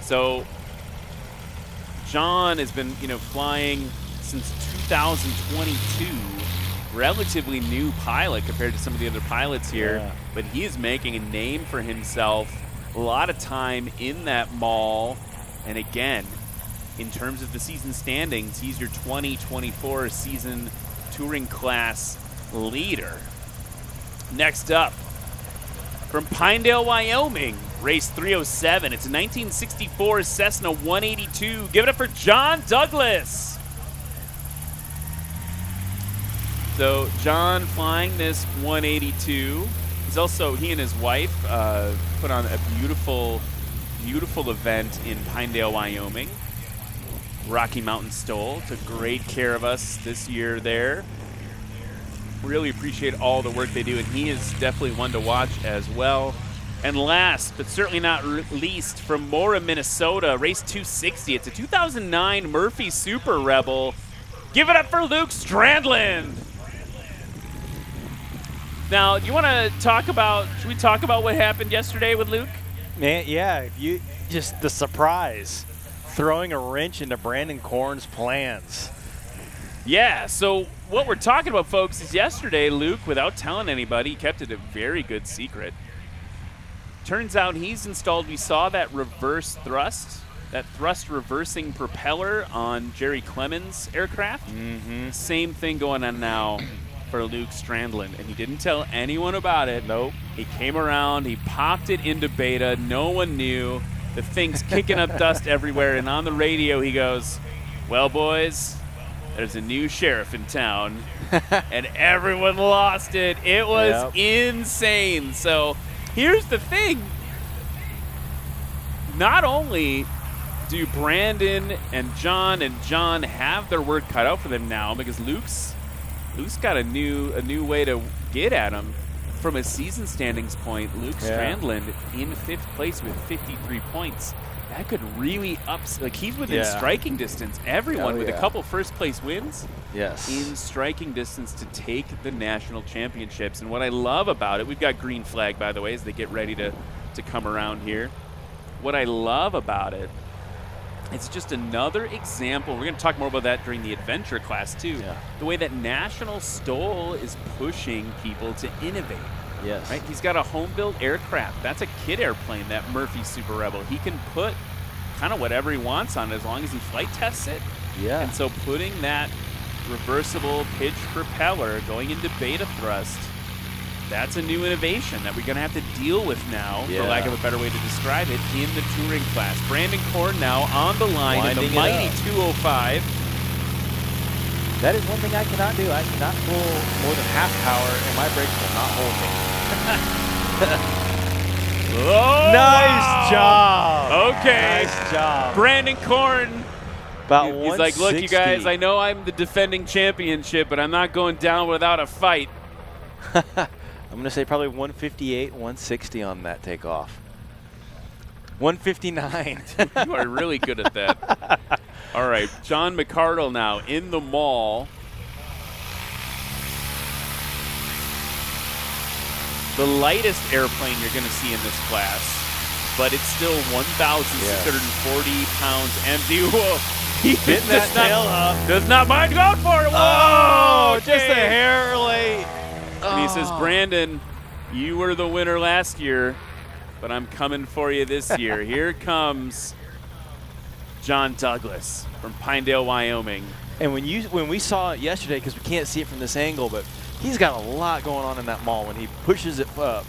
So John has been, flying since 2022. Relatively new pilot compared to some of the other pilots here, but he is making a name for himself. A lot of time in that Maul, and again, in terms of the season standings, he's your 2024 season touring class leader. Next up, from Pinedale, Wyoming, race 307. It's a 1964 Cessna 182. Give it up for John Douglas. So John flying this 182. He's also, he and his wife put on a beautiful, beautiful event in Pinedale, Wyoming. Rocky Mountain STOL took great care of us this year there. Really appreciate all the work they do, and he is definitely one to watch as well. And last, but certainly not least, from Mora, Minnesota, race 260. It's a 2009 Murphy Super Rebel. Give it up for Luke Strandland. Now, do you want to talk about, should we talk about what happened yesterday with Luke? Man, yeah, just the surprise, throwing a wrench into Brandon Korn's plans. Yeah, so what we're talking about, folks, is yesterday Luke, without telling anybody, kept it a very good secret. Turns out he's installed, we saw that reverse thrust, that thrust reversing propeller on Jerry Clemens' aircraft. Same thing going on now for Luke Strandland, and he didn't tell anyone about it. Nope. He came around, he popped it into beta, no one knew. The thing's kicking up dust everywhere, and on the radio he goes, well, boys, there's a new sheriff in town, and everyone lost it. It was insane. So here's the thing. Not only do Brandon and John have their work cut out for them now, because Luke's got a new way to get at him. From a season standings point, Luke Strandland in 5th place with 53 points. That could really he's within striking distance. Everyone with a couple first place wins in striking distance to take the national championships. And what I love about it, we've got green flag, by the way, as they get ready to come around here. what I love about it, it's just another example. We're going to talk more about that during the adventure class too. Yeah. The way that National STOL is pushing people to innovate. Yes. Right? He's got a home-built aircraft. That's a kit airplane, that Murphy Super Rebel. He can put kind of whatever he wants on it as long as he flight tests it. Yeah. And so putting that reversible pitch propeller going into beta thrust, that's a new innovation that we're going to have to deal with now, for lack of a better way to describe it, in the touring class. Brandon Korn now on the line in the mighty 205. That is one thing I cannot do. I cannot pull more than half power, and my brakes will not hold me. Oh, nice wow. job. Okay. Nice job. Brandon Korn. About He's like, look, you 160. guys, I know I'm the defending championship, but I'm not going down without a fight. I'm going to say probably 158, 160 on that takeoff. 159. You are really good at that. All right, John McCardle now in the mall. The lightest airplane you're going to see in this class, but it's still 1,640 pounds empty. Whoa. He Getting that tail up. Does not mind going for it. Whoa! Oh, okay. just a hair late. And he says, Brandon, you were the winner last year, but I'm coming for you this year. Here comes John Douglas from Pinedale, Wyoming. And when we saw it yesterday, because we can't see it from this angle, but he's got a lot going on in that maul when he pushes it up,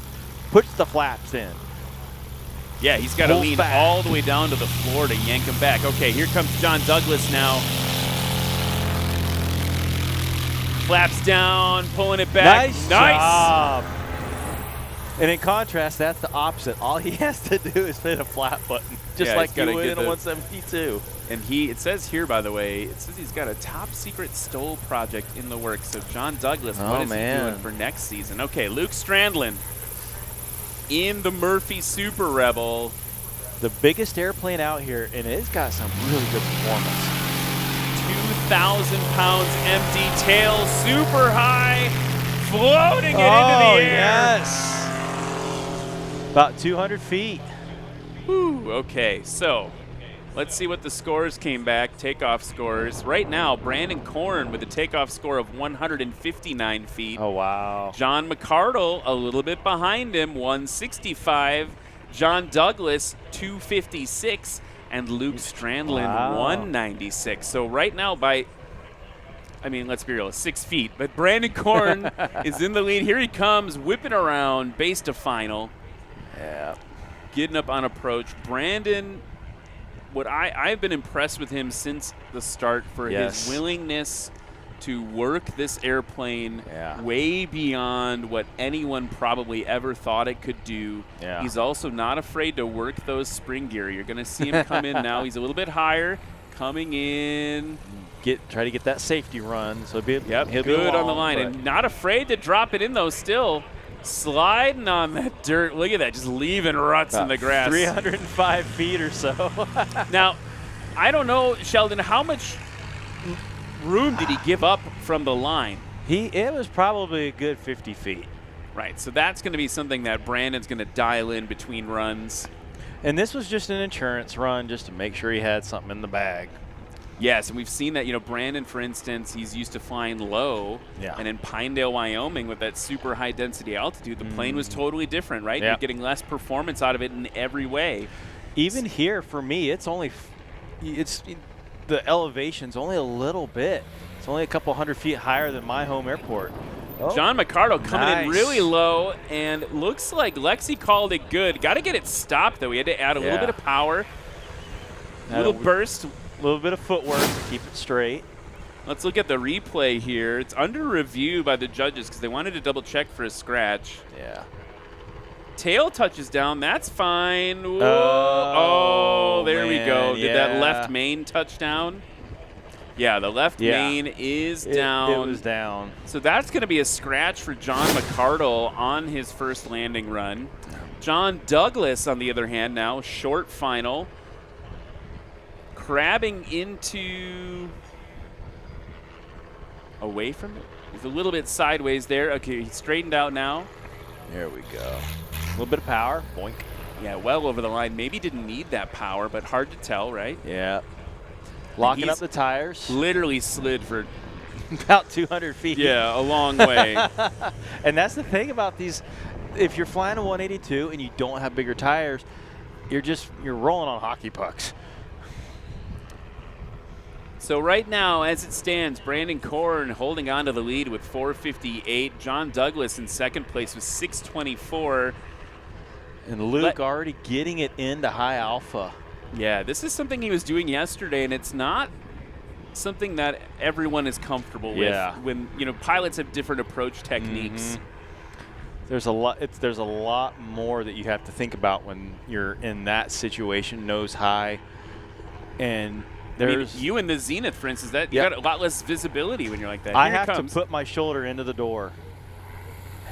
puts the flaps in. Yeah, he's got to lean all the way down to the floor to yank him back. Okay, here comes John Douglas now. Flaps down, pulling it back. Nice job. And in contrast, that's the opposite. All he has to do is hit a flap button, just like you would in a 172. And it says here, by the way, it says he's got a top secret STOL project in the works. So John Douglas, what is he doing for next season? Okay, Luke Strandland in the Murphy Super Rebel. The biggest airplane out here, and it's got some really good performance. 2,000 pounds empty, tail super high, floating it into the air. Yes. About 200 feet. Whew, okay, so let's see what the scores came back, takeoff scores. Right now, Brandon Korn with a takeoff score of 159 feet. Oh, wow. John McCardle a little bit behind him, 165. John Douglas, 256. And Luke Strandland, 196. So right now let's be real, 6 feet. But Brandon Korn is in the lead. Here he comes, whipping around, base to final. Yeah. Getting up on approach. Brandon, I've been impressed with him since the start for his willingness to work this airplane way beyond what anyone probably ever thought it could do. Yeah. He's also not afraid to work those spring gear. You're going to see him come in now. He's a little bit higher, coming in. Try to get that safety run. So he'll be good on the line. And not afraid to drop it in, though, still. Sliding on that dirt. Look at that, just leaving ruts in the grass. 305 feet or so. Now, I don't know, Sheldon, how much room did he give up from the line? It was probably a good 50 feet. Right, so that's going to be something that Brandon's going to dial in between runs. And this was just an insurance run just to make sure he had something in the bag. Yes, and we've seen that, Brandon, for instance, he's used to flying low. Yeah. And in Pinedale, Wyoming, with that super high density altitude, the plane was totally different, right? Yeah. You're getting less performance out of it in every way. Even here, for me, the elevation's only a little bit. It's only a couple hundred feet higher than my home airport. Oh, John McCardle coming in really low, and looks like Lexi called it good. Got to get it stopped, though. We had to add a little bit of power, a little burst. A little bit of footwork to keep it straight. Let's look at the replay here. It's under review by the judges because they wanted to double check for a scratch. Yeah. Tail touches down. That's fine. Oh, there we go. Did that left main touch down? Yeah, the left main is down. It was down. So that's going to be a scratch for John McCardle on his first landing run. John Douglas, on the other hand, now short final. Crabbing into away from it. He's a little bit sideways there. Okay, he's straightened out now. There we go. A little bit of power. Boink. Yeah, well over the line. Maybe didn't need that power, but hard to tell, right? Yeah. Locking up the tires. Literally slid for about 200 feet. Yeah, a long way. And that's the thing about these. If you're flying a 182 and you don't have bigger tires, you're rolling on hockey pucks. So right now, as it stands, Brandon Korn holding on to the lead with 4:58. John Douglas in second place with 6:24. And Luke already getting it into high alpha. Yeah, this is something he was doing yesterday, and it's not something that everyone is comfortable with. When pilots have different approach techniques. There's a lot more that you have to think about when you're in that situation, nose high, and you in the Zenith, for instance, you got a lot less visibility when you're like that. I have to put my shoulder into the door.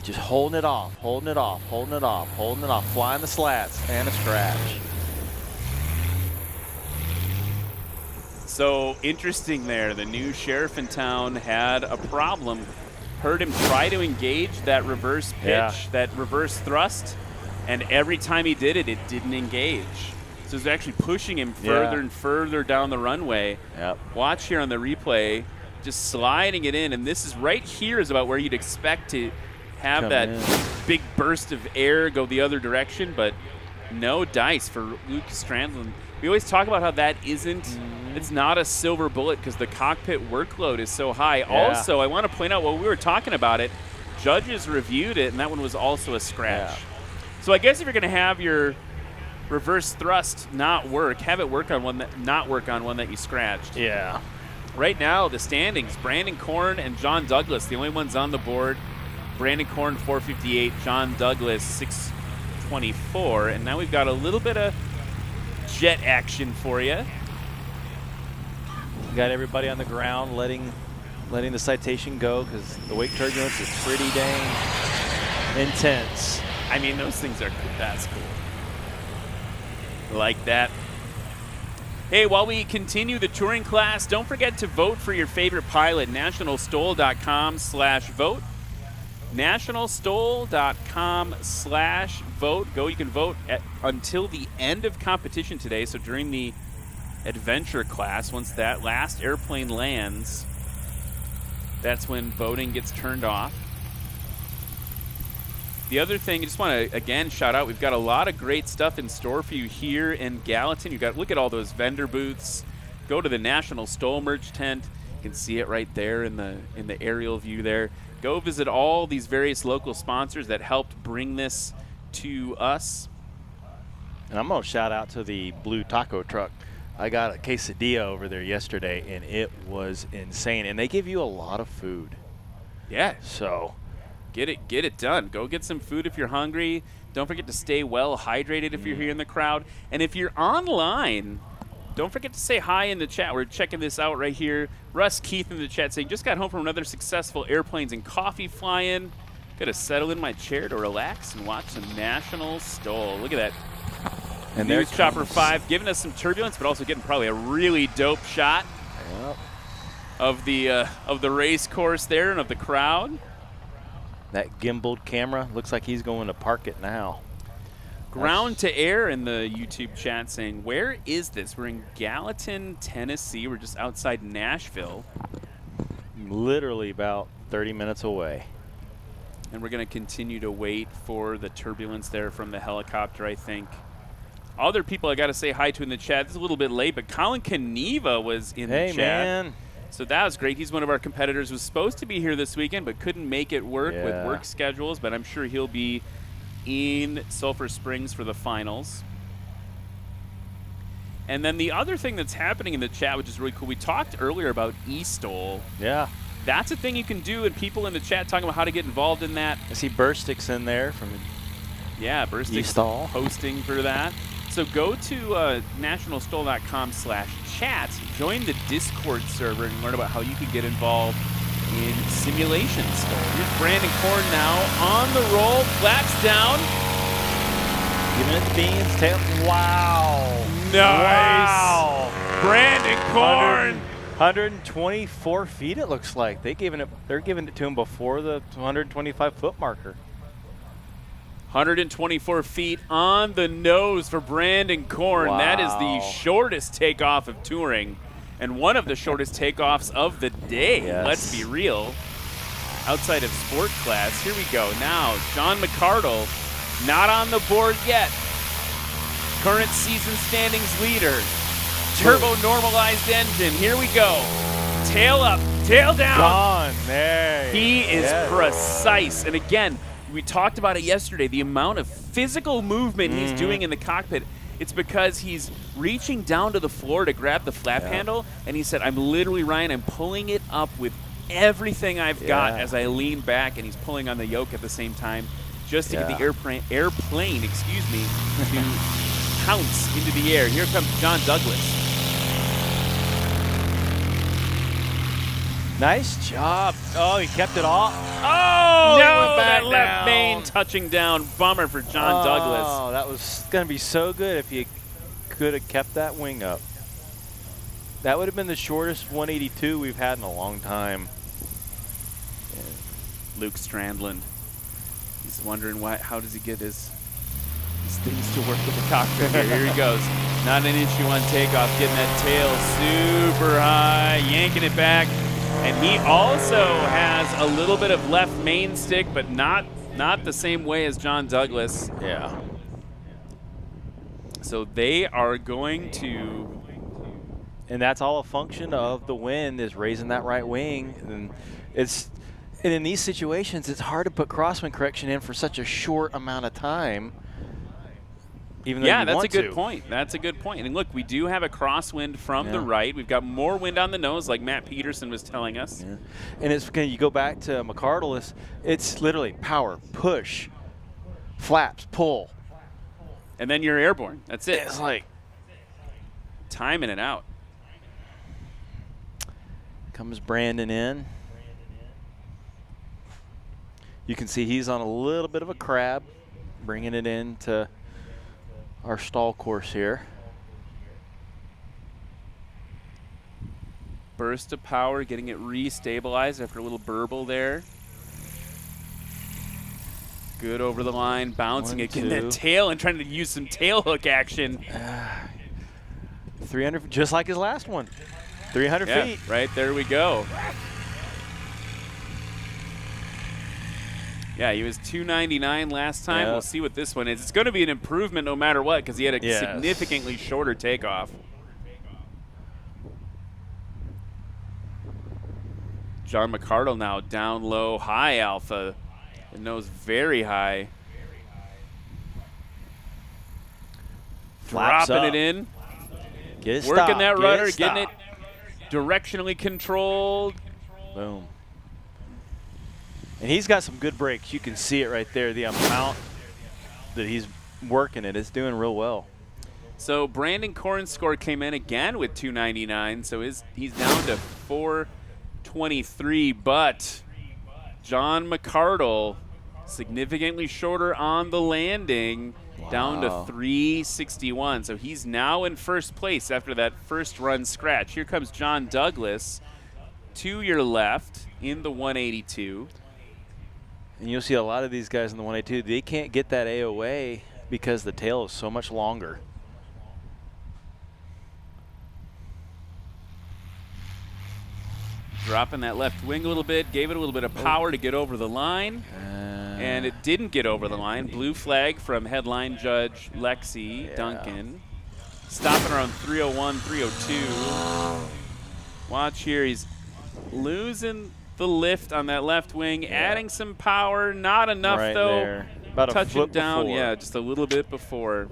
Just holding it off, holding it off, holding it off, holding it off, flying the slats and a scratch. So interesting there. The new sheriff in town had a problem. Heard him try to engage that reverse pitch, that reverse thrust, and every time he did it, it didn't engage. So it's actually pushing him further and further down the runway. Watch here on the replay, just sliding it in, and this is right here is about where you'd expect to have that big burst of air go the other direction, but no dice for Luke Strandland. We always talk about how that it's not a silver bullet because the cockpit workload is so high. Also, I want to point out while we were talking about it, judges reviewed it, and that one was also a scratch. So I guess if you're going to have your reverse thrust not work, have it work on one that you scratched. Yeah. Right now, the standings, Brandon Korn and John Douglas, the only ones on the board. Brandon Korn, 4:58, John Douglas, 6:24. And now we've got a little bit of jet action for you. Got everybody on the ground letting the citation go because the wake turbulence is pretty dang intense. I mean, those things that's cool. Like that. Hey, while we continue the touring class, don't forget to vote for your favorite pilot. NationalStol.com/vote. NationalStol.com/vote. You can vote until the end of competition today. So during the adventure class, once that last airplane lands, that's when voting gets turned off. The other thing, I just want to again shout out, we've got a lot of great stuff in store for you here in Gallatin. Look at all those vendor booths. Go to the National STOL merch tent. You can see it right there in the aerial view there. Go visit all these various local sponsors that helped bring this to us. And I'm going to shout out to the Blue Taco Truck. I got a quesadilla over there yesterday, and it was insane. And they give you a lot of food. Yeah. So get it done. Go get some food if you're hungry. Don't forget to stay well hydrated if you're here in the crowd. And if you're online, don't forget to say hi in the chat. We're checking this out right here. Russ Keith in the chat saying, just got home from another successful airplanes and coffee flying. Got to settle in my chair to relax and watch some National STOL. Look at that. And there's Chopper 5 giving us some turbulence, but also getting probably a really dope shot of the race course there and of the crowd. That gimbaled camera looks like he's going to park it now. Ground to air in the YouTube chat saying, where is this? We're in Gallatin, Tennessee. We're just outside Nashville. Literally about 30 minutes away. And we're going to continue to wait for the turbulence there from the helicopter, I think. Other people I got to say hi to in the chat. This is a little bit late, but Colin Caneva was in the chat. Man. So that was great. He's one of our competitors. Was supposed to be here this weekend, but couldn't make it work with work schedules. But I'm sure he'll be in Sulphur Springs for the finals. And then the other thing that's happening in the chat, which is really cool, we talked earlier about STOL. Yeah. That's a thing you can do, and people in the chat talking about how to get involved in that. I see Burstick's in there from Burstick's hosting for that. So go to nationalstol.com/chat, join the Discord server, and learn about how you can get involved in simulation STOL. Here's Brandon Korn now on the roll, flaps down. Giving it the beans, tail. Wow. Nice. Wow. Brandon Korn. 124 feet it looks like. They're giving it to him before the 125-foot marker. 124 feet on the nose for Brandon Korn. Wow. That is the shortest takeoff of touring and one of the shortest takeoffs of the day. Yes. Let's be real. Outside of sport class, here we go. Now, John McCardle, not on the board yet. Current season standings leader. Turbo normalized engine. Here we go. Tail up, tail down. Gone there. He is precise. And again, we talked about it yesterday, the amount of physical movement he's doing in the cockpit. It's because he's reaching down to the floor to grab the flap handle, and he said, I'm literally, Ryan, I'm pulling it up with everything I've got as I lean back, and he's pulling on the yoke at the same time just to get the airplane, to pounce into the air. Here comes John Douglas. Nice job. Oh, he kept it off. Oh, no, that left main touching down. Bummer for John Douglas. Oh, that was going to be so good if you could have kept that wing up. That would have been the shortest 182 we've had in a long time. Luke Strandland. He's wondering how does he get his things to work with the cockpit here. Here he goes. Not an issue on takeoff. Getting that tail super high. Yanking it back. And he also has a little bit of left main stick, but not the same way as John Douglas. Yeah. So they are going to... And that's all a function of the wind is raising that right wing. And in these situations, it's hard to put crosswind correction in for such a short amount of time. Even though that's a good point. That's a good point. And look, we do have a crosswind from the right. We've got more wind on the nose, like Matt Peterson was telling us. Yeah. And it's you go back to McCardle, it's literally power, push, flaps, pull. And then you're airborne. That's it. It's like timing it out. Comes Brandon in. You can see he's on a little bit of a crab, bringing it into our stall course here. Burst of power, getting it restabilized after a little burble there. Good over the line, bouncing it, getting that tail and trying to use some tail hook action. 300, just like his last one. 300 feet. Right, there we go. Yeah, he was 299 last time. We'll see what this one is. It's going to be an improvement no matter what because he had a significantly shorter takeoff. John McCardle now down low, high alpha. The nose very high. Dropping it in. Get it working stopped. that rudder, getting it directionally controlled. Boom. And he's got some good brakes. You can see it right there. The amount that he's working it is doing real well. So Brandon Korn's score came in again with 299. So he's down to 423. But John McCardle significantly shorter on the landing, down to 361. So he's now in first place after that first run scratch. Here comes John Douglas to your left in the 182. And you'll see a lot of these guys in the 182, they can't get that AOA because the tail is so much longer. Dropping that left wing a little bit, gave it a little bit of power to get over the line. And it didn't get over the line. Blue flag from headline judge Lexi Duncan. Stopping around 301, 302. Watch here, he's losing the lift on that left wing, adding some power, not enough right though. There. About touching a foot down, before. just a little bit before.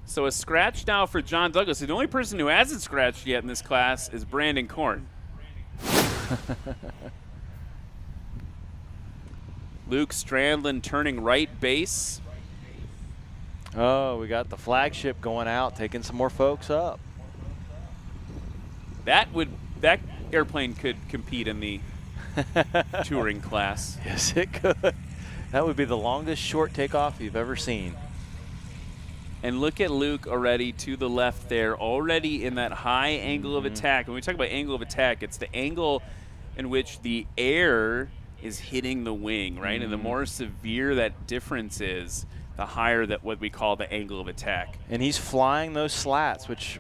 So a scratch now for John Douglas. The only person who hasn't scratched yet in this class is Brandon Korn. Luke Strandland turning right base. Oh, we got the flagship going out, taking some more folks up. That airplane could compete in the touring class. Yes, it could. That would be the longest short takeoff you've ever seen. And look at Luke already to the left there, already in that high angle of attack. When we talk about angle of attack, it's the angle in which the air is hitting the wing, right? And the more severe that difference is, the higher that what we call the angle of attack. And he's flying those slats, which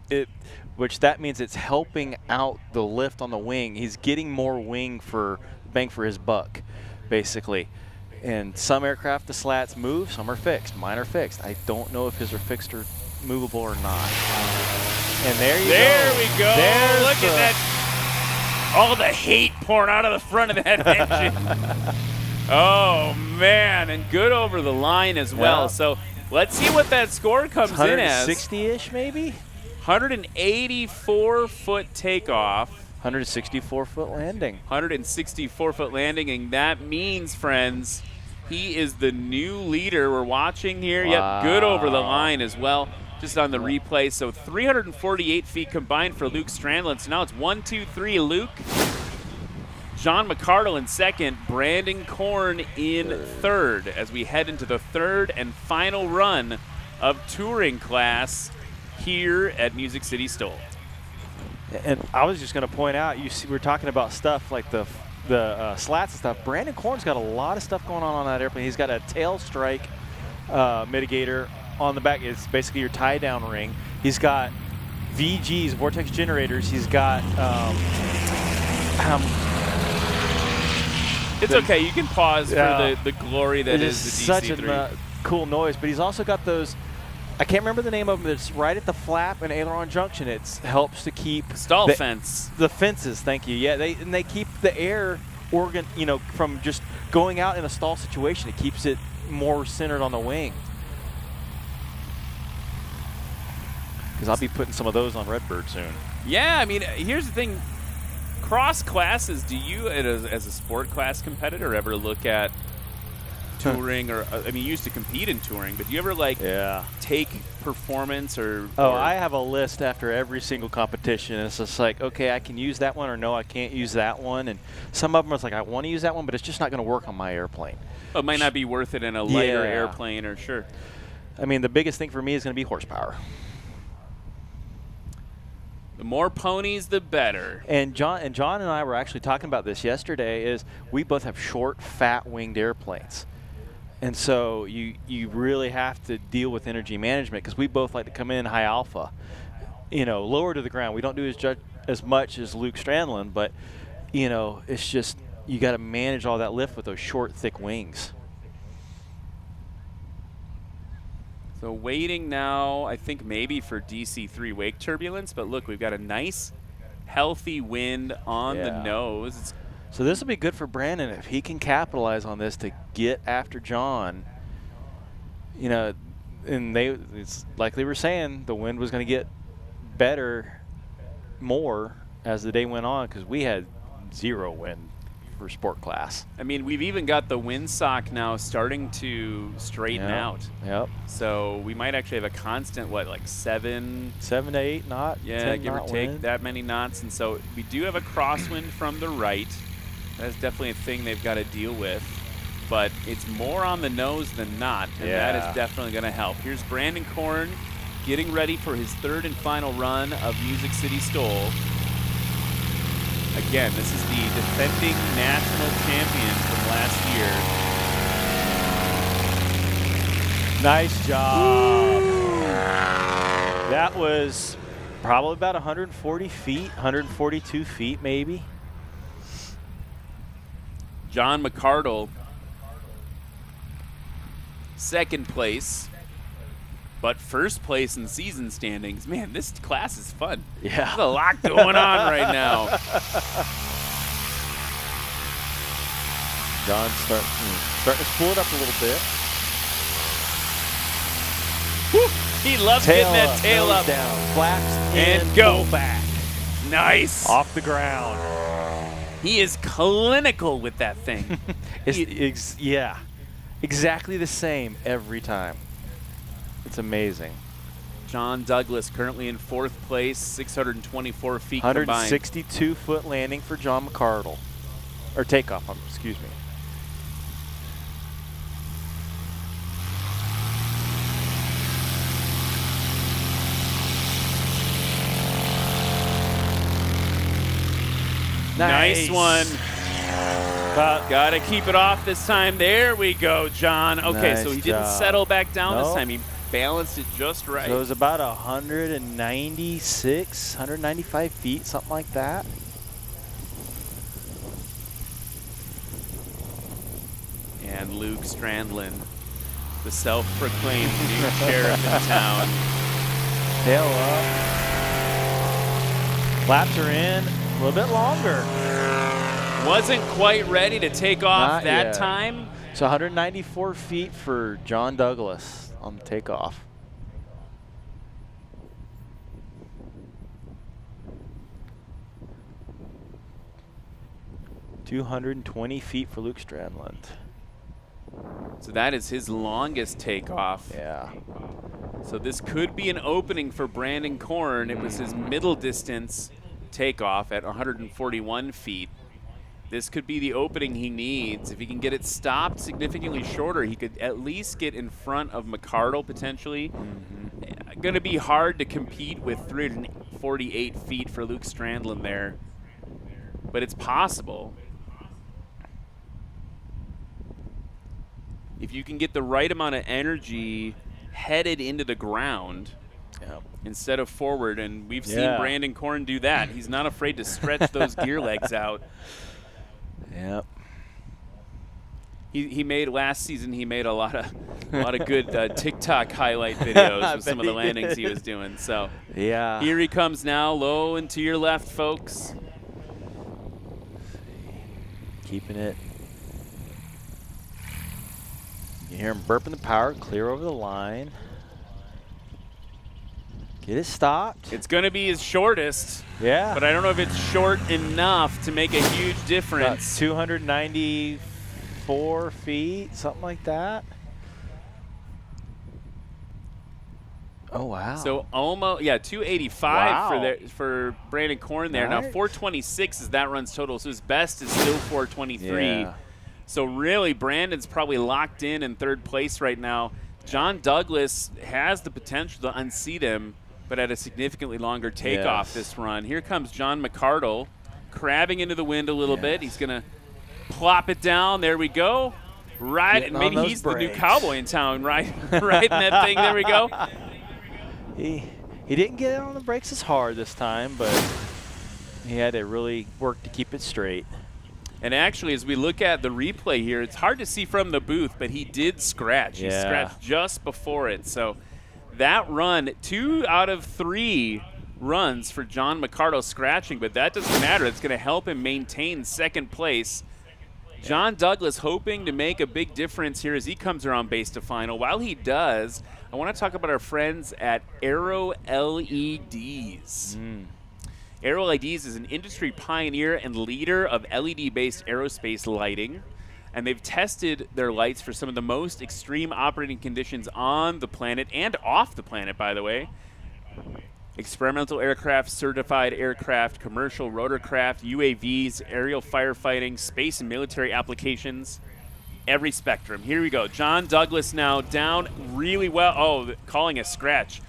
that means it's helping out the lift on the wing. He's getting more wing for bang for his buck, basically. And some aircraft, the slats move, some are fixed. Mine are fixed. I don't know if his are fixed or movable or not. And there you go. There we go. There's Look at that. All the hate pouring out of the front of that engine. Oh, man. And good over the line as well. Yeah. So let's see what that score comes in as. 160-ish maybe? 184-foot takeoff. 164-foot landing. 164-foot landing, and that means, friends, he is the new leader. We're watching here. Wow. Yep, good over the line as well, just on the replay. So 348 feet combined for Luke Strandland. So now it's 1, 2, 3, Luke. John McCardle in second, Brandon Korn in third as we head into the third and final run of touring class here at Music City STOL. And I was just going to point out, you see, we're talking about stuff like the slats and stuff. Brandon Korn's got a lot of stuff going on that airplane. He's got a tail strike mitigator on the back. It's basically your tie-down ring. He's got VGs, vortex generators. He's got it's okay. You can pause for the glory that is the DC-3. Such a cool noise. But he's also got those, I can't remember the name of them. It's right at the flap and aileron junction. It helps to keep stall fence. The fences, thank you. Yeah, they keep the air organ, from just going out in a stall situation. It keeps it more centered on the wing. Because I'll be putting some of those on Redbird soon. Yeah, I mean, here's the thing. Cross classes, do you, as a sport class competitor, ever look at touring or, I mean, you used to compete in touring, but do you ever, take performance or... I have a list after every single competition, and it's just like, okay, I can use that one, or no, I can't use that one, and some of them, it's like, I want to use that one, but it's just not going to work on my airplane. Well, it might not be worth it in a lighter airplane, or sure. I mean, the biggest thing for me is going to be horsepower. The more ponies, the better. And John and I were actually talking about this yesterday. Is we both have short, fat-winged airplanes, and so you really have to deal with energy management because we both like to come in high alpha, lower to the ground. We don't do as much as Luke Strandland, but it's just you got to manage all that lift with those short, thick wings. So waiting now, I think maybe for DC-3 wake turbulence, but look, we've got a nice, healthy wind on the nose. So this will be good for Brandon if he can capitalize on this to get after John. And it's like they were saying, the wind was going to get better more as the day went on because we had zero wind for sport class. I mean, we've even got the windsock now starting to straighten out. Yep. So we might actually have a constant, like 7 to 8 knot? Yeah, give or take that many knots. And so we do have a crosswind from the right. That's definitely a thing they've got to deal with. But it's more on the nose than not, and that is definitely going to help. Here's Brandon Korn getting ready for his third and final run of Music City STOL. Again, this is the defending national champion from last year. Nice job. That was probably about 140 feet, 142 feet maybe. John McCardle, second place, but first place in season standings. Man, this class is fun. Yeah. There's a lot going on right now. John's starting to spool it up a little bit. Whew. He loves getting that tail up. Down. Flaps and go. Pull back. Nice. Off the ground. He is clinical with that thing. Yeah. Exactly the same every time. It's amazing. John Douglas currently in fourth place, 624 feet combined. 162-foot landing for John McCardle. Or takeoff, excuse me. Nice one. Got to keep it off this time. There we go, John. Okay, so he didn't settle back down this time. He balanced it just right. So it was about 196, 195 feet, something like that. And Luke Strandland, the self-proclaimed new sheriff in town. Tail up. Laps are in a little bit longer. Wasn't quite ready to take off Not that yet. time. So 194 feet for John Douglas on the takeoff. $220 feet for Luke Strandland. So that is his longest takeoff. Yeah. So this could be an opening for Brandon Korn. It was his middle distance takeoff at 141 feet. This could be the opening he needs. If he can get it stopped significantly shorter, he could at least get in front of McCardle potentially. Going to be hard to compete with 348 feet for Luke Strandland there, but it's possible. If you can get the right amount of energy headed into the ground instead of forward, and we've seen Brandon Korn do that. He's not afraid to stretch those gear legs out. Yep. He made last season. He made a lot of good TikTok highlight videos with some of the landings he was doing. So yeah, here he comes now, low and to your left, folks. Keeping it. You hear him burping the power, clear over the line. Get it stopped. It's going to be his shortest. Yeah. But I don't know if it's short enough to make a huge difference. About 294 feet, something like that. Oh, wow. So almost, 285 for Brandon Korn there. Now Nice. 426 is that run's total. So his best is still 423. Yeah. So really, Brandon's probably locked in third place right now. John Douglas has the potential to unseat him, but at a significantly longer takeoff this run. Here comes John McCardle, crabbing into the wind a little bit. He's going to plop it down. There we go. Right, and maybe he's the new cowboy in town, right? Right in that thing. There we go. He didn't get on the brakes as hard this time, but he had to really work to keep it straight. And actually, as we look at the replay here, it's hard to see from the booth, but he did scratch. He scratched just before it. So that run, 2 out of 3 runs for John McCardle scratching, but that doesn't matter. It's going to help him maintain second place. John Douglas hoping to make a big difference here as he comes around base to final. While he does, I want to talk about our friends at Aero LEDs. Aero LEDs is an industry pioneer and leader of LED-based aerospace lighting, and they've tested their lights for some of the most extreme operating conditions on the planet and off the planet, by the way. Experimental aircraft, certified aircraft, commercial rotorcraft, UAVs, aerial firefighting, space and military applications, every spectrum. Here we go. John Douglas now down really well. Oh, calling a scratch.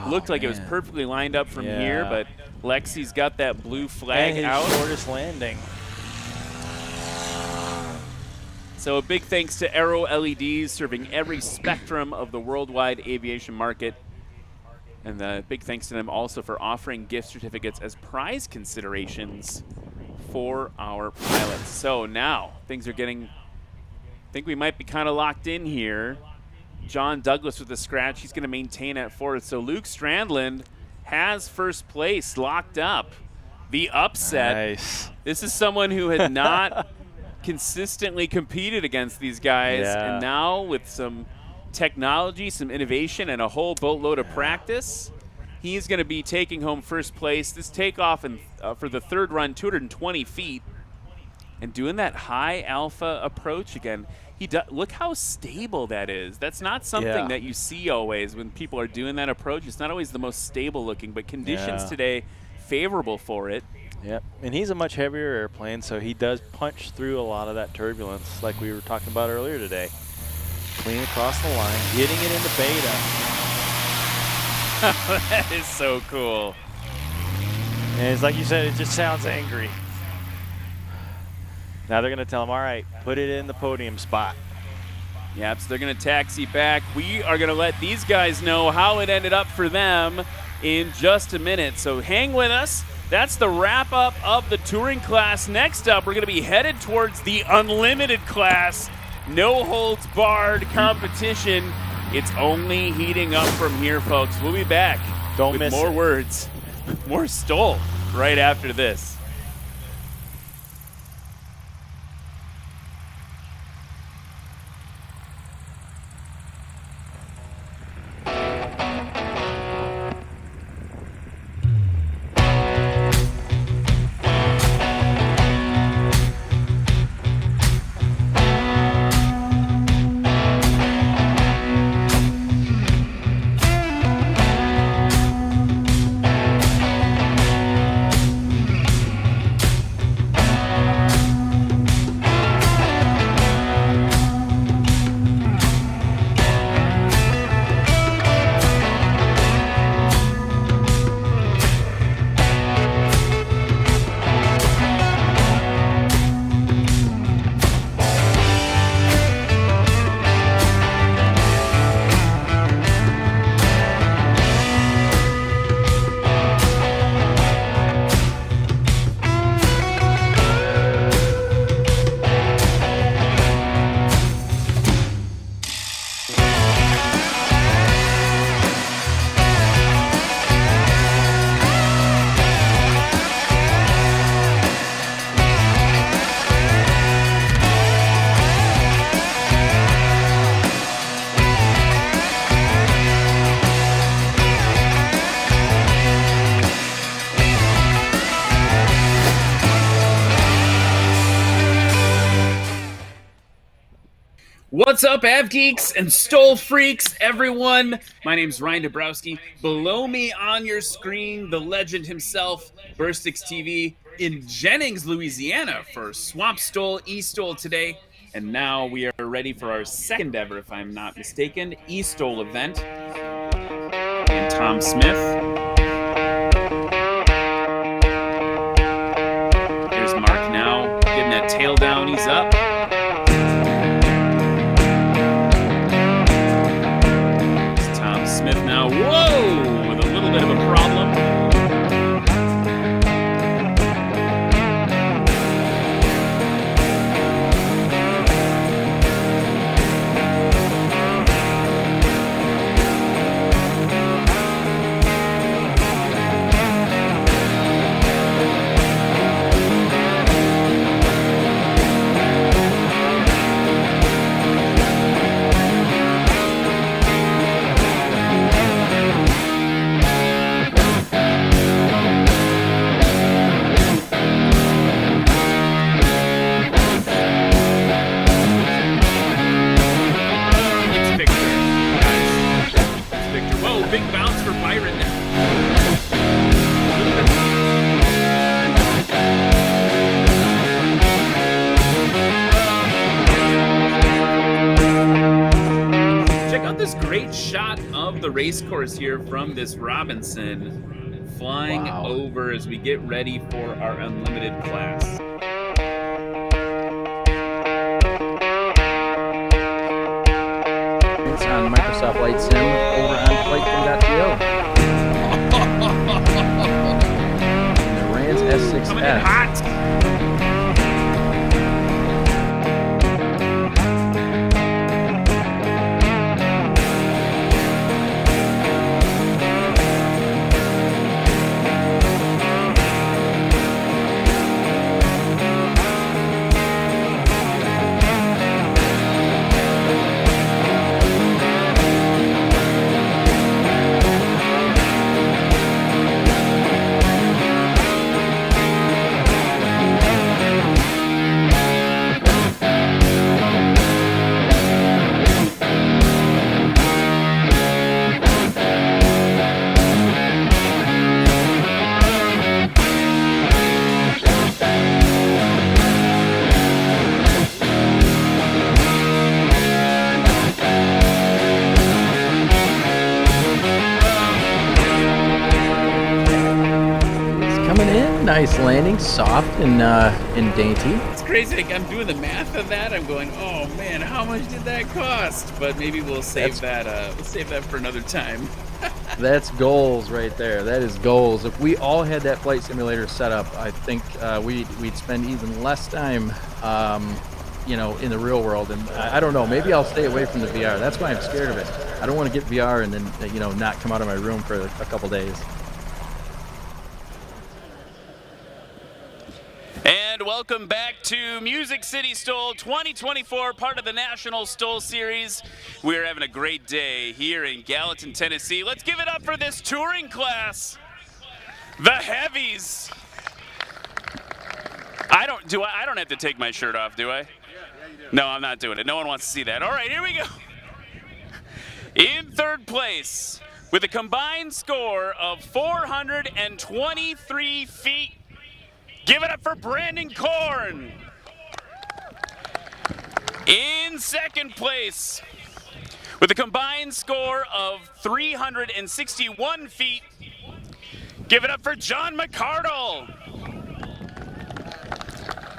Looked like it was perfectly lined up from here, but Lexi's got that blue flag and his out. shortest landing. So a big thanks to Aero LEDs, serving every spectrum of the worldwide aviation market. And a big thanks to them also for offering gift certificates as prize considerations for our pilots. So now things are getting, I think we might be kind of locked in here. John Douglas with the scratch. He's going to maintain at fourth. So Luke Strandland has first place locked up. The upset. Nice. This is someone who had not consistently competed against these guys, and now with some technology, some innovation, and a whole boatload of practice, he's going to be taking home first place. This takeoff for the third run, 220 feet, and doing that high alpha approach again. Look how stable that is. That's not something that you see always when people are doing that approach. It's not always the most stable looking, but conditions today favorable for it. Yep, and he's a much heavier airplane, so he does punch through a lot of that turbulence like we were talking about earlier today. Clean across the line, getting it into beta. That is so cool. And it's like you said, it just sounds angry. Now they're going to tell them, all right, put it in the podium spot. Yep, so they're going to taxi back. We are going to let these guys know how it ended up for them in just a minute. So hang with us. That's the wrap-up of the touring class. Next up, we're going to be headed towards the unlimited class. No holds barred competition. It's only heating up from here, folks. We'll be back with more words, more STOL right after this. What's up, Av Geeks and STOL Freaks, everyone? My name's Ryan Dabrowski. Below me on your screen, the legend himself, Burstix TV, in Jennings, Louisiana for Swamp STOL, E-STOL today. And now we are ready for our second ever, if I'm not mistaken, E-STOL event. And Tom Smith. Here's Mark now, getting that tail down, he's up. Smith now, whoa, with a little bit of a problem. Big bounce for Byron now. Check out this great shot of the race course here from this Robinson flying over as we get ready for our unlimited class. It's on Microsoft Flight Sim over on flightsim.to. The Rans S6S. Coming in hot. nice landing, soft and dainty. It's crazy. Like, I'm doing the math of that. I'm going, oh man, how much did that cost? But maybe we'll save that. We'll save that for another time. That's goals right there. That is goals. If we all had that flight simulator set up, I think we'd spend even less time, in the real world. And I don't know. Maybe I'll stay away from the VR. That's why I'm scared of it. I don't want to get VR and then not come out of my room for a couple days. And welcome back to Music City STOL 2024, part of the National STOL Series. We're having a great day here in Gallatin, Tennessee. Let's give it up for this touring class, the Heavies. I don't have to take my shirt off, do I? No, I'm not doing it. No one wants to see that. All right, here we go. In third place, with a combined score of 423 feet, give it up for Brandon Korn. In second place, with a combined score of 361 feet, give it up for John McCardle.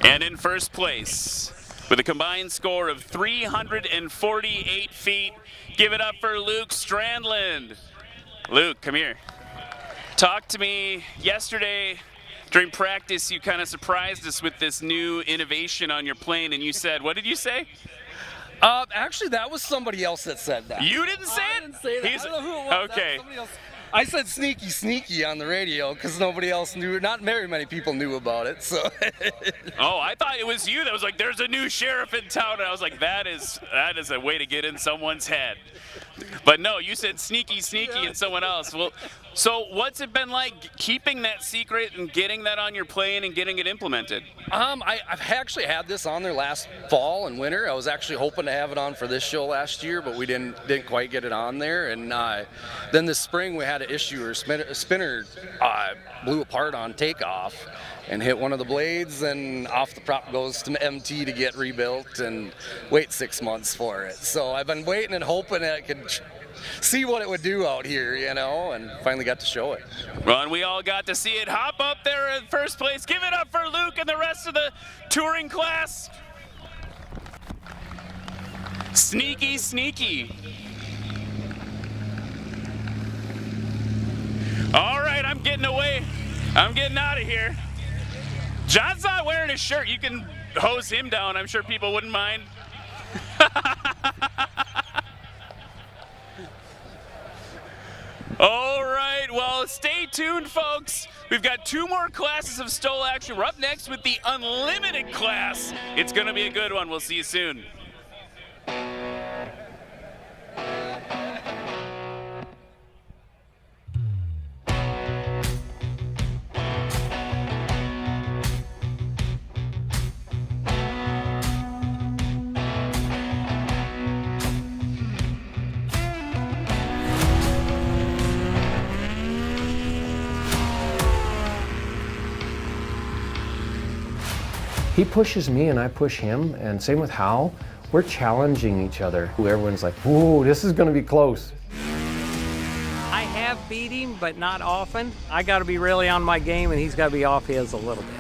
And in first place, with a combined score of 348 feet, give it up for Luke Strandland. Luke, come here. Talk to me. Yesterday, during practice, you kind of surprised us with this new innovation on your plane, and you said, what did you say? Actually, that was somebody else that said that. You didn't say it? I didn't say that. I don't know who it was. Okay. Somebody else. I said sneaky, sneaky on the radio because nobody else knew. Not very many people knew about it. So. Oh, I thought it was you that was like, "There's a new sheriff in town," and I was like, "That is a way to get in someone's head." But no, you said sneaky, sneaky, and someone else. Well, so what's it been like keeping that secret and getting that on your plane and getting it implemented? I've actually had this on there last fall and winter. I was actually hoping to have it on for this show last year, but we didn't quite get it on there. And then this spring we had an issue where a spinner blew apart on takeoff and hit one of the blades, and off the prop goes to MT to get rebuilt and wait 6 months for it. So I've been waiting and hoping that I could see what it would do out here, and finally got to show it. Well, and we all got to see it. Hop up there in first place. Give it up for Luke and the rest of the touring class. Sneaky, sneaky. All right, I'm getting away. I'm getting out of here. John's not wearing his shirt. You can hose him down. I'm sure people wouldn't mind. All right, well, stay tuned, folks. We've got 2 more classes of STOL action. We're up next with the Unlimited class. It's going to be a good one. We'll see you soon. He pushes me and I push him, and same with Hal. We're challenging each other. Everyone's like, "Ooh, this is gonna be close." I have beat him, but not often. I gotta be really on my game and he's gotta be off his a little bit.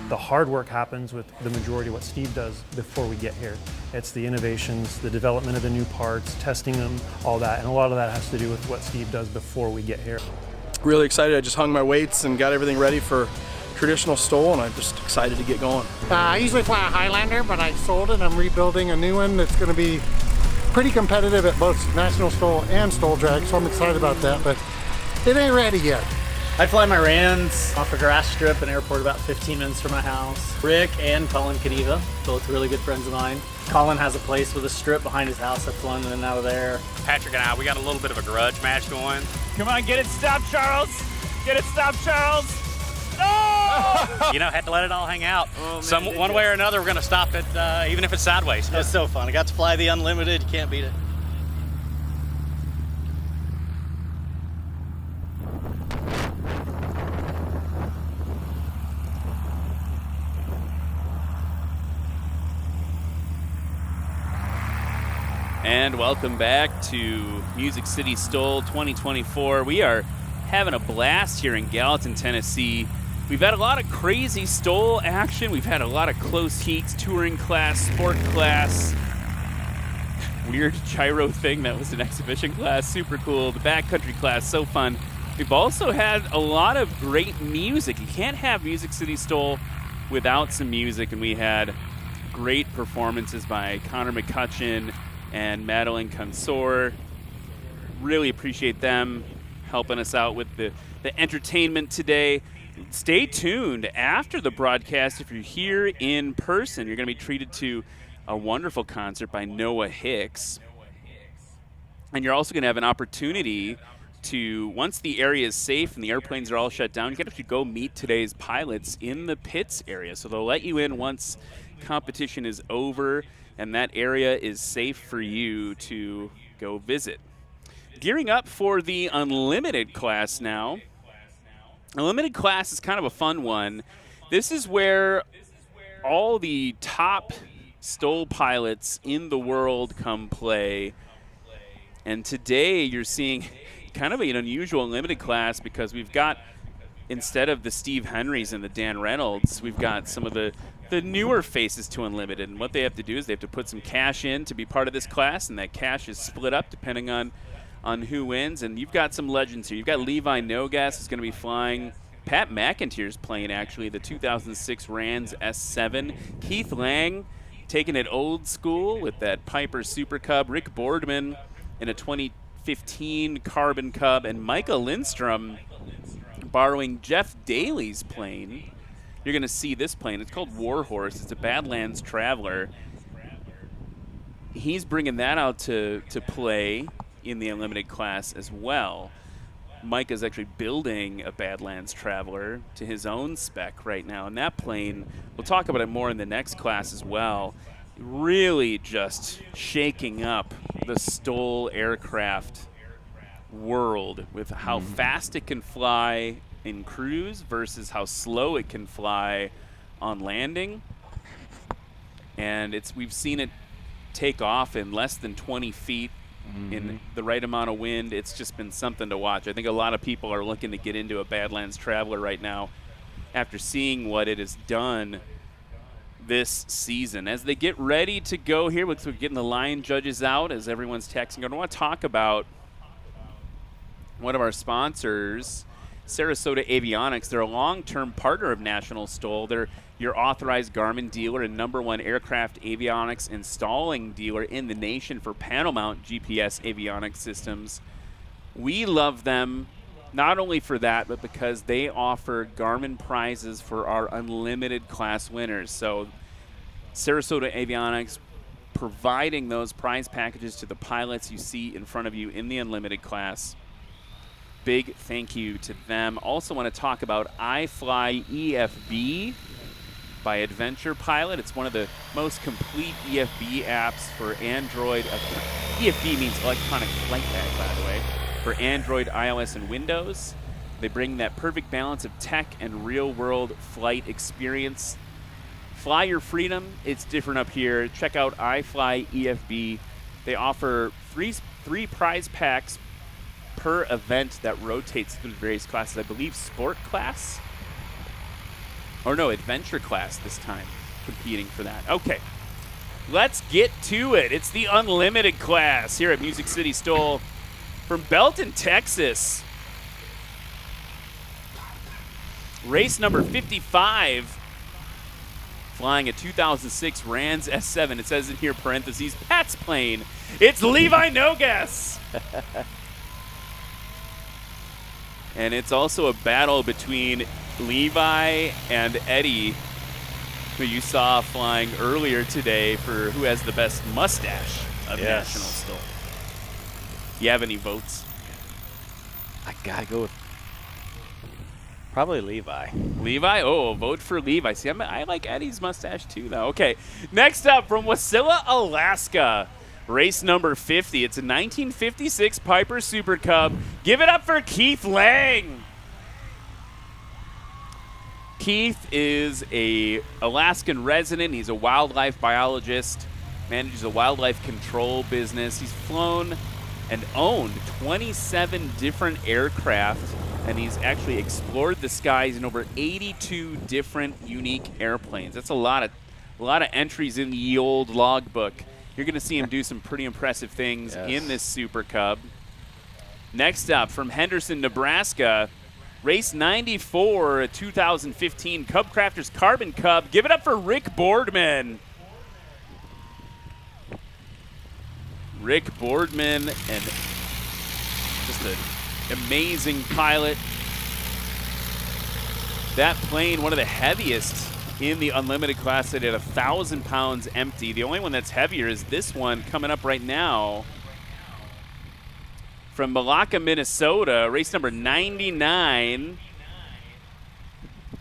The hard work happens with the majority of what Steve does before we get here. It's the innovations, the development of the new parts, testing them, all that. And a lot of that has to do with what Steve does before we get here. Really excited. I just hung my weights and got everything ready for traditional STOL, and I'm just excited to get going. I usually fly a Highlander, but I sold it. I'm rebuilding a new one that's going to be pretty competitive at both National STOL and STOL Drag, so I'm excited about that, but it ain't ready yet. I fly my Rands off a grass strip, an airport about 15 minutes from my house. Rick and Colin Kadiva, both really good friends of mine. Colin has a place with a strip behind his house. I've flown in and out of there. Patrick and I, we got a little bit of a grudge match going. Come on, get it stopped, Charles. Get it stopped, Charles. No! Had to let it all hang out. One way or another, we're going to stop it, even if it's sideways. It's so fun. I got to fly the Unlimited. You can't beat it. And welcome back to Music City STOL 2024. We are having a blast here in Gallatin, Tennessee. We've had a lot of crazy STOL action. We've had a lot of close heats, touring class, sport class, weird gyro thing that was an exhibition class, super cool. The backcountry class, so fun. We've also had a lot of great music. You can't have Music City STOL without some music, and we had great performances by Connor McCutcheon and Madeline Consor. Really appreciate them helping us out with the entertainment today. Stay tuned after the broadcast. If you're here in person, you're going to be treated to a wonderful concert by Noah Hicks. And you're also going to have an opportunity to, once the area is safe and the airplanes are all shut down, you can actually go meet today's pilots in the pits area. So they'll let you in once competition is over and that area is safe for you to go visit. Gearing up for the Unlimited class now. Unlimited class is kind of a fun one. This is where all the top STOL pilots in the world come play. And today you're seeing kind of an unusual Unlimited class because we've got, instead of the Steve Henrys and the Dan Reynolds, we've got some of the newer faces to Unlimited. And what they have to do is they have to put some cash in to be part of this class, and that cash is split up depending on who wins. And you've got some legends here. You've got Levi Nogas who's going to be flying. Pat McIntyre's playing, actually, the 2006 Rans S7. Keith Lang taking it old school with that Piper Super Cub. Rick Boardman in a 2015 Carbon Cub. And Micah Lindstrom borrowing Jeff Daly's plane. You're going to see this plane. It's called Warhorse. It's a Badlands Traveler. He's bringing that out to play in the Unlimited class as well. Mike is actually building a Badlands Traveler to his own spec right now. And that plane, we'll talk about it more in the next class as well, really just shaking up the STOL aircraft world with how fast it can fly in cruise versus how slow it can fly on landing. And we've seen it take off in less than 20 feet in the right amount of wind. It's just been something to watch. I think a lot of people are looking to get into a Badlands Traveler right now after seeing what it has done this season. As they get ready to go here, we're getting the line judges out as everyone's texting. I want to talk about one of our sponsors, Sarasota Avionics. They're a long-term partner of National STOL. They're your authorized Garmin dealer and #1 aircraft avionics installing dealer in the nation for panel mount GPS avionics systems. We love them not only for that, but because they offer Garmin prizes for our Unlimited class winners. So Sarasota Avionics providing those prize packages to the pilots you see in front of you in the Unlimited class. Big thank you to them. Also want to talk about iFly EFB by Adventure Pilot. It's one of the most complete EFB apps for Android. EFB means electronic flight bag, by the way, for Android, iOS, and Windows. They bring that perfect balance of tech and real-world flight experience. Fly your freedom. It's different up here. Check out iFly EFB. They offer three prize packs per event that rotates through the various classes. I believe sport class, or no, adventure class this time, competing for that. Okay, let's get to it. It's the Unlimited class here at Music City STOL from Belton, Texas. Race number 55, flying a 2006 Rans S7. It says in here, parentheses, Pat's plane. It's Levi Nogas. And it's also a battle between Levi and Eddie, who you saw flying earlier today for who has the best mustache of National STOL. You have any votes? I gotta go with probably Levi. Levi? Oh, vote for Levi. See, I like Eddie's mustache too, though. Okay, next up from Wasilla, Alaska. Race number 50. It's a 1956 Piper Super Cub. Give it up for Keith Lang. Keith is a Alaskan resident. He's a wildlife biologist. manages a wildlife control business. He's flown and owned 27 different aircraft, and he's actually explored the skies in over 82 different unique airplanes. That's a lot of entries in the old logbook. You're going to see him do some pretty impressive things in this Super Cub. Next up, from Henderson, Nebraska, race 94, 2015 Cub Crafters Carbon Cub. Give it up for Rick Boardman. Rick Boardman, and just an amazing pilot. That plane, one of the heaviest in the unlimited class, at 1,000 pounds empty. The only one that's heavier is this one coming up right now from Malacca, Minnesota, race number 99.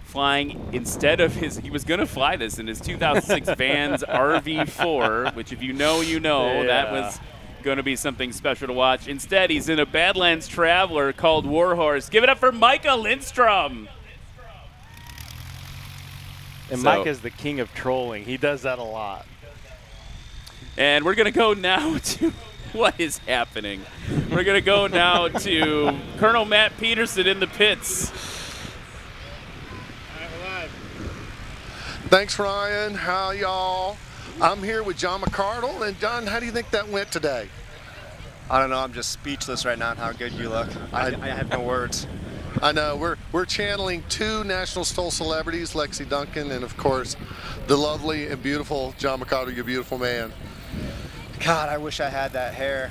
Flying instead of he was going to fly this in his 2006 Vans RV4, which if you know, you know, that was going to be something special to watch. Instead, he's in a Badlands Traveler called Warhorse. Give it up for Micah Lindstrom. And Mike is the king of trolling. He does that a lot. And we're going to go now to what is happening. We're going to go now to Colonel Matt Peterson in the pits. Thanks, Ryan. How y'all? I'm here with John McCardle. And John, how do you think that went today? I don't know. I'm just speechless right now on how good you look. I have no words. I know. We're channeling two National STOL celebrities, Lexi Duncan and, of course, the lovely and beautiful John McCardle. You're a beautiful man. God, I wish I had that hair.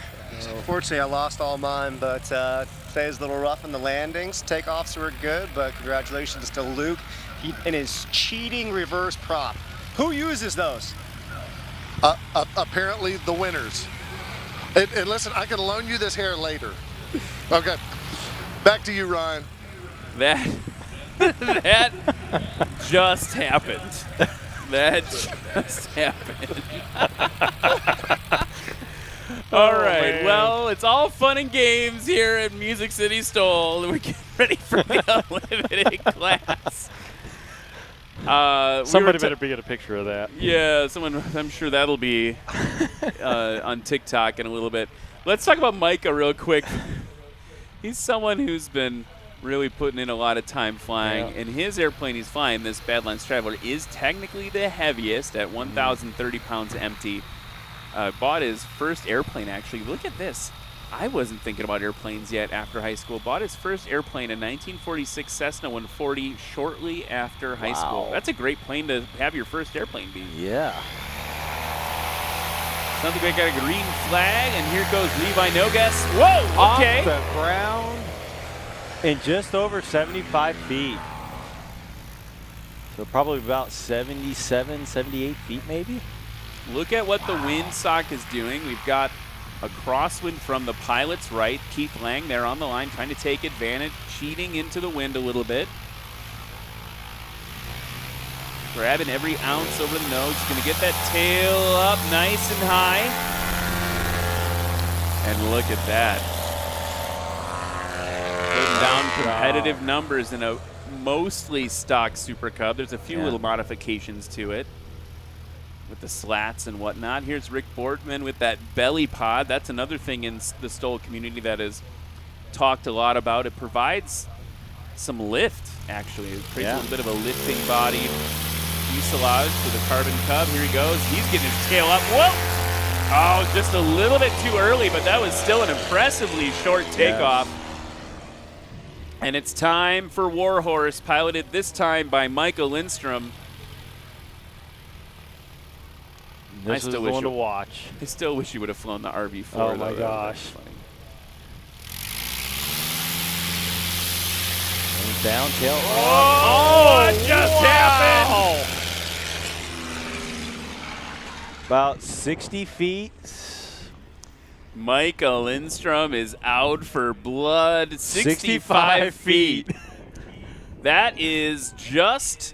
Fortunately, I lost all mine, but today was a little rough in the landings. Takeoffs were good, but congratulations to Luke and his cheating reverse prop. Who uses those? Apparently the winners. And listen, I can loan you this hair later. Okay. Back to you, Ryan. That just happened. That just happened. All right. Man. Well, it's all fun and games here at Music City STOL. We're getting ready for the unlimited class. Somebody better be get a picture of that. Yeah, someone. I'm sure that'll be on TikTok in a little bit. Let's talk about Micah real quick. He's someone who's been really putting in a lot of time flying, and his airplane he's flying, this Badlands Traveler, is technically the heaviest at 1,030 pounds empty. Bought his first airplane, actually. Look at this. I wasn't thinking about airplanes yet after high school. Bought his first airplane, a 1946 Cessna 140, shortly after high school. That's a great plane to have your first airplane be. Yeah. Sounds like we got a green flag, and here goes Levi Nogas. Whoa, okay. Off the ground in just over 75 feet. So probably about 77, 78 feet maybe. Look at what the windsock is doing. We've got a crosswind from the pilot's right. Keith Lang there on the line trying to take advantage, cheating into the wind a little bit. Grabbing every ounce over the nose. Going to get that tail up nice and high. And look at that. Putting down competitive numbers in a mostly stock Super Cub. There's a few little modifications to it with the slats and whatnot. Here's Rick Boardman with that belly pod. That's another thing in the STOL community that is talked a lot about. It provides some lift, actually. It creates a little bit of a lifting body fuselage to the Carbon Cub. Here he goes. He's getting his tail up. Whoa! Oh, just a little bit too early, but that was still an impressively short takeoff. And it's time for Warhorse, piloted this time by Michael Lindstrom. This is the one to watch. I still wish you would have flown the RV4. Oh my gosh. Down tail. Oh, what just happened? About 60 feet. Michael Lindstrom is out for blood. 65 feet. That is just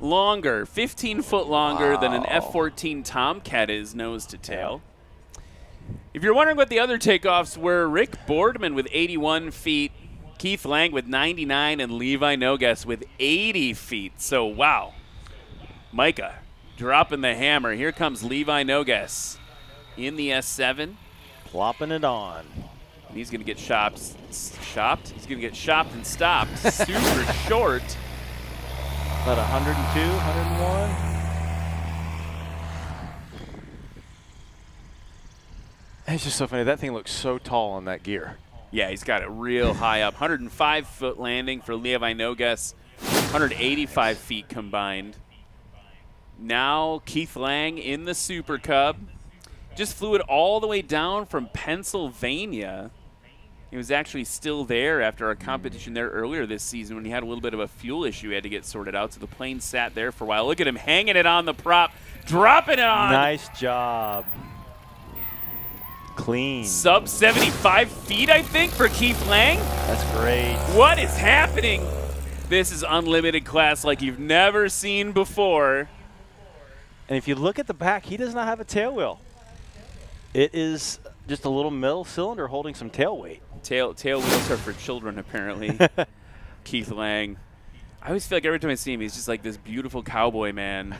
longer, 15 foot longer than an F-14 Tomcat is nose to tail. If you're wondering what the other takeoffs were, Rick Boardman with 81 feet, Keith Lang with 99, and Levi Nogas with 80 feet. So, wow. Micah, dropping the hammer. Here comes Levi Nogues in the S7. Plopping it on. And he's going to get shopped? He's going to get shopped and stopped. Super short. About 102, 101. It's just so funny. That thing looks so tall on that gear. Yeah, he's got it real high up. 105-foot landing for Levi Nogues. 185 feet combined. Now Keith Lang in the Super Cub. Just flew it all the way down from Pennsylvania. He was actually still there after our competition there earlier this season when he had a little bit of a fuel issue he had to get sorted out. So the plane sat there for a while. Look at him hanging it on the prop, dropping it on. Nice job. Clean. Sub 75 feet, I think, for Keith Lang. That's great. What is happening? This is unlimited class like you've never seen before. And if you look at the back, he does not have a tail wheel. It is just a little middle cylinder holding some tail weight. Tail wheels are for children, apparently. Keith Lang. I always feel like every time I see him, he's just like this beautiful cowboy man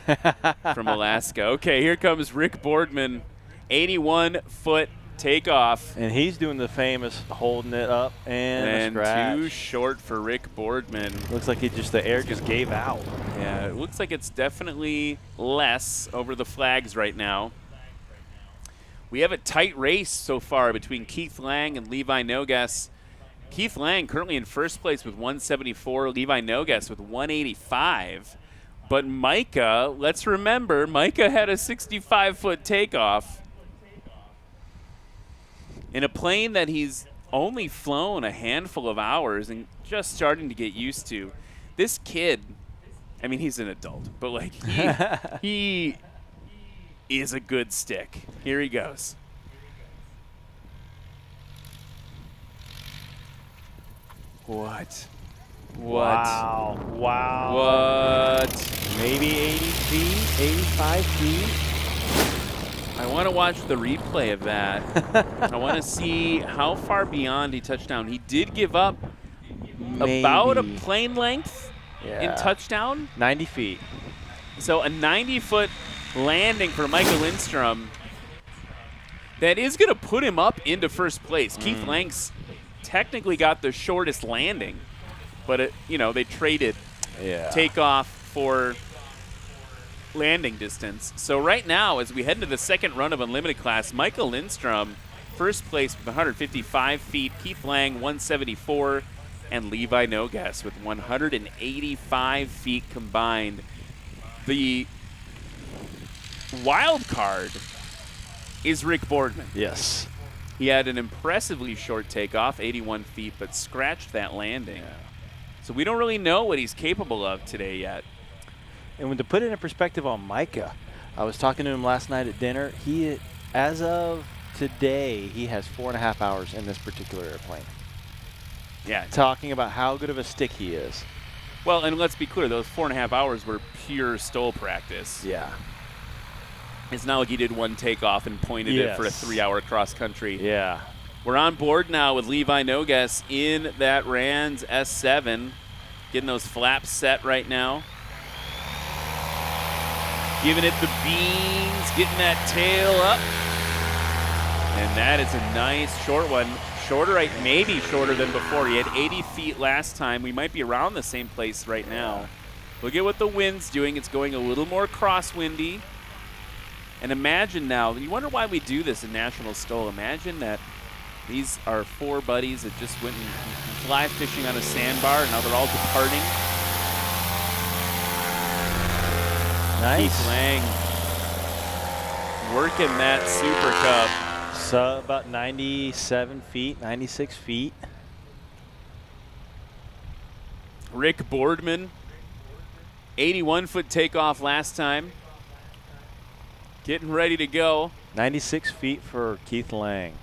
from Alaska. Okay, here comes Rick Boardman, 81-foot takeoff. And he's doing the famous holding it up and scratch. Too short for Rick Boardman. Looks like the air just gave out. Yeah, it looks like it's definitely less over the flags right now. We have a tight race so far between Keith Lang and Levi Nogues. Keith Lang currently in first place with 174, Levi Nogues with 185. But Micah, let's remember, Micah had a 65-foot takeoff in a plane that he's only flown a handful of hours and just starting to get used to. This kid, I mean, he's an adult, but like he is a good stick. Here he goes. What? Wow. Wow. What? Maybe 80 feet, 85 feet. I want to watch the replay of that. I want to see how far beyond he touched down. He did give up about a plane length in touchdown. 90 feet. So a 90-foot landing for Michael Lindstrom that is going to put him up into first place. Keith Lang's technically got the shortest landing, but they traded takeoff for landing distance. So right now, as we head into the second run of Unlimited class, Michael Lindstrom first place with 155 feet, Keith Lang 174, and Levi Nogues with 185 feet combined. The wild card is Rick Boardman. Yes. He had an impressively short takeoff, 81 feet, but scratched that landing. Yeah. So we don't really know what he's capable of today yet. And when to put it in perspective on Micah, I was talking to him last night at dinner. He, as of today, he has 4.5 hours in this particular airplane. Yeah. Talking about how good of a stick he is. Well, and let's be clear, those 4.5 hours were pure STOL practice. Yeah. It's not like he did one takeoff and pointed it for a 3-hour cross country. Yeah. We're on board now with Levi Nogues in that Rands S7. Getting those flaps set right now. Giving it the beans, getting that tail up. And that is a nice short one. Shorter, maybe shorter than before. He had 80 feet last time. We might be around the same place right now. Look at what the wind's doing. It's going a little more crosswindy. And imagine now, you wonder why we do this in National STOL. Imagine that these are 4 buddies that just went and fly fishing on a sandbar, and now they're all departing. Nice. Keith Lang working that Super Cup. So about 97 feet, 96 feet. Rick Boardman, 81-foot takeoff last time. Getting ready to go. 96 feet for Keith Lang.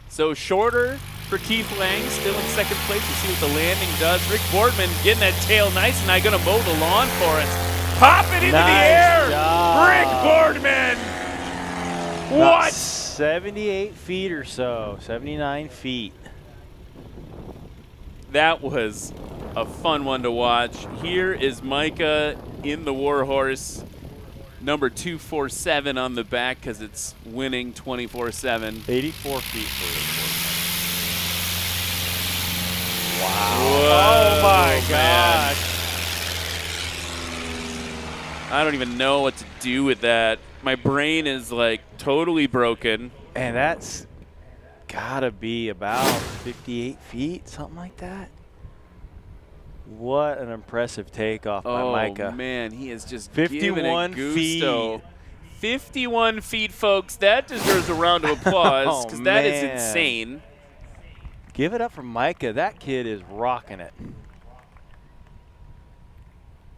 So shorter for Keith Lang, still in second place. You see what the landing does. Rick Boardman getting that tail nice and going to mow the lawn for us. Pop it into the air. Job. Rick Boardman. About What? 78 feet or so, 79 feet. That was a fun one to watch. Here is Micah in the Warhorse, number 247 on the back because it's winning 24/7. 84 feet for this one. Wow. Oh my man. gosh. I don't even know what to do with that. My brain is like totally broken. And that's gotta be about 58 feet, something like that. What an impressive takeoff by Micah. Oh man, he is just 51 giving it gusto. feet. 51 feet, folks. That deserves a round of applause because that is man. insane. Give it up for Micah. That kid is rocking it.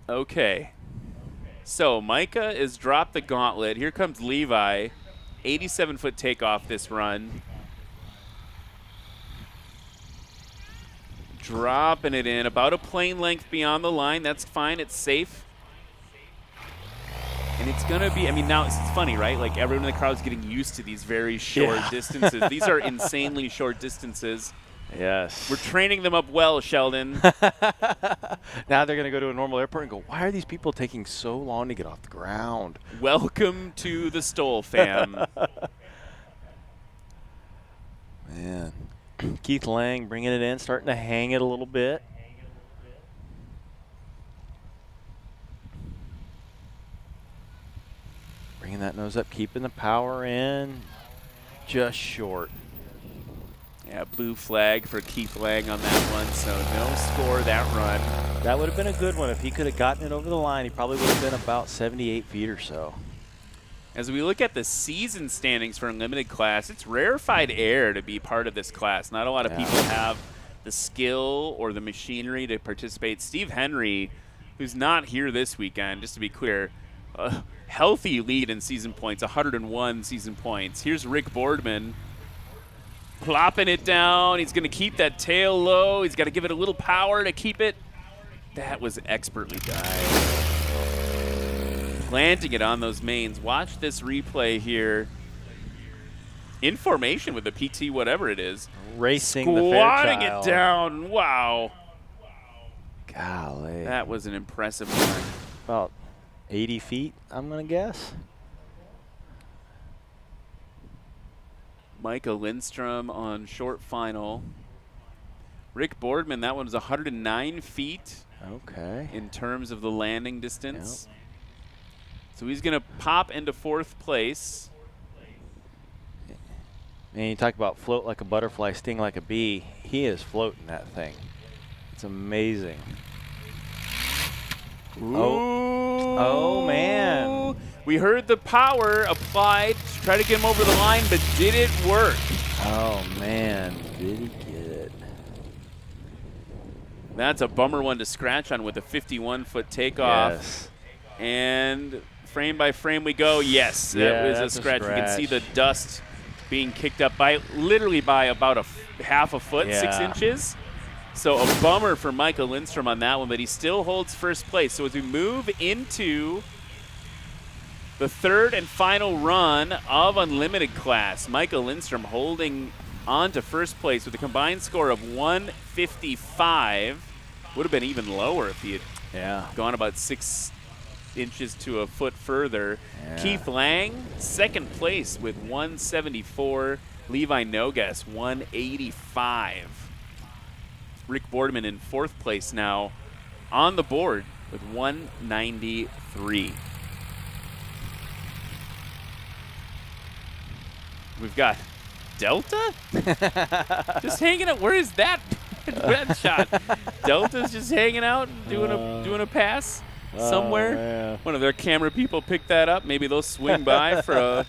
Okay. So Micah is dropped the gauntlet. Here comes Levi. 87-foot takeoff this run. Dropping it in about a plane length beyond the line. That's fine. It's safe. And it's going to be, I mean, now it's funny, right? Like everyone in the crowd is getting used to these very short distances. These are insanely short distances. Yes. We're training them up well, Sheldon. Now they're going to go to a normal airport and go, why are these people taking so long to get off the ground? Welcome to the STOL, fam. Man. Keith Lang bringing it in, starting to hang it a little bit. Bringing that nose up, keeping the power in. Just short. Yeah, blue flag for Keith Lang on that one, so no score that run. That would have been a good one. If he could have gotten it over the line, he probably would have been about 78 feet or so. As we look at the season standings for Unlimited class, it's rarefied air to be part of this class. Not a lot of people have the skill or the machinery to participate. Steve Henry, who's not here this weekend, just to be clear, a healthy lead in season points, 101 season points. Here's Rick Boardman. Plopping it down. He's going to keep that tail low. He's got to give it a little power to keep it. That was expertly done. Planting it on those mains. Watch this replay here. In formation with the PT, whatever it is. Racing the Squatting Fairchild. it down. Wow. Golly. That was an impressive one. About 80 feet, I'm going to guess. Micah Lindstrom on short final. Rick Boardman, that one was 109 feet. Okay. In terms of the landing distance. Yep. So he's going to pop into fourth place. And you talk about float like a butterfly, sting like a bee. He is floating that thing. It's amazing. Ooh. Oh, man. We heard the power applied to try to get him over the line, but did it work? Oh, man. Did he get it? That's a bummer one to scratch on with a 51-foot takeoff. Yes. And frame by frame we go. Yes, that was a scratch. You can see the dust being kicked up by literally by about half a foot, 6 inches. So a bummer for Michael Lindstrom on that one, but he still holds first place. So as we move into the third and final run of Unlimited class, Michael Lindstrom holding on to first place with a combined score of 155. Would have been even lower if he had gone about 6 inches to a foot further. Keith Lang, second place with 174. Levi Nogas, 185. Rick Boardman in fourth place now on the board with 193. We've got Delta just hanging out. Where is that shot? Delta's just hanging out, doing a pass somewhere. Man. One of their camera people picked that up. Maybe they'll swing by for a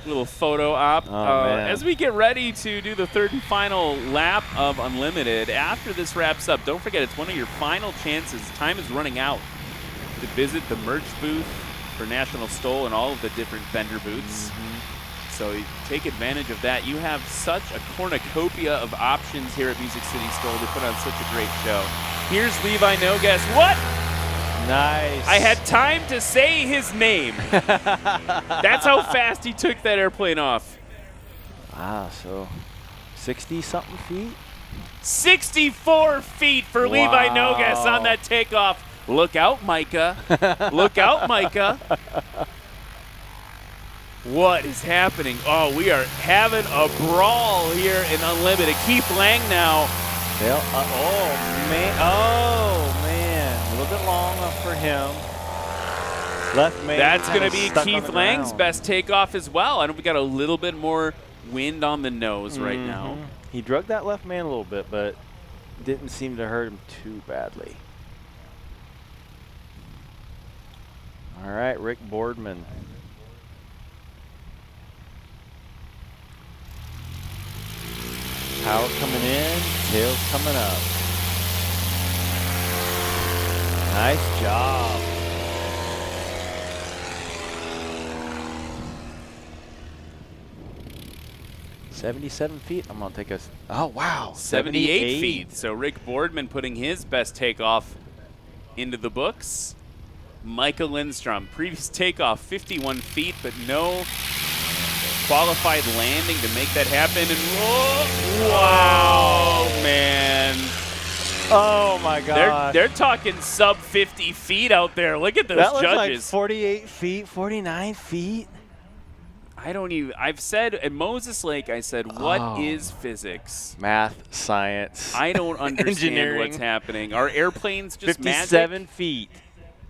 little photo op. As we get ready to do the third and final lap of Unlimited, after this wraps up, don't forget it's one of your final chances. Time is running out to visit the merch booth for National STOL and all of the different vendor booths. So take advantage of that. You have such a cornucopia of options here at Music City STOL to put on such a great show. Here's Levi Nogas. What? Nice. I had time to say his name. That's how fast he took that airplane off. Wow, so 60-something feet? 64 feet for Levi Nogas on that takeoff. Look out, Micah. Look out, Micah. What is happening? Oh, we are having a brawl here in Unlimited. Keith Lang now. Oh, man. A little bit long for him. Left main. That's going to be Keith Lang's best takeoff as well. I know we got a little bit more wind on the nose right now. He drugged that left man a little bit, but didn't seem to hurt him too badly. All right, Rick Boardman. Power coming in, tail coming up. Nice job. $77 feet. I'm gonna take us. Oh wow, 78 feet. So Rick Boardman putting his best takeoff into the books. Michael Lindstrom, previous takeoff 51 feet, but no qualified landing to make that happen. And whoa, wow, man. Oh my God. They're talking sub 50 feet out there. Look at those that judges. Like 48 feet, 49 feet. I've said at Moses Lake, I said, what is physics? Math, science. I don't understand what's happening. Are airplanes just 57 magic? feet.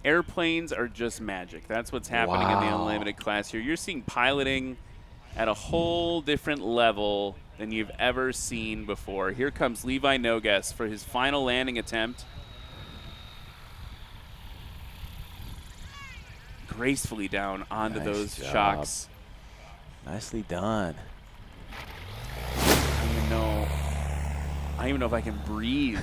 Airplanes are just magic. That's what's happening in the Unlimited class here. You're seeing piloting at a whole different level than you've ever seen before. Here comes Levi Nogas for his final landing attempt. Gracefully down onto those shocks. Nicely done. I don't even know if I can breathe.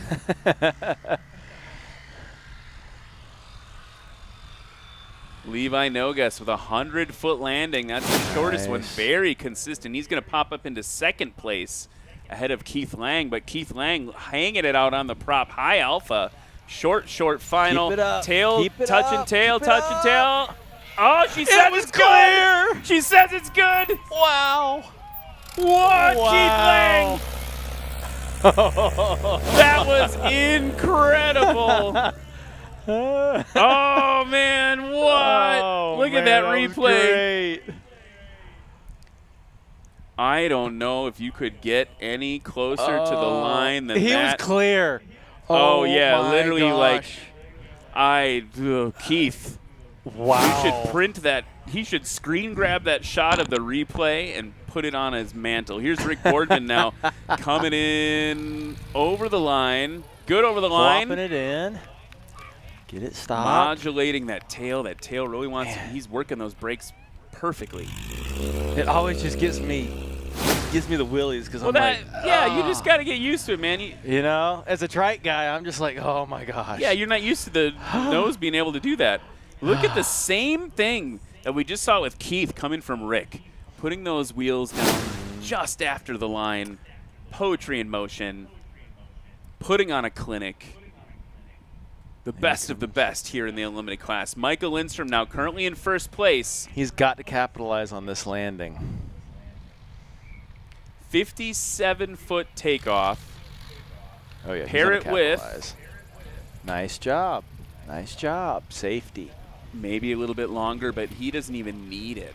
Levi Nogas with a 100-foot landing. That's the shortest one. Very consistent. He's going to pop up into second place ahead of Keith Lang, but Keith Lang hanging it out on the prop. High alpha. Short final. Keep it up. Tail, Keep it touching up. tail, Keep it touching up. tail. Oh, she says it's clear. good. She says it's good. Wow. What, Keith Lang? That was incredible. Oh, man, what? Oh, Look man, at that was replay. great. I don't know if you could get any closer to the line than he that. was clear. Oh, yeah, my literally gosh. Keith. Wow. You should print that. He should screen grab that shot of the replay and put it on his mantle. Here's Rick Boardman now coming in over the line. Good over the line. Flopping it in. Get it stopped. Modulating that tail. That tail really wants to, he's working those brakes perfectly. It always just gives me the willies because I'm that, like, yeah, you just got to get used to it, man. You know, as a trike guy, I'm just like, oh my gosh. Yeah, you're not used to the nose being able to do that. Look at the same thing that we just saw with Keith coming from Rick. Putting those wheels down just after the line. Poetry in motion. Putting on a clinic. The best of the best here in the Unlimited class. Michael Lindstrom now currently in first place. He's got to capitalize on this landing. 57-foot takeoff. Oh, yeah. Pair it with. Nice job. Nice job. Safety. Maybe a little bit longer, but he doesn't even need it.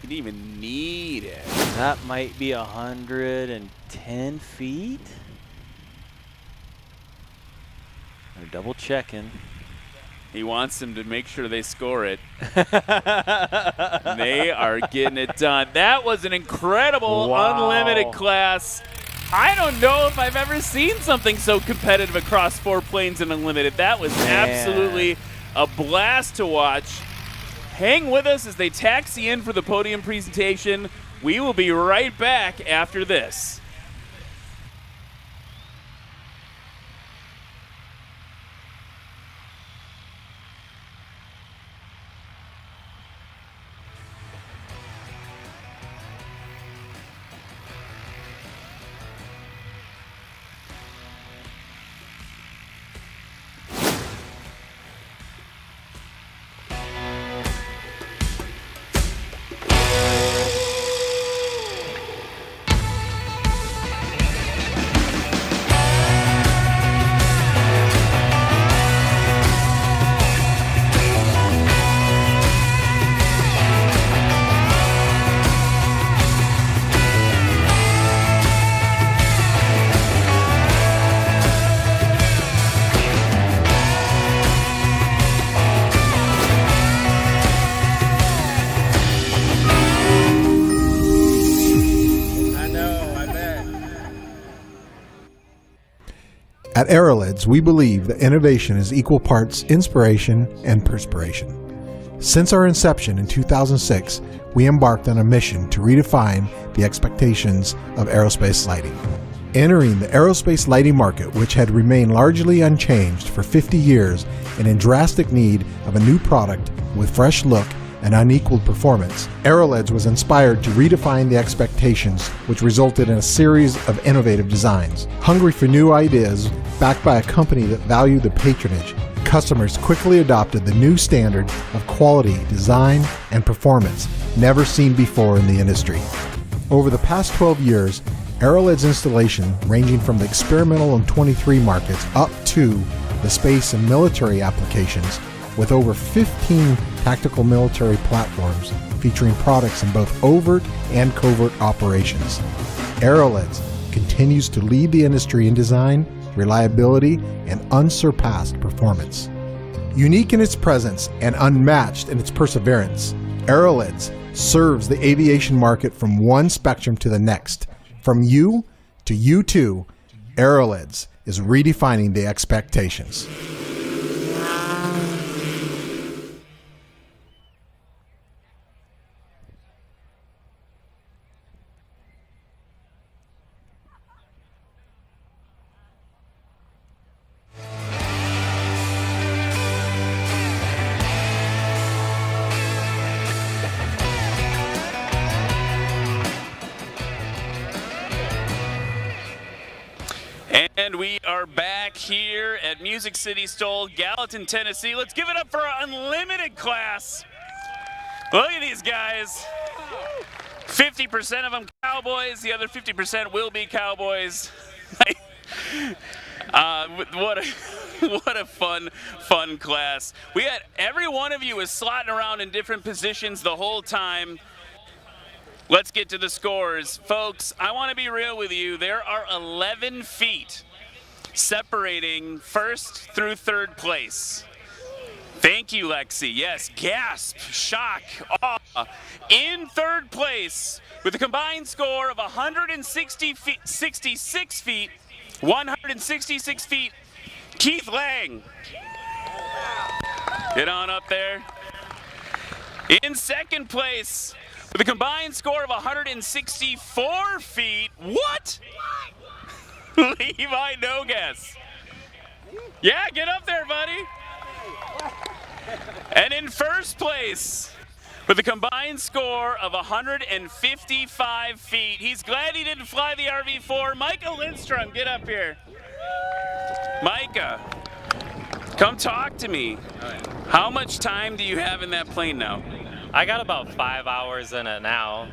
He didn't even need it. That might be 110 feet. They're double checking. He wants them to make sure they score it. They are getting it done. That was an incredible Unlimited class. I don't know if I've ever seen something so competitive across 4 planes in Unlimited. That was absolutely a blast to watch. Hang with us as they taxi in for the podium presentation. We will be right back after this. At Aerolids, we believe that innovation is equal parts inspiration and perspiration. Since our inception in 2006, we embarked on a mission to redefine the expectations of aerospace lighting. Entering the aerospace lighting market, which had remained largely unchanged for 50 years and in drastic need of a new product with fresh look and unequaled performance, Aerolids was inspired to redefine the expectations, which resulted in a series of innovative designs. Hungry for new ideas, backed by a company that valued the patronage, customers quickly adopted the new standard of quality, design, and performance never seen before in the industry. Over the past 12 years, Aerolids installation, ranging from the experimental and 23 markets up to the space and military applications, with over 15 tactical military platforms featuring products in both overt and covert operations. Aerolids continues to lead the industry in design, reliability, and unsurpassed performance. Unique in its presence and unmatched in its perseverance, Aerolids serves the aviation market from one spectrum to the next. From you to you too, Aerolids is redefining the expectations. And we are back here at Music City STOL, Gallatin, Tennessee. Let's give it up for our unlimited class. Look at these guys. 50% of them cowboys, the other 50% will be cowboys. What a fun class. We had every one of you was slotting around in different positions the whole time. Let's get to the scores. Folks, I want to be real with you. There are 11 feet separating first through third place. Thank you, Lexi. Yes, gasp, shock, awe. In third place with a combined score of 166 feet, Keith Lang. Get on up there. In second place with a combined score of 164 feet. What? Levi Nogas. Yeah, get up there, buddy. And in first place with a combined score of 155 feet. He's glad he didn't fly the RV4. Micah Lindstrom, get up here. Micah, come talk to me. How much time do you have in that plane now? I got about 5 hours in it now.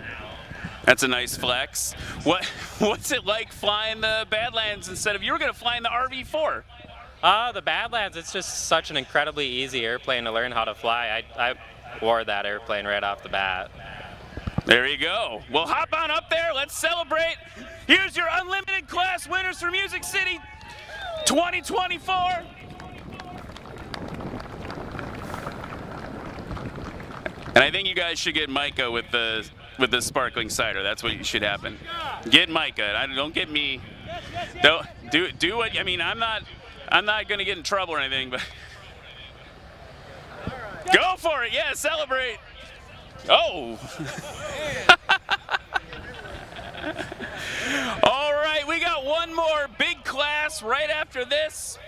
That's a nice flex. What's it like flying the Badlands instead of you were going to fly in the RV4? The Badlands, it's just such an incredibly easy airplane to learn how to fly. I wore that airplane right off the bat. There you go. Well, hop on up there. Let's celebrate. Here's your unlimited class winners for Music City 2024. And I think you guys should get Micah with the sparkling cider. That's what should happen. Get Micah. Don't get me. Don't do what. I mean, I'm not going to get in trouble or anything, but go for it. Yeah, celebrate. Oh. All right, we got one more big class right after this.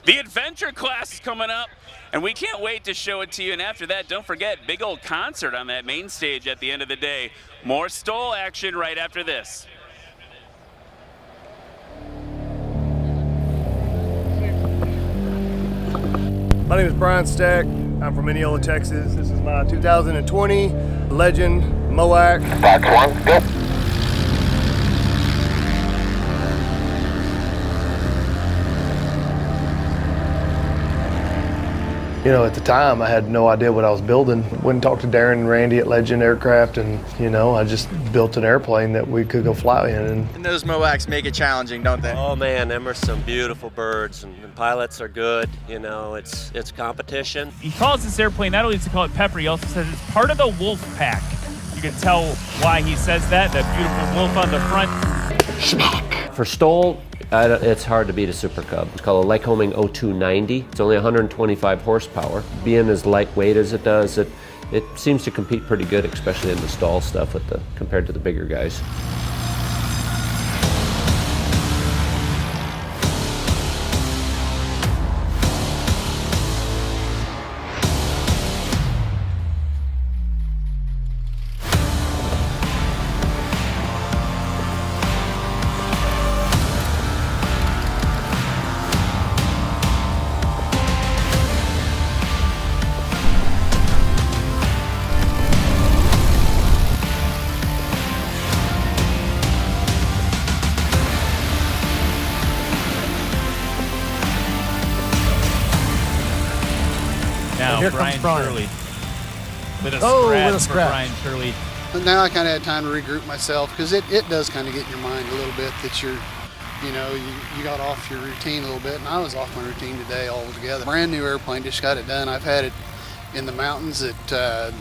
The adventure class is coming up, and we can't wait to show it to you. And after that, don't forget, big old concert on that main stage at the end of the day. More STOL action right after this. My name is Brian Stack. I'm from Mineola, Texas. This is my 2020 Legend MOAC. Box 1, go. You know, at the time, I had no idea what I was building. Went and talked to Darren and Randy at Legend Aircraft, and, you know, I just built an airplane that we could go fly in. And those MOACs make it challenging, don't they? Oh, man, them are some beautiful birds, and the pilots are good. You know, it's competition. He calls this airplane, not only does he call it Pepper, he also says it's part of the wolf pack. You can tell why he says that, beautiful wolf on the front. Schmack. For STOL, it's hard to beat a Super Cub. It's called a Lycoming 0290. It's only 125 horsepower. Being as lightweight as it does, it seems to compete pretty good, especially in the STOL stuff compared to the bigger guys. Now, here Brian comes Brian. Shirley. With a with a scratch for scratch. Brian Shirley. But now I kind of had time to regroup myself because it does kind of get in your mind a little bit that you got off your routine a little bit, and I was off my routine today altogether. Brand new airplane, just got it done. I've had it in the mountains at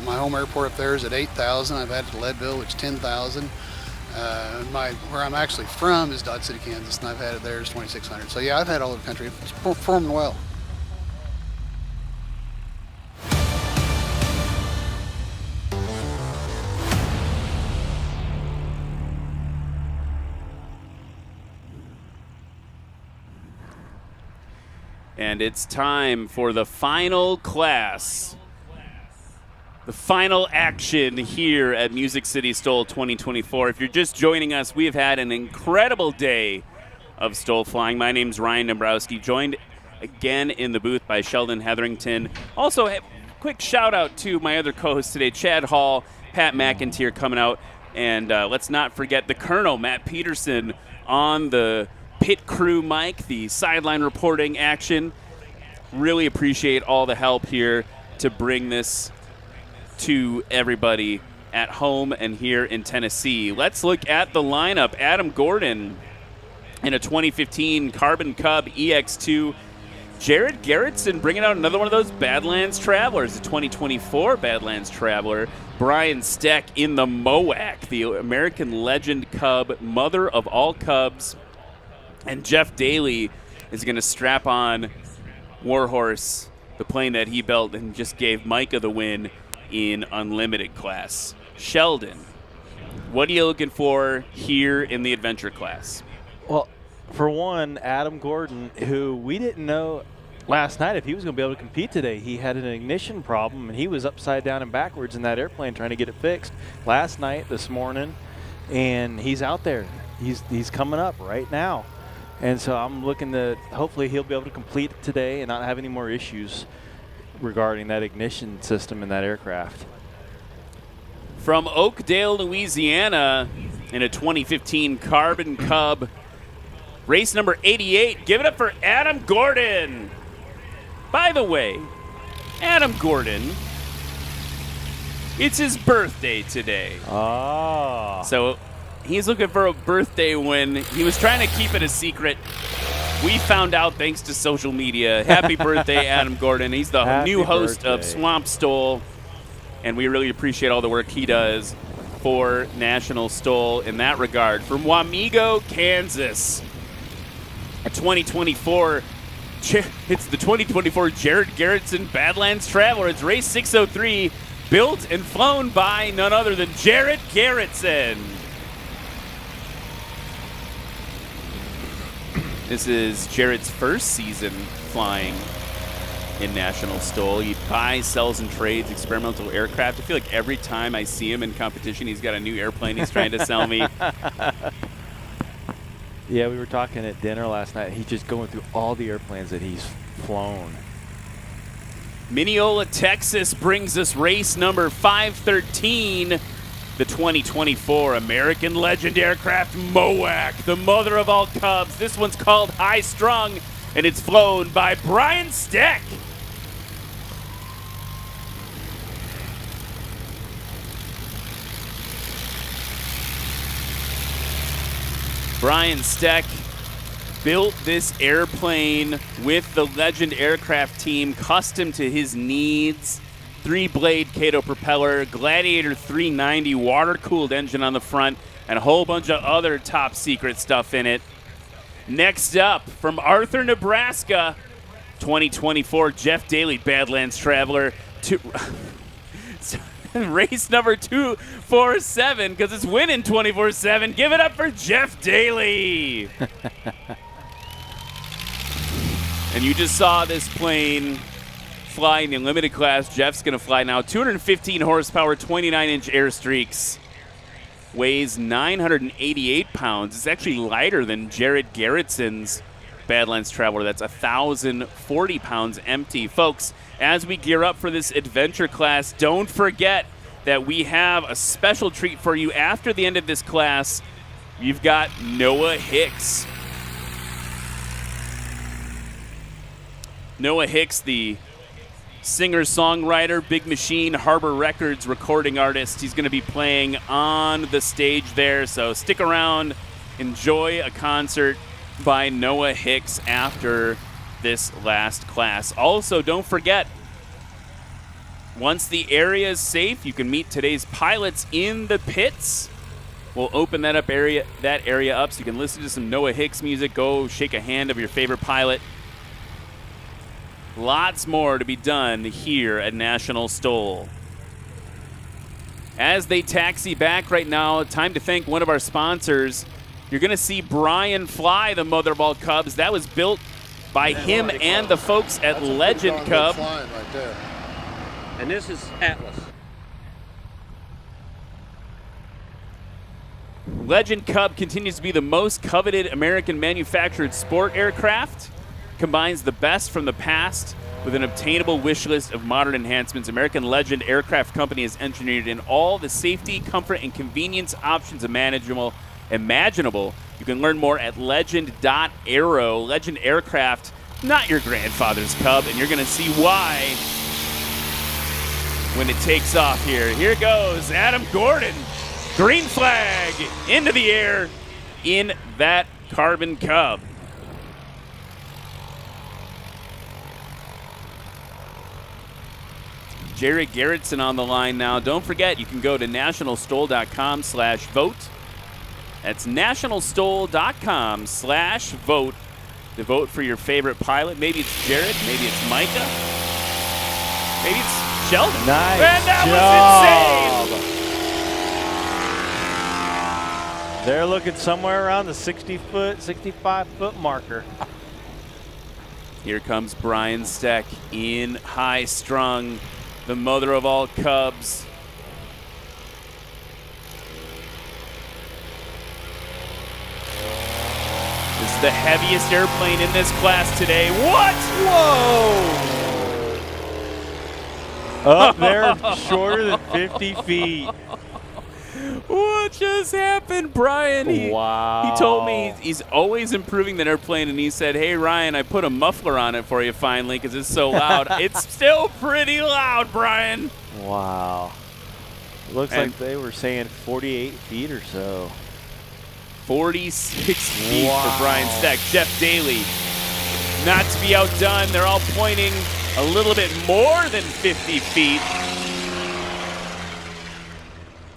my home airport up there is at 8,000. I've had it at Leadville, which is 10,000. Where I'm actually from is Dodge City, Kansas, and I've had it there is 2,600. So yeah, I've had all over the country. It's performing well. And it's time for the final class. The final action here at Music City STOL 2024. If you're just joining us, we have had an incredible day of STOL flying. My name's Ryan Dombrowski, joined again in the booth by Sheldon Hetherington. Also, a quick shout out to my other co-hosts today, Chad Hall, Pat McIntyre coming out. And let's not forget the Colonel, Matt Peterson, on the pit crew mic, the sideline reporting action. Really appreciate all the help here to bring this to everybody at home and here in Tennessee. Let's look at the lineup. Adam Gordon in a 2015 Carbon Cub EX2. Jared Garrettson bringing out another one of those Badlands Travelers, a 2024 Badlands Traveler. Brian Steck in the MOAC, the American Legend Cub, mother of all Cubs. And Jeff Daly is going to strap on Warhorse, the plane that he built and just gave Micah the win in Unlimited class. Sheldon, what are you looking for here in the adventure class? Well, for one, Adam Gordon, who we didn't know last night if he was going to be able to compete today. He had an ignition problem, and he was upside down and backwards in that airplane trying to get it fixed last night, this morning, and he's out there. He's coming up right now. And so I'm looking to, hopefully he'll be able to complete it today and not have any more issues regarding that ignition system in that aircraft. From Oakdale, Louisiana, in a 2015 Carbon Cub, race number 88. Give it up for Adam Gordon. By the way, Adam Gordon, it's his birthday today. Oh. So he's looking for a birthday win. He was trying to keep it a secret. We found out thanks to social media. Happy birthday, Adam Gordon. He's the new host of Swamp STOL, and we really appreciate all the work he does for National STOL in that regard. From Wamego, Kansas, a 2024, it's the 2024 Jared Garrettson Badlands Traveler. It's race 603, built and flown by none other than Jared Garrettson. This is Jared's first season flying in National STOL. He buys, sells, and trades experimental aircraft. I feel like every time I see him in competition, he's got a new airplane he's trying to sell me. Yeah, we were talking at dinner last night. He's just going through all the airplanes that he's flown. Mineola, Texas brings us race number 513. The 2024 American Legend Aircraft MOAC, the mother of all Cubs. This one's called High Strung, and it's flown by Brian Steck. Brian Steck built this airplane with the Legend Aircraft team, custom to his needs. 3-blade Kato propeller, Gladiator 390 water-cooled engine on the front, and a whole bunch of other top secret stuff in it. Next up, from Arthur, Nebraska, 2024 Jeff Daly Badlands Traveler. Race number 247, because it's winning 24/7. Give it up for Jeff Daly. And you just saw this plane fly in the limited class. Jeff's going to fly now. 215 horsepower, 29-inch airstreaks. Weighs 988 pounds. It's actually lighter than Jared Garrettson's Badlands Traveler. That's 1,040 pounds empty. Folks, as we gear up for this adventure class, don't forget that we have a special treat for you after the end of this class. You've got Noah Hicks. Noah Hicks, the singer-songwriter, Big Machine, Harbor Records recording artist. He's going to be playing on the stage there, so stick around. Enjoy a concert by Noah Hicks after this last class. Also, don't forget, once the area is safe, you can meet today's pilots in the pits. We'll open that area up so you can listen to some Noah Hicks music. Go shake a hand of your favorite pilot. Lots more to be done here at National STOL. As they taxi back right now, time to thank one of our sponsors. You're going to see Brian fly the Motherball Cubs. That was built by him and the folks at Legend Cub. Right there. And this is Atlas. Legend Cub continues to be the most coveted American manufactured sport aircraft. Combines the best from the past with an obtainable wish list of modern enhancements. American Legend Aircraft Company has engineered in all the safety, comfort, and convenience options imaginable. You can learn more at legend.aero. Legend Aircraft, not your grandfather's Cub, and you're going to see why when it takes off here. Here goes Adam Gordon. Green flag into the air in that Carbon Cub. Jerry Garrettson on the line now. Don't forget, you can go to nationalstol.com/vote. That's nationalstol.com/vote to vote for your favorite pilot. Maybe it's Jared, maybe it's Micah, maybe it's Sheldon. Nice And that job. was insane! They're looking somewhere around the 60-foot, 65-foot marker. Here comes Brian Steck in high strung. The mother of all Cubs. This is the heaviest airplane in this class today. What? Whoa! Up there, shorter than 50 feet. What just happened, Brian? Wow. He told me he's always improving that airplane, and he said, hey, Ryan, I put a muffler on it for you finally because it's so loud. It's still pretty loud, Brian. Wow. Looks like they were saying 48 feet or so. 46 feet for Brian Steck. Jeff Daly, not to be outdone. They're all pointing a little bit more than 50 feet.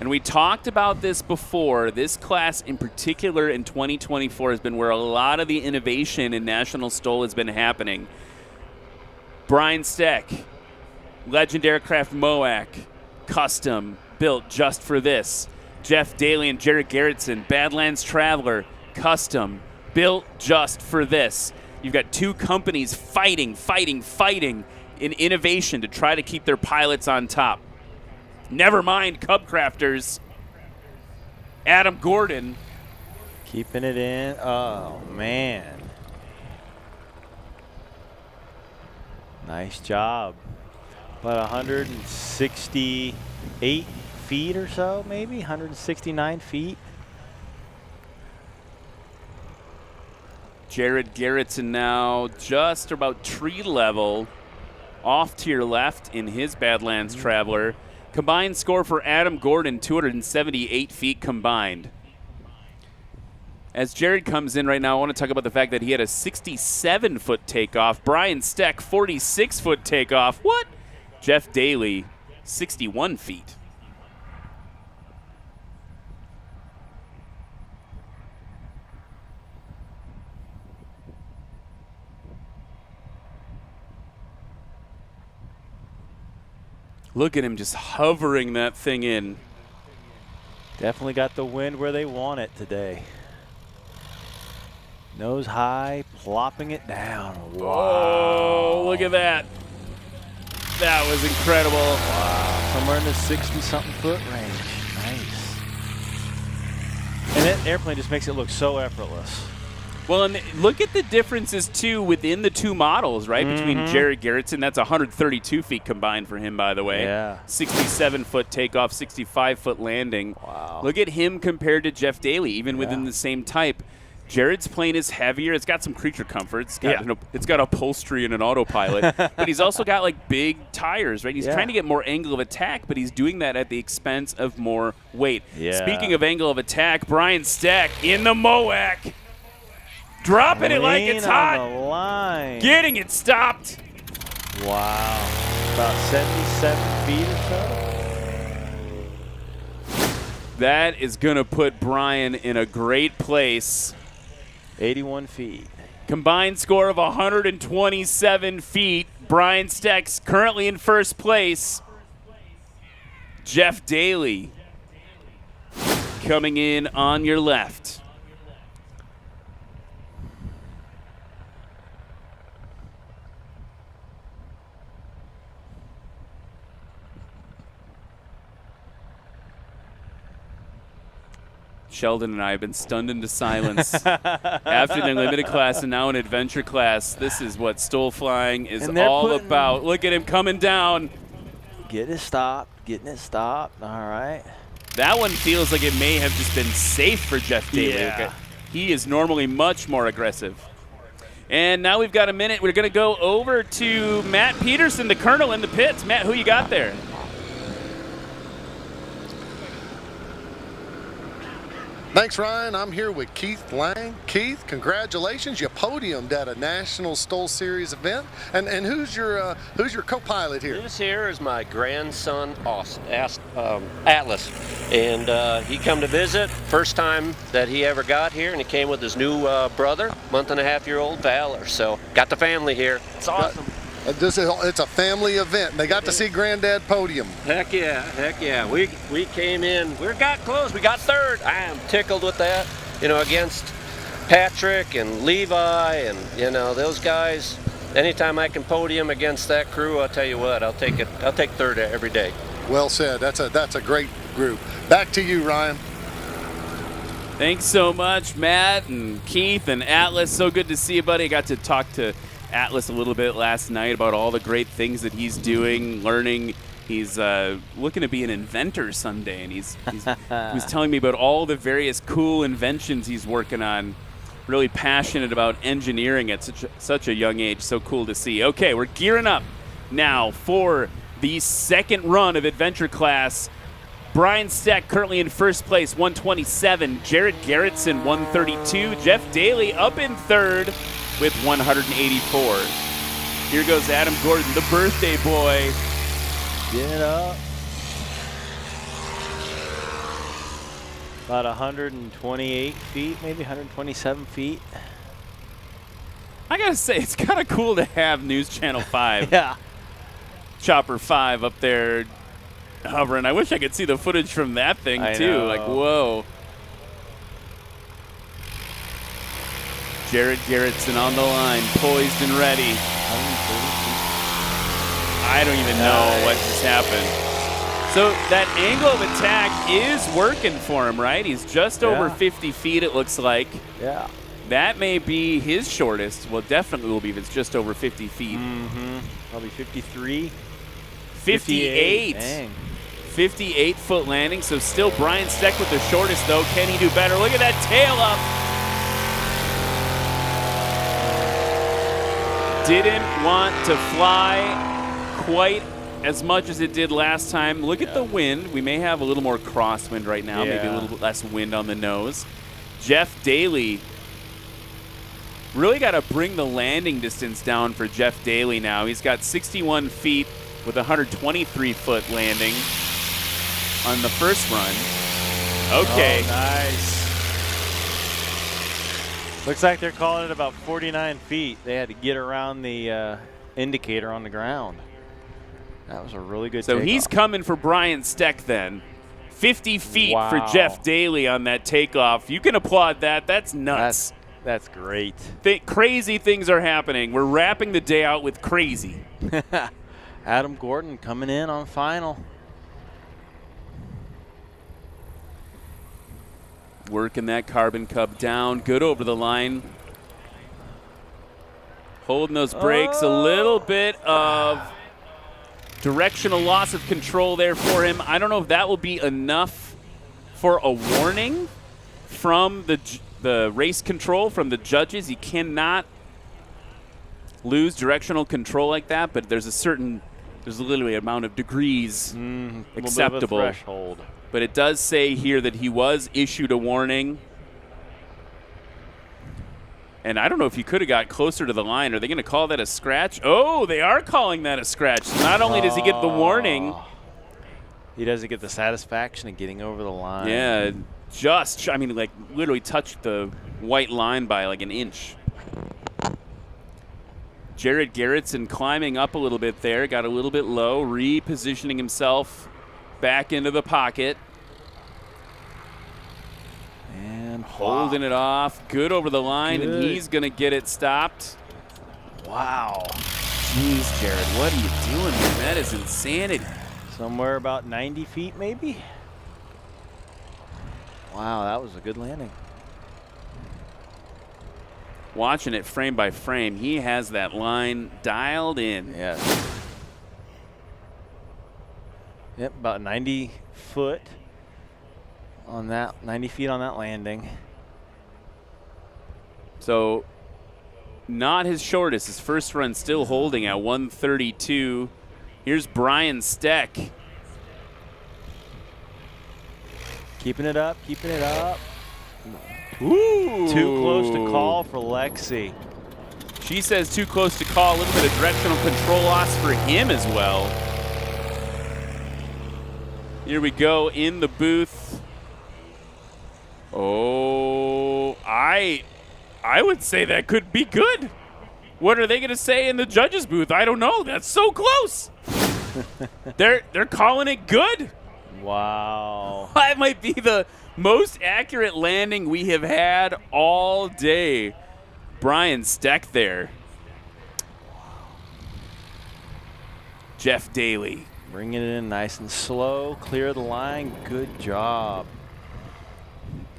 And we talked about this before. This class in particular in 2024 has been where a lot of the innovation in National STOL has been happening. Brian Steck, Legend Aircraft MOAC, custom, built just for this. Jeff Daly and Jared Garrettson, Badlands Traveler, custom, built just for this. You've got two companies fighting in innovation to try to keep their pilots on top. Never mind Cub Crafters. Adam Gordon. Keeping it in. Oh, man. Nice job. About 168 feet or so, maybe 169 feet. Jared Garrettson now just about tree level, off to your left in his Badlands Traveler. Combined score for Adam Gordon, 278 feet combined. As Jared comes in right now, I want to talk about the fact that he had a 67-foot takeoff. Brian Steck, 46-foot takeoff. What? Jeff Daly, 61 feet. Look at him just hovering that thing in. Definitely got the wind where they want it today. Nose high, plopping it down. Wow. Oh, look at that. That was incredible. Wow. Somewhere in the 60-something foot range. Nice. And that airplane just makes it look so effortless. Well, and look at the differences, too, within the two models, right? Between Jared Garrettson, that's 132 feet combined for him, by the way. Yeah. 67-foot takeoff, 65-foot landing. Wow. Look at him compared to Jeff Daly, even within the same type. Jared's plane is heavier. It's got some creature comforts. It's got upholstery and an autopilot. But he's also got, like, big tires, right? He's trying to get more angle of attack, but he's doing that at the expense of more weight. Yeah. Speaking of angle of attack, Brian Stack in the MOAC. Dropping it like it's hot. On the line. Getting it stopped. Wow. About 77 feet or so. That is going to put Brian in a great place. 81 feet. Combined score of 127 feet. Brian Stack's currently in first place. Jeff Daly coming in on your left. Sheldon and I have been stunned into silence after the limited class and now an adventure class. This is what STOL flying is all about. Look at him coming down. Getting it stopped. All right. That one feels like it may have just been safe for Jeff Daly. Yeah. Okay. He is normally much more aggressive. And now we've got a minute. We're going to go over to Matt Peterson, the colonel in the pits. Matt, who you got there? Thanks, Ryan. I'm here with Keith Lang. Keith, congratulations. You podiumed at a National STOL Series event. And who's your co-pilot here? This here is my grandson, Atlas. And he come to visit. First time that he ever got here, and he came with his new brother, month-and-a-half-year-old Valor. So got the family here. It's awesome. It's a family event. They got to see Granddad podium. Heck yeah. We came in, we got close, we got third. I am tickled with that, against Patrick and Levi and, those guys. Anytime I can podium against that crew, I'll tell you what, I'll take third every day. Well said. That's a great group. Back to you, Ryan. Thanks so much, Matt and Keith and Atlas. So good to see you, buddy. I got to talk to Atlas a little bit last night about all the great things that he's doing, learning. He's looking to be an inventor someday, and he was telling me about all the various cool inventions he's working on. Really passionate about engineering at such a young age. So cool to see. Okay, we're gearing up now for the second run of Adventure Class. Brian Stack currently in first place, 127. Jared Garrettson, 132. Jeff Daly up in third with 184. Here goes Adam Gordon, the birthday boy. Get it up. About 128 feet, maybe 127 feet. I gotta say, it's kind of cool to have News Channel 5. Yeah. Chopper 5 up there hovering. I wish I could see the footage from that thing, too. Like, whoa. Jared Garrettson on the line, poised and ready. I don't even know what just happened. So that angle of attack is working for him, right? He's just over 50 feet, it looks like. Yeah. That may be his shortest. Well, definitely will be if it's just over 50 feet. Mm-hmm. Probably 53. 58. Dang. 58-foot landing, so still Brian Stack with the shortest, though. Can he do better? Look at that tail up. Didn't want to fly quite as much as it did last time. Look at the wind. We may have a little more crosswind right now, maybe a little bit less wind on the nose. Jeff Daly, really got to bring the landing distance down for Jeff Daly now. He's got 61 feet with a 123-foot landing on the first run. Okay. Oh, nice. Looks like they're calling it about 49 feet. They had to get around the indicator on the ground. That was a really good So takeoff. he's coming for Brian Steck then. 50 feet for Wow. Jeff Daly on that takeoff. You can applaud that. That's nuts. That's great. Crazy things are happening. We're wrapping the day out with crazy. Adam Gordon coming in on final. Working that Carbon Cub down. Good over the line. Holding those brakes. A little bit of directional loss of control there for him. I don't know if that will be enough for a warning from the race control, from the judges. He cannot lose directional control like that, but there's literally an amount of degrees acceptable. A bit of a threshold. But it does say here that he was issued a warning. And I don't know if he could have got closer to the line. Are they going to call that a scratch? Oh, they are calling that a scratch. So not only does he get the warning, he doesn't get the satisfaction of getting over the line. Yeah, like literally touched the white line by like an inch. Jared Garrettson climbing up a little bit there, got a little bit low, repositioning himself back into the pocket. And holding it off. Good over the line, and he's going to get it stopped. Wow. Jeez, Jared, what are you doing, man? That is insanity. Somewhere about 90 feet, maybe? Wow, that was a good landing. Watching it frame by frame, he has that line dialed in. Yes. Yep, about 90 foot on that, 90 feet on that landing. So not his shortest. His first run still holding at 132. Here's Brian Steck. Keeping it up, keeping it up. Ooh. Too close to call for Lexi. She says too close to call. A little bit of directional control loss for him as well. Here we go in the booth. Oh, I would say that could be good. What are they going to say in the judges' booth? I don't know. That's so close. They're calling it good. Wow. That might be the most accurate landing we have had all day. Brian Steck there. Jeff Daly. Bringing it in nice and slow. Clear the line. Good job.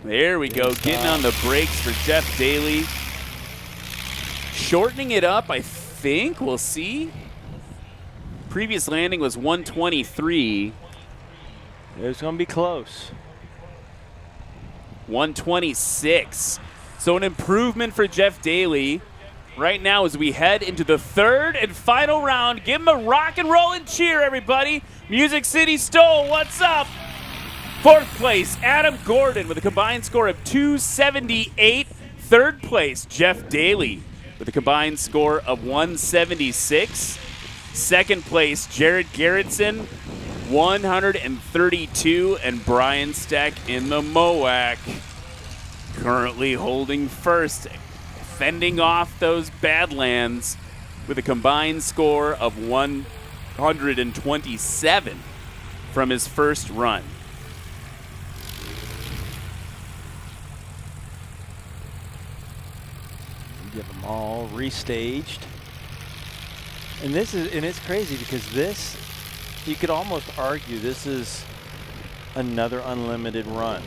There we go. Getting on the brakes for Jeff Daly. Shortening it up, I think. We'll see. Previous landing was 123. It's going to be close. 126. So an improvement for Jeff Daly. Right now as we head into the third and final round. Give him a rock and roll and cheer, everybody. Music City STOL, what's up? Fourth place, Adam Gordon with a combined score of 278. Third place, Jeff Daly with a combined score of 176. Second place, Jared Garrettson, 132. And Brian Steck in the MOAC currently holding first, fending off those Badlands with a combined score of 127 from his first run. Get them all restaged. And it's crazy because this, you could almost argue this is another unlimited run.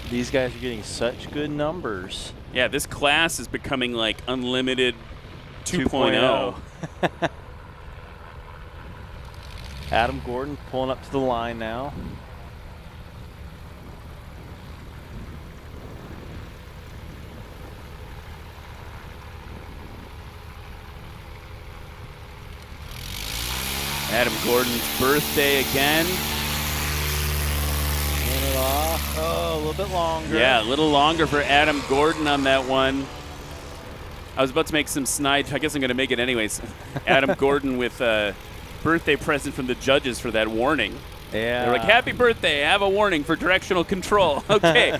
These guys are getting such good numbers. Yeah, this class is becoming like unlimited 2.0. Adam Gordon pulling up to the line now. Adam Gordon's birthday again. Turn it off. Oh, a little bit longer. Yeah, a little longer for Adam Gordon on that one. I was about to make some snide. I guess I'm going to make it anyways. Adam Gordon with a birthday present from the judges for that warning. Yeah. They're like, happy birthday. Have a warning for directional control. Okay.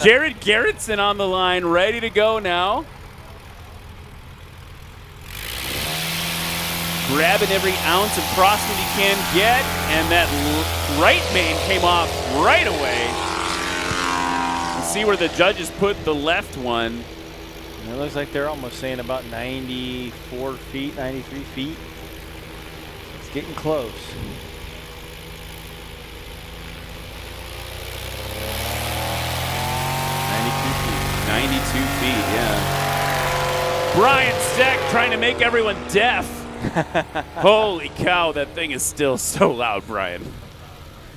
Jared Garrettson on the line, ready to go now. grabbing every ounce of crosswind he can get, and that right main came off right away. You see where the judges put the left one. It looks like they're almost saying about 94 feet, 93 feet. It's getting close. Feet, yeah. Brian Steck trying to make everyone deaf. Holy cow, that thing is still so loud, Brian.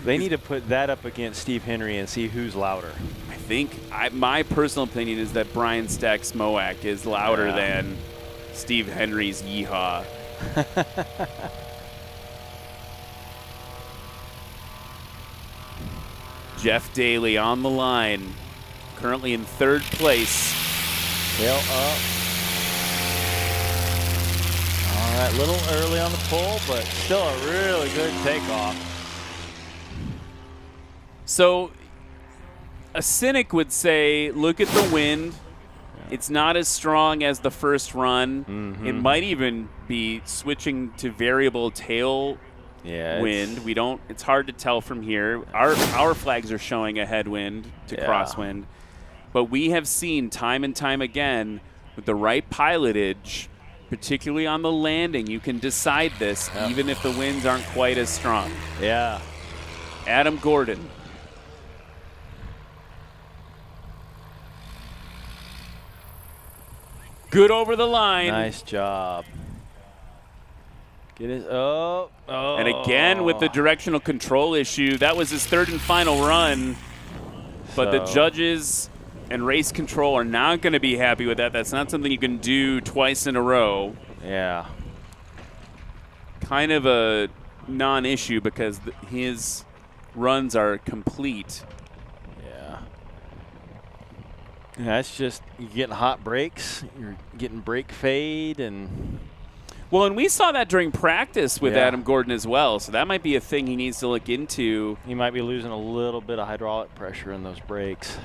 They need to put that up against Steve Henry and see who's louder. I think my personal opinion is that Brian Steck's Moac is louder than Steve Henry's Yeehaw. Jeff Daly on the line, currently in third place. Tail up. All right, little early on the pull, but still a really good takeoff. So a cynic would say, look at the wind. It's not as strong as the first run. It might even be switching to variable tail wind. It's hard to tell from here. Our flags are showing a headwind to crosswind. But we have seen time and time again with the right pilotage, particularly on the landing, you can decide this even if the winds aren't quite as strong. Yeah. Adam Gordon. Good over the line. Nice job. Get his And again with the directional control issue, that was his third and final run. But the judges and race control are not going to be happy with that. That's not something you can do twice in a row. Yeah. Kind of a non-issue because his runs are complete. Yeah, that's just, you're getting hot brakes, you're getting brake fade, and... Well, and we saw that during practice with Adam Gordon as well, so that might be a thing he needs to look into. He might be losing a little bit of hydraulic pressure in those brakes.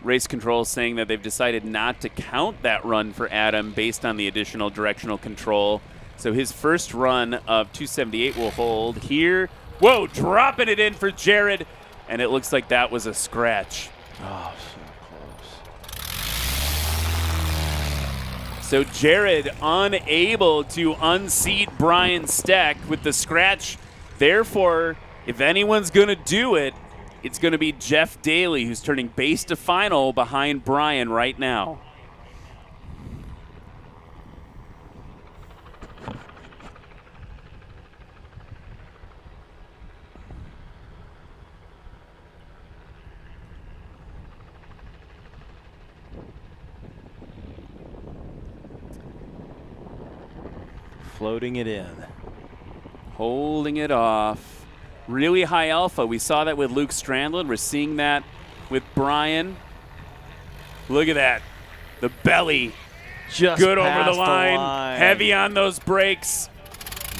Race control saying that they've decided not to count that run for Adam based on the additional directional control. So his first run of 278 will hold here. Whoa, dropping it in for Jared. And it looks like that was a scratch. Oh, so close. So Jared unable to unseat Brian Steck with the scratch. Therefore, if anyone's going to do it, it's going to be Jeff Daly, who's turning base to final behind Brian right now. Floating it in. Holding it off. Really high alpha. We saw that with Luke Strandland. We're seeing that with Brian. Look at that. The belly. Just good over the line. Heavy on those brakes.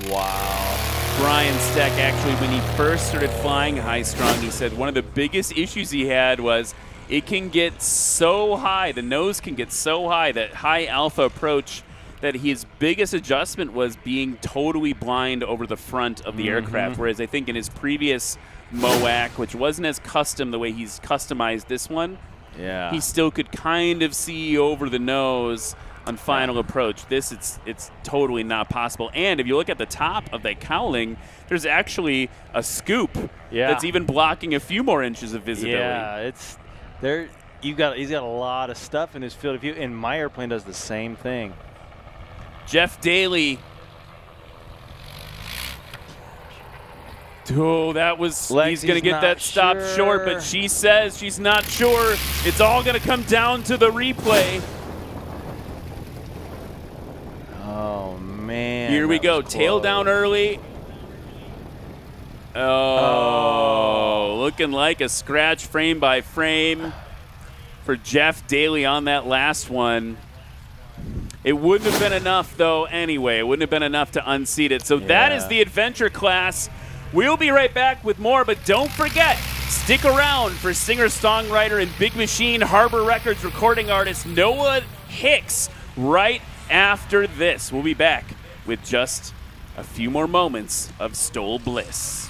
Wow. Brian Steck, actually, when he first started flying high strung, he said one of the biggest issues he had was it can get so high, the nose can get so high, that high alpha approach, that his biggest adjustment was being totally blind over the front of the aircraft, whereas I think in his previous MOAC, which wasn't as custom the way he's customized this one, he still could kind of see over the nose on final approach. This, it's totally not possible. And if you look at the top of that cowling, there's actually a scoop that's even blocking a few more inches of visibility. Yeah, it's there. He's got a lot of stuff in his field of view, and my airplane does the same thing. Jeff Daly. Oh, that was, he's going to get that stopped short, but she says she's not sure. It's all going to come down to the replay. Oh, man. Here we go. Tail down early. Oh, looking like a scratch frame by frame for Jeff Daly on that last one. It wouldn't have been enough, though, anyway. It wouldn't have been enough to unseat it. So that is the adventure class. We'll be right back with more, but don't forget, Stick around for singer-songwriter and Big Machine Harbor Records recording artist Noah Hicks right after this. We'll be back with just a few more moments of STOL bliss.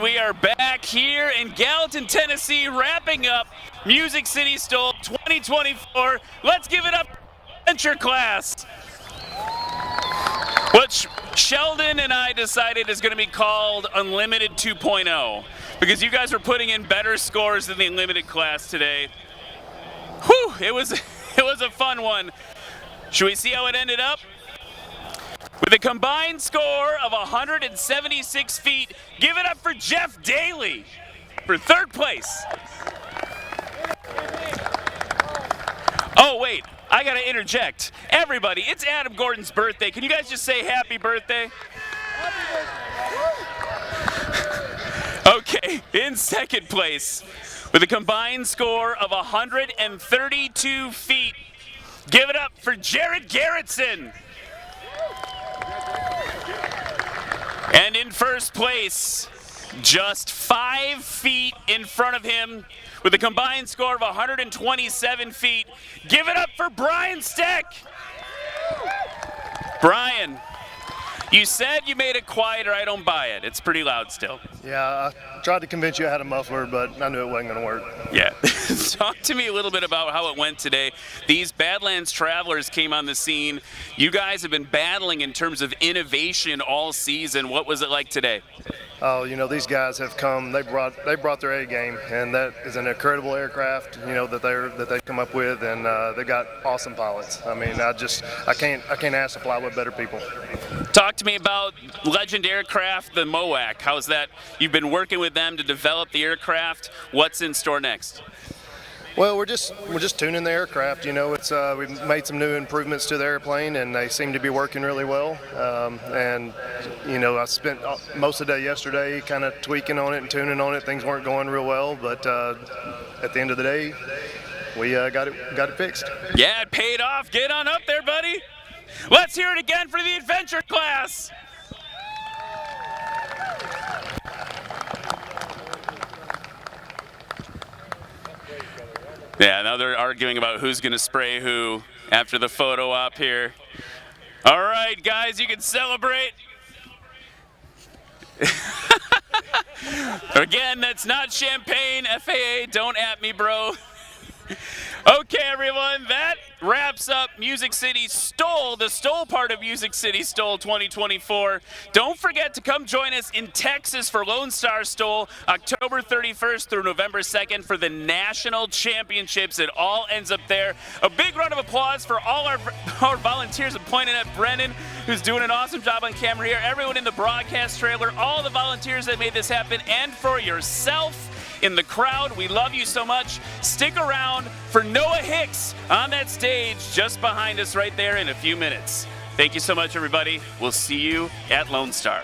We are back here in Gallatin, Tennessee, wrapping up Music City STOL 2024. Let's give it up for the adventure class. What Sheldon and I decided is going to be called Unlimited 2.0 because you guys were putting in better scores than the Unlimited class today. Whew, it was a fun one. Should we see how it ended up? With a combined score of 176 feet, give it up for Jeff Daly for third place. Oh, wait, I gotta interject. Everybody, it's Adam Gordon's birthday. Can you guys just say happy birthday? Okay, in second place, with a combined score of 132 feet, give it up for Jared Garrettson. And in first place, just 5 feet in front of him, with a combined score of 127 feet, give it up for Brian Steck. Brian, you said you made it quieter. I don't buy it. It's pretty loud still. Yeah, I tried to convince you I had a muffler, but I knew it wasn't going to work. Yeah. Talk to me a little bit about how it went today. These Badlands Travelers came on the scene. You guys have been battling in terms of innovation all season. What was it like today? oh, you know, these guys have come. They brought their A game, and that is an incredible aircraft, you know, that they come up with, and they got awesome pilots. I mean, I can't ask to fly with better people. Talk to me about Legend Aircraft, the MOAC. How's that? You've been working with them to develop the aircraft. What's in store next? Well, we're just tuning the aircraft. You know, we've made some new improvements to the airplane, and they seem to be working really well. And you know, I spent most of the day yesterday kind of tweaking on it and tuning on it. Things weren't going real well, but at the end of the day, we got it fixed. Yeah, it paid off. Get on up there, buddy. Let's hear it again for the adventure class. Yeah, now they're arguing about who's going to spray who after the photo op here. All right, guys, you can celebrate. Again, that's not champagne. FAA, don't at me, bro. Okay, everyone, that wraps up Music City STOL, the STOL part of Music City STOL 2024. Don't forget to come join us in Texas for Lone Star STOL, October 31st through November 2nd for the National Championships. It all ends up there. A big round of applause for all our volunteers. I'm pointing at Brennan, who's doing an awesome job on camera here, everyone in the broadcast trailer, all the volunteers that made this happen, and for yourself in the crowd. We love you so much. Stick around for Noah Hicks on that stage just behind us right there in a few minutes. Thank you so much, everybody. We'll see you at Lone Star.